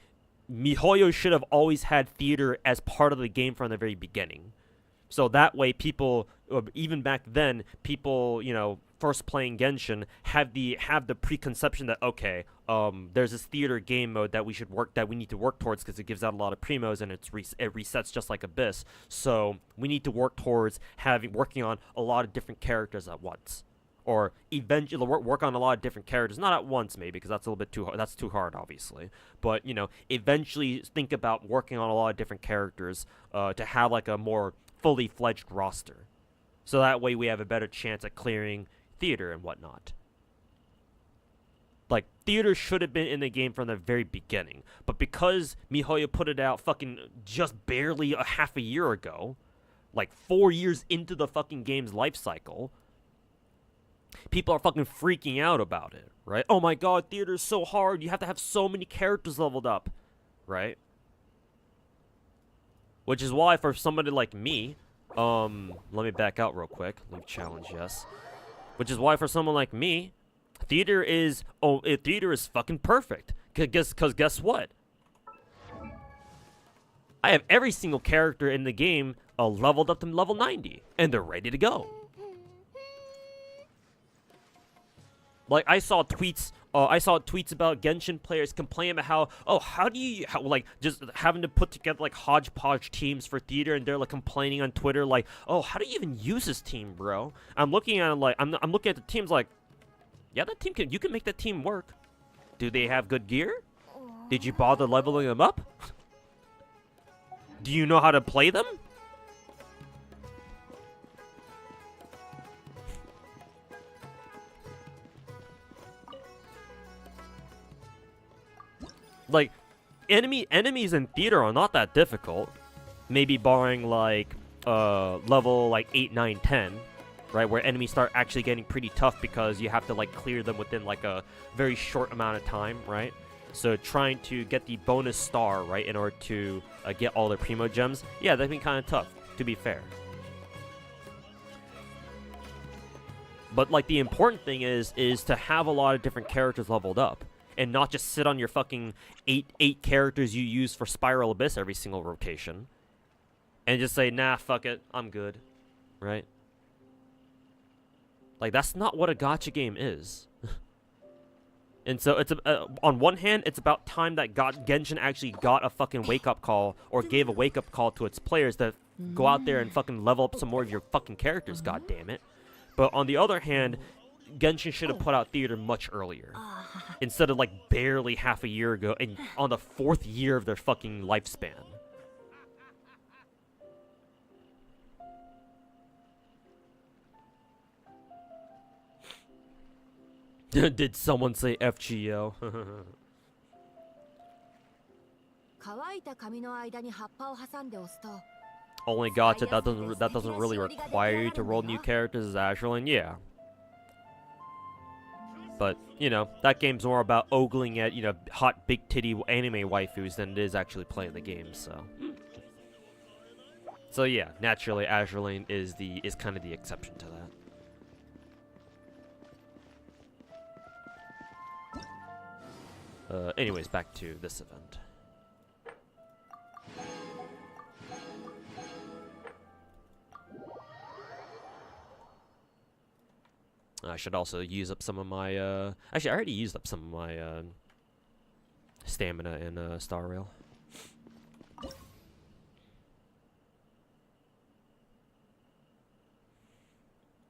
MIHOYO should have always had theater as part of the game from the very beginning. So that way people, even back then, people, first playing Genshin have the preconception that, okay, there's this theater game mode that we need to work towards because it gives out a lot of primos and it resets just like Abyss. So we need to work towards working on a lot of different characters at once. Or eventually work on a lot of different characters, not at once maybe, because that's a little bit too hard. That's too hard, obviously. But eventually think about working on a lot of different characters to have like a more fully fledged roster. So that way we have a better chance at clearing theater and whatnot. Like theater should have been in the game from the very beginning, but because MIHOYO put it out fucking just barely a half a year ago, like 4 years into the fucking game's life cycle. People are fucking freaking out about it, right? Oh my god, theater's so hard. You have to have so many characters leveled up, right? Which is why for somebody like me, let me back out real quick. Leave challenge, yes. Which is why for someone like me, theater is fucking perfect. Cause guess what? I have every single character in the game leveled up to level 90, and they're ready to go. Like, I saw tweets about Genshin players complaining about how do you just having to put together, like, hodgepodge teams for theater, and they're, like, complaining on Twitter, like, oh, how do you even use this team, bro? I'm looking at it, like, I'm looking at the teams, like, yeah, you can make that team work. Do they have good gear? Did you bother leveling them up? Do you know how to play them? Like, enemies in theater are not that difficult. Maybe barring, like, level, like, 8, 9, 10, right? Where enemies start actually getting pretty tough because you have to, like, clear them within, like, a very short amount of time, right? So trying to get the bonus star, right, in order to get all the primo gems, yeah, that'd be kind of tough, to be fair. But, like, the important thing is to have a lot of different characters leveled up. And not just sit on your fucking eight characters you use for Spiral Abyss every single rotation. And just say, nah, fuck it, I'm good. Right? Like, that's not what a gacha game is. And so, it's on one hand, it's about time that Genshin actually got a fucking wake-up call, or gave a wake-up call to its players to go out there and fucking level up some more of your fucking characters, goddammit. But on the other hand, Genshin should have put out theater much earlier. Instead of, like, barely half a year ago, and on the 4th year of their fucking lifespan. Did someone say FGO? Only gacha that doesn't really require you to roll new characters is Azurlane, yeah. But, that game's more about ogling at, hot big titty anime waifus than it is actually playing the game, so. So yeah, naturally Azurlane is kind of the exception to that. Anyways, back to this event. I should also use up some of my, actually, I already used up some of my, stamina in, Star Rail.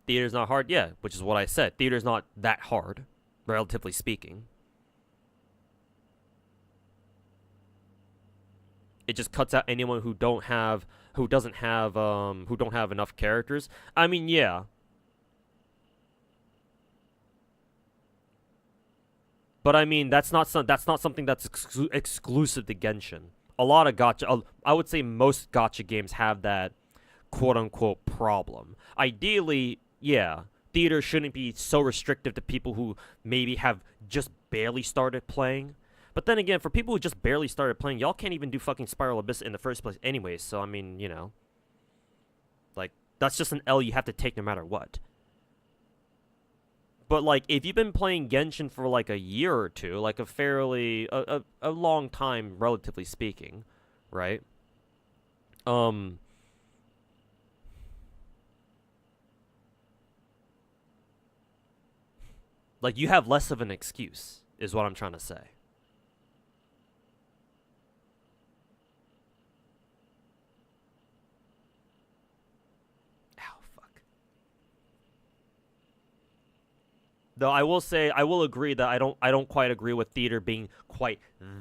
Theater's not hard? Yeah, which is what I said. Theater's not that hard, relatively speaking. It just cuts out anyone who don't have enough characters. I mean, yeah. But I mean, that's not something that's exclusive to Genshin. a lot of gacha, I would say most gacha games have that quote-unquote problem. Ideally, yeah, theater shouldn't be so restrictive to people who maybe have just barely started playing. But then again, for people who just barely started playing, y'all can't even do fucking Spiral Abyss in the first place anyways, so I mean, you know. Like, that's just an L you have to take no matter what. But, like, if you've been playing Genshin for, like, a year or two, like, a fairly, a long time, relatively speaking, right? Like, you have less of an excuse, is what I'm trying to say. Though I will say, I will agree that I don't quite agree with theater being quite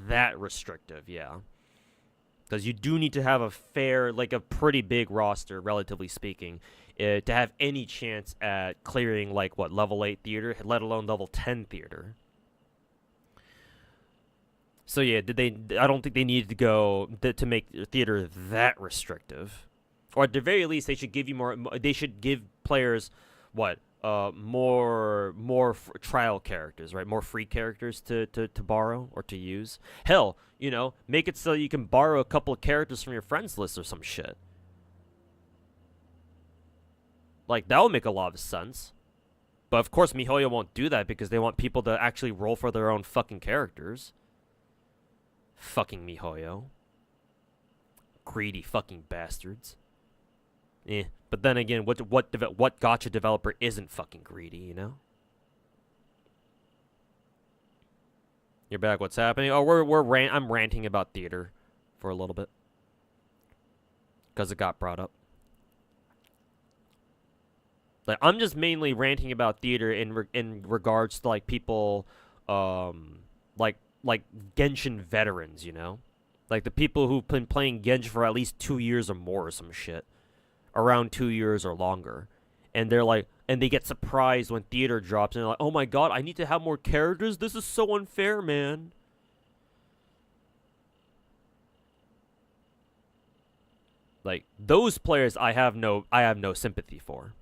that restrictive, yeah. Because you do need to have a fair, like a pretty big roster, relatively speaking, to have any chance at clearing, like, what, level 8 theater, let alone level 10 theater. So yeah, I don't think they needed to go, to make theater that restrictive. Or at the very least, they should give you more, they should give players, what, more trial characters, right? More free characters to borrow or to use. Hell, you know, make it so you can borrow a couple of characters from your friends list or some shit. Like, that would make a lot of sense. But of course, MIHOYO won't do that because they want people to actually roll for their own fucking characters. Fucking MIHOYO. Greedy fucking bastards. But then again, what gacha developer isn't fucking greedy, you know? You're back. What's happening? Oh, I'm ranting about theater for a little bit because it got brought up. Like, I'm just mainly ranting about theater in regards to, like, people, like Genshin veterans, you know, like the people who've been playing Genshin for at least 2 years or more or some shit. Around 2 years or longer, and they're like, and they get surprised when theater drops, and they're like, "Oh my god, I need to have more characters. This is so unfair, man." Like, those players, I have no sympathy for.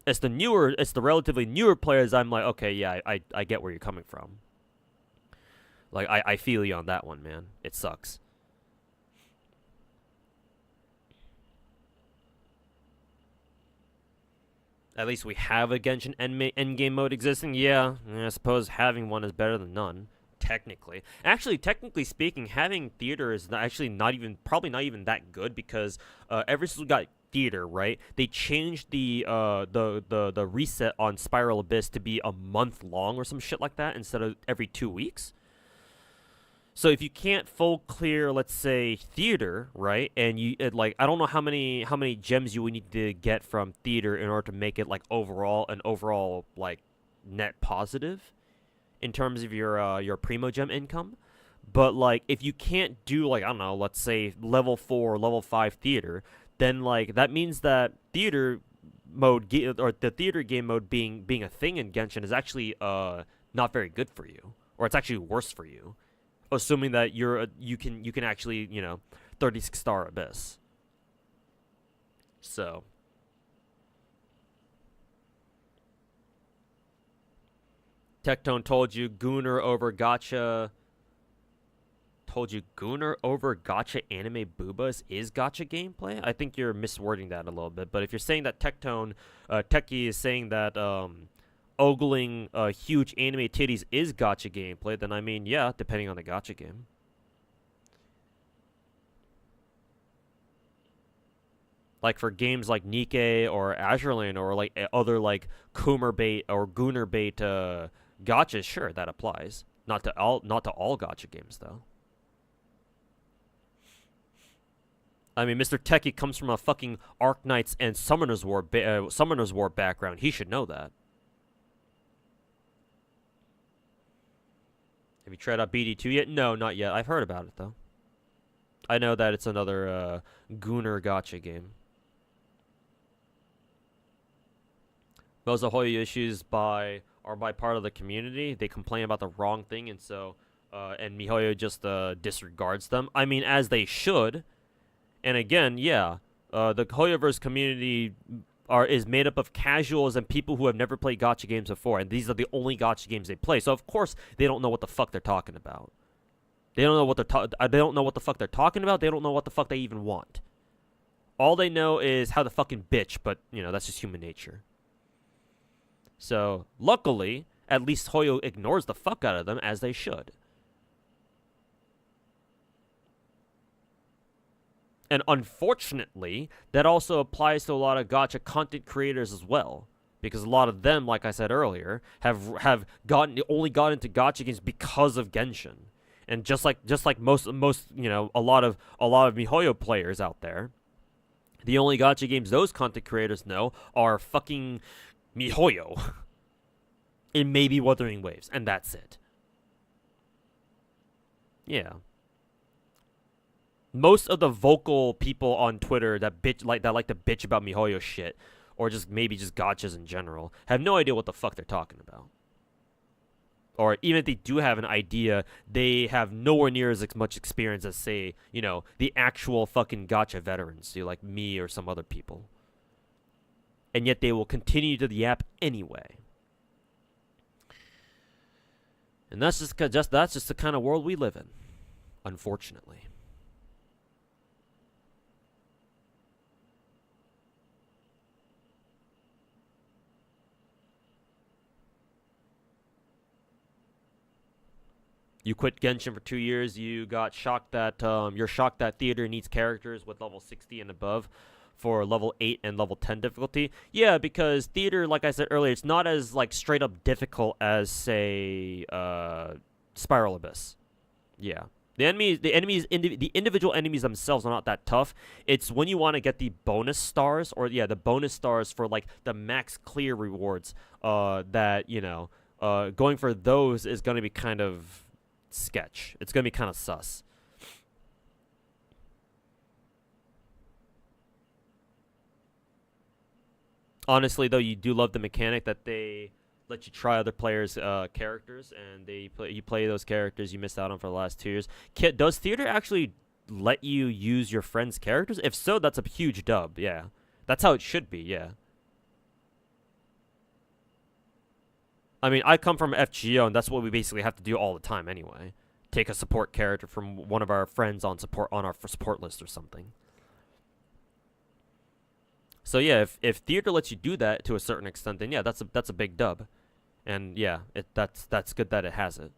It's the relatively newer players. I'm like, okay, yeah, I get where you're coming from. Like, I feel you on that one, man. It sucks. At least we have a Genshin endgame mode existing. Yeah, I suppose having one is better than none. Technically. Actually, technically speaking, having theater is probably not even that good because ever since we got theater, right, they changed the reset on Spiral Abyss to be a month long or some shit like that instead of every 2 weeks. So if you can't full clear, let's say, theater, right, and you like, I don't know how many gems you would need to get from theater in order to make it like an overall like net positive in terms of your primo gem income. But like, if you can't do, like, I don't know, let's say level 4 or level 5 theater, then like that means that theater mode or the theater game mode being a thing in Genshin is actually not very good for you, or it's actually worse for you. Assuming that you can actually, you know, 36-star Abyss. So Tectone told you Gunner over gacha anime boobas is gacha gameplay. I think you're miswording that a little bit. But if you're saying that Techie is saying that ogling huge anime titties is gacha gameplay, then I mean, yeah, depending on the gacha game. Like for games like Nikke or Azure Lane or like other like Coomer bait or Gunner bait gachas, sure, that applies. Not to all gacha games though. I mean, Mr. Techie comes from a fucking Arc Knights and Summoner's War background. He should know that. Have you tried out BD2 yet? No, not yet. I've heard about it, though. I know that it's another Gunner gacha game. Most MIHOYO issues are by part of the community. They complain about the wrong thing, and so and MIHOYO just disregards them. I mean, as they should. And again, yeah, the Hoyoverse community is made up of casuals and people who have never played gacha games before, and these are the only gacha games they play. So of course they don't know what the fuck they're talking about. They don't know what they don't know what the fuck they're talking about. They don't know what the fuck they even want. All they know is how to fucking bitch, but you know, that's just human nature. So luckily, at least Hoyo ignores the fuck out of them, as they should. And unfortunately, that also applies to a lot of gacha content creators as well, because a lot of them, like I said earlier, have only got into gacha games because of Genshin. And just like most you know, a lot of MIHOYO players out there, the only gacha games those content creators know are fucking MIHOYO and maybe Wuthering Waves, and that's it. Yeah. Most of the vocal people on Twitter that like to bitch about MIHOYO shit, or just maybe just gachas in general, have no idea what the fuck they're talking about. Or even if they do have an idea, they have nowhere near as much experience as, say, you know, the actual fucking gacha veterans, like me or some other people. And yet they will continue to the app anyway. And that's just the kind of world we live in, unfortunately. You quit Genshin for 2 years. You got shocked that you're shocked that theater needs characters with level 60 and above for level 8 and level 10 difficulty. Yeah, because theater, like I said earlier, it's not as like straight up difficult as, say, Spiral Abyss. Yeah, the individual enemies themselves are not that tough. It's when you want to get the bonus stars, or yeah, the bonus stars for like the max clear rewards. That, you know, going for those is going to be kind of sketch. It's gonna be kind of sus. Honestly, though, you do love the mechanic that they let you try other players' characters, and you play those characters you missed out on for the last 2 years. Does theater actually let you use your friends' characters? If so, that's a huge dub. Yeah, that's how it should be. Yeah. I mean, I come from FGO, and that's what we basically have to do all the time anyway. Take a support character from one of our friends on our support list or something. So yeah, if theater lets you do that to a certain extent, then yeah, that's a big dub, and yeah, that's good that it has it.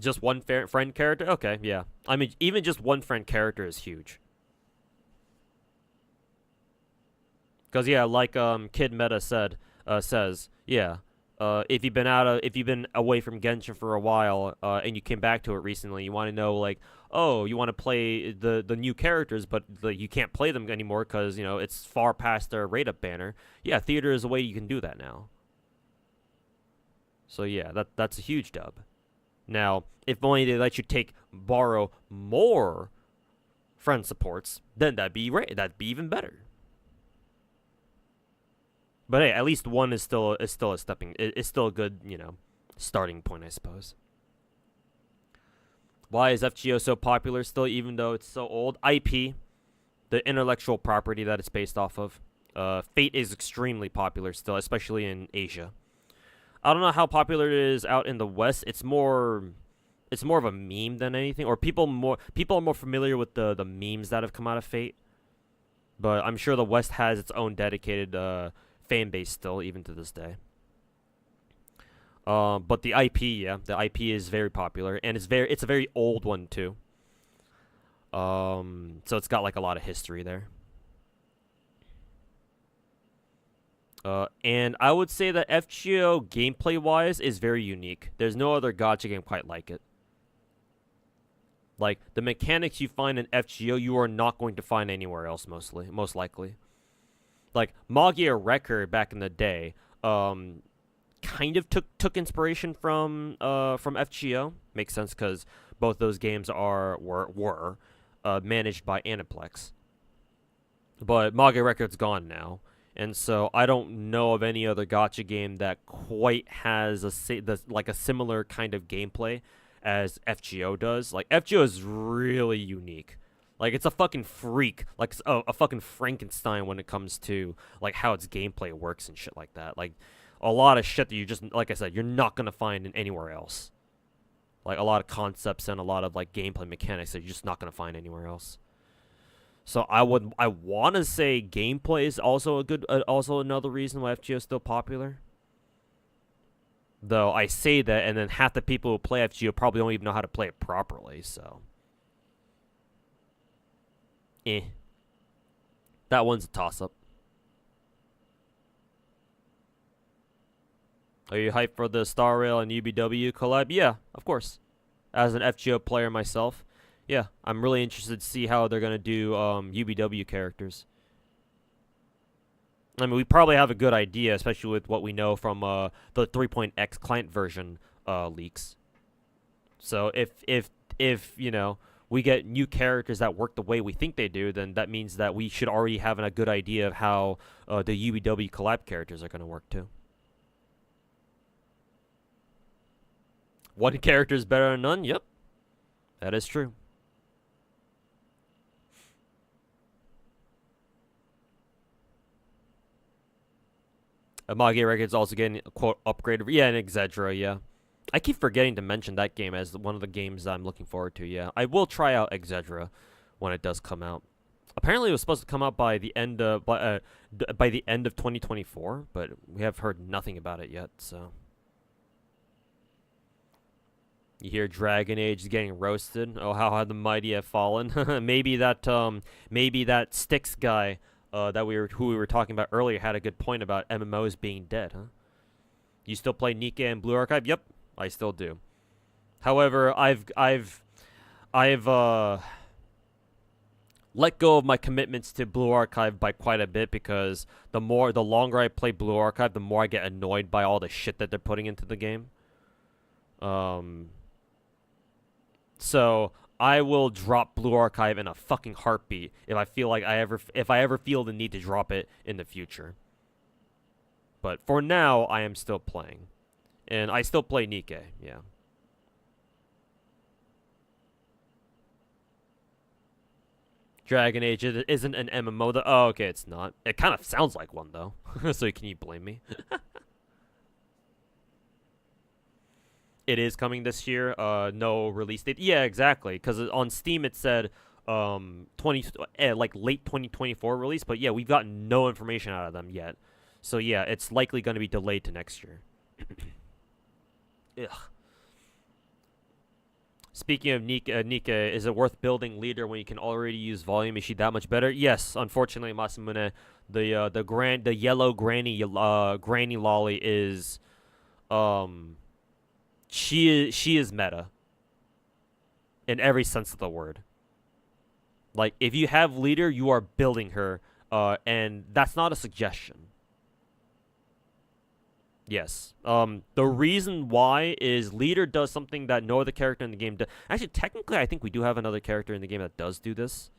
Just one friend character? Okay, yeah. I mean, even just one friend character is huge. Because yeah, like Kid Meta says, yeah. If you've been away from Genshin for a while, and you came back to it recently, you want to know, like, oh, you want to play the new characters, but you can't play them anymore because, you know, it's far past their rate up banner. Yeah, theater is a way you can do that now. So yeah, that's a huge dub. Now, if only they let you borrow more friend supports, then that'd be even better. But hey, at least one is still a good, you know, starting point, I suppose. Why is FGO so popular still, even though it's so old? IP, the intellectual property that it's based off of. Fate is extremely popular still, especially in Asia. I don't know how popular it is out in the West. It's more of a meme than anything, or people are more familiar with the memes that have come out of Fate. But I'm sure the West has its own dedicated fan base still, even to this day. But the IP, yeah, the IP is very popular, and it's a very old one too. So it's got like a lot of history there. And I would say that FGO gameplay-wise is very unique. There's no other gacha game quite like it. Like, the mechanics you find in FGO, you are not going to find anywhere else, most likely. Like, Magia Record back in the day, kind of took inspiration from FGO. Makes sense, because both those games were managed by Aniplex. But Mage Record's gone now, and so I don't know of any other gacha game that quite has a similar kind of gameplay as FGO does. Like, FGO is really unique. Like, it's a fucking freak, like a fucking Frankenstein when it comes to like how its gameplay works and shit like that. Like, a lot of shit that you just, like I said, you're not gonna find in anywhere else. Like, a lot of concepts and a lot of like gameplay mechanics that you're just not gonna find anywhere else. So I want to say gameplay is also also another reason why FGO is still popular. Though I say that, and then half the people who play FGO probably don't even know how to play it properly. So, that one's a toss-up. Are you hyped for the Star Rail and UBW collab? Yeah, of course. As an FGO player myself, yeah, I'm really interested to see how they're gonna do UBW characters. I mean, we probably have a good idea, especially with what we know from the 3.x client version leaks. So if you know, we get new characters that work the way we think they do, then that means that we should already have a good idea of how the UBW collab characters are gonna work too. One character is better than none? Yep. That is true. Mage Record's also getting, quote, upgraded. Yeah, and Exedra, yeah. I keep forgetting to mention that game as one of the games I'm looking forward to, yeah. I will try out Exedra when it does come out. Apparently it was supposed to come out by the end of, by the end of 2024, but we have heard nothing about it yet, so... You hear Dragon Age is getting roasted. Oh, how the mighty have fallen. maybe that Styx guy who we were talking about earlier had a good point about MMOs being dead, huh? You still play Nikke and Blue Archive? Yep, I still do. However, I've let go of my commitments to Blue Archive by quite a bit, because the longer I play Blue Archive, the more I get annoyed by all the shit that they're putting into the game. So I will drop Blue Archive in a fucking heartbeat if I feel like if I ever feel the need to drop it in the future. But for now, I am still playing, and I still play Nikke. Yeah. Dragon Age isn't an MMO though. Oh, okay, it's not. It kind of sounds like one though. So can you blame me? It is coming this year. No release date. Yeah, exactly. Because on Steam it said like late 2024 release. But yeah, we've gotten no information out of them yet. So yeah, it's likely going to be delayed to next year. Ugh. Speaking of Nikke, is it worth building leader when you can already use volume? Is she that much better? Yes, unfortunately, Masamune, the yellow granny lolly is she is meta in every sense of the word. Like, if you have leader, you are building her, and that's not a suggestion. Yes. The reason why is leader does something that no other character in the game does. Actually, technically, I think we do have another character in the game that does do this.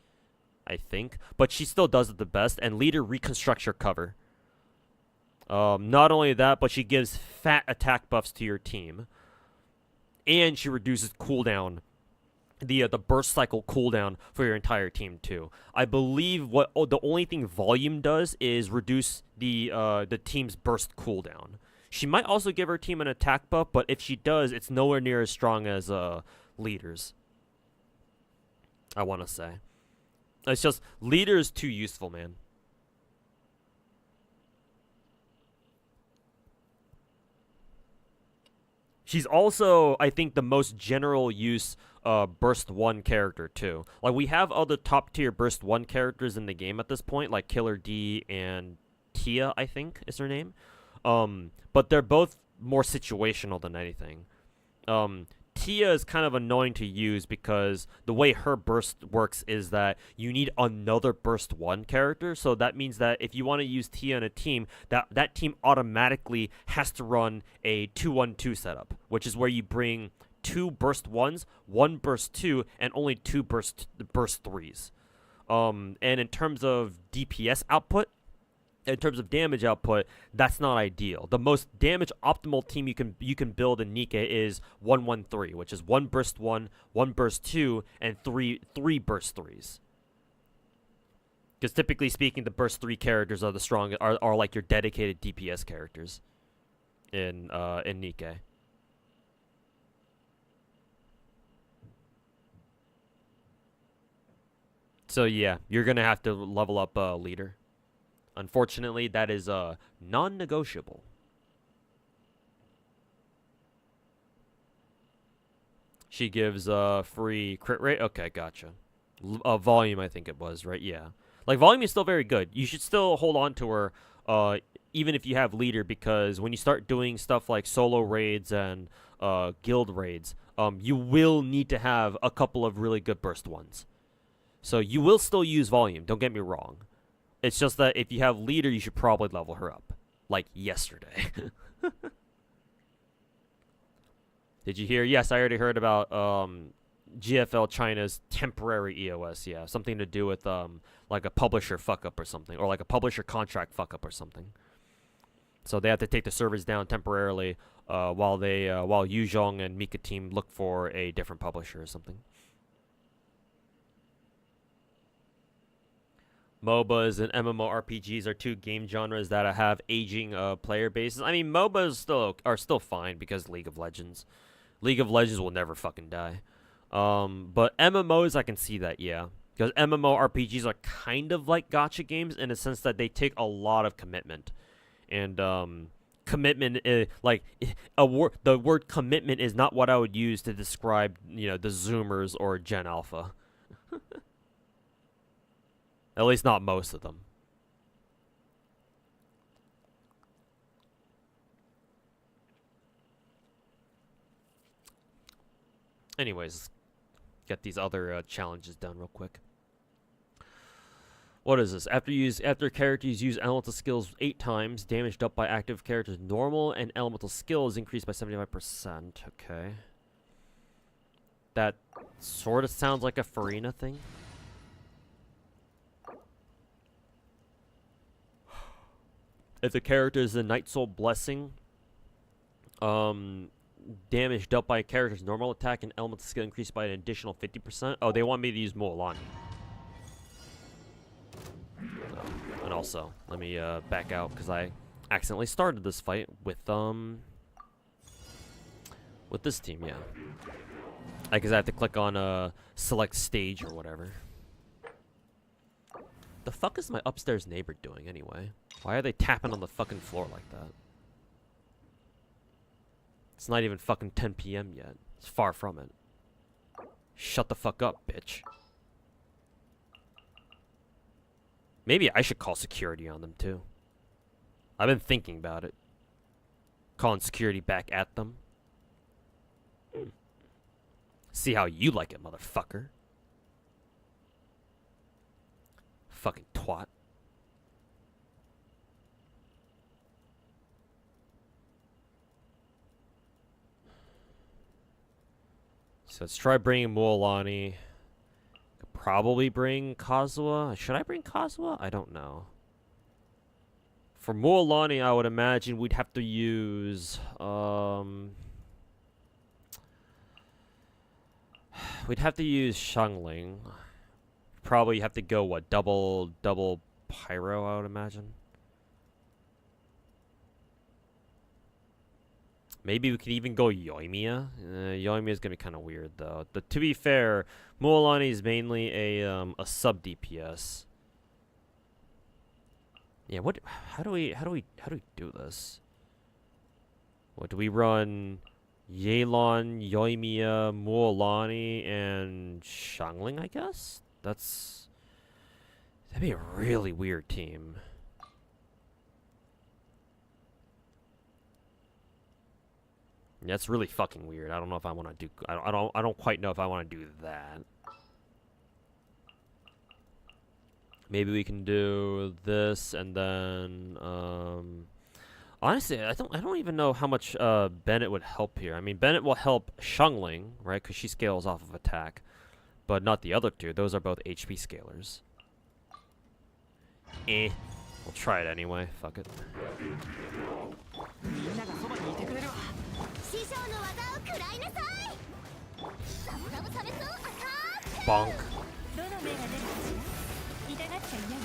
I think. But she still does it the best, and leader reconstructs your cover. Not only that, but she gives fat attack buffs to your team. And she reduces cooldown, the burst cycle cooldown for your entire team too. I believe the only thing volume does is reduce the team's burst cooldown. She might also give her team an attack buff, but if she does, it's nowhere near as strong as leaders. I want to say. It's just leader is too useful, man. She's also, I think, the most general use Burst 1 character, too. Like, we have other top-tier Burst 1 characters in the game at this point, like Killer D and Tia, I think, is her name. But they're both more situational than anything. Tia is kind of annoying to use because the way her burst works is that you need another burst 1 character. So that means that if you want to use Tia in a team, that team automatically has to run a 2-1-2 setup, which is where you bring 2 burst 1s, 1 burst 2, and only 2 burst 3s. And in terms of DPS output, in terms of damage output, that's not ideal. The most damage optimal team you can build in Nikke is 1-1-3, which is 1 burst 1, 1 burst 2, and 3 burst 3s. Because typically speaking, the burst 3 characters are the strongest, are like your dedicated DPS characters in Nikke. So yeah, you're gonna have to level up leader. Unfortunately, that is non-negotiable. She gives free crit rate. Okay, gotcha. Volume, I think it was, right? Yeah. Like, volume is still very good. You should still hold on to her, even if you have leader, because when you start doing stuff like solo raids and guild raids, you will need to have a couple of really good burst ones. So you will still use volume, don't get me wrong. It's just that if you have leader, you should probably level her up. Like yesterday. Did you hear? Yes, I already heard about GFL China's temporary EOS. Yeah, something to do with like a publisher fuck up or something, or like a publisher contract fuck up or something. So they have to take the servers down temporarily while Yu Zhong and Mika team look for a different publisher or something. MOBAs and MMORPGs are 2 game genres that have aging player bases. I mean, MOBAs are still fine because League of Legends. League of Legends will never fucking die. But MMOs, I can see that, yeah. Because MMORPGs are kind of like gacha games in the sense that they take a lot of commitment. And commitment, the word commitment is not what I would use to describe, the Zoomers or Gen Alpha. At least not most of them. Anyways, let's get these other challenges done real quick. What is this? After characters use elemental skills 8 times, damage dealt by active characters normal and elemental skills increased by 75%. Okay. That sort of sounds like a Farina thing. If the character is a Night Soul Blessing, damage dealt by a character's normal attack and elemental skill increased by an additional 50%. Oh, they want me to use Mualani. And also, let me back out because I accidentally started this fight with this team. Yeah, I guess I have to click on select stage or whatever. The fuck is my upstairs neighbor doing anyway? Why are they tapping on the fucking floor like that? It's not even fucking 10 p.m. yet. It's far from it. Shut the fuck up, bitch. Maybe I should call security on them too. I've been thinking about it. Calling security back at them. See how you like it, motherfucker. Fucking twat. So let's try bringing Mualani. Could probably bring Kazuha. Should I bring Kazuha? I don't know. For Mualani, I would imagine we'd have to use we'd have to use Xiangling. Probably have to go what, double pyro, I would imagine. Maybe we could even go Yoimiya. Yoimiya is gonna be kind of weird though. But to be fair, Mualani is mainly a sub DPS. Yeah, what? How do we do this? What do we run? Yelan, Yoimiya, Mualani, and Xiangling, I guess. That'd be a really weird team. That's really fucking weird. I don't know if I want to do. I don't quite know if I want to do that. Maybe we can do this and then Honestly, I don't even know how much Bennett would help here. I mean, Bennett will help Shungling, right? Because she scales off of attack, but not the other two. Those are both HP scalers. We'll try it anyway. Fuck it. みんながそばにいてくれるわ。師匠の技を食らいなさい。サブラブサメスアタック。 Bonk. どの目が出るかしら。痛がっちゃいない。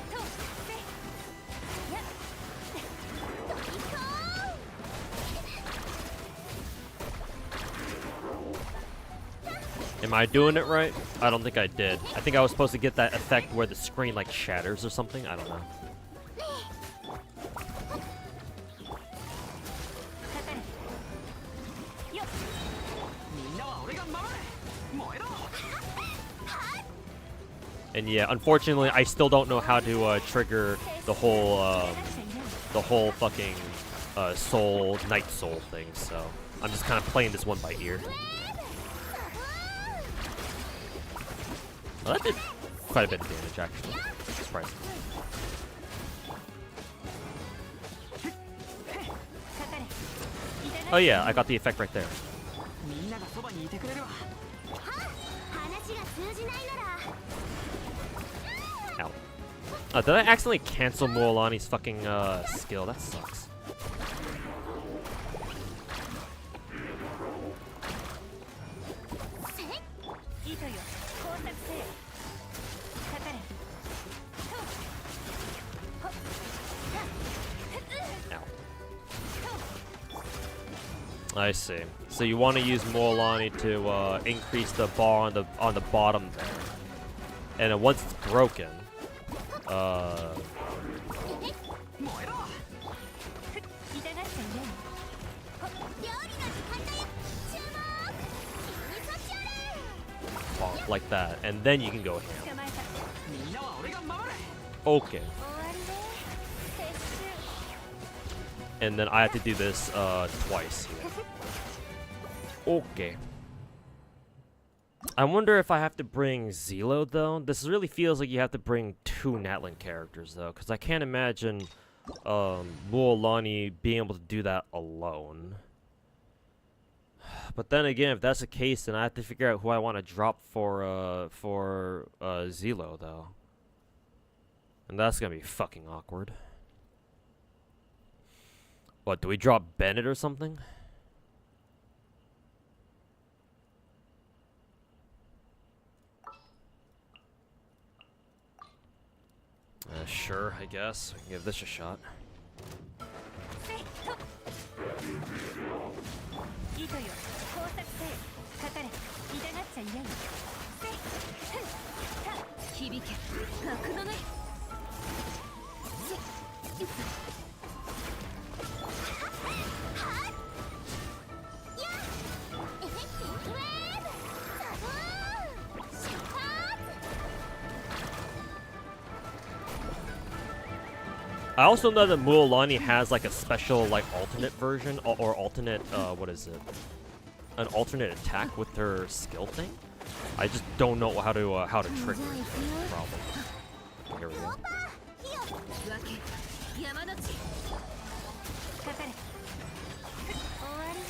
とせやトリコーン。 Am I doing it right? I don't think I did. I think I was supposed to get that effect where the screen like shatters or something. I don't know. みんなは俺が守れ。燃えろ。 And yeah, unfortunately, I still don't know how to trigger the whole fucking soul, night soul thing. So I'm just kind of playing this one by ear. Well, that did quite a bit of damage, actually. Surprisingly. Oh yeah, I got the effect right there. みんながそばにいてくれるわ。話が通じないなら。 Ow. Did I accidentally cancel Muolani's fucking skill? That sucks. 糸よ工作せよ。かかれ。 I see. So you want to use Muolani to increase the bar on the bottom there, and then once it's broken, 燃えろ。痛がっちゃいない。料理の時間だよ。注目。君にそっちあれ。 bonk like that, and then you can go ham. 捕まえた。みんなは俺が守れ。 Okay. 終わりね。撤収。 And then I have to do this twice here. Okay. I wonder if I have to bring Zelo though. This really feels like you have to bring 2 Natlin characters though, because I can't imagine Muolani being able to do that alone. But then again, if that's the case, then I have to figure out who I want to drop for Zelo though. And that's gonna be fucking awkward. What, do we drop Bennett or something? Sure, I guess. I can give this a shot. 糸よ工作せよ。かかれ。痛がっちゃいない。響け。楽のね。 I also know that Muolani has like a special like alternate version or alternate what is it? An alternate attack with her skill thing. I just don't know how to trigger it. Problem. Here we go. 山の地。かかれ。終わりね。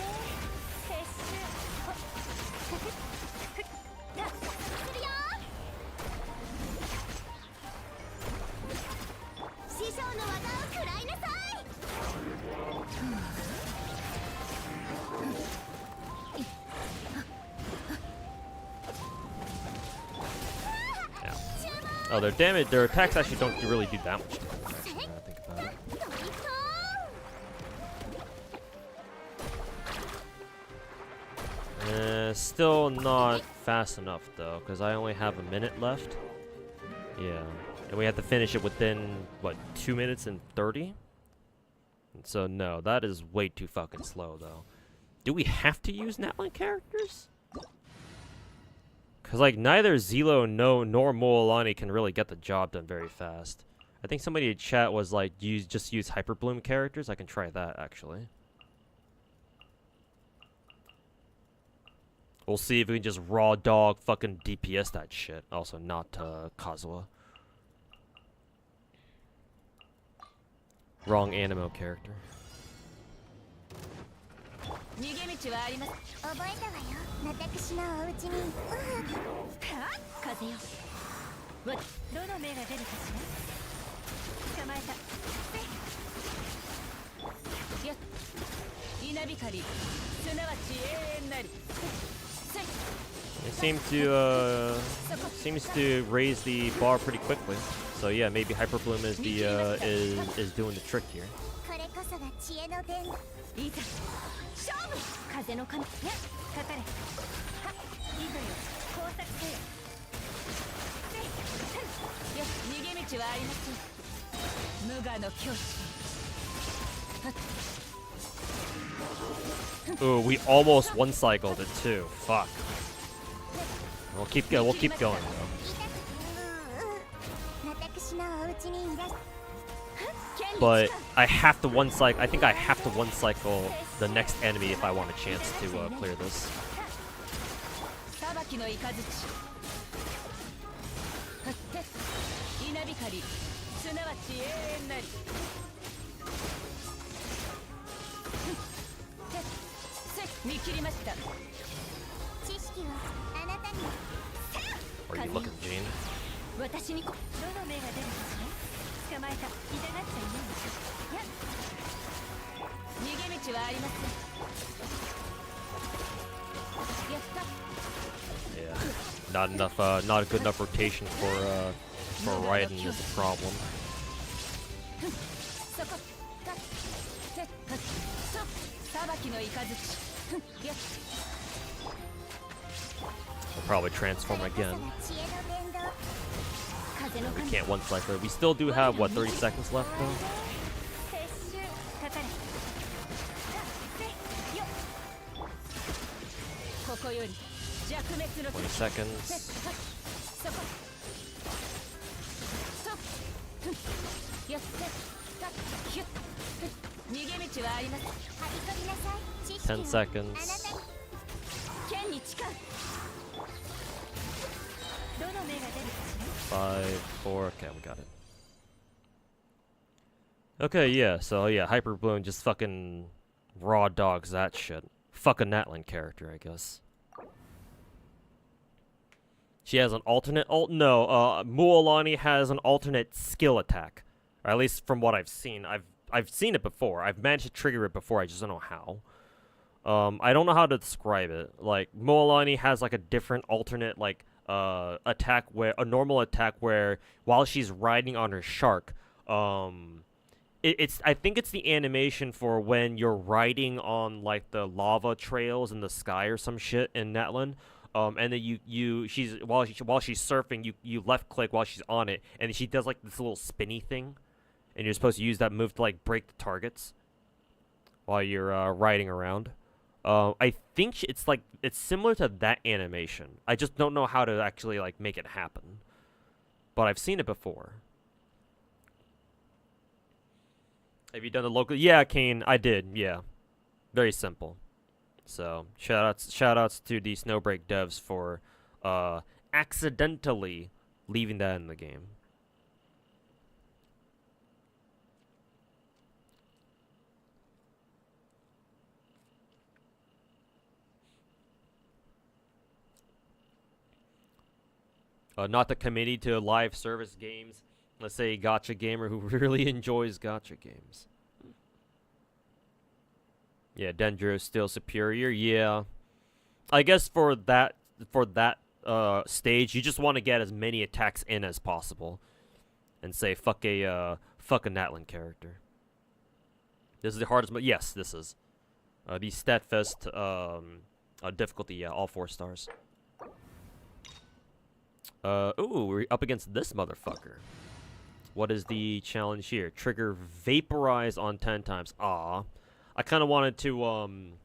撤収。するよ。師匠の技を食らいなさい。 Oh, their damage, their attacks actually don't really do that much damage. Actually, now that I think about it. トリコーン。 Still not fast enough though, because I only have a minute left. Yeah, and we have to finish it within what 2 minutes and 30. And so no, that is way too fucking slow though. Do we have to use Natlin characters? Because like neither Zelo nor Muolani can really get the job done very fast. I think somebody in chat was like, just use Hyper Bloom characters. I can try that actually. We'll see if we can just raw dog fucking DPS that shit. Also not Kazuha. Wrong Animo character. 逃げ道はあります。覚えたわよ。私のお家に。風よ。どの目が出るかしら。捕まえた。やっ。稲光。すなわち永遠なり。It seems to raise the bar pretty quickly. So yeah, maybe Hyper Bloom is the is doing the trick here. これこそが知恵の伝。いざ勝負。風の神。やかかれ。はっ。いざよ。工作せよ。よし、逃げ道はありません。無我の境地。 Ooh, we almost one cycled it too. Fuck. We'll keep going though. 私のお家にいらっ。 But I have to one cycle. I think I have to one cycle the next enemy if I want a chance to clear this. 裁きの雷。稲光。すなわち永遠なり。 見切りました。知識はあなたに。 Where are you looking, Jean? 私にどの目が出るかしら。捕まえた。痛がっちゃいないでしょ。逃げ道はありません。やった。 Yeah, not enough. Not a good enough rotation for Raiden is the problem. そこ。裁きの雷。 We'll probably transform again. We can't one cycle. We still do have what 30 seconds left though. 20 seconds. Ten seconds. 5, 4. Okay, we got it. Okay, yeah. So yeah, Hyper Bloom just fucking raw dogs that shit. Fuck a Natlan character, I guess. She has an alternate ult? No, Mualani has an alternate skill attack. Or at least from what I've seen. I've seen it before. I've managed to trigger it before, I just don't know how. I don't know how to describe it. Like, Mualani has like a different alternate, like, attack where, a normal attack where, while she's riding on her shark, I think it's the animation for when you're riding on, like, the lava trails in the sky or some shit in Natlan. And then while she's surfing, you left click while she's on it, and she does like this little spinny thing, and you're supposed to use that move to like break the targets while you're riding around. I think it's similar to that animation. I just don't know how to actually like make it happen, but I've seen it before. Have you done the local? Yeah, Kane, I did. Yeah, very simple. So shoutouts to the Snowbreak devs for accidentally leaving that in the game. Not the committee to live service games. Let's say a gacha gamer who really enjoys gacha games. Yeah, Dendro is still superior. Yeah, I guess for that stage, you just want to get as many attacks in as possible, and say fuck a Natlan character. This is the hardest. Yes, this is the Statfest difficulty. Yeah, all 4 stars. Ooh, we're up against this motherfucker. What is the challenge here? Trigger vaporize on 10 times. Ah. I kind of wanted to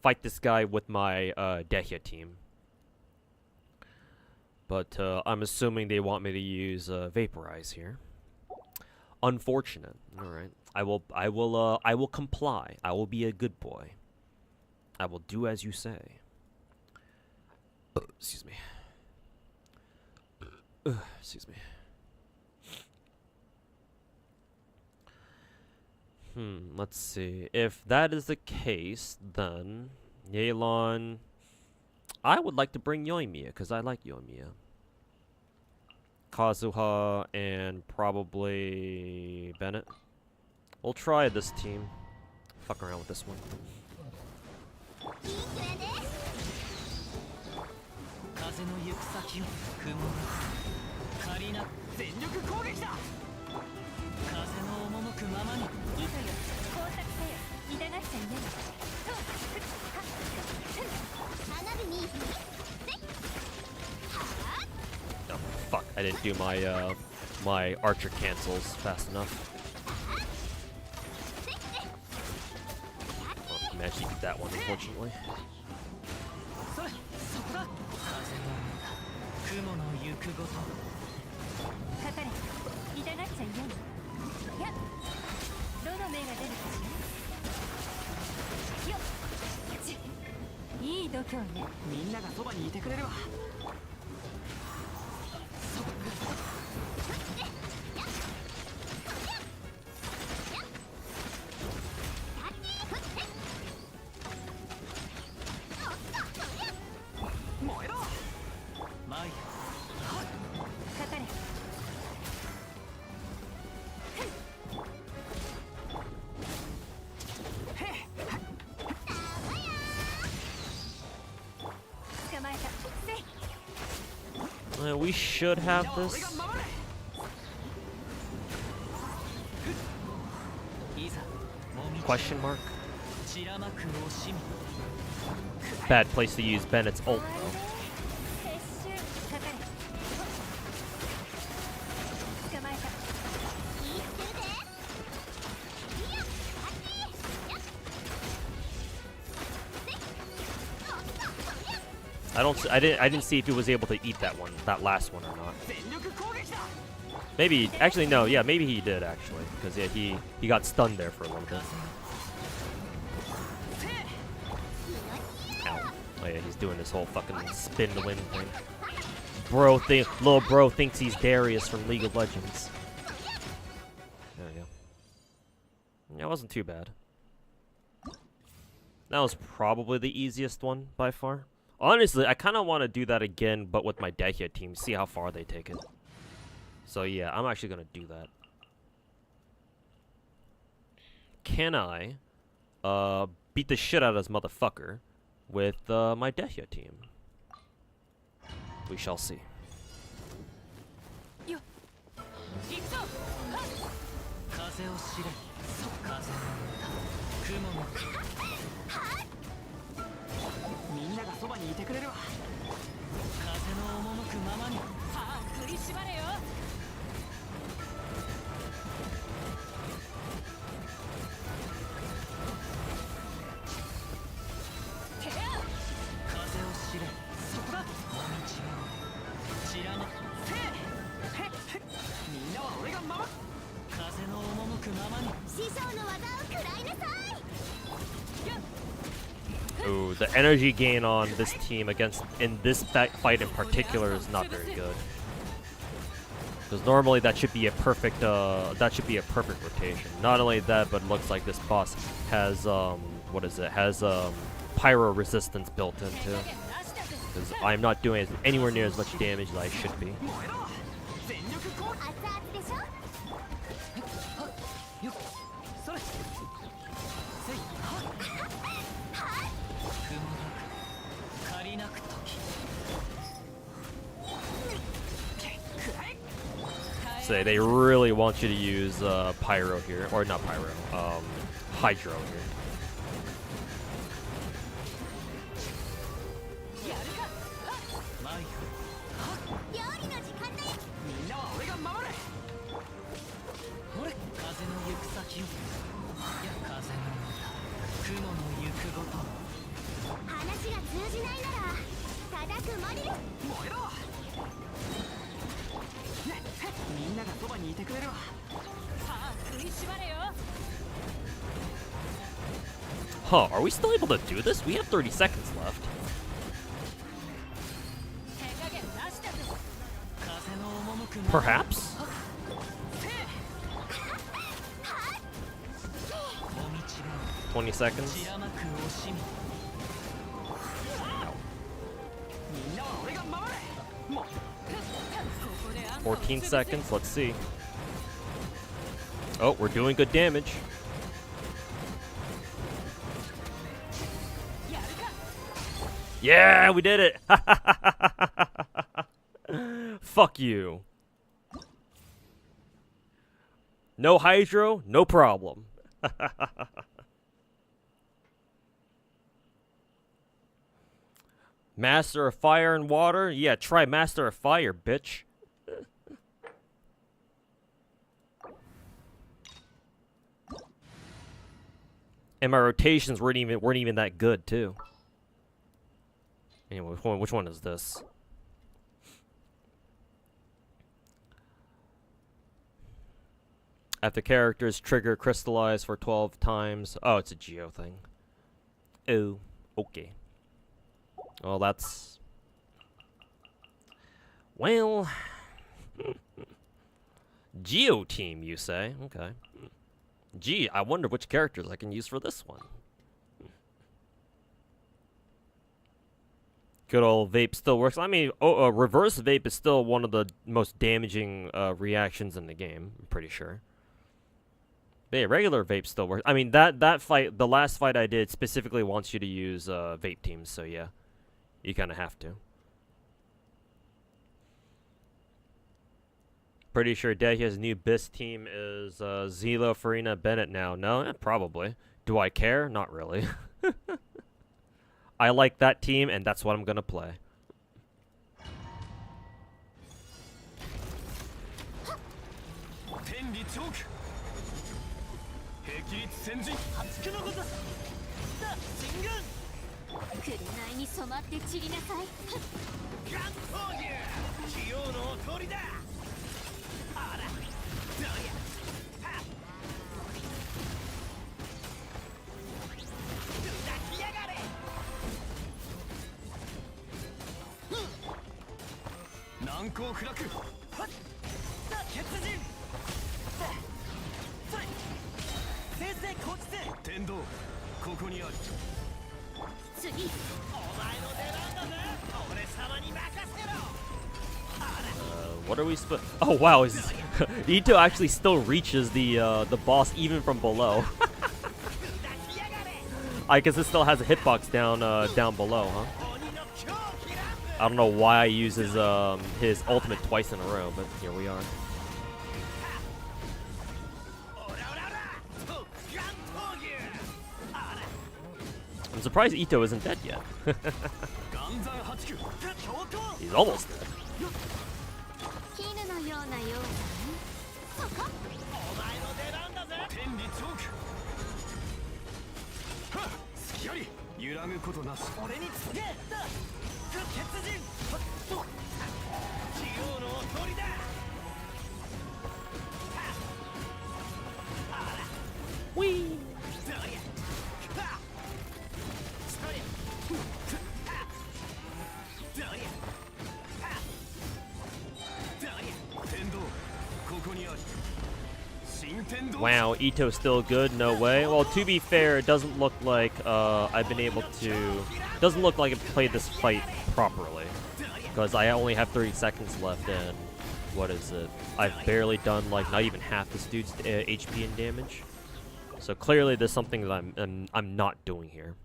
fight this guy with my Dehya team, but I'm assuming they want me to use vaporize here. Unfortunate. All right, I will comply. I will be a good boy. I will do as you say. Excuse me. Excuse me. Let's see. If that is the case, then Yelan. I would like to bring Yoimiya because I like Yoimiya. Kazuha and probably Bennett. We'll try this team. Fuck around with this one. 風の行く先を雲が借りな全力攻撃だ風の赴くままに糸よ工作せよ痛がっちゃいない花火に Oh, fuck! I didn't do my my archer cancels fast enough. Oh, managed to beat that one, unfortunately. それそこだ風の雲の行くごとかかれ痛がっちゃいないやどの目が出るかしらよっちいい度胸ねみんながそばにいてくれるわ燃えろマイかかれ捕まえたせい We should have this. いざもみ Question mark. 散らまく惜しみ Bad place to use Bennett's ult though. 撤収かかれ捕まえたいいってるでいやI didn't see if he was able to eat that one, that last one or not. 全力攻撃だ Maybe, actually no, yeah, maybe he did actually, because yeah, he got stunned there for a little bit. Ow. Oh yeah, he's doing this whole fucking spin the win thing. Little bro thinks he's Darius from League of Legends. There we go. Yeah, it wasn't too bad. That was probably the easiest one by far. Honestly, I kind of want to do that again, but with my Dehya team, see how far they take it. So yeah, I'm actually going to do that. Can I beat the shit out of this motherfucker with my Dehya team? We shall see. 行くぞ風を知れ風の歌雲のみんながそばにいてくれるわ風の赴くままにさあ振り絞れよてや風を知れそこだもみち散らませへっみんなは俺が守る風の赴くままに師匠の技を食らいなさい Ooh, the energy gain on this team in this fight in particular is not very good. Because normally that should be a perfect rotation. Not only that, but it looks like this boss has pyro resistance built into. Because I'm not doing anywhere near as much damage as I should be. それせい借りなく時 Say they really want you to use pyro here, or not pyro, hydro here. やるかマイフ料理の時間だよみんなは俺が守れ俺風の行く先をや風の歌雲の行くごと話が通じないなら叩くまりる燃えろみんながそばにいてくれるわさあ振り絞れよ Huh, are we still able to do this? We have 30 seconds left. 手加減なしだぜ風の赴くまま Perhaps? 20 seconds. 散らまく惜しみみんなは俺が守れもう 14 seconds. Let's see. Oh, we're doing good damage. Yeah, we did it. Fuck you. No hydro, no problem. Master of Fire and Water? Yeah, try Master of Fire, bitch. And my rotations weren't even that good too. Anyway, which one is this? After characters trigger crystallize for 12 times. Oh, it's a Geo thing. Oh, okay. Well, that's... Well... Geo team, you say? Okay. Gee, I wonder which characters I can use for this one. Good old vape still works. I mean, reverse vape is still one of the most damaging reactions in the game, I'm pretty sure. But yeah, regular vape still works. I mean, that fight, the last fight I did, specifically wants you to use vape teams, so yeah. You kind of have to. Pretty sure Dahia's new BIS team is Zelo, Farina, Bennett now. No? Probably. Do I care? Not really. I like that team, and that's what I'm gonna play. What are we supposed? Oh wow, Ito actually still reaches the boss even from below. I guess it still has a hitbox down below, huh? I don't know why I use his ultimate twice in a row, but here we are. I'm surprised Ito isn't dead yet. He's almost dead. Whee! Wow, Ito's still good? No way. Well, to be fair, it doesn't look like I've been able to... Doesn't look like I've played this fight properly. Because I only have 30 seconds left, and... What is it? I've barely done, like, not even half this dude's HP and damage. So clearly there's something that I'm not doing here.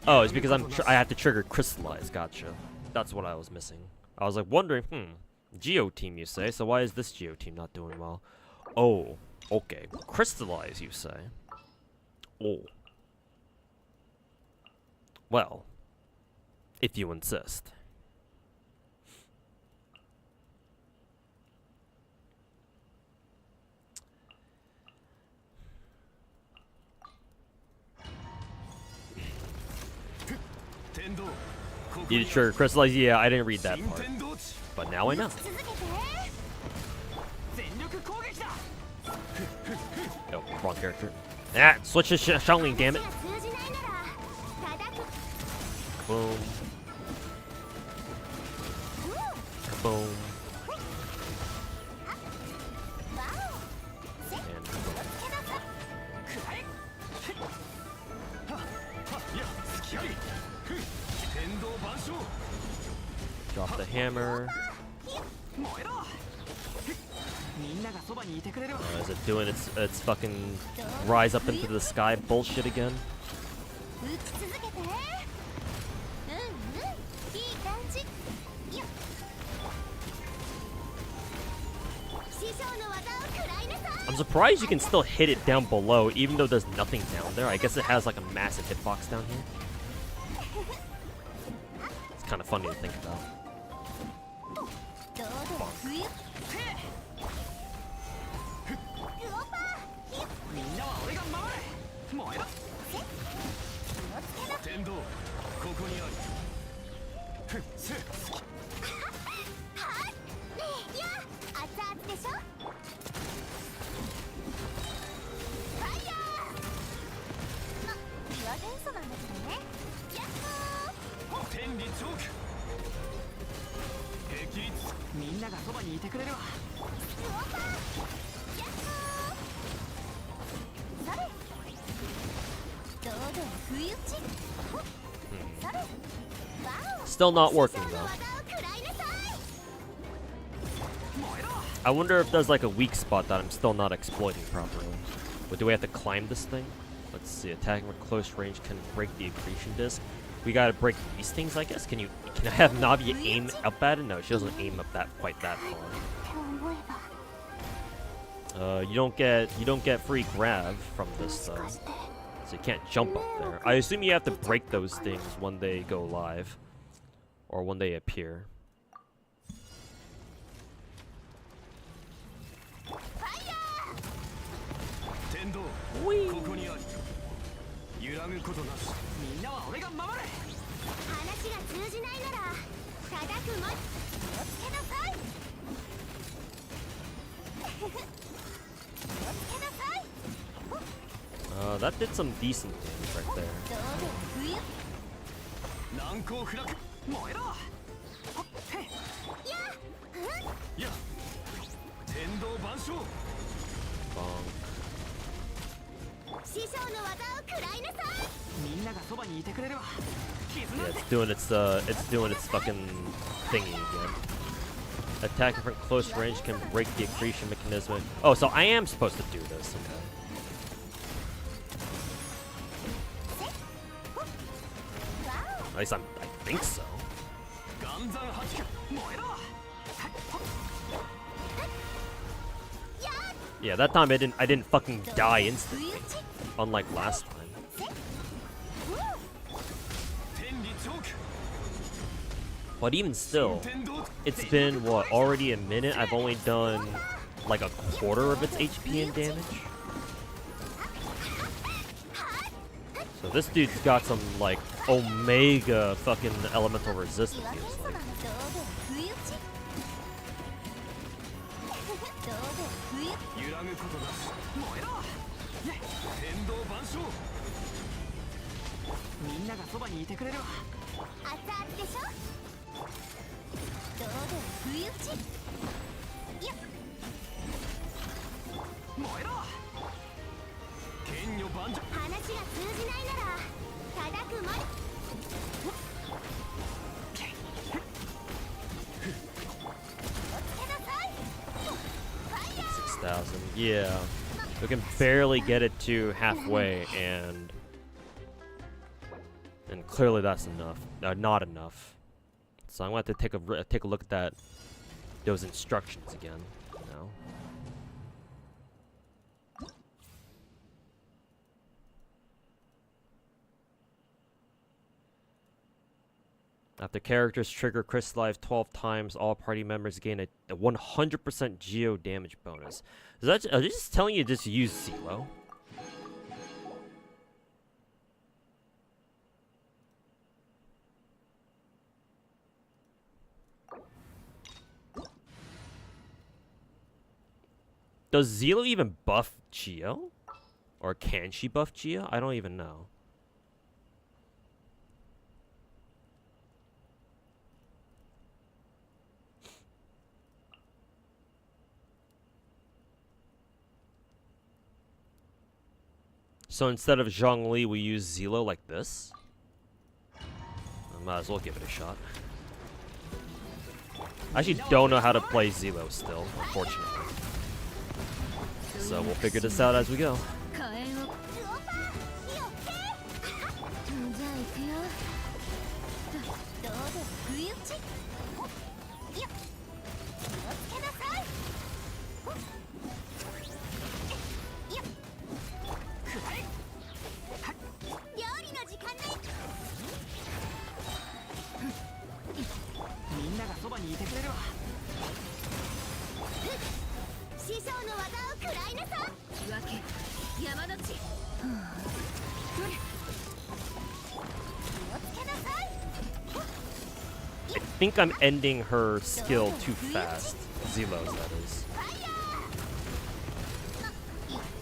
Oh, it's because I have to trigger crystallize. Gotcha. That's what I was missing. I was like wondering, Geo team you say, so why is this Geo team not doing well? Oh, okay. Crystallize you say. Oh. Well, if you insist. You did trigger crystallize? Yeah, I didn't read that part. But now I know. Oh, wrong character. Ah, switch to Shaolin, damn it. Boom. Boom. Drop the hammer. 燃えろみんながそばにいてくれるわ Is it doing its fucking rise up into the sky bullshit again? 打ち続けてうんうんいい感じよっ師匠の技を食らいなさい I'm surprised you can still hit it down below, even though there's nothing down there. I guess it has like a massive hitbox down here. It's kind of funny to think about. どうだ冬グオパーみんなは俺が守れ燃えろ気をつけな天道ここにあるふっすはいねえや熱々でしょファイヤーま岩元素なんだけどねヤッホー天理チョーク激律みんながそばにいてくれるわグオパーヤッホーそれどうだ冬打ちほっそれわお Still not working 師匠の though. 技を食らいなさい I wonder if there's like a weak spot that I'm still not exploiting properly. But do we have to climb this thing? Let's see. Attacking with close range can break the accretion disc. We gotta break these things, I guess. Can I have Navi aim up at it? No, she doesn't aim up that quite that far. って思えば You don't get free grab from this though. もしかして So you can't jump up there. I assume you have to break those things when they go live. Or when they appear. ファイヤー天道ここにある揺らぐことなしみんなは俺が守れ話が通じないなら叩くも気をつけなさい気をつけなさい That did some decent damage right there. どうだ冬難攻不落燃えろほっへやうんいや天道万象 Bonk. 師匠の技を食らいなさいみんながそばにいてくれるわ絆 Yeah, で it's doing its fucking thingy again. Attacking from close range can break the accretion mechanism. Oh, so I am supposed to do this. Okay. わ At least I think so. 岩山八九燃えろはっほっ おや Yeah, that time I didn't fucking die instantly, 冬打ち unlike last time. 天理チョーク But even still, 天道 it's been what, already a minute? I've only done like a quarter of its HP and damage. So this dude's got some like omega fucking elemental resistance. 岩 He 元 was 素 like. なのどうだ冬打ちどうだ冬揺らぐことなし燃えろね天道万象みんながそばにいてくれるわ熱々でしょどうだ冬打ちよっ燃えろ剣女万丈話が通じないなら叩くまで気をつけなさいファイヤー 6,000. Yeah. We can barely get it to halfway, and clearly that's enough. Not enough. So I'm gonna have to take a look at those instructions again. Now. After characters trigger crystallize 12 times, all party members gain a 100% geo damage bonus. Are they just telling you to just use Zelo? Does Zelo even buff Geo? Or can she buff Geo? I don't even know. So instead of Zhongli, we use Zelo like this? Might as well give it a shot. I actually don't know how to play Zelo still, unfortunately. So we'll figure this out as we go. 火炎をじゃあ行くよどうぞ不意打ちいや気をつけなさいいや料理の時間だよみんながそばにいてくれるわ。師匠の技を食らいなさいわけ山の地気をつけなさい I think I'm ending her skill too fast. Zelo's, that is.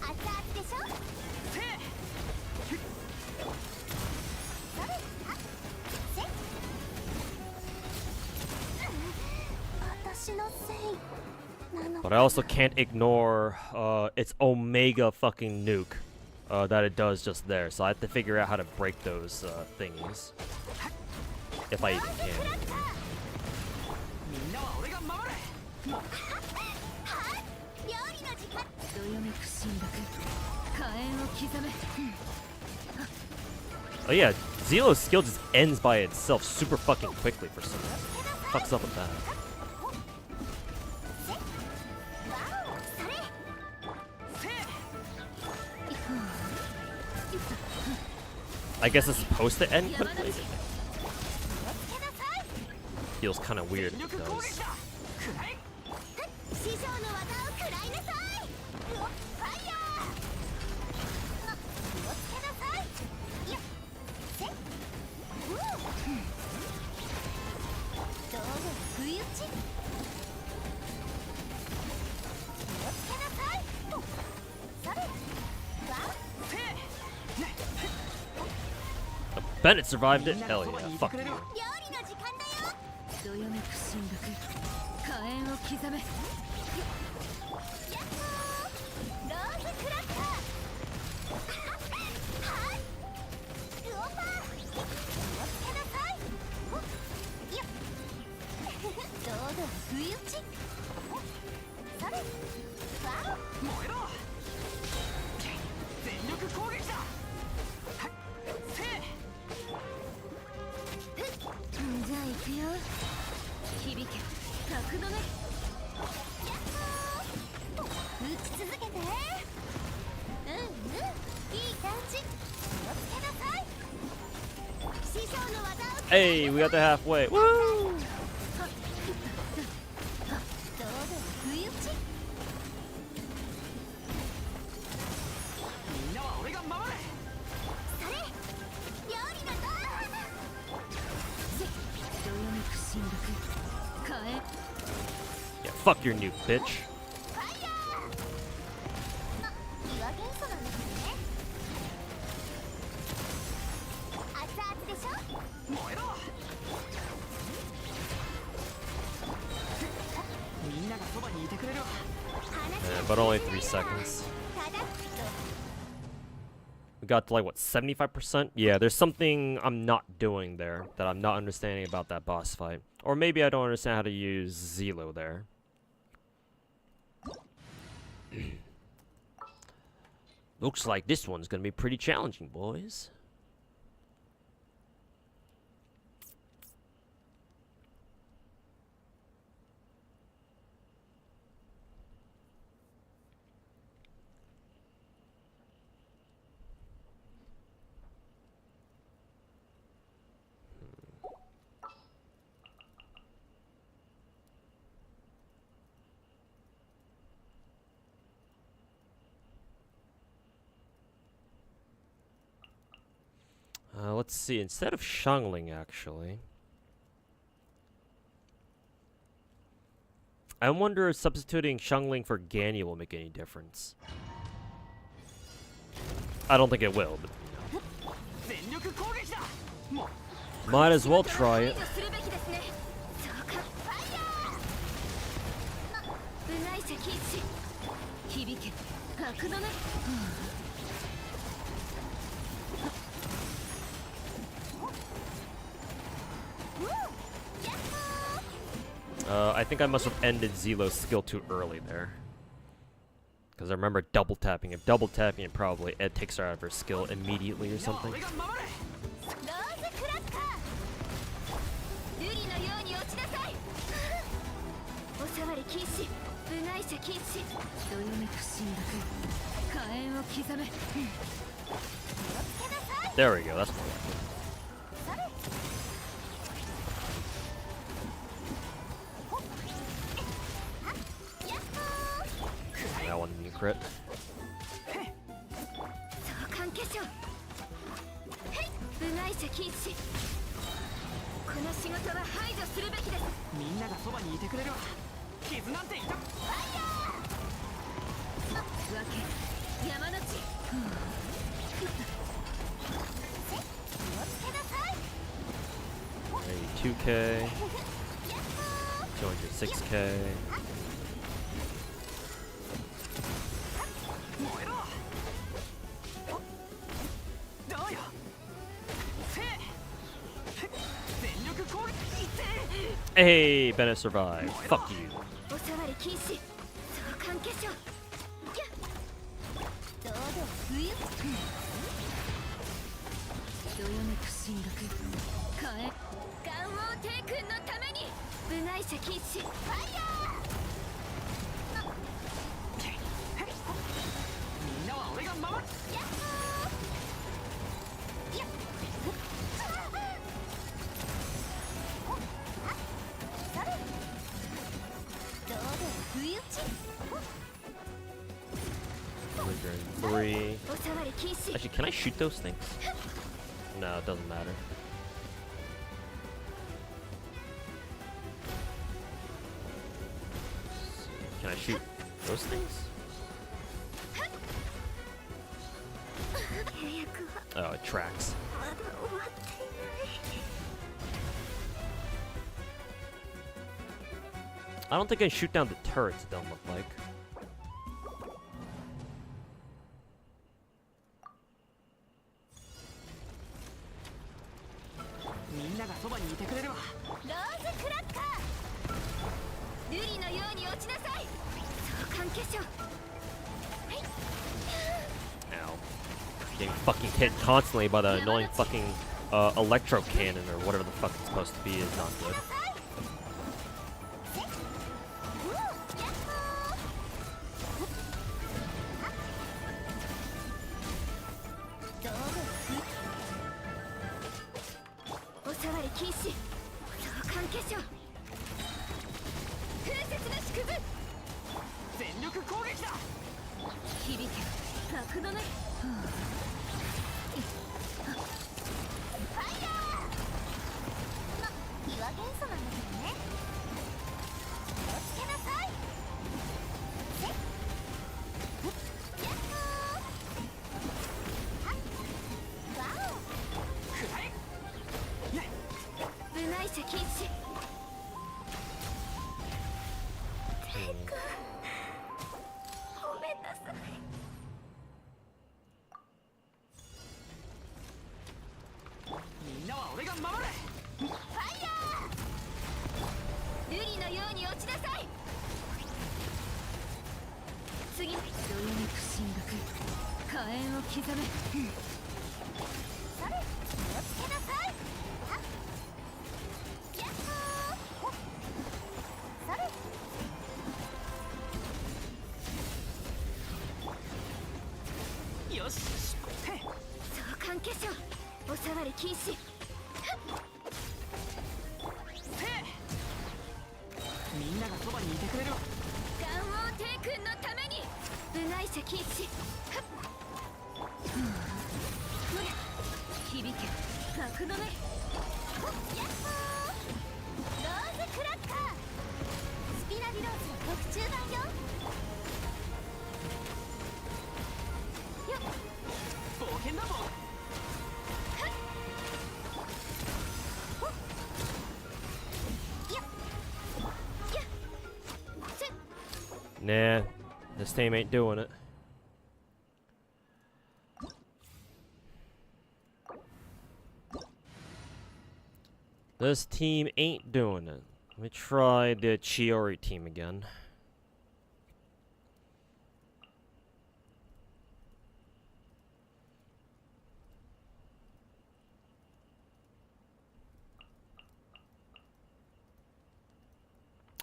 熱々でしょ私のせいなの But I also can't ignore its Omega fucking nuke that it does just there. So I have to figure out how to break those thingies. If I even can. みんなは俺が守れ。料理の時間どよめく神諾火炎を刻め Oh yeah, Zelo's skill just ends by itself super fucking quickly for some reason. Fucks up with that. I guess it's supposed to end quickly. Feels kind of weird if it does. 師匠の技を食らいなさいファイヤー気をつけなさいいやせっどうぞ不意打ち気をつけなさいそれわ Bennett survived it? Hell yeah, fuck you. 料理の時間だよどよめく神諾火炎を刻めやっほーローズクラッカーはいルオパー気をつけなさいいやどうぞ不意打ちそれわお燃えろ。全力攻撃だ。はっせー。じゃあ行くよ響け角の目やっほー打ち続けていい感じ気をつけなさい師匠の技を Hey, we got to halfway. Woo! どうぞ不意打ちみんなは俺が守れ。それ料理のどよめく神諾火炎 Yeah, fuck your nuke, bitch. ファイヤー岩元素なんですね熱々でしょ燃えろ。みんながそばにいてくれるわ。 But only 3 seconds. We got to like, what, 75%? Yeah, there's something I'm not doing there that I'm not understanding about that boss fight. Or maybe I don't understand how to use Zelo there. Looks like this one's gonna be pretty challenging, boys. Let's see, instead of Shangling, actually. I wonder if substituting Shangling for Ganyu will make any difference. I don't think it will, but you know. 全力攻撃だ。もう Might as well try it. するべきですねそうかファイヤーうない石一響け角の目 I think I must have ended Zelo's skill too early there. Because I remember double tapping. If double tapping it, probably it takes her out of her skill immediately or something. There we go, that's more like it. That one didn't crit. Maybe 2k. 206k. Hey, Bennett survived. Fuck you. Three. Actually, can I shoot those things? No, it doesn't matter. Can I shoot those things? Oh, it tracks. I don't think I can shoot down the turrets, it don't look like. Ow. Getting fucking hit constantly by the annoying fucking electro cannon or whatever the fuck it's supposed to be is not good. Nah, this team ain't doing it. This team ain't doing it. Let me try the Chiori team again.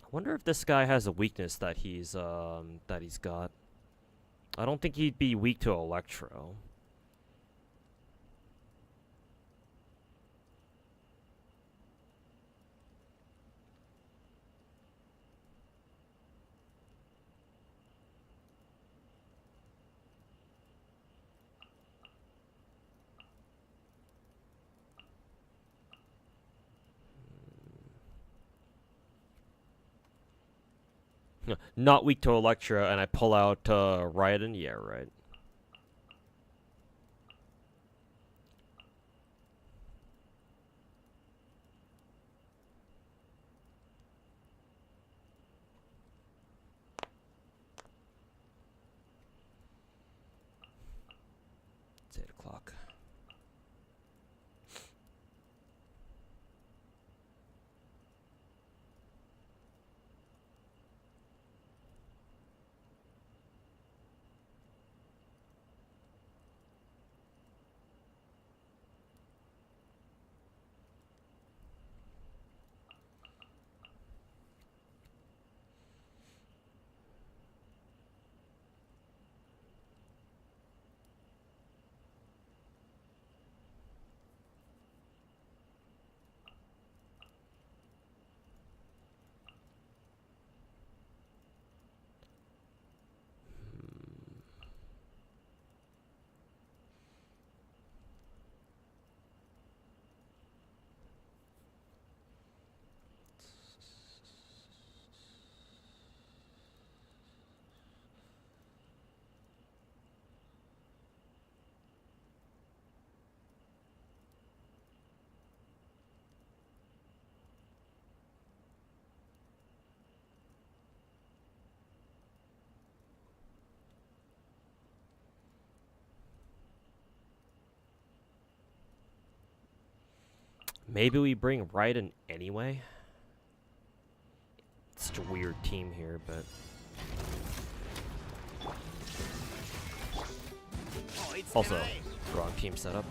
I wonder if this guy has a weakness that he's got. I don't think he'd be weak to Electro. Not weak to Electra, and I pull out Raiden? Yeah, right. It's 8 o'clock. Maybe we bring Raiden anyway? It's such a weird team here, but... Also, wrong team setup.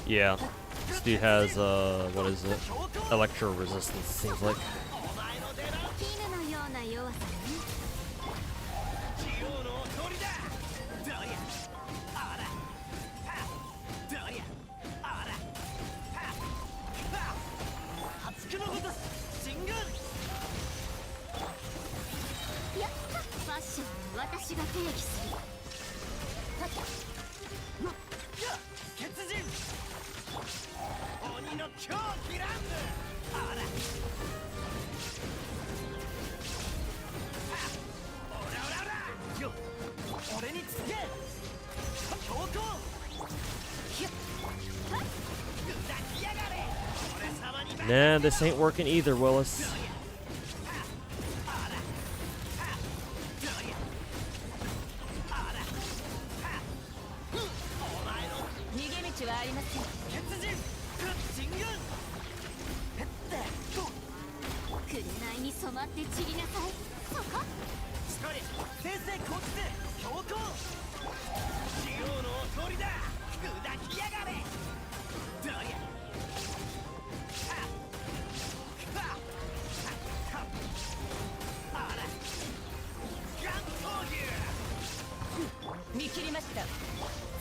Yeah, this dude has, what is it? Electro resistance, seems like. Nah, this ain't working either, Willis.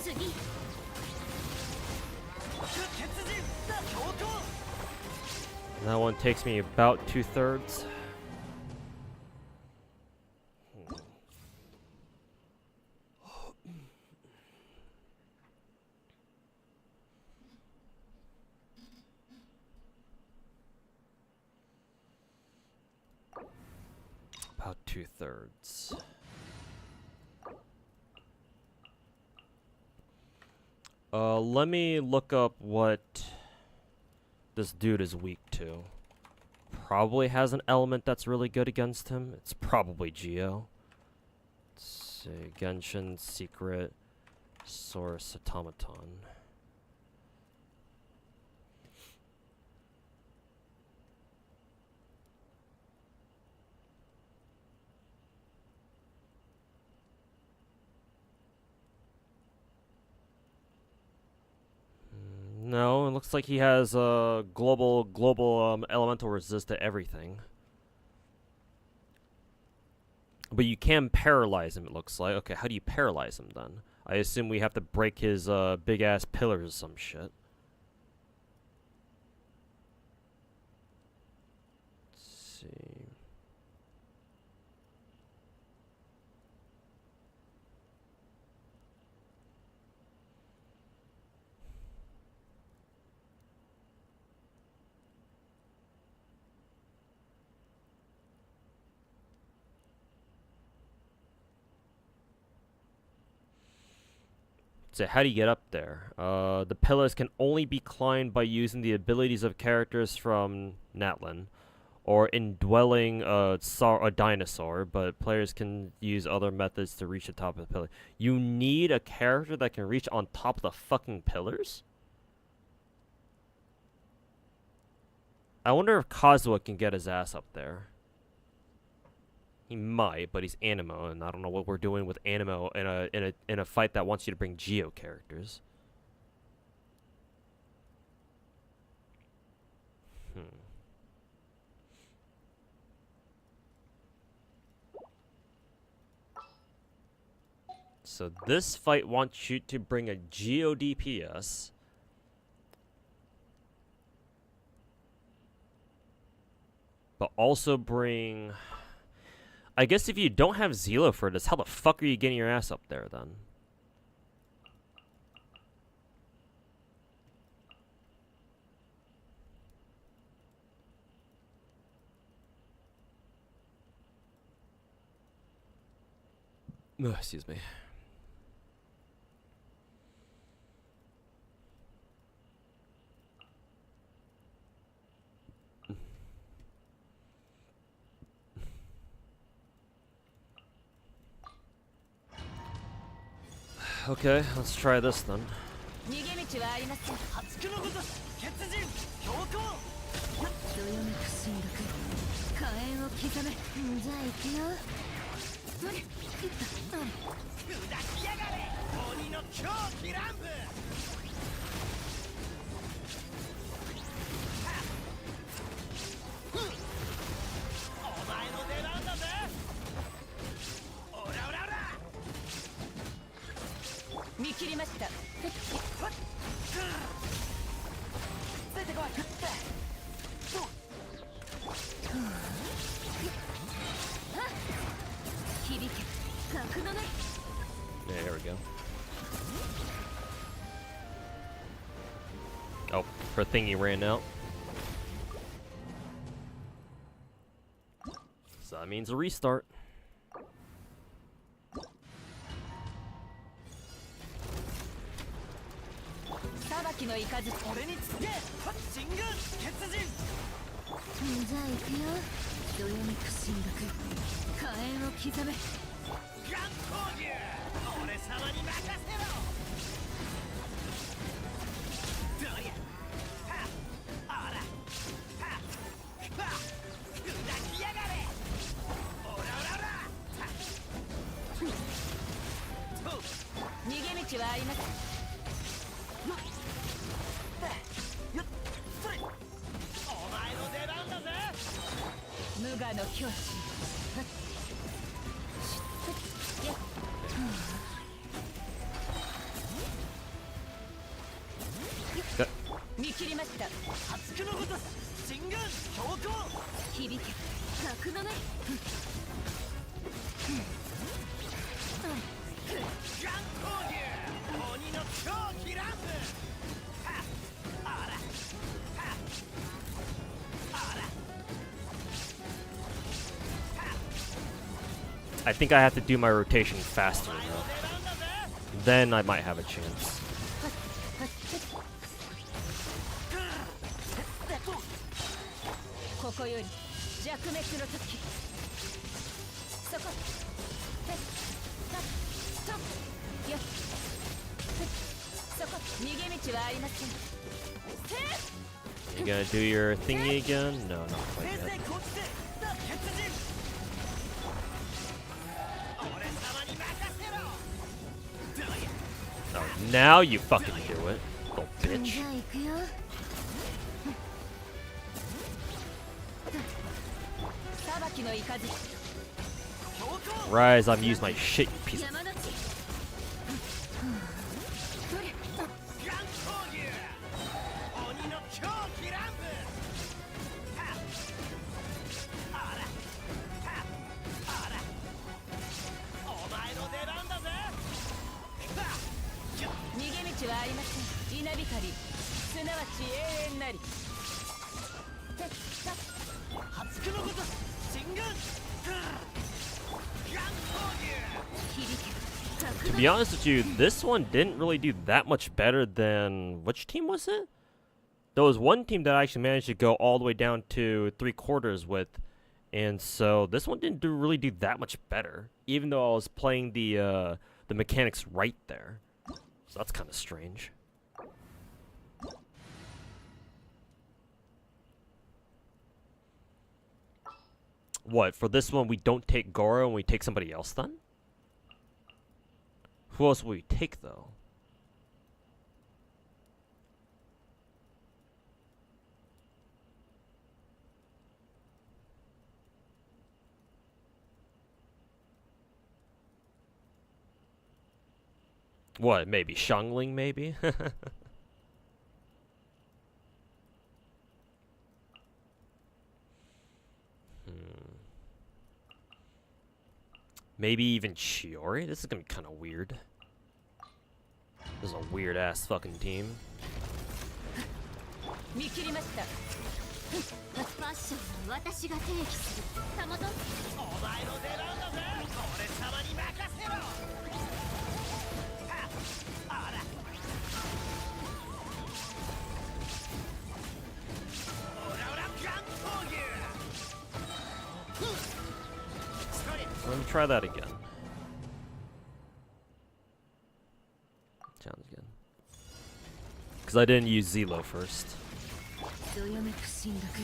次 That one takes me about 2/3. About 2/3. Let me look up what this dude is weak to. Probably has an element that's really good against him. It's probably Geo. Let's see. Genshin, Secret, Source, Automaton. No, it looks like he has a global elemental resist to everything. But you can paralyze him, it looks like. Okay, how do you paralyze him then? I assume we have to break his big ass pillars or some shit. Let's see. So how do you get up there? The pillars can only be climbed by using the abilities of characters from Natlin, or indwelling a dinosaur, but players can use other methods to reach the top of the pillar. You need a character that can reach on top of the fucking pillars? I wonder if Kazuha can get his ass up there. He might, but he's Animo, and I don't know what we're doing with Animo in a fight that wants you to bring Geo characters. So this fight wants you to bring a Geo DPS. But also bring... I guess if you don't have Zelo for this, how the fuck are you getting your ass up there then? Ugh, excuse me. Okay, let's try this then. 逃げ道はありません。破竹のごとし血人強行。どよめく進学火炎を刻め。じゃあ行くよ。砕きやがれ鬼の狂気乱舞。お前の出番だぜ。オラオラオラ。見切りました。ついてこい。響け。格のない。Yeah, there we go. Oh, her thingy ran out. So that means a restart. 裁きのいかず。俺につけ。神宮血人。じゃあ行くよ。どよめく進学火炎を刻め。ガン攻撃。俺様に任せろ。どうや。はっ。あら。はっ。はっ。砕きやがれ。オラオラオラ。はっ。と。逃げ道はありません。よっ。よっ。それ。お前の出番だぜ。無我の境地。見切りました。破竹のごとす進軍強行。響け格のないガン攻撃鬼の狂気乱舞。はっあらはっあら I think I have to do my rotation faster though. Then I might have a chance. ここより弱滅の時。そこへったっとよっそこ逃げ道はありません。 You gonna do your thingy again? No, not quite 平 yet. 成こちてザ・鉄人。俺様に任せろ。どうや Oh, now you fucking do it, little じ bitch. ゃあ行くよ。裁きの雷。 Rise, I'm using my shit, you piece of. 山の地。どれ。ガン攻撃鬼の狂気乱舞。はっあらはっあらお前の出番だぜ。はっ逃げ道はありません。稲光すなわち永遠なり。てった破竹のごと進軍。ガン攻撃。響け To be honest with you, this one didn't really do that much better than which team was it? There was one team that I actually managed to go all the way down to 3/4 with, and so this one didn't really do that much better, even though I was playing the mechanics right there. So that's kind of strange. What, for this one we don't take Goro and we take somebody else then? Who else will we take though? What, maybe Xiangling maybe? Maybe even Shiori? This is gonna be kind of weird. This is a weird ass fucking team. 見切りました。ファッションは私が定義する。たもと。お前の出番だぜ。俺様に任せろ。はっあらオラオラガン攻撃。 Let me try that again. Sounds good. Because I didn't use Zelo first. どよめく神楽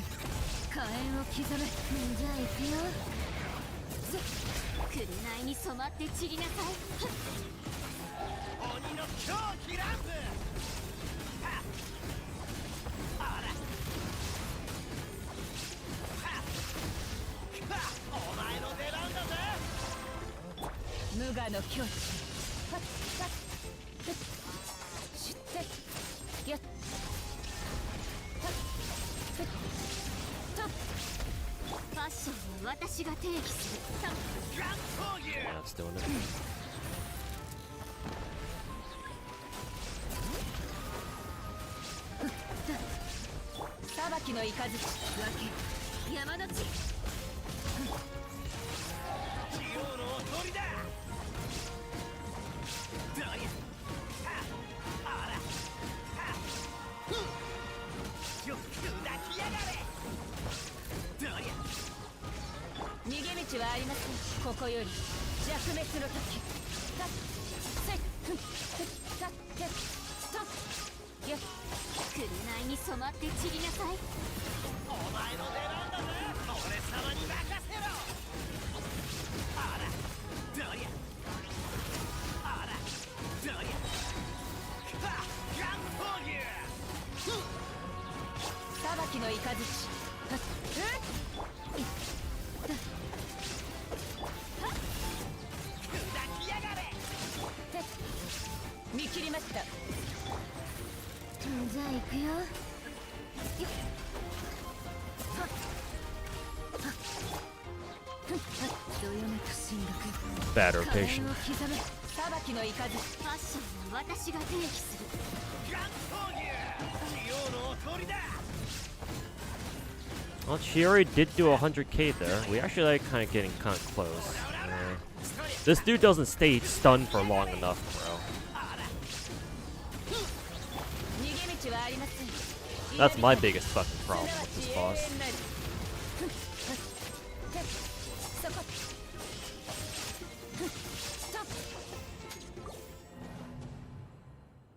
火炎を刻め。じゃあ行くよ。紅に染まって散りなさい。鬼の狂気乱舞。はっあらはっお前の出番だぜ。無我の境地。はっはっふっ知ってやっはっふっとファッションは私が定義する。たガン攻撃。 Yeah, it's doing it. 裁きの雷。分け山の地。ジオウのおとりだ。どうやはっあらはっよく砕きやがれ。どうや逃げ道はありません。ここより弱滅の時。たっせっふんふったってとやっ紅に染まって散りなさい。お前の出番だぜ。俺様に任せろ。あらどうやあらどうやはっガン攻撃。裁きの雷。はっいっ砕きやがれ。て見切りました。じゃあ行くよ。Bad rotation. 裁きの雷ファッションは私が定義する。ガン闘牛ジオのおとりだ Well, Chiori did do 100k there. We actually like kind of getting kind of close. This dude doesn't stay stunned for long enough, bro. 逃げ道はありません。 That's my biggest fucking problem with this boss. そこ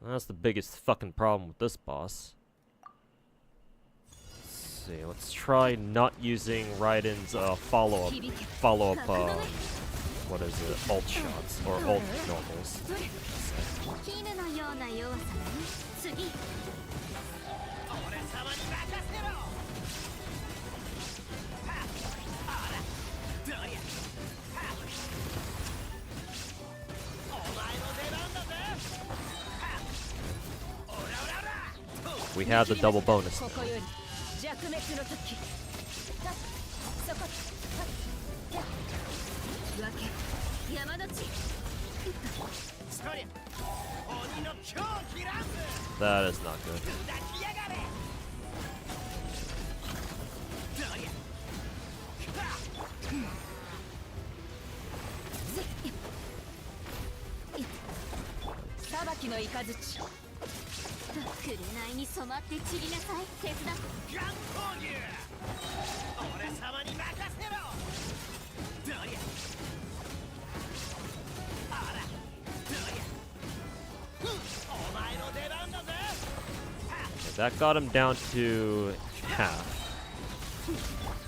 That's the biggest fucking problem with this boss. Let's see. Let's try not using Raiden's follow-up, what is it? Ult shots or ult normals. 絹のような弱さね。次。俺様に任せろはっあらどりゃはっお前の出番だぜはっオラオラオラ We have the double bonus. ここより弱滅の時。そこ。分け山の地。そりゃ鬼の狂気乱舞 That is not good. 砕きやがれどりゃはっ裁きの雷。紅に染まって散りなさい。手伝って。ガン闘牛俺様に任せろどりゃあらどりゃお前の出番だぜ That got him down to half.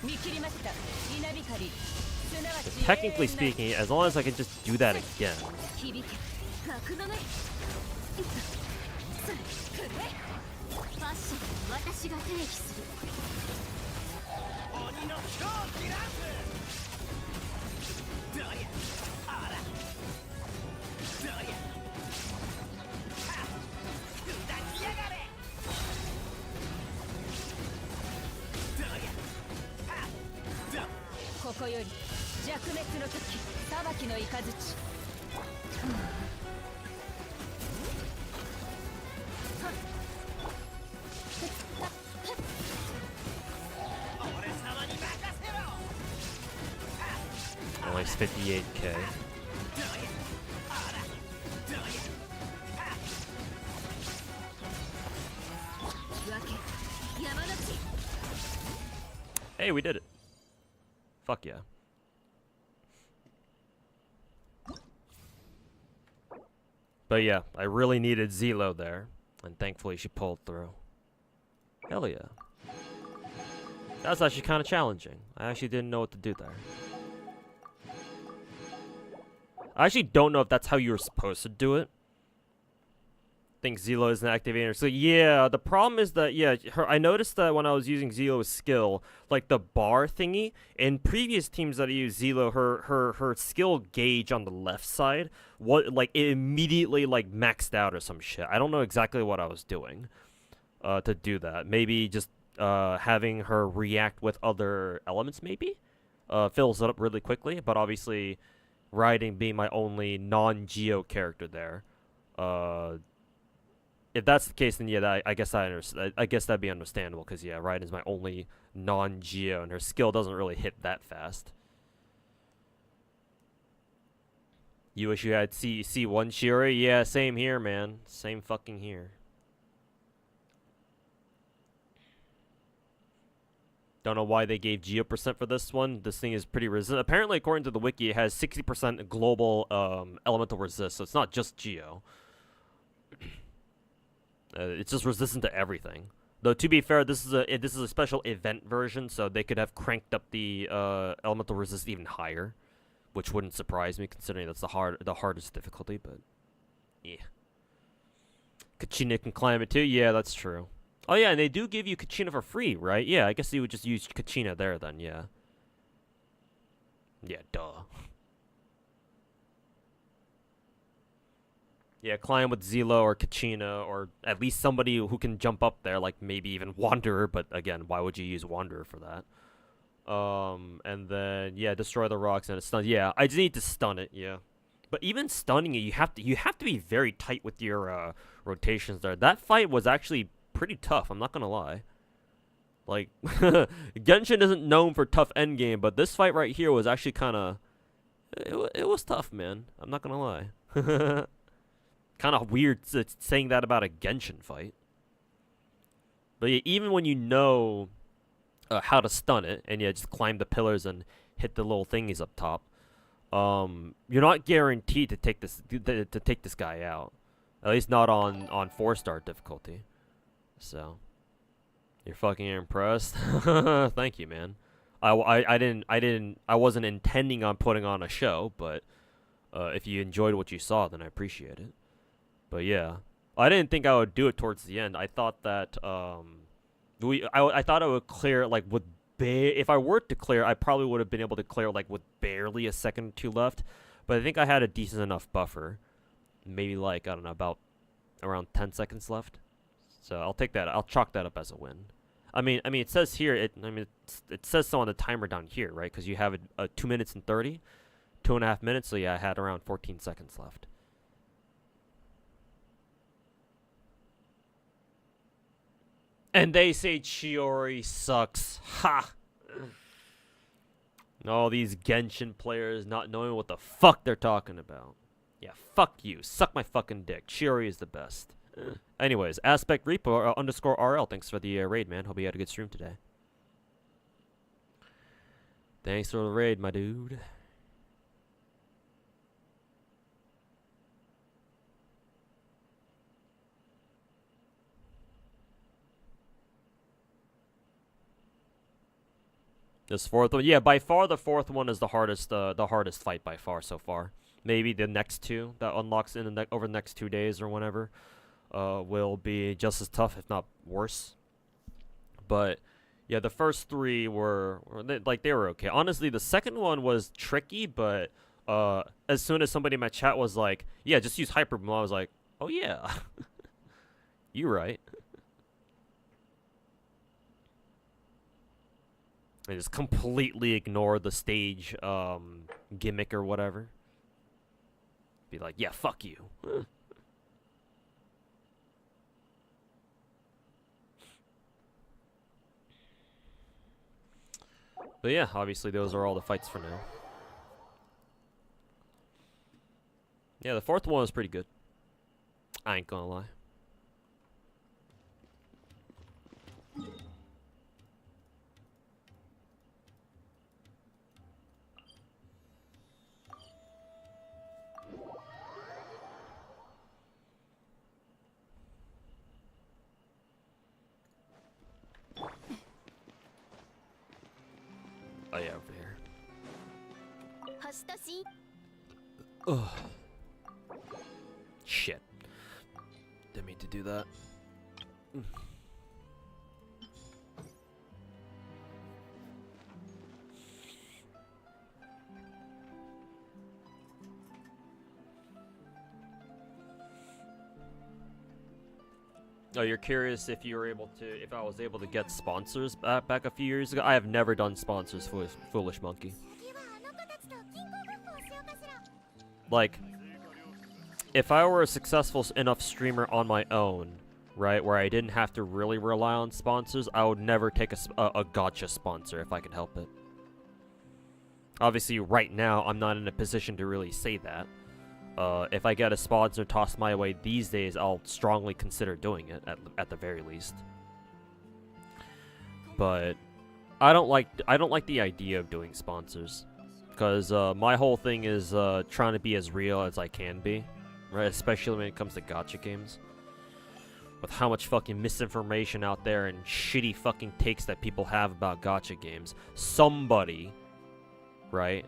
見切りました。稲光。すなわち Technically speaking, as long as I can just do that again. 響け。格のね。それくれ。ファッションは私が定義する。鬼の狂気乱舞どりゃあらどりゃはっ砕きやがれどりゃはっどここより弱滅の時。裁きの雷。俺様に任せろ Only 58k. 分け山の地。 Hey, we did it. Fuck yeah. But yeah, I really needed Zelo there, and thankfully she pulled through. Hell yeah. That's actually kind of challenging. I actually didn't know what to do there. I actually don't know if that's how you were supposed to do it. I think Zelo is an activator. So yeah, the problem is that, yeah, I noticed that when I was using Zelo's skill, like the bar thingy, in previous teams that I used Zelo, her skill gauge on the left side, it immediately like maxed out or some shit. I don't know exactly what I was doing to do that. Maybe just having her react with other elements maybe fills it up really quickly, but obviously Raiden being my only non-Geo character there, if that's the case, then yeah, I guess I guess that'd be understandable, because yeah, Raiden's my only non-Geo, and her skill doesn't really hit that fast. You wish you had C1 Chiori? Yeah, same here, man. Same fucking here. Don't know why they gave Geo percent for this one. This thing is pretty resistant. Apparently, according to the wiki, it has 60% global elemental resist, so it's not just Geo. It's just resistant to everything. Though to be fair, this is a special event version, so they could have cranked up the elemental resist even higher, which wouldn't surprise me considering that's the hardest difficulty. But yeah, Kachina can climb it too. Yeah, that's true. Oh yeah, and they do give you Kachina for free, right? Yeah, I guess you would just use Kachina there then. Yeah. Yeah, duh. Yeah, climb with Zelo or Kachina, or at least somebody who can jump up there, like maybe even Wanderer, but again, why would you use Wanderer for that? And then, yeah, destroy the rocks and it's stun. Yeah, I just need to stun it, yeah. But even stunning it, you have to be very tight with your rotations there. That fight was actually pretty tough, I'm not gonna lie. Like, Genshin isn't known for tough endgame, but this fight right here was actually kind of... It was tough, man. I'm not gonna lie. Kind of weird saying that about a Genshin fight. But yeah, even when you know how to stun it, and yeah, just climb the pillars and hit the little thingies up top, you're not guaranteed to take this guy out. At least not on 4-star difficulty. So... You're fucking impressed? Thank you, man. I wasn't intending on putting on a show, but if you enjoyed what you saw, then I appreciate it. But yeah, I didn't think I would do it towards the end. I thought that I thought I would clear like with if I were to clear, I probably would have been able to clear like with barely a second or two left. But I think I had a decent enough buffer. Maybe like, I don't know, about around 10 seconds left. So I'll take that. I'll chalk that up as a win. I mean, it says here. It says so on the timer down here, right? Because you have a 2 minutes and 30, 2.5 minutes. So yeah, I had around 14 seconds left. And they say Chiori sucks. Ha! All these Genshin players not knowing what the fuck they're talking about. Yeah, fuck you. Suck my fucking dick. Chiori is the best. Anyways, Aspect Reaper underscore RL. Thanks for the raid, man. Hope you had a good stream today. Thanks for the raid, my dude. This fourth one, yeah, by far the fourth one is the hardest fight by far so far. Maybe the next two that unlocks in the over the next 2 days or whenever. Will be just as tough, if not worse. But yeah, the first three were they were okay. Honestly, the second one was tricky, but as soon as somebody in my chat was like, "Yeah, just use Hyper Boom," I was like, "Oh yeah, you're right." I just completely ignore the stage gimmick or whatever. Be like, "Yeah, fuck you." But yeah, obviously those are all the fights for now. Yeah, the fourth one was pretty good. I ain't gonna lie. Oh yeah, over here. Ugh. Shit. Didn't mean to do that. Oh, you're curious if you were able to, if I was able to get sponsors back a few years ago? I have never done sponsors, foolish monkey. Like, if I were a successful enough streamer on my own, right, where I didn't have to really rely on sponsors, I would never take a gacha sponsor if I could help it. Obviously, right now, I'm not in a position to really say that. If I get a sponsor tossed my way these days, I'll strongly consider doing it at the very least. But I don't like the idea of doing sponsors, because my whole thing is trying to be as real as I can be, right? Especially when it comes to gacha games. With how much fucking misinformation out there and shitty fucking takes that people have about gacha games, somebody, right?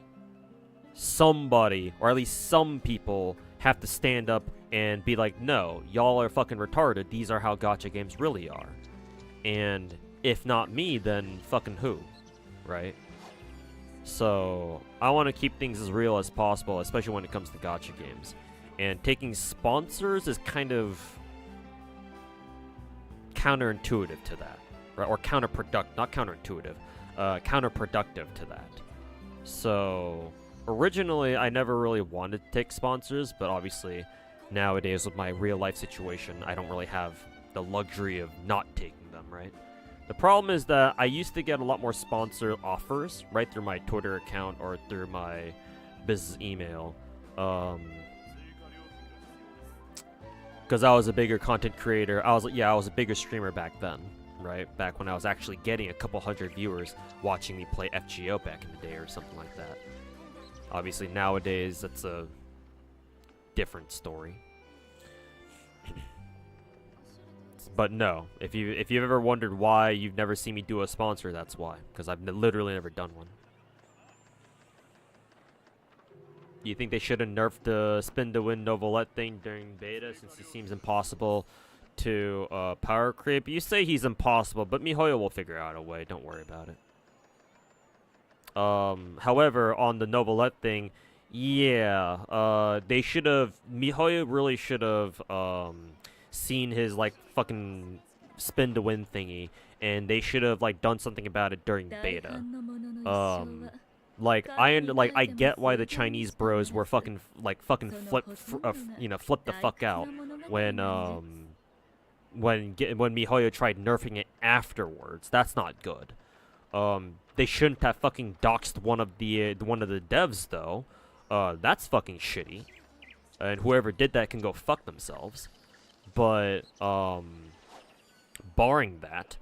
Somebody, or at least some people, have to stand up and be like, no, y'all are fucking retarded. These are how gacha games really are. And if not me, then fucking who, right? So I want to keep things as real as possible, especially when it comes to gacha games. and taking sponsors is kind of counterintuitive to that, right? Or not counterintuitive, counterproductive to that. So originally, I never really wanted to take sponsors, but obviously nowadays with my real life situation, I don't really have the luxury of not taking them, right? The problem is that I used to get a lot more sponsor offers right through my Twitter account or through my business email, because I was a bigger content creator. I was a bigger streamer back then, right? Back when I was actually getting a couple hundred viewers watching me play FGO back in the day or something like that. Obviously nowadays that's a different story. But no, if you've ever wondered why you've never seen me do a sponsor, that's why. Because I've literally never done one. You think they should have nerfed the spin to win Novelette thing during beta, since he seems impossible to power creep? You say he's impossible, but MIHOYO will figure out a way. Don't worry about it. However, on the Novelette thing, yeah, they should have. MIHOYO really should have seen his like fucking spin to win thingy, and they should have like done something about it during beta. I get why the Chinese bros were flip the fuck out when MIHOYO tried nerfing it afterwards. That's not good. They shouldn't have fucking doxed one of the devs though. That's fucking shitty. And whoever did that can go fuck themselves. But barring that,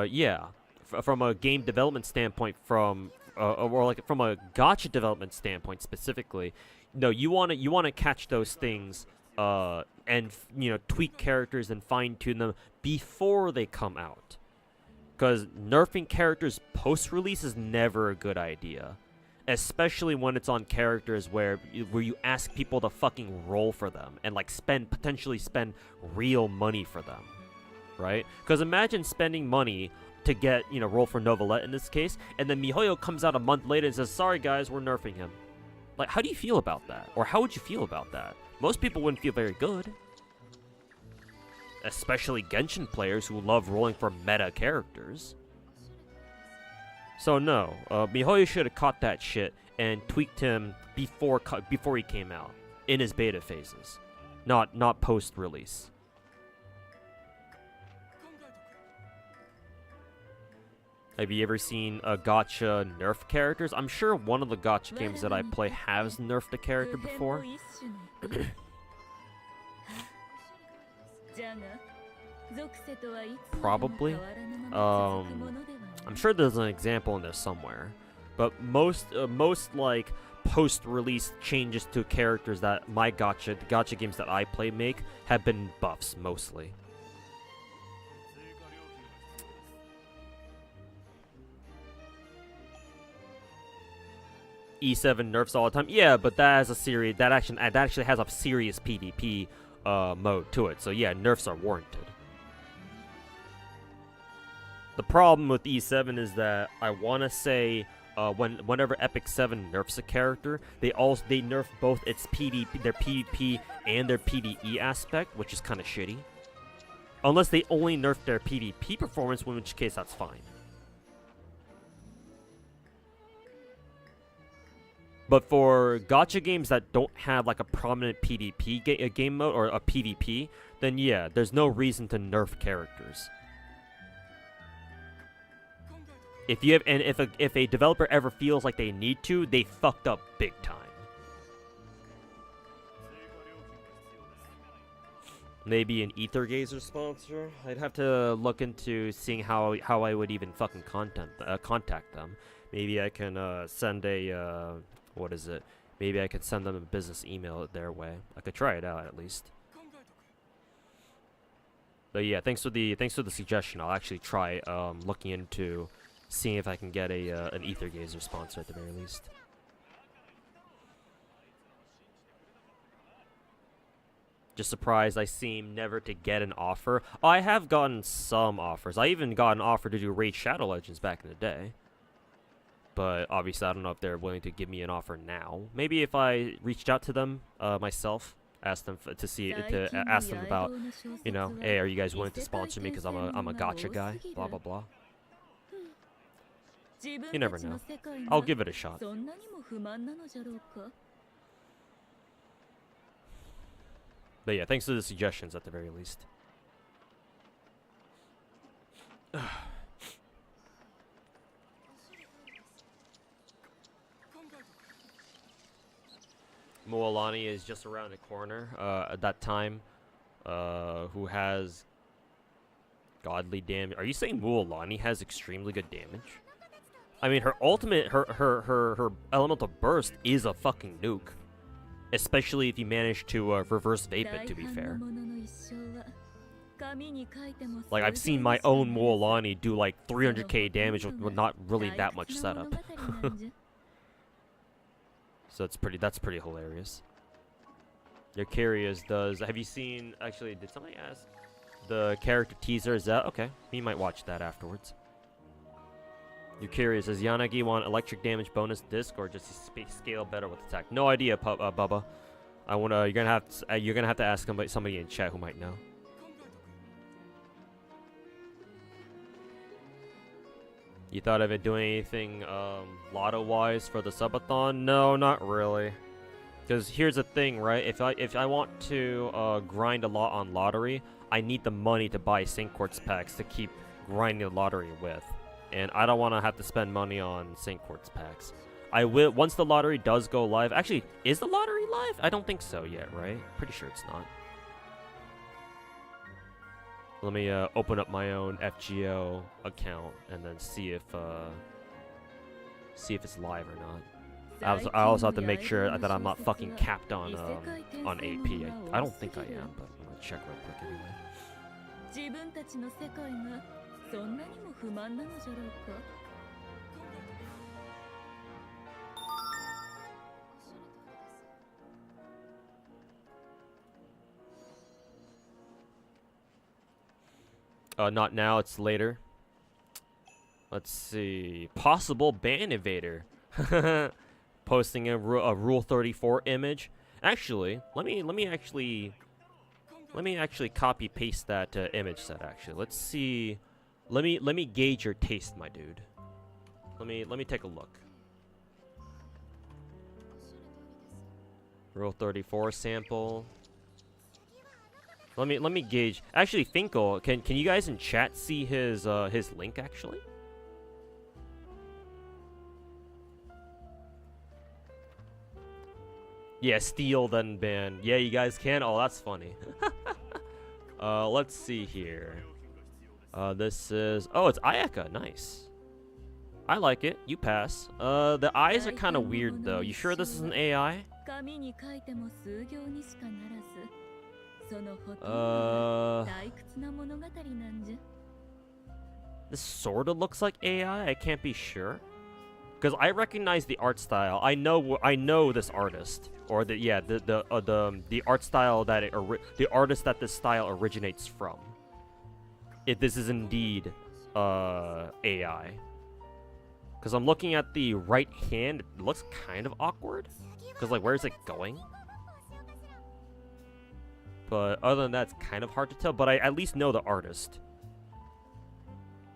yeah, from a game development standpoint, or like from a gacha development standpoint specifically, no, you want to catch those things and tweak characters and fine tune them before they come out, because nerfing characters post release is never a good idea, especially when it's on characters where you ask people to fucking roll for them and like potentially spend real money for them, right? Because imagine spending money to get, roll for Novelette in this case, and then MIHOYO comes out a month later and says, sorry guys, we're nerfing him. Like, how do you feel about that? Or how would you feel about that? Most people wouldn't feel very good. Especially Genshin players who love rolling for meta characters. So no, MIHOYO should have caught that shit and tweaked him before he came out, in his beta phases, not post release. Have you ever seen a gacha nerf characters? I'm sure one of the gacha games that I play has nerfed a character before. Probably. I'm sure there's an example in there somewhere. But most like post-release changes to characters that the gacha games that I play make have been buffs mostly. E7 nerfs all the time. Yeah, but that has a series that actually has a serious PvP mode to it. So yeah, nerfs are warranted. The problem with E7 is that I want to say whenever Epic 7 nerfs a character, they nerf both its their PvP and their PvE aspect, which is kind of shitty. Unless they only nerf their PvP performance, in which case that's fine. But for gacha games that don't have like a prominent PvP game mode or a PvP, then yeah, there's no reason to nerf characters. If a developer ever feels like they need to, they fucked up big time. Maybe an Ether Gazer sponsor? I'd have to look into seeing how I would even fucking contact them. Maybe I can send a what is it? Maybe I could send them a business email their way. I could try it out at least. But yeah, thanks for the suggestion. I'll actually try looking into seeing if I can get an Ether Gazer sponsor at the very least. Just surprised I seem never to get an offer. Oh, I have gotten some offers. I even got an offer to do Raid Shadow Legends back in the day. But obviously I don't know if they're willing to give me an offer now. Maybe if I reached out to them myself, Ask them ask them about, you know, hey, are you guys willing to sponsor me because I'm a gacha guy? Blah blah blah. You never know. I'll give it a shot. But yeah, thanks for the suggestions at the very least. Moalani is just around the corner. At that time, who has godly damage? Are you saying Moalani has extremely good damage? I mean, her ultimate, her elemental burst is a fucking nuke, especially if you manage to reverse vape it. To be fair, like I've seen my own Moalani do like 300k damage with not really that much setup. So that's pretty hilarious. Your Curious does. Have you seen? Actually, did somebody ask? The character teaser is that okay? We might watch that afterwards. You're curious, does Yanagi want electric damage bonus disc or just scale better with attack? No idea, Bubba. I wanna. You're gonna have to ask somebody in chat who might know. You thought of it doing anything lotto-wise for the subathon? No, not really. Because here's the thing, right? If I want to grind a lot on lottery, I need the money to buy Sync Quartz packs to keep grinding the lottery with. And I don't want to have to spend money on Sync Quartz packs. I will once the lottery does go live. Actually, is the lottery live? I don't think so yet, right? Pretty sure it's not. Let me open up my own FGO account and then see if it's live or not. I also have to make sure that I'm not fucking capped on AP. I don't think I am, but I'm gonna check real quick anyway. Not now, it's later. Let's see. Possible ban evader. Posting a Rule 34 image. Actually, let me actually copy paste that image set. Actually, let's see. Let me gauge your taste, my dude. Let me take a look. Rule 34 sample. Let me gauge. Actually, Finkel, can you guys in chat see his link actually? Yeah, steal then ban. Yeah, you guys can. Oh, that's funny. Let's see here. This is it's Ayaka. Nice. I like it. You pass. The eyes are kind of weird though. You sure this is an AI? This sort of looks like AI. I can't be sure. Because I recognize the art style. I know this artist, or the art style that the artist that this style originates from. If this is indeed AI, because I'm looking at the right hand, it looks kind of awkward. Because like, where is it going? But other than that, it's kind of hard to tell. But I at least know the artist.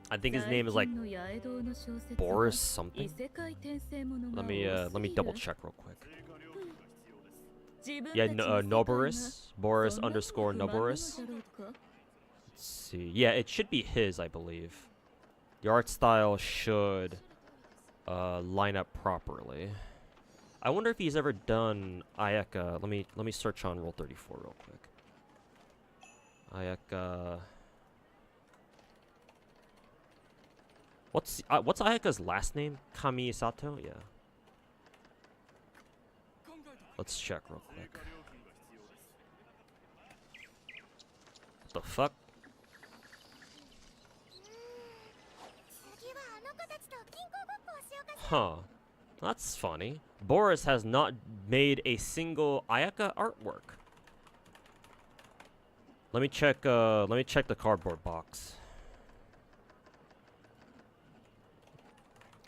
I think his name is like Boris something. Let me double check real quick. Yeah, Noboris, Boris _ Noboris. Let's see. Yeah, it should be his, I believe. The art style should line up properly. I wonder if he's ever done Ayaka. Let me search on Rule 34 real quick. Ayaka. What's Ayaka's last name? Kamisato? Yeah. Let's check real quick. What the fuck? Huh. That's funny. Boris has not made a single Ayaka artwork. Let me check the cardboard box.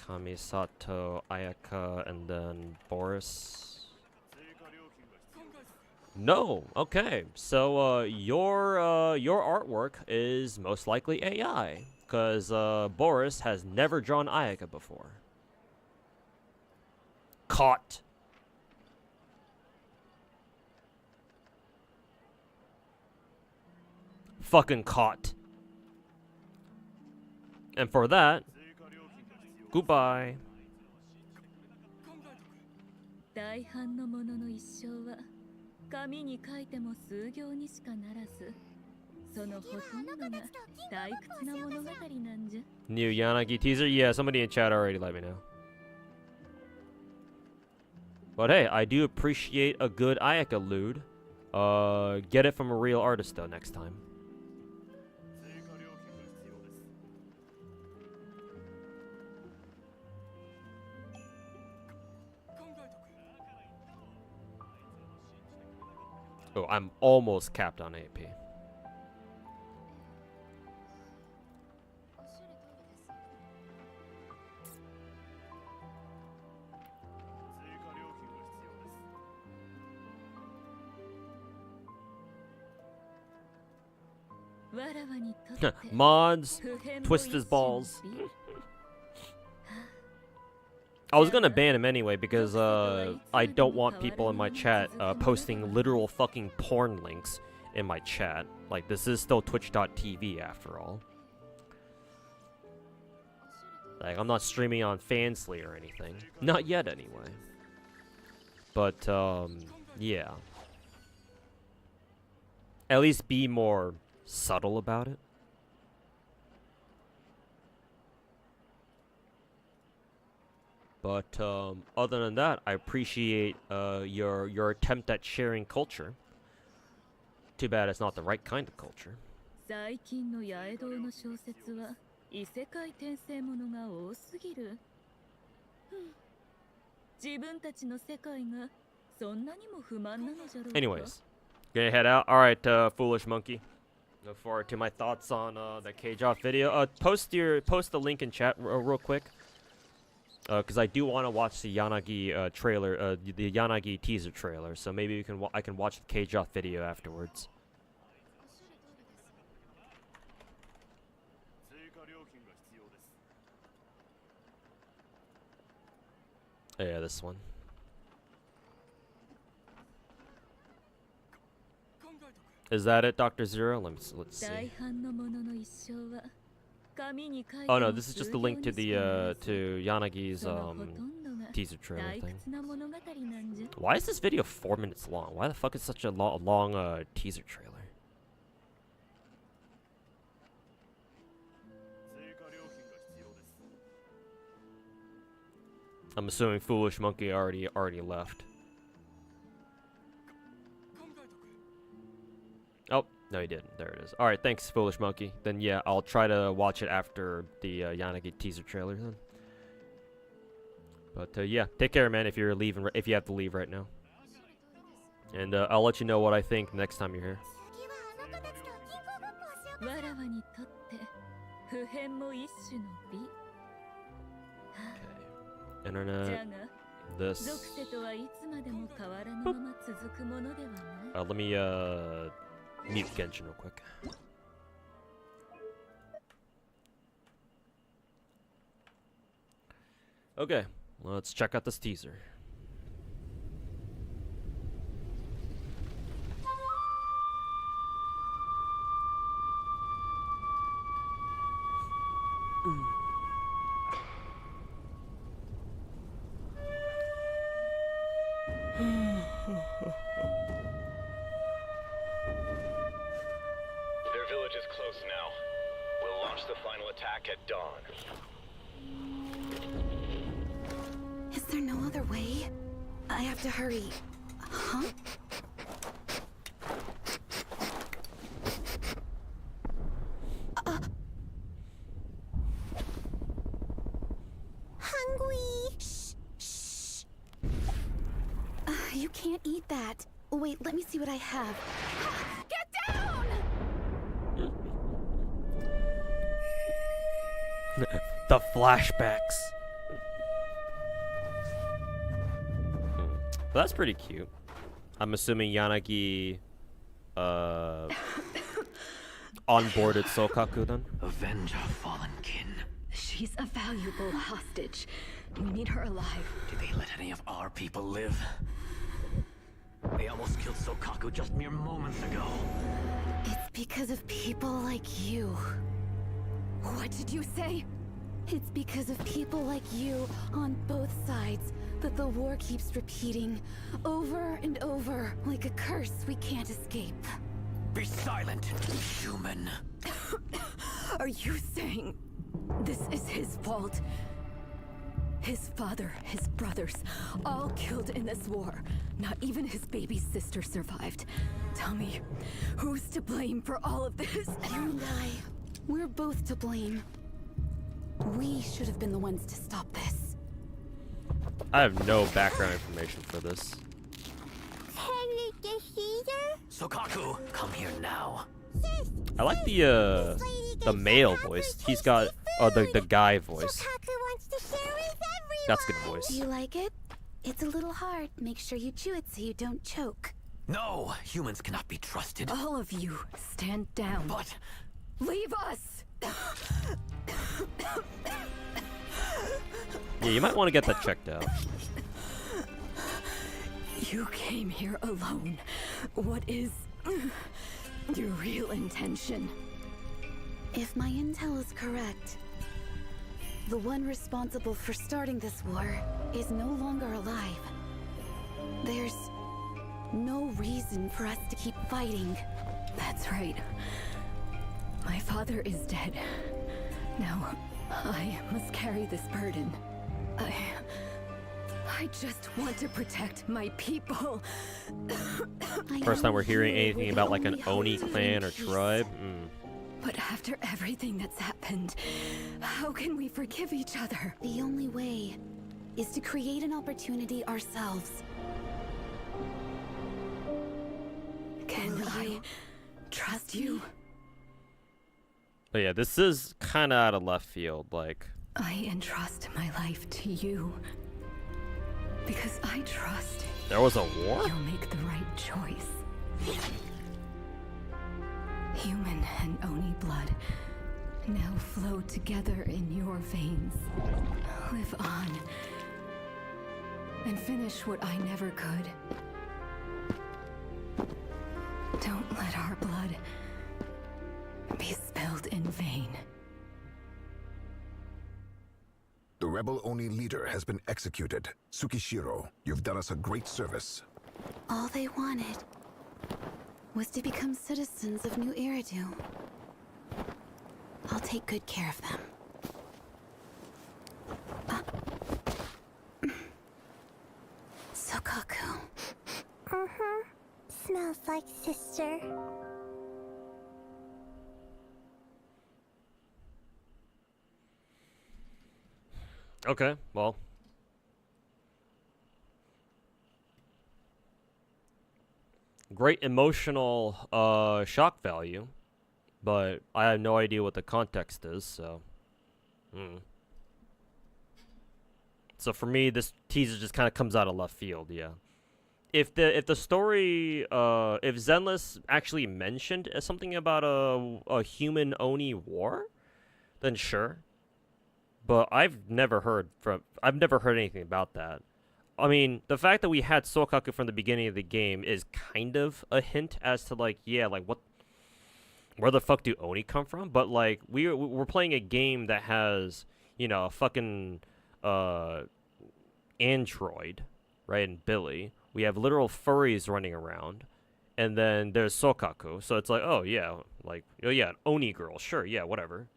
Kamisato, Ayaka, and then Boris. No. Okay. So your artwork is most likely AI, because Boris has never drawn Ayaka before. Caught. Fucking caught. And for that, goodbye. 大半のものの一生は紙に書いても数行にしかならず、そのほとんどが退屈な物語なんじゃ。 New Yanagi teaser? Yeah, somebody in chat already let me know. But hey, I do appreciate a good Ayaka lewd. Get it from a real artist though next time. Oh, I'm almost capped on AP. Mods, twist his balls. I was gonna ban him anyway because I don't want people in my chat posting literal fucking porn links in my chat. Like, this is still twitch.tv after all. Like, I'm not streaming on Fansly or anything. Not yet anyway. But yeah. At least be more subtle about it. But other than that, I appreciate your attempt at sharing culture. Too bad it's not the right kind of culture. 最近の八重堂の小説は異世界転生ものが多すぎる。自分たちの世界がそんなにも不満なのじゃろうか。 Anyways, gonna head out. All right, foolish monkey. Look forward to my thoughts on the cage off video. Post the link in chat real quick. Because I do want to watch the Yanagi trailer, the Yanagi teaser trailer. So maybe I can watch the cage off video afterwards. Yeah, this one. Is that it, Dr. Zero? Let's see. Oh no, this is just the link to the to Yanagi's teaser trailer thing. Why is this video 4 minutes long? Why the fuck is such a long teaser trailer? I'm assuming Foolish Monkey already left. Oh, no he didn't. There it is. Alright, thanks Foolish Monkey. Then yeah, I'll try to watch it after the Yanagi teaser trailer then. But yeah, take care man if you're leaving, if you have to leave right now. And I'll let you know what I think next time you're here. Internet, this. Let me mute Genshin real quick. Okay, let's check out this teaser. Their village is close now. We'll launch the final attack at dawn. Is there no other way? I have to hurry. Huh? Hungry. Shh. You can't eat that. Wait, let me see what I have. Get down! The flashbacks. Well, that's pretty cute. I'm assuming Yanagi onboarded Sokaku then? Avenge our fallen kin. She's a valuable hostage. We need her alive. Did they let any of our people live? They almost killed Sokaku just mere moments ago. It's because of people like you. What did you say? It's because of people like you on both sides that the war keeps repeating over and over like a curse we can't escape. Be silent, human. Are you saying this is his fault? His father, his brothers, all killed in this war. Not even his baby sister survived. Tell me, who's to blame for all of this? You and I, we're both to blame. We should have been the ones to stop this. I have no background information for this. Sokaku, come here now. I like the male voice. He's got the guy voice. That's a good voice. Do you like it? It's a little hard. Make sure you chew it so you don't choke. No, humans cannot be trusted. All of you, stand down. But Leave us! Yeah, you might want to get that checked out. You came here alone. What is your real intention? If my intel is correct, the one responsible for starting this war is no longer alive. There's no reason for us to keep fighting. That's right. My father is dead. Now, I must carry this burden. I just want to protect my people. First time we're hearing anything about like an Oni clan or tribe. But after everything that's happened, how can we forgive each other? The only way is to create an opportunity ourselves. Can I trust you? But yeah, this is kind of out of left field. Like, I entrust my life to you. Because I trust there was a war? you'll make the right choice. Human and Oni blood now flow together in your veins. Live on. And finish what I never could. Don't let our blood be spilled in vain. The rebel Oni leader has been executed. Tsukishiro, you've done us a great service. All they wanted was to become citizens of New Eridu. I'll take good care of them. Sokaku. Smells like sister. Okay, well. Great emotional shock value, but I have no idea what the context is, so. So for me, this teaser just kind of comes out of left field, yeah. If the story, if Zenless actually mentioned something about a human Oni war, then sure. But I've never heard anything about that. I mean, the fact that we had Sokaku from the beginning of the game is kind of a hint as to like, yeah, like where the fuck do Oni come from? But like we're playing a game that has, you know, a fucking android, right, and Billy. We have literal furries running around, and then there's Sokaku. So it's like, oh yeah, like, oh yeah, an Oni girl, sure, yeah, whatever.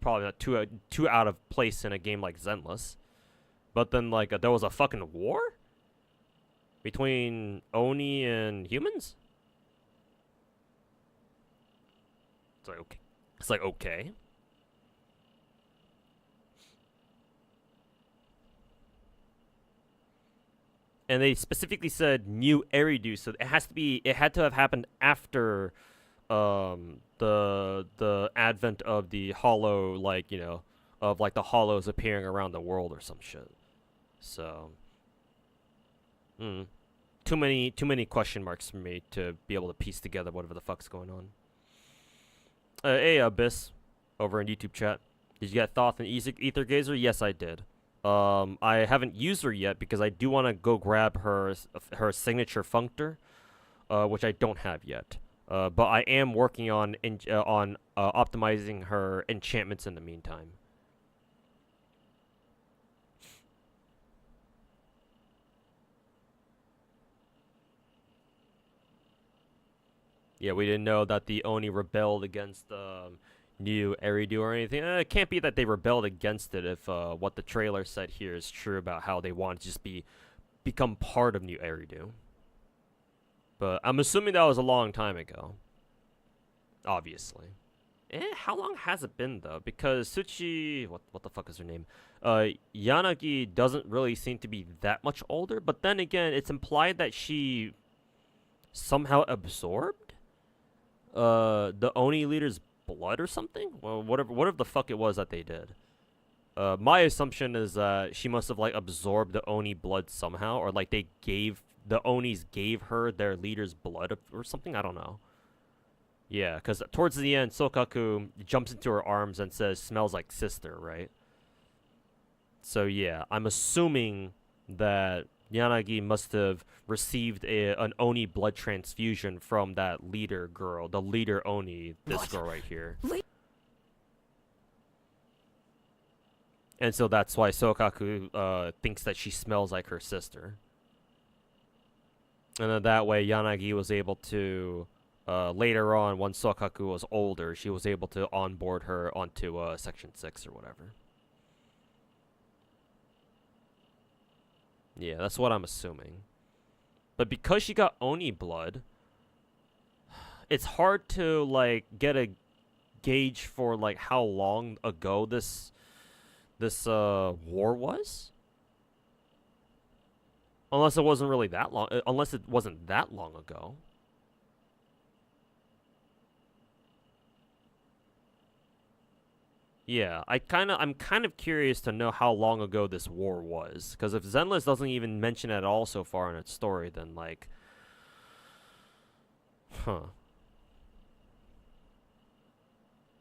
Probably not too out of place in a game like Zenless. But then like there was a fucking war between Oni and humans? It's like okay. It's like okay. And they specifically said New Eridu, so it had to have happened after the advent of the hollow, like, you know, of like the hollows appearing around the world or some shit. So to too many question marks for me to be able to piece together whatever the fuck's going on. Hey, Abyss, over in YouTube chat. Did you get Thoth and Ether Gazer? Yes, I did. I haven't used her yet because I do want to go grab her signature functor, which I don't have yet. But I am working on optimizing her enchantments in the meantime. Yeah, we didn't know that the Oni rebelled against new Eridu or anything. It can't be that they rebelled against it if what the trailer said here is true about how they want to just become part of new Eridu. But I'm assuming that was a long time ago. Obviously. How long has it been though? Because Tsuchi, what the fuck is her name? Yanagi doesn't really seem to be that much older, but then again, it's implied that she somehow absorbed the Oni leader's blood or something? Well, whatever the fuck it was that they did. My assumption is that she must have like absorbed the Oni blood somehow, or like the Onis gave her their leader's blood or something. I don't know. Yeah, because towards the end, Sokaku jumps into her arms and says, "Smells like sister," right? So yeah, I'm assuming that Yanagi must have received an Oni blood transfusion from that leader girl, the leader Oni, this girl right here. And so that's why Sokaku thinks that she smells like her sister. And then that way Yanagi was able to, later on, once Sokaku was older, she was able to onboard her onto Section 6 or whatever. Yeah, that's what I'm assuming. But because she got Oni blood, it's hard to like get a gauge for like how long ago this war was. Unless it wasn't really that long. Unless it wasn't that long ago. Yeah, I'm kind of curious to know how long ago this war was, because if Zenless doesn't even mention it at all so far in its story, then like,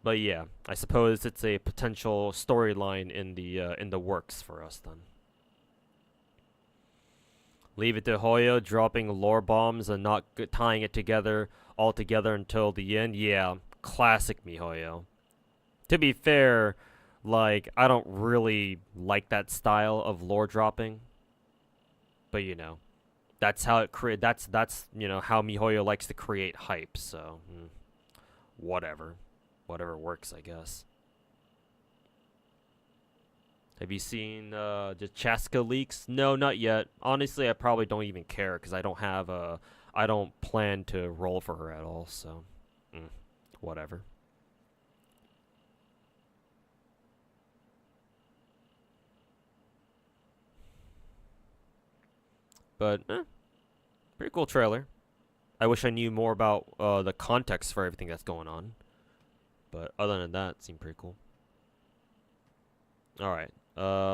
But yeah, I suppose it's a potential storyline in the works for us then. Leave it to Hoyo dropping lore bombs and not tying it together all together until the end. Yeah, classic MIHOYO. To be fair, like, I don't really like that style of lore dropping. But, you know, that's how it that's you know, how MIHOYO likes to create hype, so whatever. Whatever works, I guess. Have you seen the Chaska leaks? No, not yet. Honestly, I probably don't even care because I don't plan to roll for her at all, so whatever. But, pretty cool trailer. I wish I knew more about the context for everything that's going on. But other than that, it seemed pretty cool. Alright.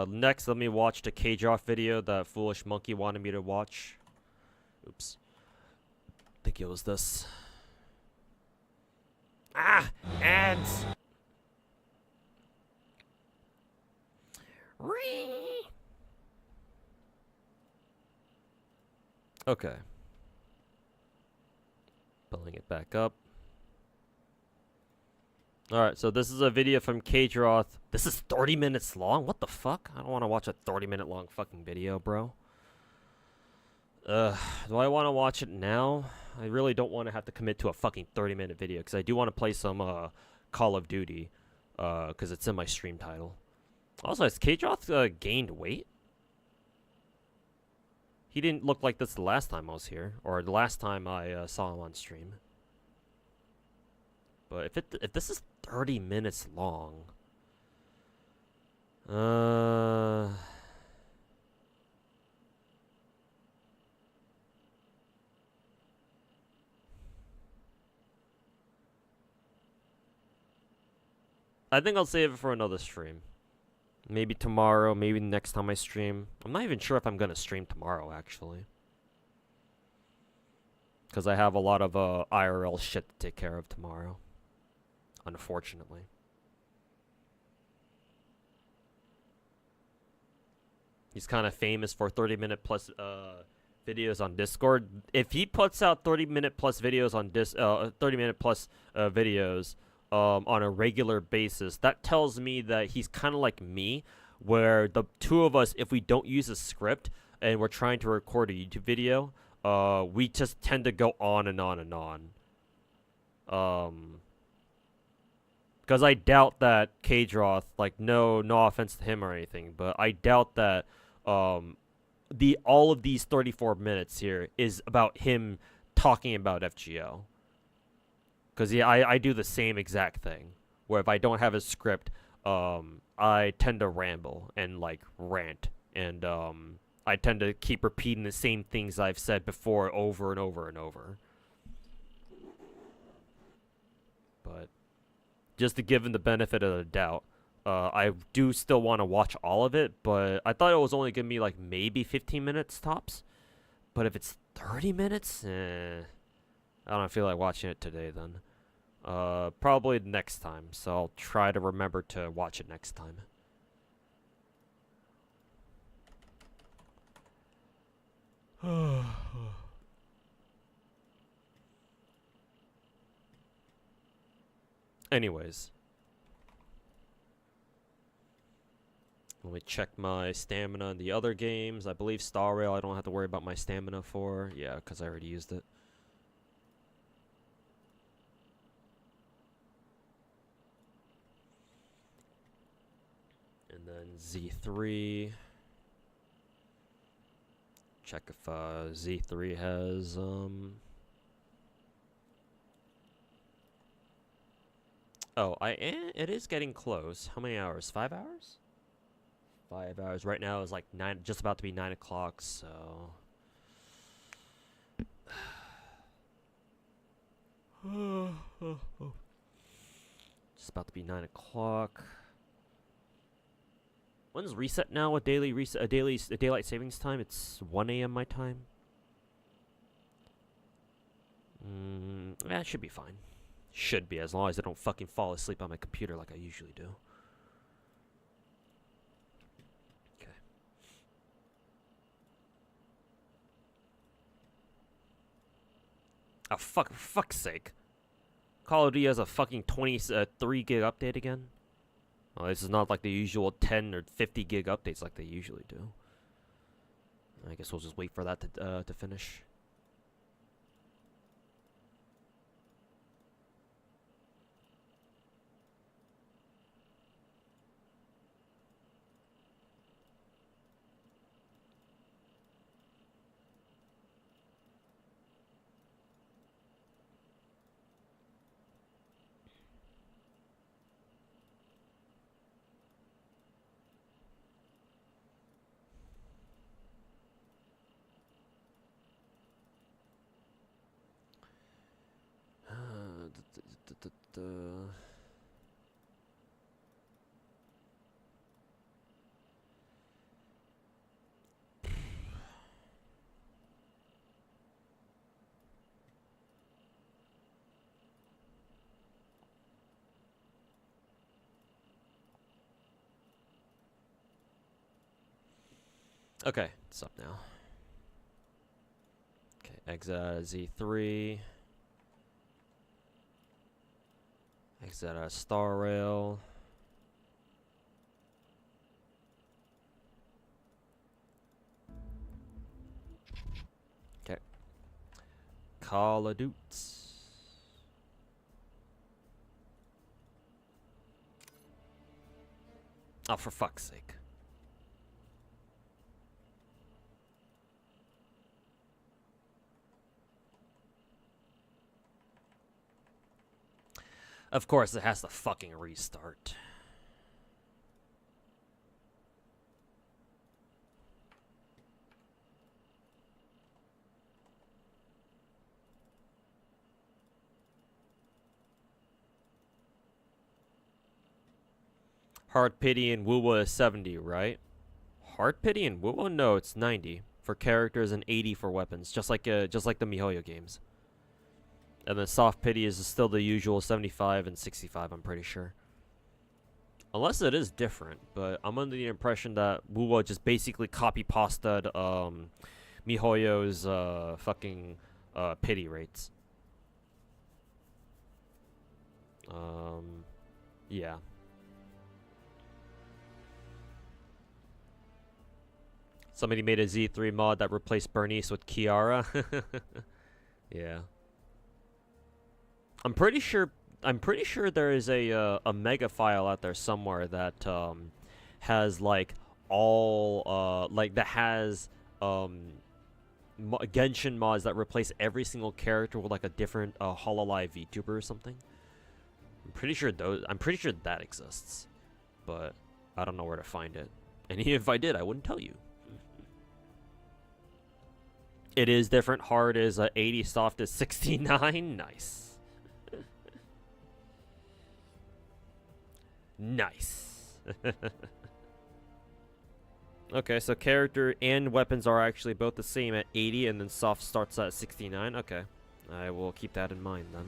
Next, let me watch the K-Drop video that Foolish Monkey wanted me to watch. Oops. I think it was this. Ah! Ads! Okay. Pulling it back up. Alright, so this is a video from K-Droth. This is 30 minutes long? What the fuck? I don't want to watch a 30-minute long fucking video, bro. Do I want to watch it now? I really don't want to have to commit to a fucking 30-minute video, because I do want to play some Call of Duty, because it's in my stream title. Also, has K-Droth gained weight? He didn't look like this the last time I was here, or the last time I saw him on stream. But if this is 30 minutes long, I think I'll save it for another stream. Maybe tomorrow, maybe next time I stream. I'm not even sure if I'm gonna stream tomorrow, actually. Because I have a lot of IRL shit to take care of tomorrow. Unfortunately. He's kind of famous for 30-minute plus videos on Discord. If he puts out 30-minute plus videos on 30-minute plus videos on a regular basis, that tells me that he's kind of like me, where the two of us, if we don't use a script and we're trying to record a YouTube video, we just tend to go on and on and on. Because I doubt that K-Droth, like, no offense to him or anything, but I doubt that all of these 34 minutes here is about him talking about FGO. Because yeah, I do the same exact thing, where if I don't have a script, I tend to ramble and like rant, and I tend to keep repeating the same things I've said before over and over and over. But just to give him the benefit of the doubt, I do still want to watch all of it, but I thought it was only going to be like maybe 15 minutes tops. But if it's 30 minutes, I don't feel like watching it today then. Probably next time, so I'll try to remember to watch it next time. Anyways. Let me check my stamina in the other games. I believe Star Rail I don't have to worry about my stamina for. Yeah, because I already used it. And then Z3. Check if Z3 has Oh, it is getting close. How many hours? 5 hours? 5 hours. Right now is like 9, just about to be 9 o'clock, so just about to be 9 o'clock. When's reset now? A daylight savings time? It's 1 a.m. my time. Yeah, it should be fine. Should be, as long as I don't fucking fall asleep on my computer like I usually do. Okay. Oh, for fuck's sake. Call of Duty has a fucking 23 gig update again? Well, this is not like the usual 10 or 50 gig updates like they usually do. I guess we'll just wait for that to finish. Okay, it's up now. Okay, exit out of Z3. Exit out of Star Rail. Okay. Call of Duty. Oh, for fuck's sake. Of course, it has to fucking restart. Hard Pity and Wuwa is 70, right? Hard Pity and Wuwa? No, it's 90 for characters and 80 for weapons, just like the MIHOYO games. And then soft pity is still the usual 75 and 65, I'm pretty sure. Unless it is different, but I'm under the impression that Wuwa just basically copy-pasted MIHOYO's fucking pity rates. Yeah. Somebody made a Z3 mod that replaced Bernice with Kiara. Yeah. I'm pretty sure there is a mega file out there somewhere that has like all like that has Genshin mods that replace every single character with like a different Hololive VTuber or something. I'm pretty sure that exists, but I don't know where to find it. And even if I did, I wouldn't tell you. It is different. Hard is 80, soft is 69. Nice. Nice. Okay, so character and weapons are actually both the same at 80, and then soft starts at 69. Okay, I will keep that in mind then.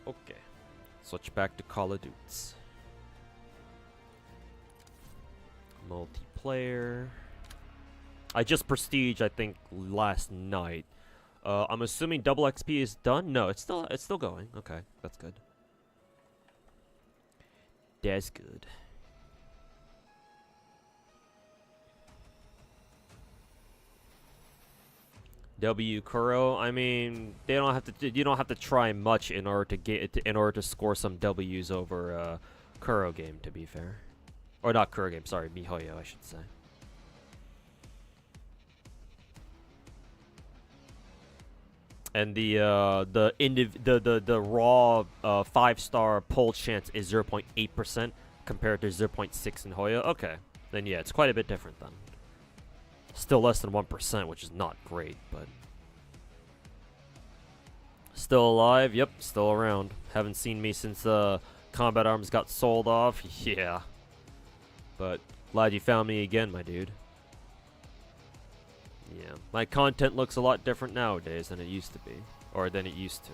Okay, switch back to Call of Duty. Multiplayer. I just prestige, I think, last night. I'm assuming double XP is done. No, it's still going. Okay, that's good. That's good. W Kuro. I mean, they don't have to. You don't have to try much in order to score some W's over Kuro game. To be fair, or not Kuro game. Sorry, MIHOYO, I should say. And the raw 5-star pull chance is 0.8% compared to 0.6 in Hoyo. Okay, then yeah, it's quite a bit different then. Still less than 1%, which is not great, but still alive. Yep, still around. Haven't seen me since Combat Arms got sold off. Yeah, but glad you found me again, my dude. Yeah, my content looks a lot different nowadays than it used to be, or than it used to.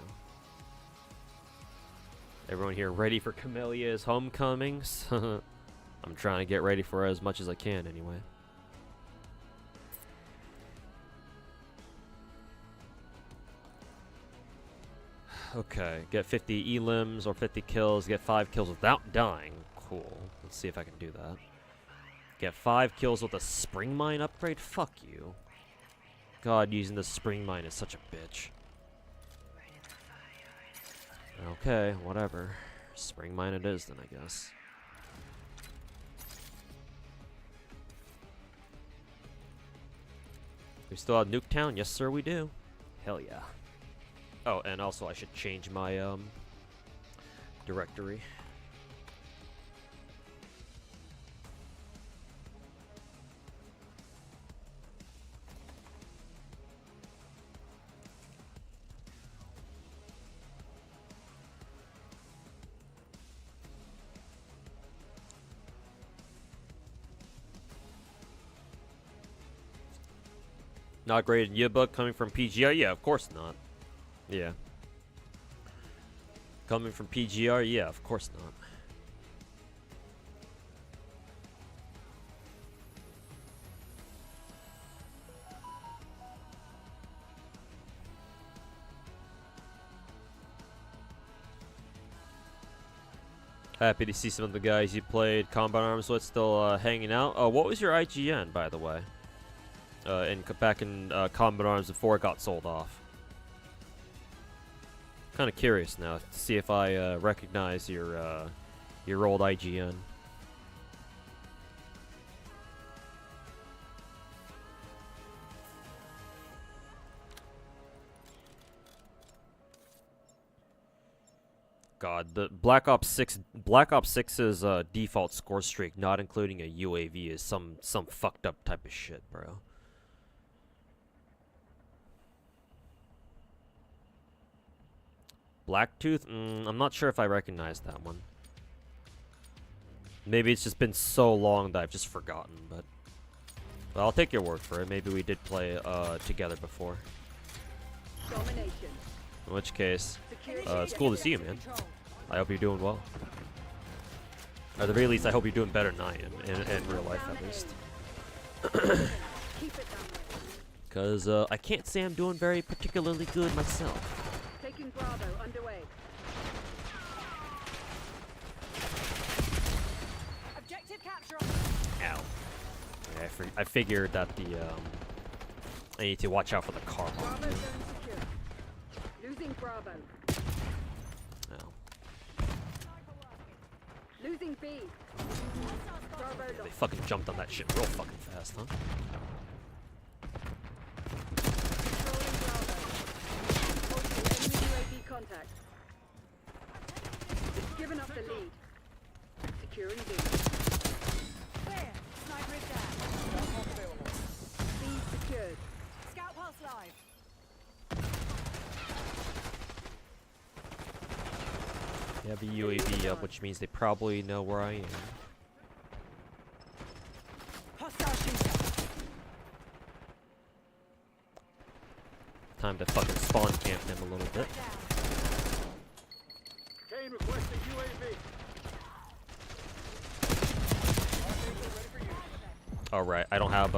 Everyone here ready for Camellia's homecomings? I'm trying to get ready for as much as I can anyway. Okay, get 50 elims or 50 kills, get 5 kills without dying. Cool, let's see if I can do that. Get 5 kills with a spring mine upgrade? Fuck you. God, using the spring mine is such a bitch. Okay, whatever. Spring mine it is then, I guess. We still have Nuketown? Yes, sir, we do. Hell yeah. Oh, and also I should change my directory. Not great in yearbook coming from PGR? Yeah, of course not. Yeah. Coming from PGR? Yeah, of course not. Happy to see some of the guys you played Combat Arms with still hanging out. Oh, what was your IGN, by the way? Back in Combat Arms before it got sold off. Kind of curious now to see if I recognize your old IGN. God, the Black Ops 6's default score streak, not including a UAV, is some fucked up type of shit, bro. Blacktooth? I'm not sure if I recognize that one. Maybe it's just been so long that I've just forgotten, but I'll take your word for it. Maybe we did play together before. Domination. In which case, it's cool to see you, man. I hope you're doing well. At the very least, I hope you're doing better than I am, in real life at least. Keep it that way. Because I can't say I'm doing very particularly good myself. Taking Bravo underway. Objective capture. Ow. Yeah, I figured that I need to watch out for the car bomb. Bravo zone secure. Losing Bravo. Ow. Losing B. Bravo They lost. fucking jumped on that shit real fucking fast, huh? Controlling Bravo. Holding enemy UAV contact. It's given up the lead. Securing B. Clear. Sniper is down. B secured. Scout pulse live. They have a UAV up, which means they probably know where I am. Hostile shooter. Time to fucking spawn camp them a little bit. Down. Kane requesting UAV. Alright, I don't have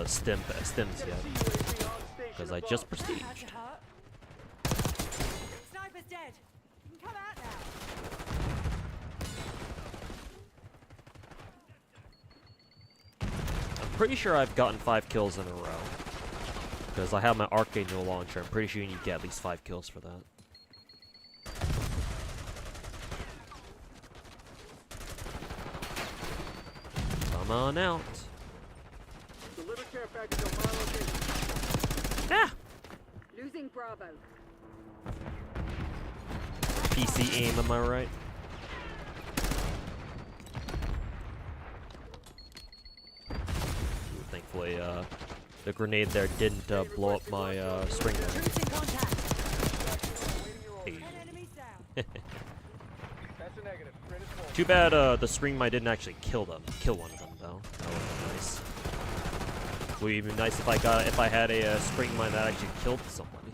stims yet. Because I just prestiged. How'd you hurt? Sniper's dead. You can come out now. I'm pretty sure I've gotten 5 kills in a row. Because I have my Archangel launcher. I'm pretty sure you need to get at least 5 kills for that. Come on out. Deliver care package on my location. Ah! Losing Bravo. PC aim, am I right? Thankfully, the grenade there didn't blow up my spring gun. Recruiting contact. Hey. Ten enemies down. That's a negative. Grid is full. Too bad the spring mine didn't actually kill one of them though. That would be nice. Would be nice if I had a spring mine that actually killed somebody.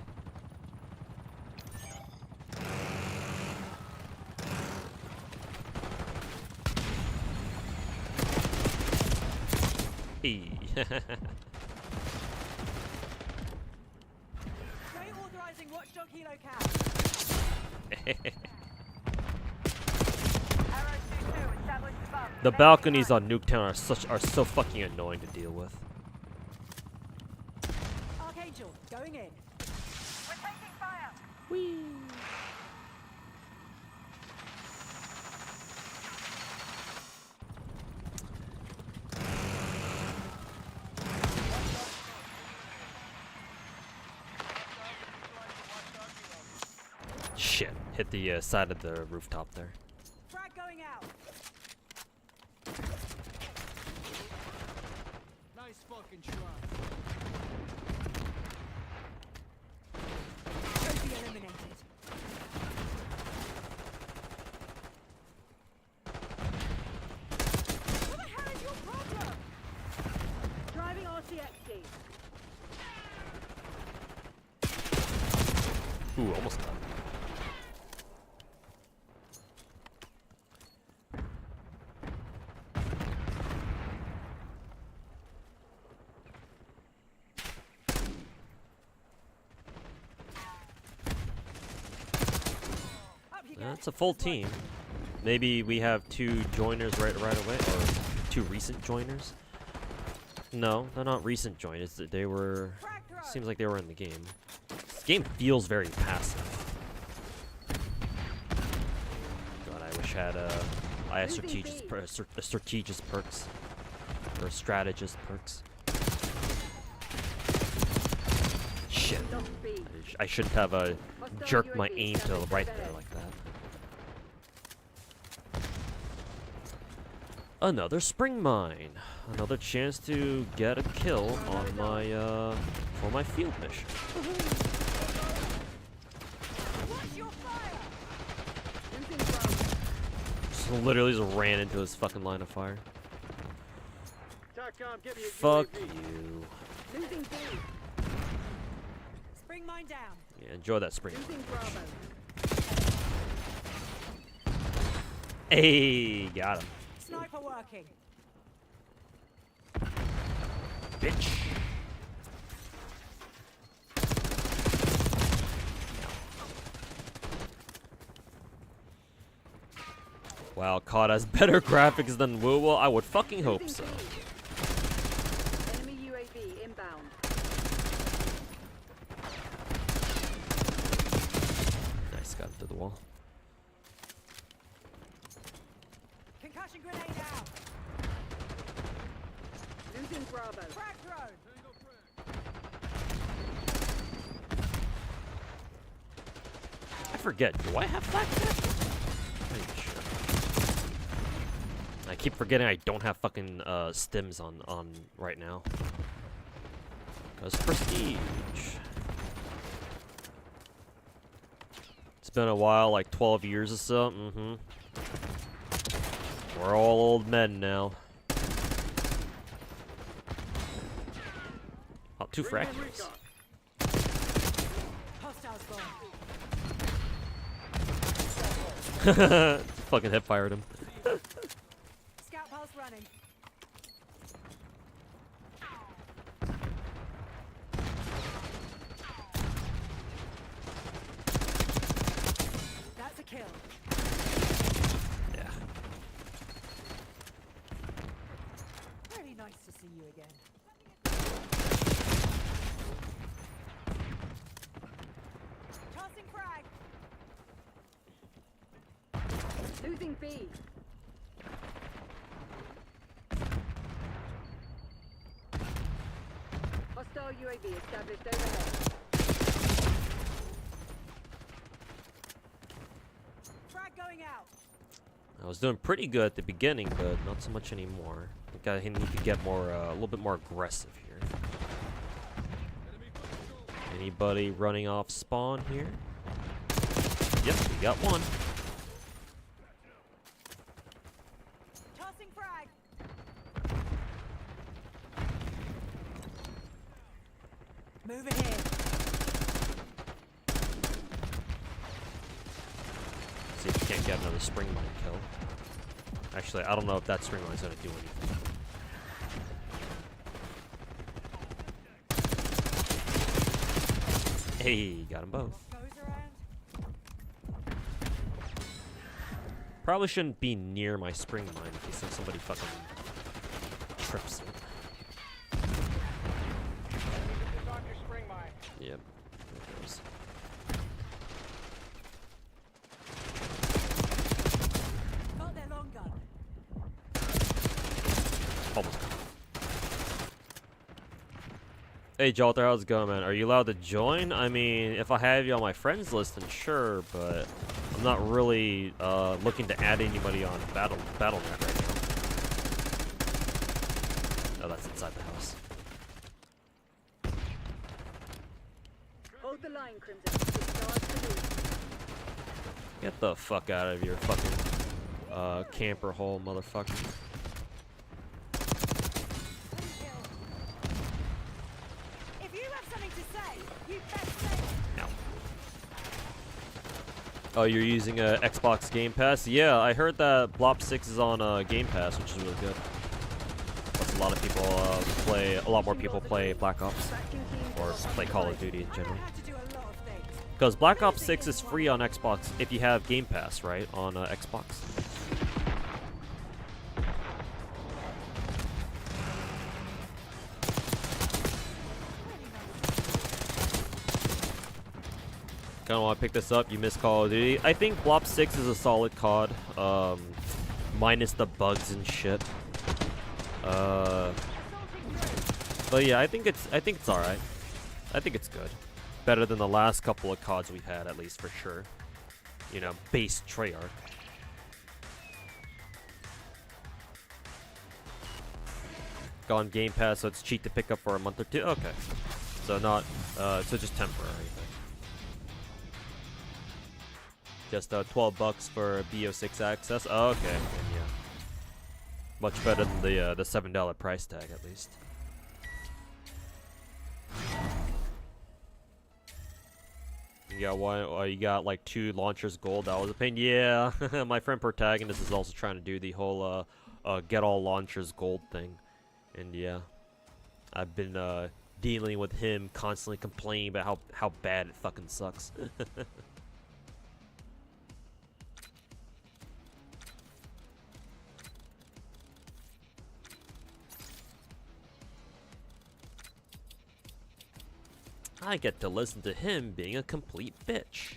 Hey. Reauthorizing watchdog helo cap. The balconies on Nuketown are so fucking annoying to deal with. Archangel, going in. We're taking fire. Shit, hit the side of the rooftop there. Frag going out. Nice fucking try. Trophy eliminated. What the hell is your problem? Driving RCXD. Ooh, almost got it. Up you go. That's a full team. Maybe we have 2 joiners right away, or 2 recent joiners. No, they're not recent joiners. They were. Frag throw. Seems like they were in the game. This game feels very passive. God, I wish I had strategist perks or strategist perks. Shit. Lost B. I shouldn't have jerked my aim to the right there like that. Another spring mine. Another chance to get a kill on my for my field mission. Watch your fire. Losing Bravo. Literally just ran into his fucking line of fire. Fuck you. Losing B. Spring mine down. Yeah, enjoy that spring. Losing Bravo. Hey, got him. Sniper working. Bitch. Wow, COD has better graphics than WoW. I would fucking hope so. Enemy UAV inbound. Nice, got him through the wall. Concussion grenade out. Losing Bravo. Frag drone. I forget, do I have flag tech? I keep forgetting I don't have fucking stims on right now. Cause prestige. It's been a while, like 12 years or so. Mm-hmm. We're all old men now. Oh, 2 fractures. Hostiles gone. Fucking hip fired him. Scout pulse running. That's a kill. Yeah. Really nice to see you again. Tossing frag. Losing B. Hostile UAV established overhead. Frag going out. I was doing pretty good at the beginning, but not so much anymore. I think I need to get more, a little bit more aggressive here. Anybody running off spawn here? Yep, we got one. Tossing frag. Move ahead. See if we can't get another spring mine kill. Actually, I don't know if that spring mine's gonna do anything. Hey, got them both. Goes around. Probably shouldn't be near my spring mine in case somebody fucking trips it. Yep. There it goes. Got their long gun. Almost. Hey Jolter, how's it going, man? Are you allowed to join? I mean, if I have you on my friends list, then sure, but I'm not really looking to add anybody on Battle.net right now. Oh, that's inside the house. Hold the line, Crimson. It starts to move. Get the fuck out of your fucking camper hole, motherfucker. If you have something to say, you best say it. No. Oh, you're using Xbox Game Pass? Yeah, I heard that blops 6 is on Game Pass, which is really good. Plus, a lot of people a lot more people play Black Ops, or play Call of Duty in general. Had to do a lot of things. Because Black Ops 6 is free on Xbox if you have Game Pass, right? On Xbox. Kind of want to pick this up. You missed Call of Duty. I think blops 6 is a solid COD, minus the bugs and shit. But yeah, I think it's all right. I think it's good. Better than the last couple of CODs we've had, at least for sure. You know, base Treyarch. Got on Game Pass, so it's cheap to pick up for a month or two. Okay, so not, so just temporary. Just $12 for BO6 access. Oh, okay, then, yeah. Much better than the $7 price tag, at least. You got one. You got like 2 launchers gold. That was a pain. Yeah, my friend protagonist is also trying to do the whole get all launchers gold thing, and yeah, I've been dealing with him constantly complaining about how bad it fucking sucks. I get to listen to him being a complete bitch.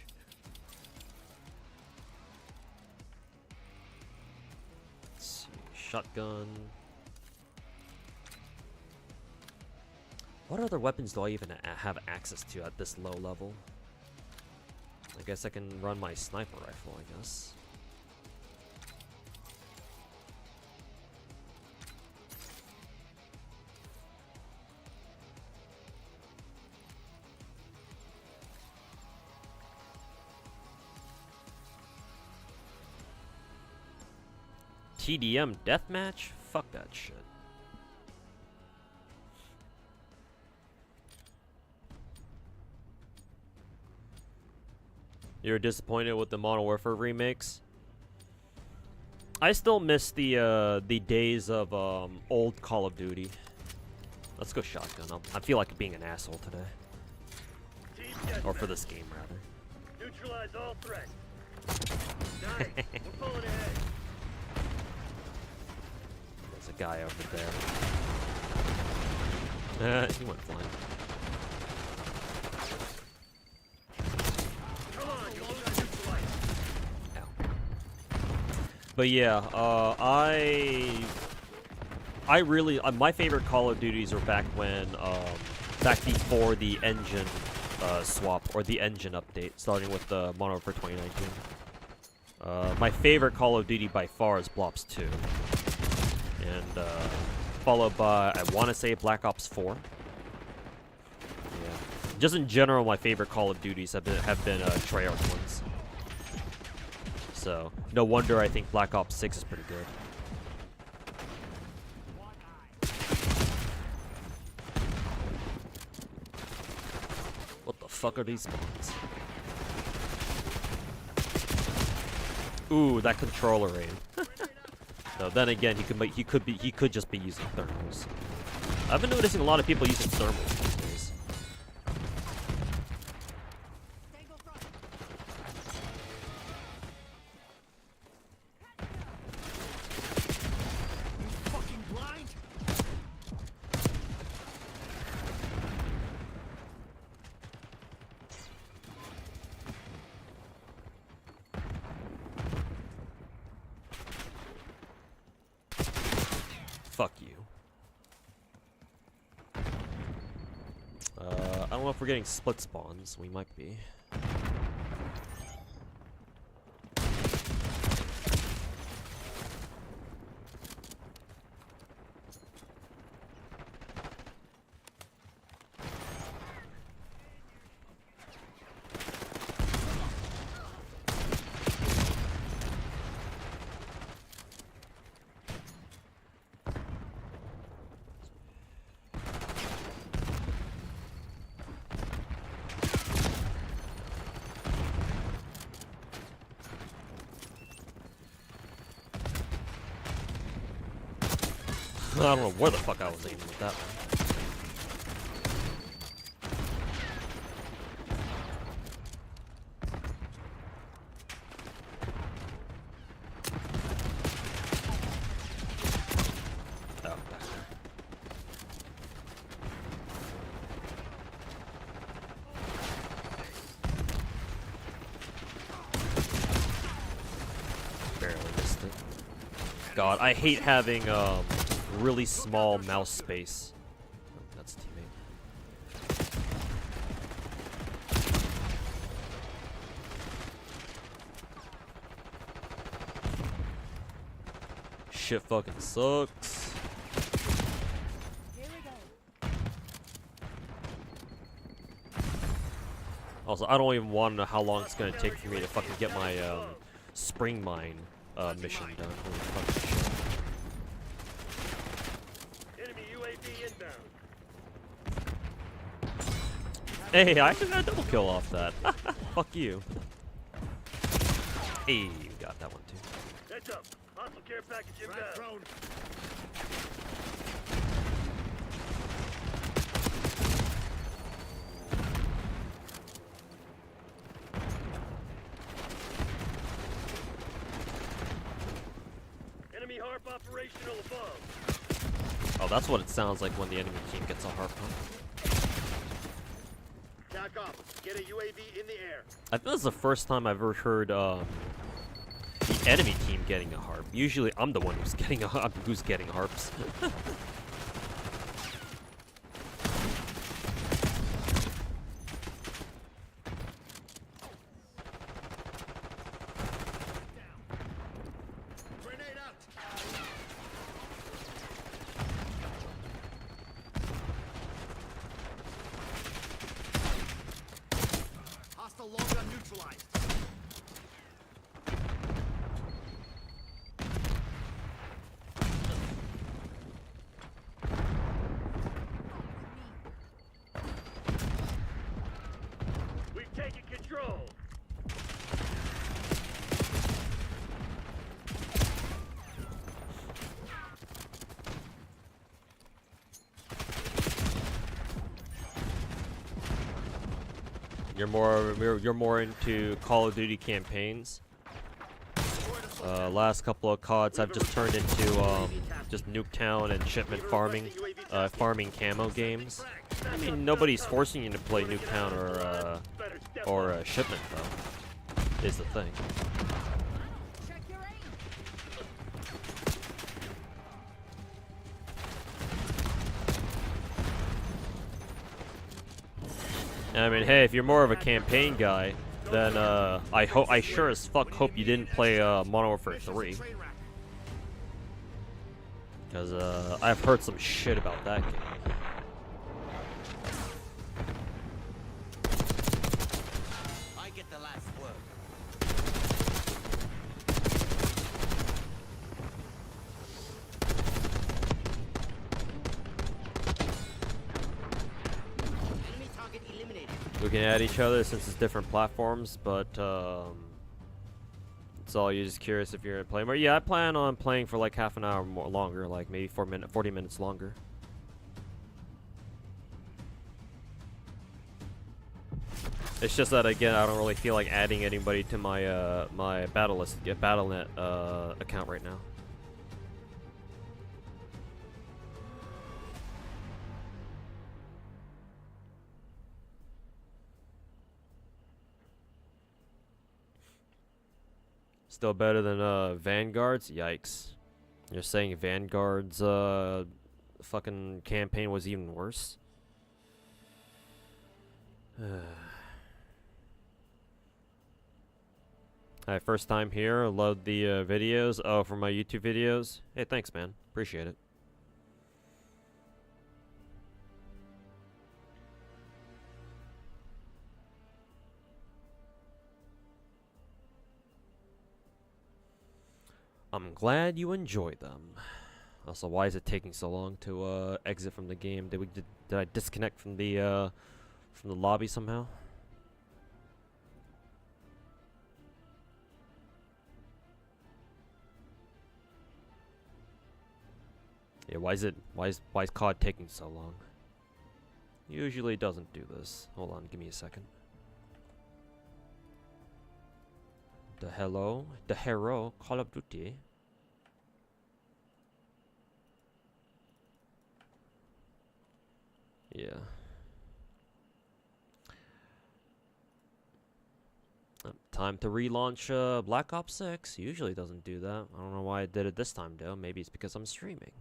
Let's see, shotgun. What other weapons do I even have access to at this low level? I guess I can run my sniper rifle, I guess. TDM deathmatch? Fuck that shit. You're disappointed with the Modern Warfare remakes? I still miss the days of old Call of Duty. Let's go shotgun. I feel like being an asshole today. Or for this game, rather. Neutralize all threats. Nice. We're pulling ahead. There's a guy over there. He went flying. Come on, you all got neutralize. Ow. But yeah, I really my favorite Call of Duties are back when back before the engine swap or the engine update, starting with the Modern Warfare 2019. My favorite Call of Duty by far is Blops 2. And followed by, I want to say, Black Ops 4. Yeah. Just in general, my favorite Call of Duties have been Treyarch ones. So, no wonder I think Black Ops 6 is pretty good. What the fuck are these spawns? Ooh, that controller aim. So then again, he could just be using thermals. I've been noticing a lot of people using thermals these days. Fucking blind. Fuck you. I don't know if we're getting split spawns. We might be. I don't know where the fuck I was aiming with that one. Oh, back there. Barely missed it. God, I hate having really small mouse space. Oh, that's teammate. Shit fucking sucks. Here we go. Also, I don't even want to know how long it's gonna take for me to fucking get my spring mine mission done. Holy fucking shit. Enemy UAV inbound. Hey, I actually got a double kill off that. Fuck you. Hey, we got that one too. Heads up. Hostile care package inbound. Enemy harp operational above. Oh, that's what it sounds like when the enemy team gets a harp pump. Tack off. Get a UAV in the air. I think this is the first time I've ever heard the enemy team getting a harp. Usually, I'm the one who's getting harps. Grenade out. Hostile long gun neutralized. We've taken control. You're more into Call of Duty campaigns. Last couple of CODs have just turned into just Nuketown and shipment farming, farming camo games. I mean, nobody's forcing you to play Nuketown or shipment though. Is the thing. Check your aim. I mean, hey, if you're more of a campaign guy, then I sure as fuck hope you didn't play Modern Warfare 3. Because I've heard some shit about that game. I get the last word. Enemy target eliminated. We can add each other since it's different platforms, but it's all you're just curious if you're gonna play more. Yeah, I plan on playing for like half an hour more longer, like maybe 40 minutes longer. It's just that again, I don't really feel like adding anybody to my my Battle.net account right now. Still better than Vanguard's? Yikes. You're saying Vanguard's fucking campaign was even worse? Hi, first time here. Love the videos. Oh, for my YouTube videos? Hey, thanks, man. Appreciate it. I'm glad you enjoy them. Also, why is it taking so long to exit from the game? Did I disconnect from the lobby somehow? Yeah, why is COD taking so long? Usually it doesn't do this. Hold on, give me a second. The hero, Call of Duty. Yeah. Time to relaunch Black Ops 6. Usually doesn't do that. I don't know why I did it this time though. Maybe it's because I'm streaming.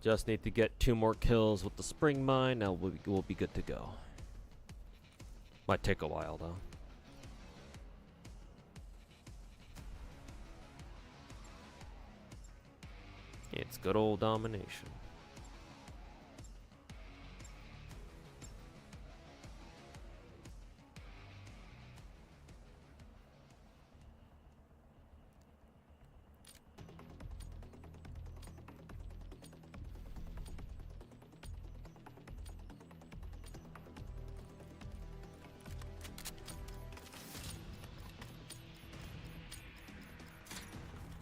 Just need to get 2 more kills with the spring mine. Now we'll be good to go. Might take a while though. It's good old domination.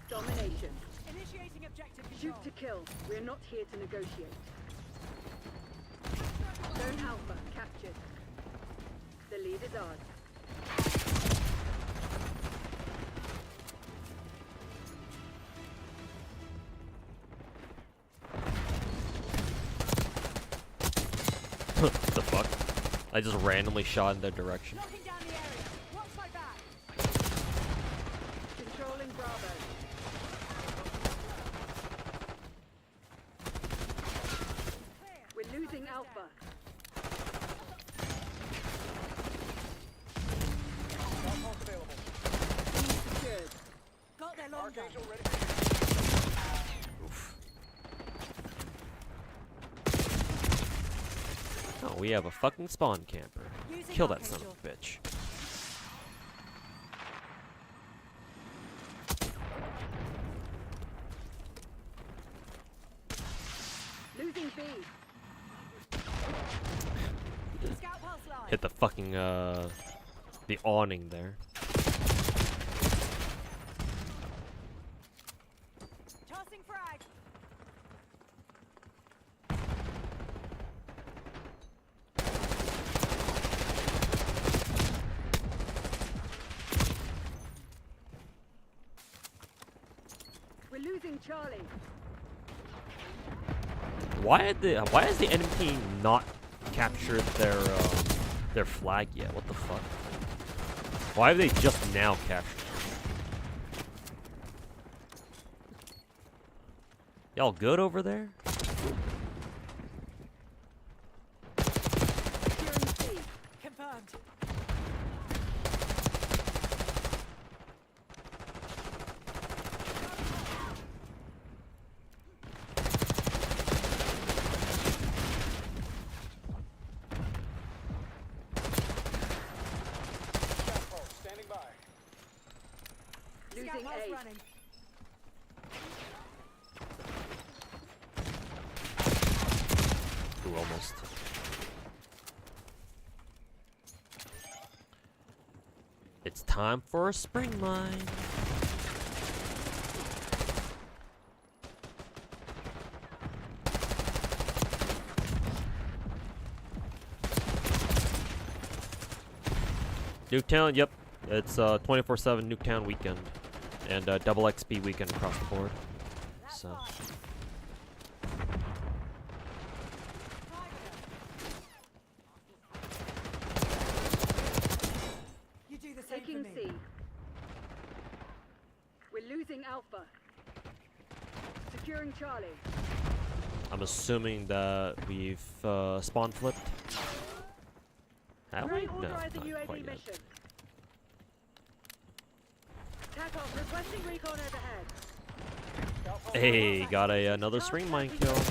Domination. Initiating objective control. Shoot to kill. We're not here to negotiate. Zone Alpha captured. The lead is ours. The fuck? I just randomly shot in their direction. Locking down the area. Watch my back. Controlling Bravo. We're losing Alpha. Secured. Got their long gun. Oof. Oh, we have a fucking spawn camper. Kill that son of a bitch. Losing B. Scout pulse line. Hit the fucking the awning there. Tossing frag. We're losing Charlie. Why has the enemy team not captured their flag yet? What the fuck? Why have they just now captured it? Y'all good over there? Securing C. Confirmed. Standing by. Losing A. Running. Ooh, almost. It's time for a spring mine. Nuketown, yep. It's 24/7 Nuketown weekend. And double XP weekend across the board. So. You do the same Taking for me. C. We're losing Alpha. Securing Charlie. I'm assuming that we've spawn flipped. Have we? No, Reauthorizing not UAV quite yet. mission. Tack off. Requesting recon overhead. Hey, got another spring mine kill. Archangel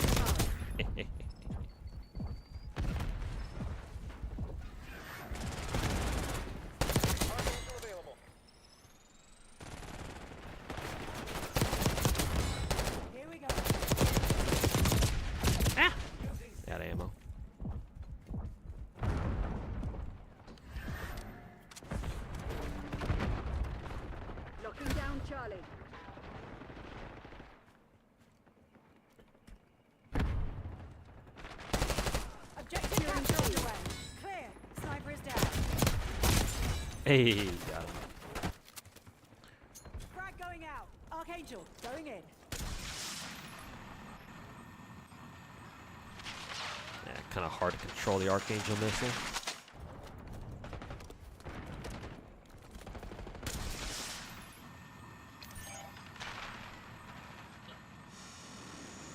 available. Here we go. Got ammo. Locking down Charlie. Objective capture underway. Clear. Sniper is down. Hey, got him. Frag going out. Archangel going in. Yeah, kind of hard to control the Archangel missile.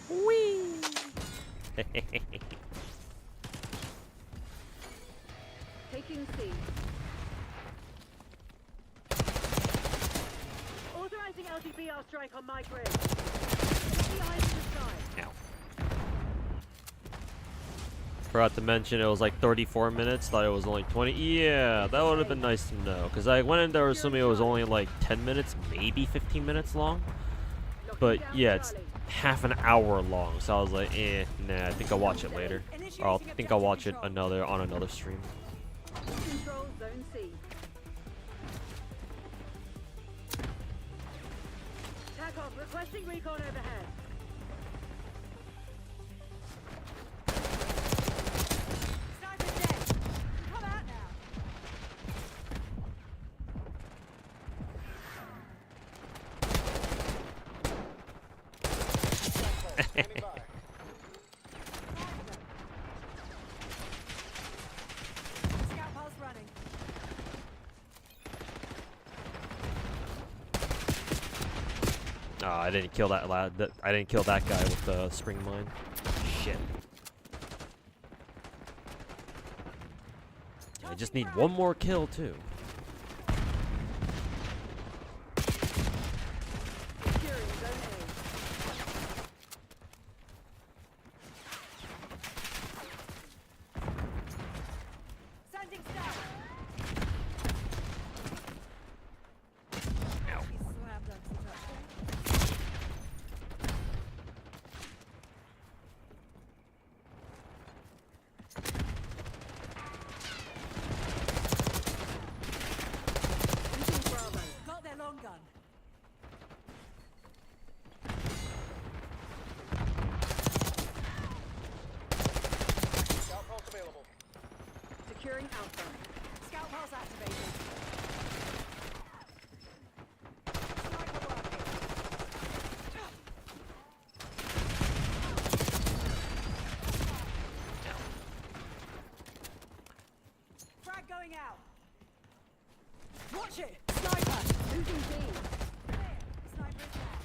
Whee! Taking C. Authorizing LTBR strike on my grid. The eyes to the side. Ow. Forgot to mention it was like 34 minutes. Thought it was only 20. Yeah, that would have been nice to know. Because I went in there assuming it was only like 10 minutes, maybe 15 minutes long. But yeah, it's half an hour long. So I was like, nah, I think I'll watch it later. Or I think I'll watch it on another stream. Control zone C. Tack off, requesting recon overhead. Sniper dead. Come out now. Scout pulse running. Oh, I didn't kill that lad. I didn't kill that guy with the spring mine. Shit. I just need one more kill too. Securing zone A. Sending staff. Ow. He slammed onto the touchdown. Using Bravo. Got their long gun. Securing Alpha. Scout pulse activated. Sniper working. Frag going out. Watch it! Sniper! Losing B. Sniper is down.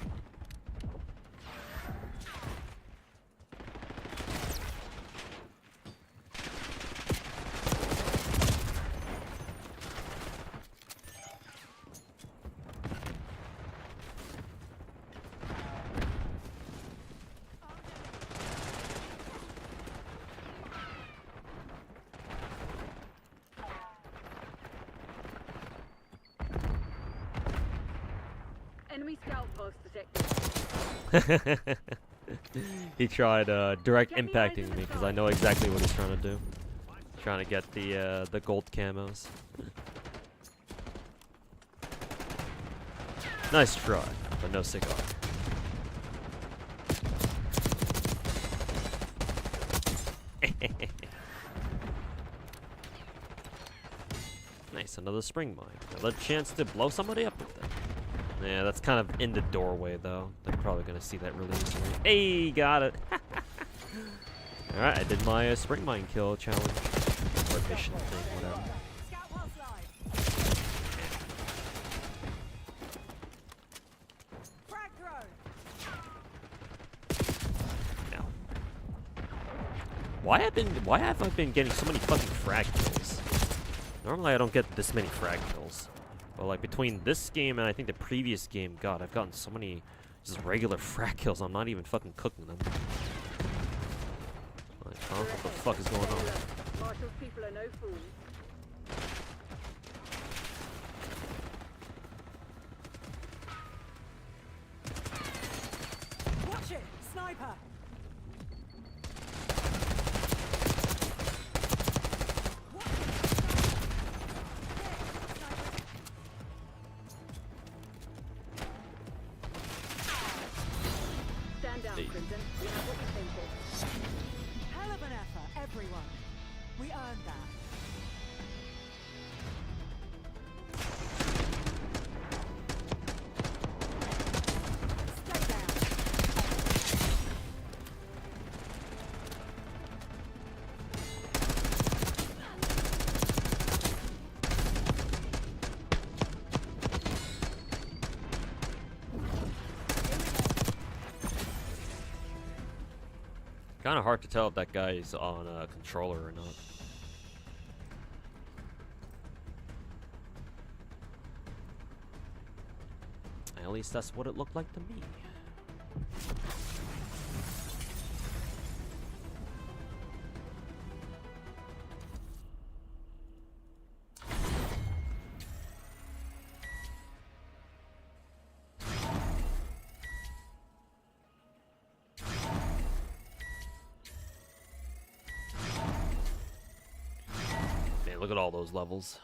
Enemy scout post detected. He tried direct impacting me because I know exactly what he's trying to do. Trying to get the gold camos. Nice try, but no cigar. Nice, another spring mine. Another chance to blow somebody up with that. Yeah, that's kind of in the doorway, though. They're probably going to see that really easily. Hey, got it. Alright, I did my spring mine kill challenge. Or mission thing, whatever. Scout pulse live. Frag thrown. No. Why have I been getting so many fucking frag kills? Normally I don't get this many frag kills. But like between this game and I think the previous game, God, I've gotten so many just regular frag kills. I'm not even fucking cooking them. Like, huh? What the fuck is going on? Marshall's people are no fools. Watch it! Sniper! Stand down, Crimson. We have what we came for. Hell of an effort, everyone. We earned that. Stay down. Kind of hard to tell if that guy's on a controller or not. At least that's what it looked like to me. Man, look at all those levels.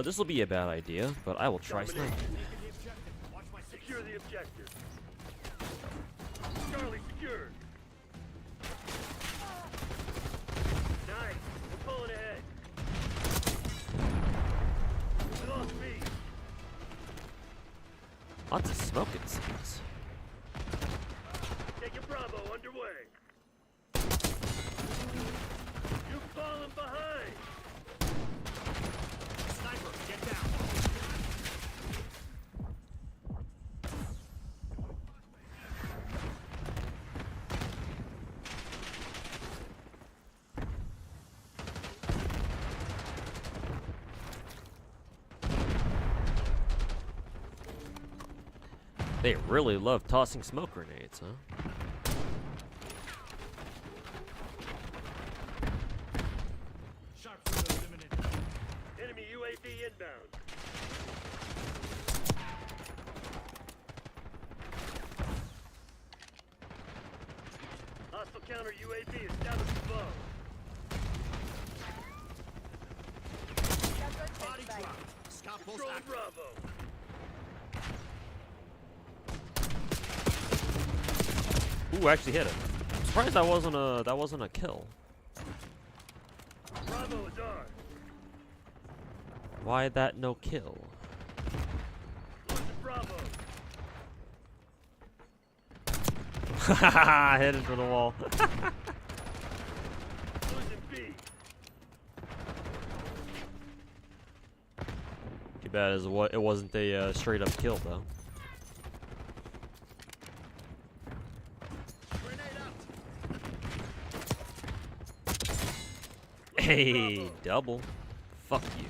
This will be a bad idea, but I will try sniping. Secure the objective. Charlie secured. Nice. We're pulling ahead. We lost B. Lots of smoke, it seems. Taking Bravo underway. You've fallen behind. Sniper, get down. They really love tossing smoke grenades, huh? Sharpshooter eliminated. Enemy UAV inbound. Hostile counter UAV established above. Body drop. Scout pulse active. Bravo. Ooh, actually hit him. I'm surprised that wasn't a kill. Bravo is ours. Why that no kill? Losing Bravo. Haha, hit into the wall. Losing B. Too bad it wasn't a straight up kill though. Hey, double. Fuck you.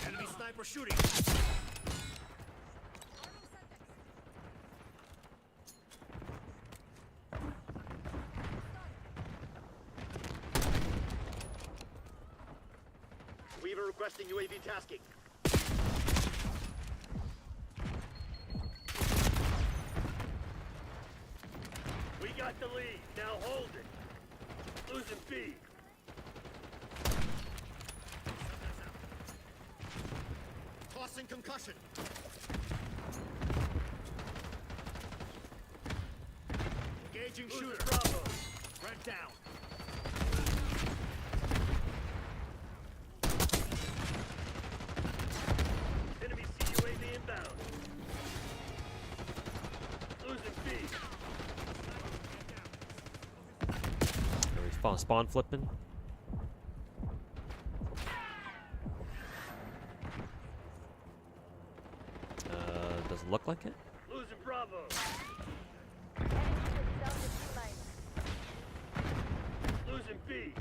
Enemy sniper shooting. Weaver requesting UAV tasking. We got the lead. Now hold it. Losing B. Tossing concussion. Engaging shooter. Bravo. Red down. Enemy CUAV inbound. Losing B. Spawn flipping. Doesn't look like it. Losing Bravo. Losing B.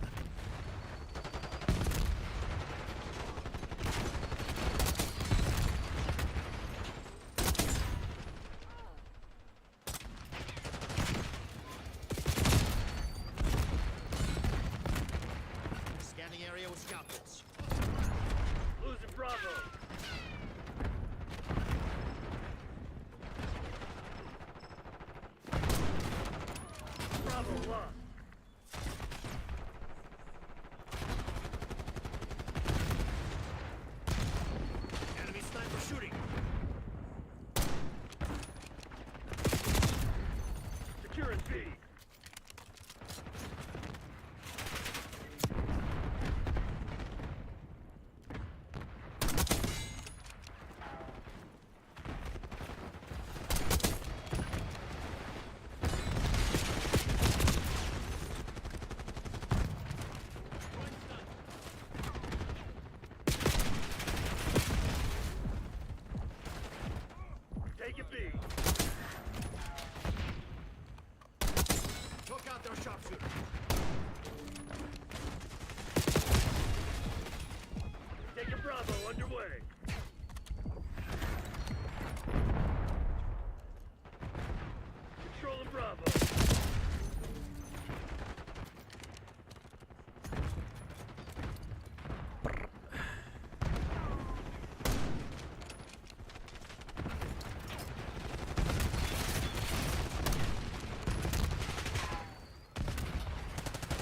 Bravo lost. Enemy sniper shooting. Securing B. Take it B. Took out their sharpshooter. Take a Bravo underway. Controlling Bravo.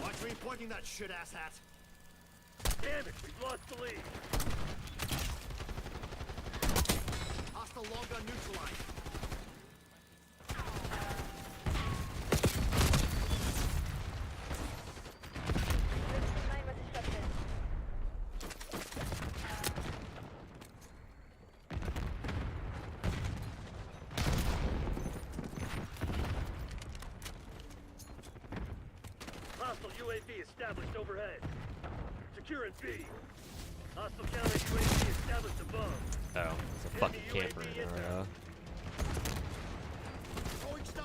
Watch me pointing that shit-ass hat. Damn it, we've lost the lead. Hostile long gun neutralized. Hostile UAV established overhead. Securing B. Hostile counter UAV established above. Oh, it's a fucking camper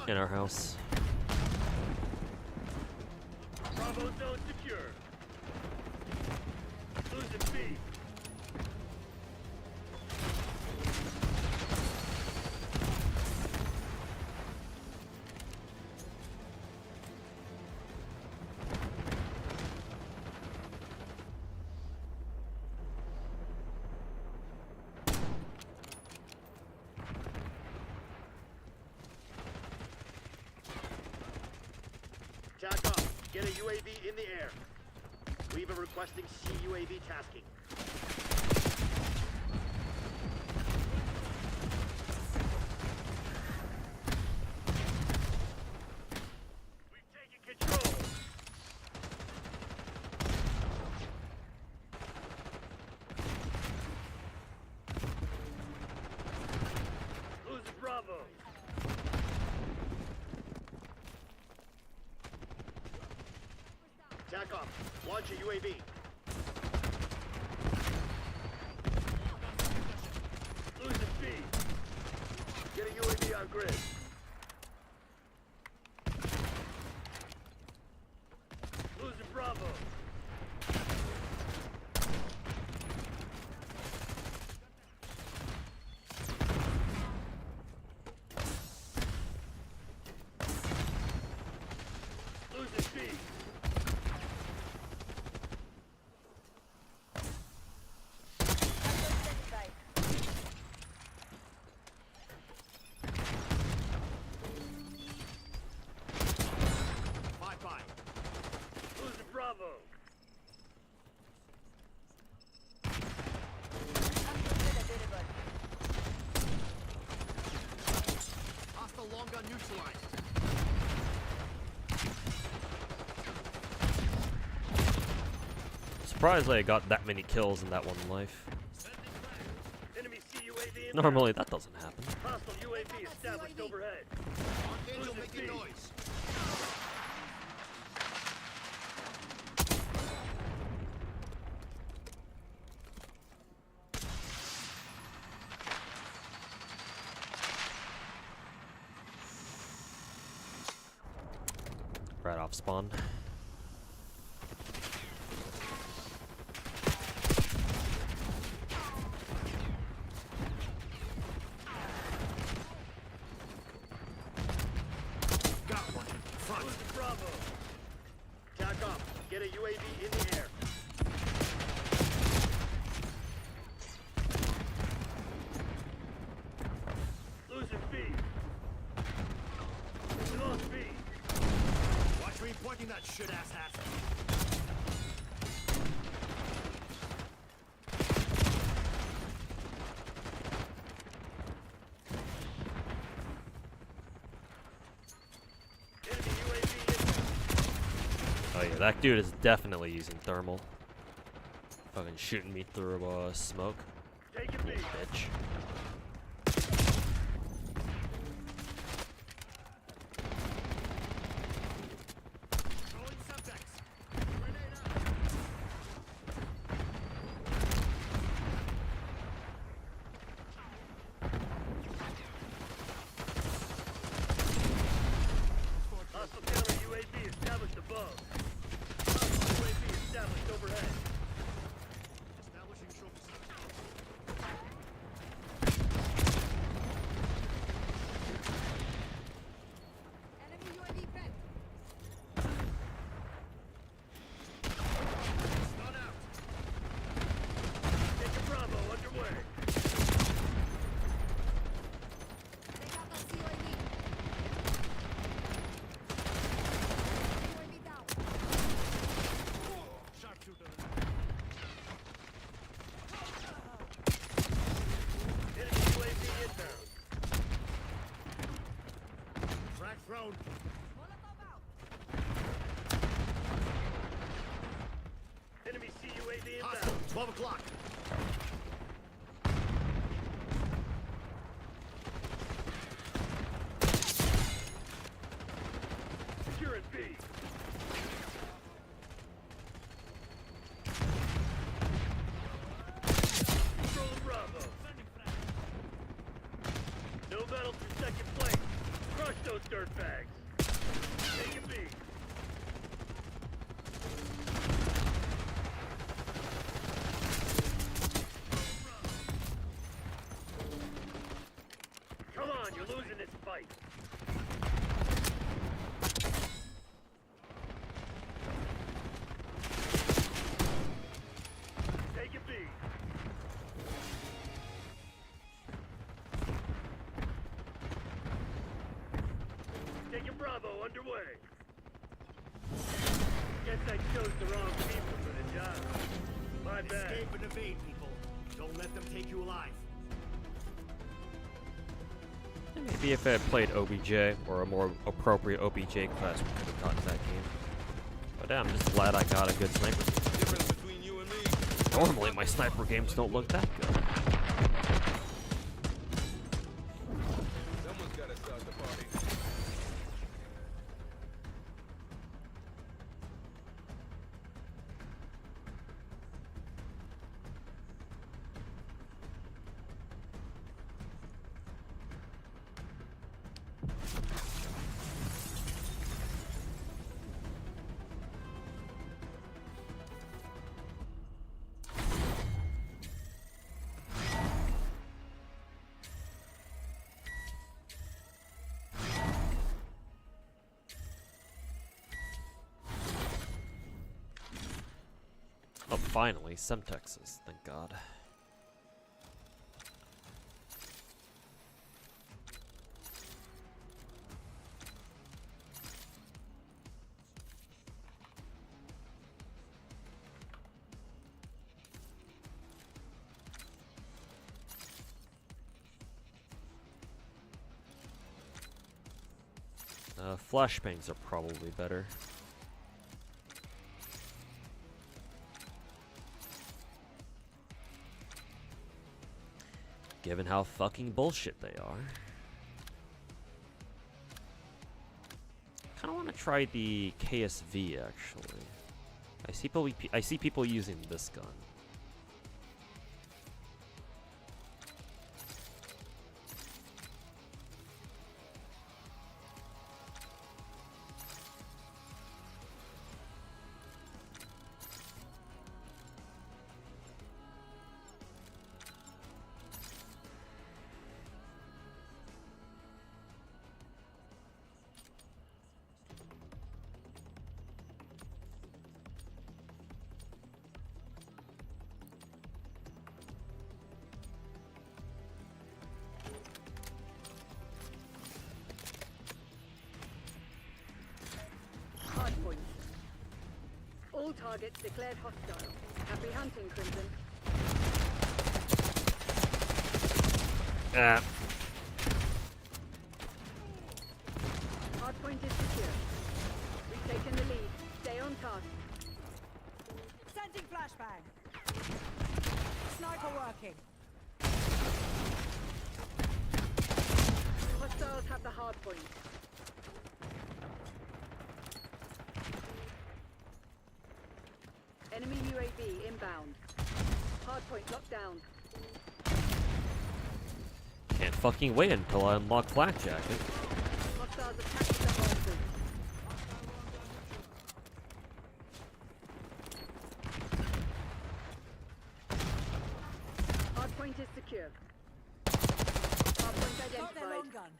in our house. Bravo zone secure. Losing B. Tack up. Get a UAV in the air. We've been requesting CUAV tasking. We've taken control. Losing Bravo. Tack off. Launch a UAV. Losing B. Get a UAV on grid. Losing Bravo. Losing B. Losing Bravo. Hostile long gun neutralized. Surprised I got that many kills in that one life. Enemy CUAV in Normally that doesn't happen. Hostile UAV established overhead. Archangel making noise. Right off spawn. Got one. Front. Losing Bravo. Tack off. Get a UAV in the air. Losing B. We lost B. Watch pointing that shit-ass hat? Oh yeah, that dude is definitely using thermal. Fucking shooting me through smoke. Take it, Little bitch. Throwing subjects. Grenade out. Hostile counter UAV established above. Hostile UAV established overhead. Establishing trophy. Enemy UAV prep. Stun out. Taking Bravo underway. Take out that CUAV. UAV down. Sharpshooter. Enemy UAV inbound. Frag thrown. Molotov out. Enemy CUAV inbound. 12 o'clock. Securing B. Controlling Bravo. No battle through second place. Crush those dirtbags. Taking B. Come on, you're losing this fight. Taking B. Taking Bravo underway. Guess I chose the wrong people for the job. My bad. Escape and evade, people. Don't let them take you alive. Maybe if I had played OBJ or a more appropriate OBJ class, we could have gotten that game. But yeah, I'm just glad I got a good sniper game. Difference between you and me. Normally my sniper games don't look that good. Someone's gotta start the party. Oh, finally, some Texas, thank God. Flashbangs are probably better. Given how fucking bullshit they are. Kinda wanna try the KSV actually. I see people using this gun. targets declared hostile. Happy hunting, Crimson. Ah. Hardpoint is secure. We've taken the lead. Stay on task. Sending flashbang. Sniper working. Hostiles have the hardpoint. Enemy UAV inbound. Hardpoint locked down. Can't fucking wait until I unlock Flak Jacket. Hostiles attached to the hardpoint. Hardpoint is secure. Hardpoint identified. Gun.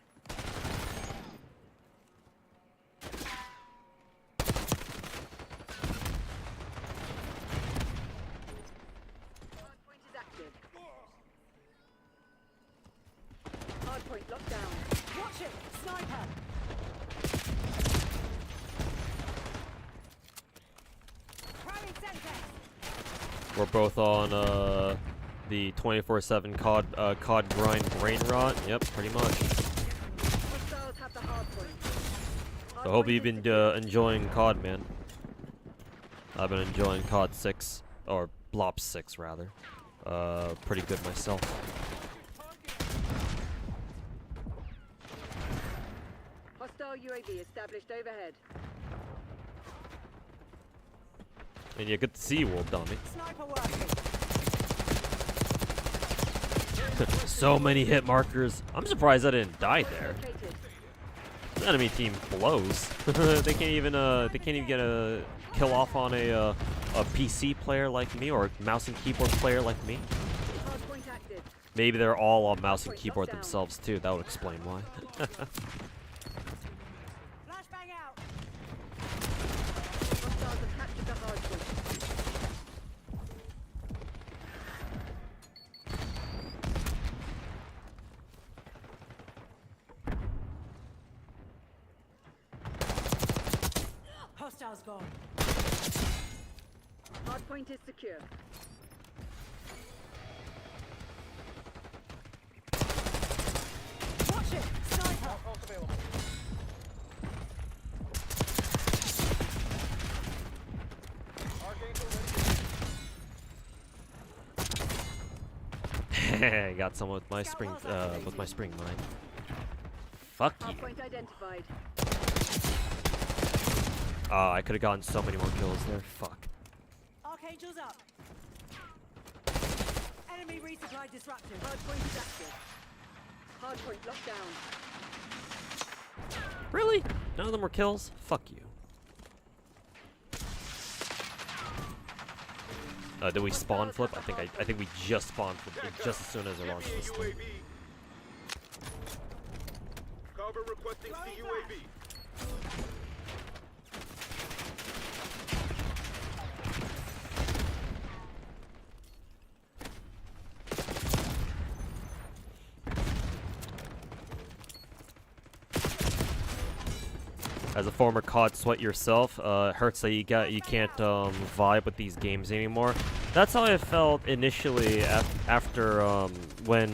Hardpoint is active. Hardpoint locked down. Watch it! Sniper! Priming Semtex! We're both on the 24/7 COD grind brain rot. Yep, pretty much. Hostiles have the hardpoint. I hope you've been enjoying COD, man. I've been enjoying COD 6, or blops 6 rather. Pretty good myself. Hostile UAV established overhead. And yeah, good to see you, old dummy. Sniper working. So many hit markers. I'm surprised I didn't die there. Located. The enemy team blows. They can't even get a kill off on a PC player like me, or mouse and keyboard player like me. Hardpoint active. Maybe they're all on mouse and keyboard themselves too. That would explain why. Flashbang out. Hostiles have captured the hardpoint. Hostiles gone. Hardpoint is secure. Watch it! Sniper! Got someone with my spring mine. Fuck you. Hardpoint identified. Oh, I could have gotten so many more kills there. Fuck. Archangel's up. Enemy resupply disrupted. Hardpoint is active. Hardpoint locked down. Really? None of them were kills? Fuck you. Did we spawn flip? I think we just spawn flipped just as soon as I launched this thing. Cover requesting CUAV. As a former COD sweat yourself, it hurts that you can't vibe with these games anymore. That's how I felt initially after when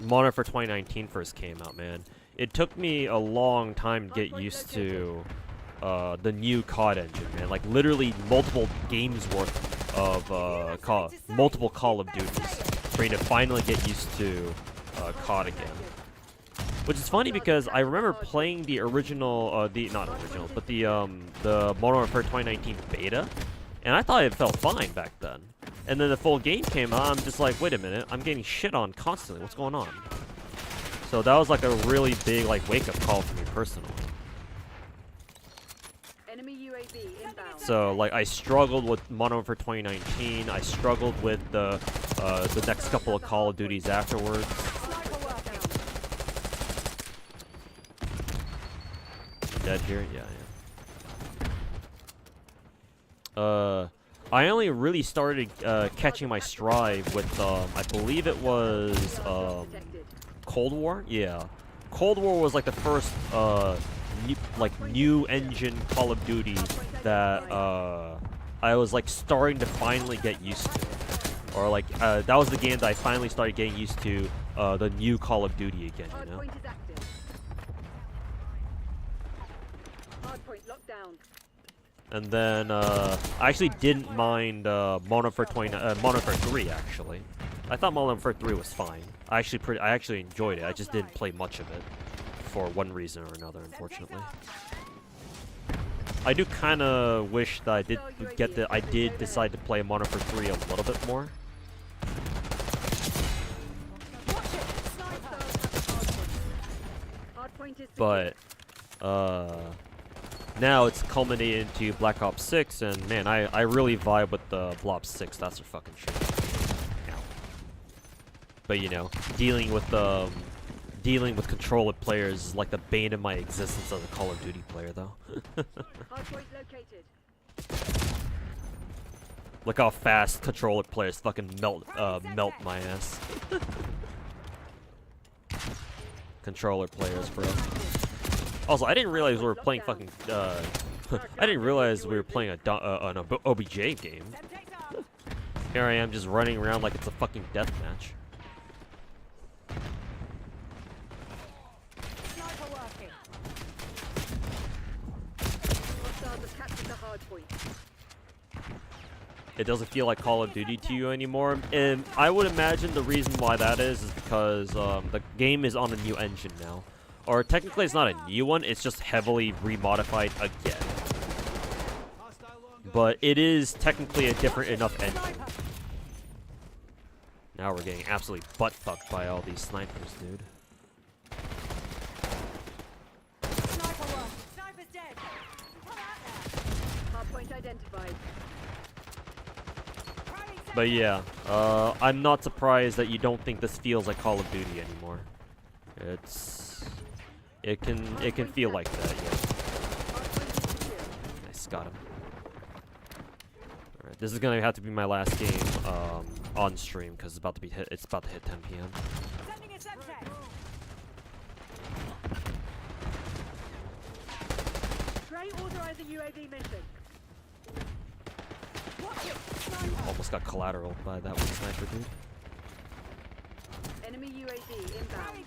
Modern Warfare 2019 first came out, man. It took me a long time to get used to the new COD engine, man. Like literally multiple games worth of multiple Call of Duties for me to finally get used to COD again. Which is funny because I remember playing the original, not original, but the Modern Warfare 2019 beta, and I thought it felt fine back then. And then the full game came out, I'm just like, wait a minute, I'm getting shit on constantly, what's going on? So that was like a really big like wake-up call for me personally. Enemy UAV inbound. So like I struggled with Modern Warfare 2019, I struggled with the next couple of Call of Duties afterwards. Dead here? Yeah. I only really started catching my stride with I believe it was Cold War. Yeah, Cold War was like the first new engine Call of Duty that I was like starting to finally get used to. Or like, that was the game that I finally started getting used to, the new Call of Duty again, you know? Hardpoint is active. Hardpoint locked down. And then, I actually didn't mind, Modern Warfare 3, actually. I thought Modern Warfare 3 was fine. I actually enjoyed it, I just didn't play much of it. For one reason or another, unfortunately. I do kind of wish that I did decide to play Modern Warfare 3 a little bit more. But, now it's culminated into Black Ops 6, and man, I really vibe with the blops 6, that's for fucking sure. But you know, dealing with controller players is like the bane of my existence as a Call of Duty player, though. Look how fast controller players fucking melt my ass. Controller players, bro. Also, I didn't realize we were playing fucking. I didn't realize we were playing an OBJ game. Here I am, just running around like it's a fucking death match. It doesn't feel like Call of Duty to you anymore, and I would imagine the reason why that is because the game is on a new engine now. Or technically it's not a new one, it's just heavily remodified again. But it is technically a different enough engine. Now we're getting absolutely butt-fucked by all these snipers, dude. Sniper's dead. Hardpoint identified. But yeah, I'm not surprised that you don't think this feels like Call of Duty anymore. It can feel like that, yeah. Nice, got him. Alright, this is gonna have to be my last game on stream because it's about to hit 10 p.m. Trey authorizing UAV mission. Almost got collateral by that one sniper, dude. Enemy UAV inbound.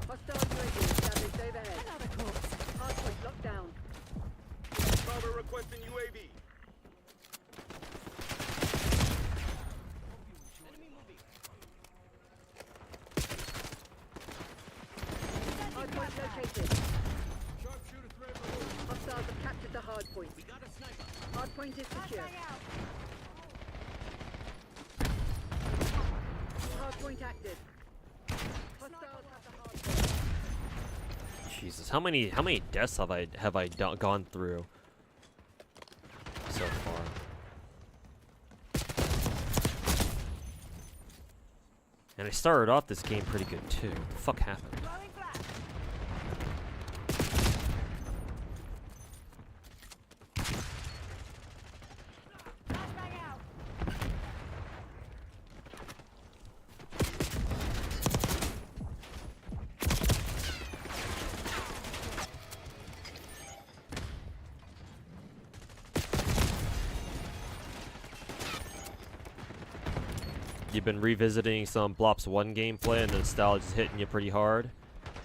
Hostile UAV established overhead. Another corpse. Hardpoint locked down. Cover requesting UAV. Hardpoint located. Hostiles have captured the hardpoint. We got a sniper. Hardpoint is secure. Hardpoint active. Hostiles have the hardpoint. Jesus, how many deaths have I gone through so far? And I started off this game pretty good too. What the fuck happened? You've been revisiting some Blops 1 gameplay and the nostalgia's hitting you pretty hard.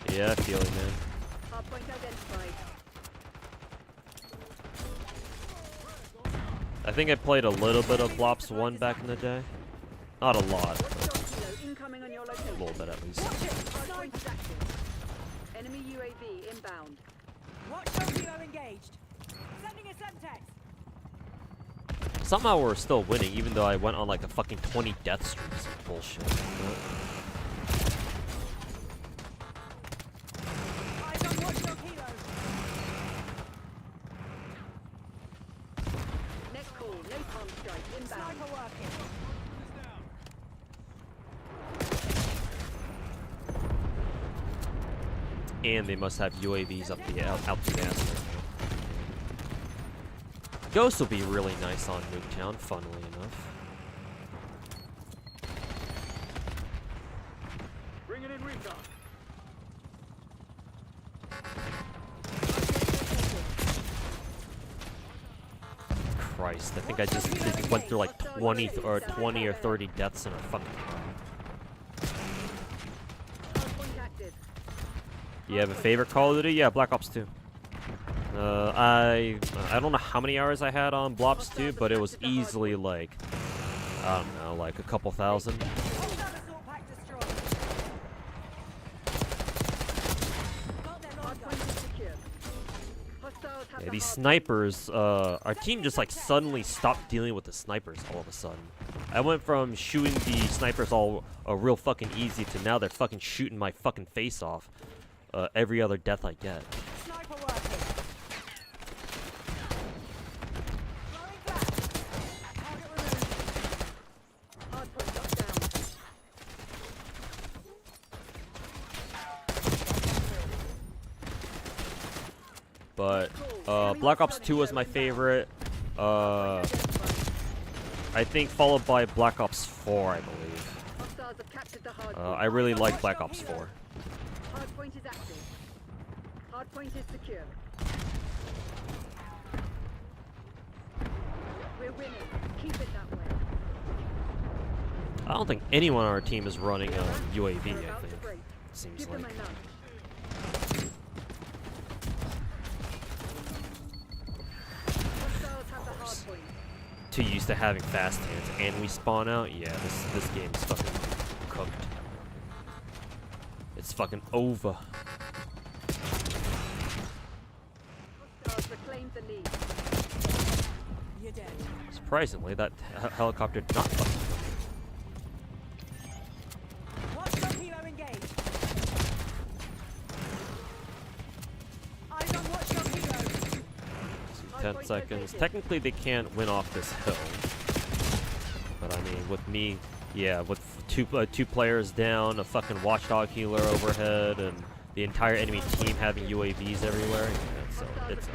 Yeah, I feel it, man. Hardpoint identified. I think I played a little bit of Blops 1 back in the day. Not a lot, but Incoming on your a location. little bit at least. Hardpoint is active. Enemy UAV inbound. Watch Tokyo engaged. Sending a Semtex. Somehow we're still winning, even though I went on like a fucking 20 death streak. Some bullshit. Eyes on Watch Tokyo. Next call. Napalm strike inbound. Sniper working. And they must have UAVs up the out the ass. Ghost will be really nice on Nuketown, funnily enough. Bringing in recon. Christ. I think I just went through like 20 or 30 deaths in a fucking round. You have a favorite Call of Duty? Yeah, Black Ops 2. I don't know how many hours I had on blops 2, but it was easily like, I don't know, like a couple thousand. Yeah, these snipers, our team just like suddenly stopped dealing with the snipers all of a sudden. I went from shooting the snipers all real fucking easy to now they're fucking shooting my fucking face off every other death I get. But Black Ops 2 was my favorite. I think followed by Black Ops 4, I believe. I really like Black Ops 4. Hardpoint is active. Hardpoint is secure. We're winning. Keep it that way. I don't think anyone on our team is running UAV, I think. Seems like. Too used to having fast hands and we spawn out? Yeah, this game's fucking cooked. It's fucking over. Surprisingly, that helicopter did not fucking kill me. 10 seconds. Technically, they can't win off this hill. But I mean, with me, yeah, with two players down, a fucking watchdog healer overhead, and the entire enemy team having UAVs everywhere, yeah, so it's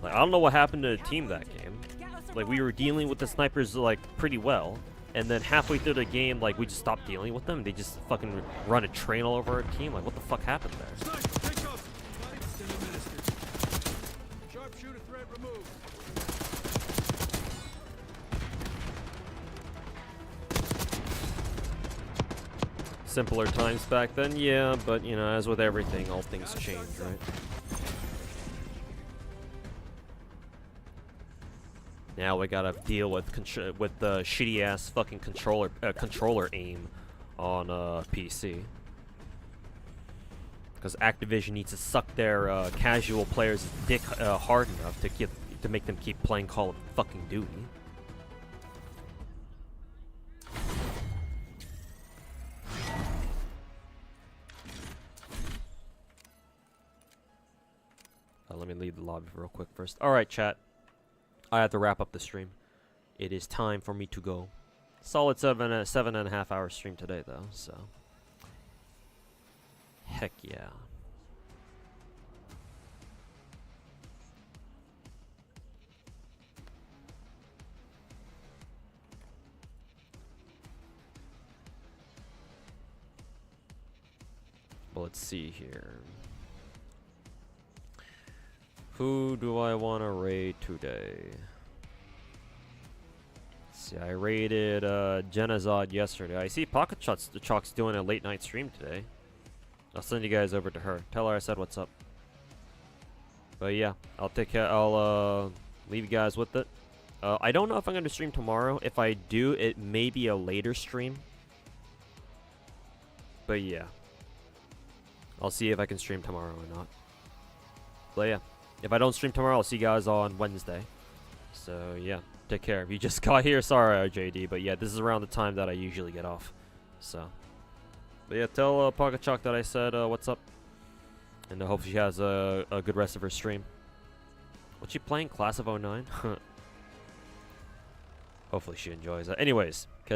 like I don't know what happened to the team that game. Like we were dealing with the snipers like pretty well, and then halfway through the game, like we just stopped dealing with them. They just fucking run a train all over our team. Like what the fuck happened there? Simpler times back then, yeah, but you know, as with everything, all things change, right? Now we gotta deal with the shitty ass fucking controller aim on PC, because Activision needs to suck their casual players' dick hard enough to make them keep playing Call of fucking Duty. Let me leave the lobby real quick first. Alright, chat. I have to wrap up the stream. It is time for me to go. Solid 7.5 hour stream today, though, so. Heck yeah. Well, let's see here. Who do I want to raid today? Let's see, I raided Genazod yesterday. I see Pocket Chalk's doing a late night stream today. I'll send you guys over to her. Tell her I said what's up. But yeah, I'll take care. I'll leave you guys with it. I don't know if I'm going to stream tomorrow. If I do, it may be a later stream. But yeah, I'll see if I can stream tomorrow or not. But yeah. If I don't stream tomorrow, I'll see you guys on Wednesday. So, yeah. Take care. If you just got here, sorry, JD. But, yeah, this is around the time that I usually get off. So. But, yeah, tell Pocket Chalk that I said what's up. And I hope she has a good rest of her stream. What's she playing? Class of 09? Hopefully she enjoys that. Anyways, catch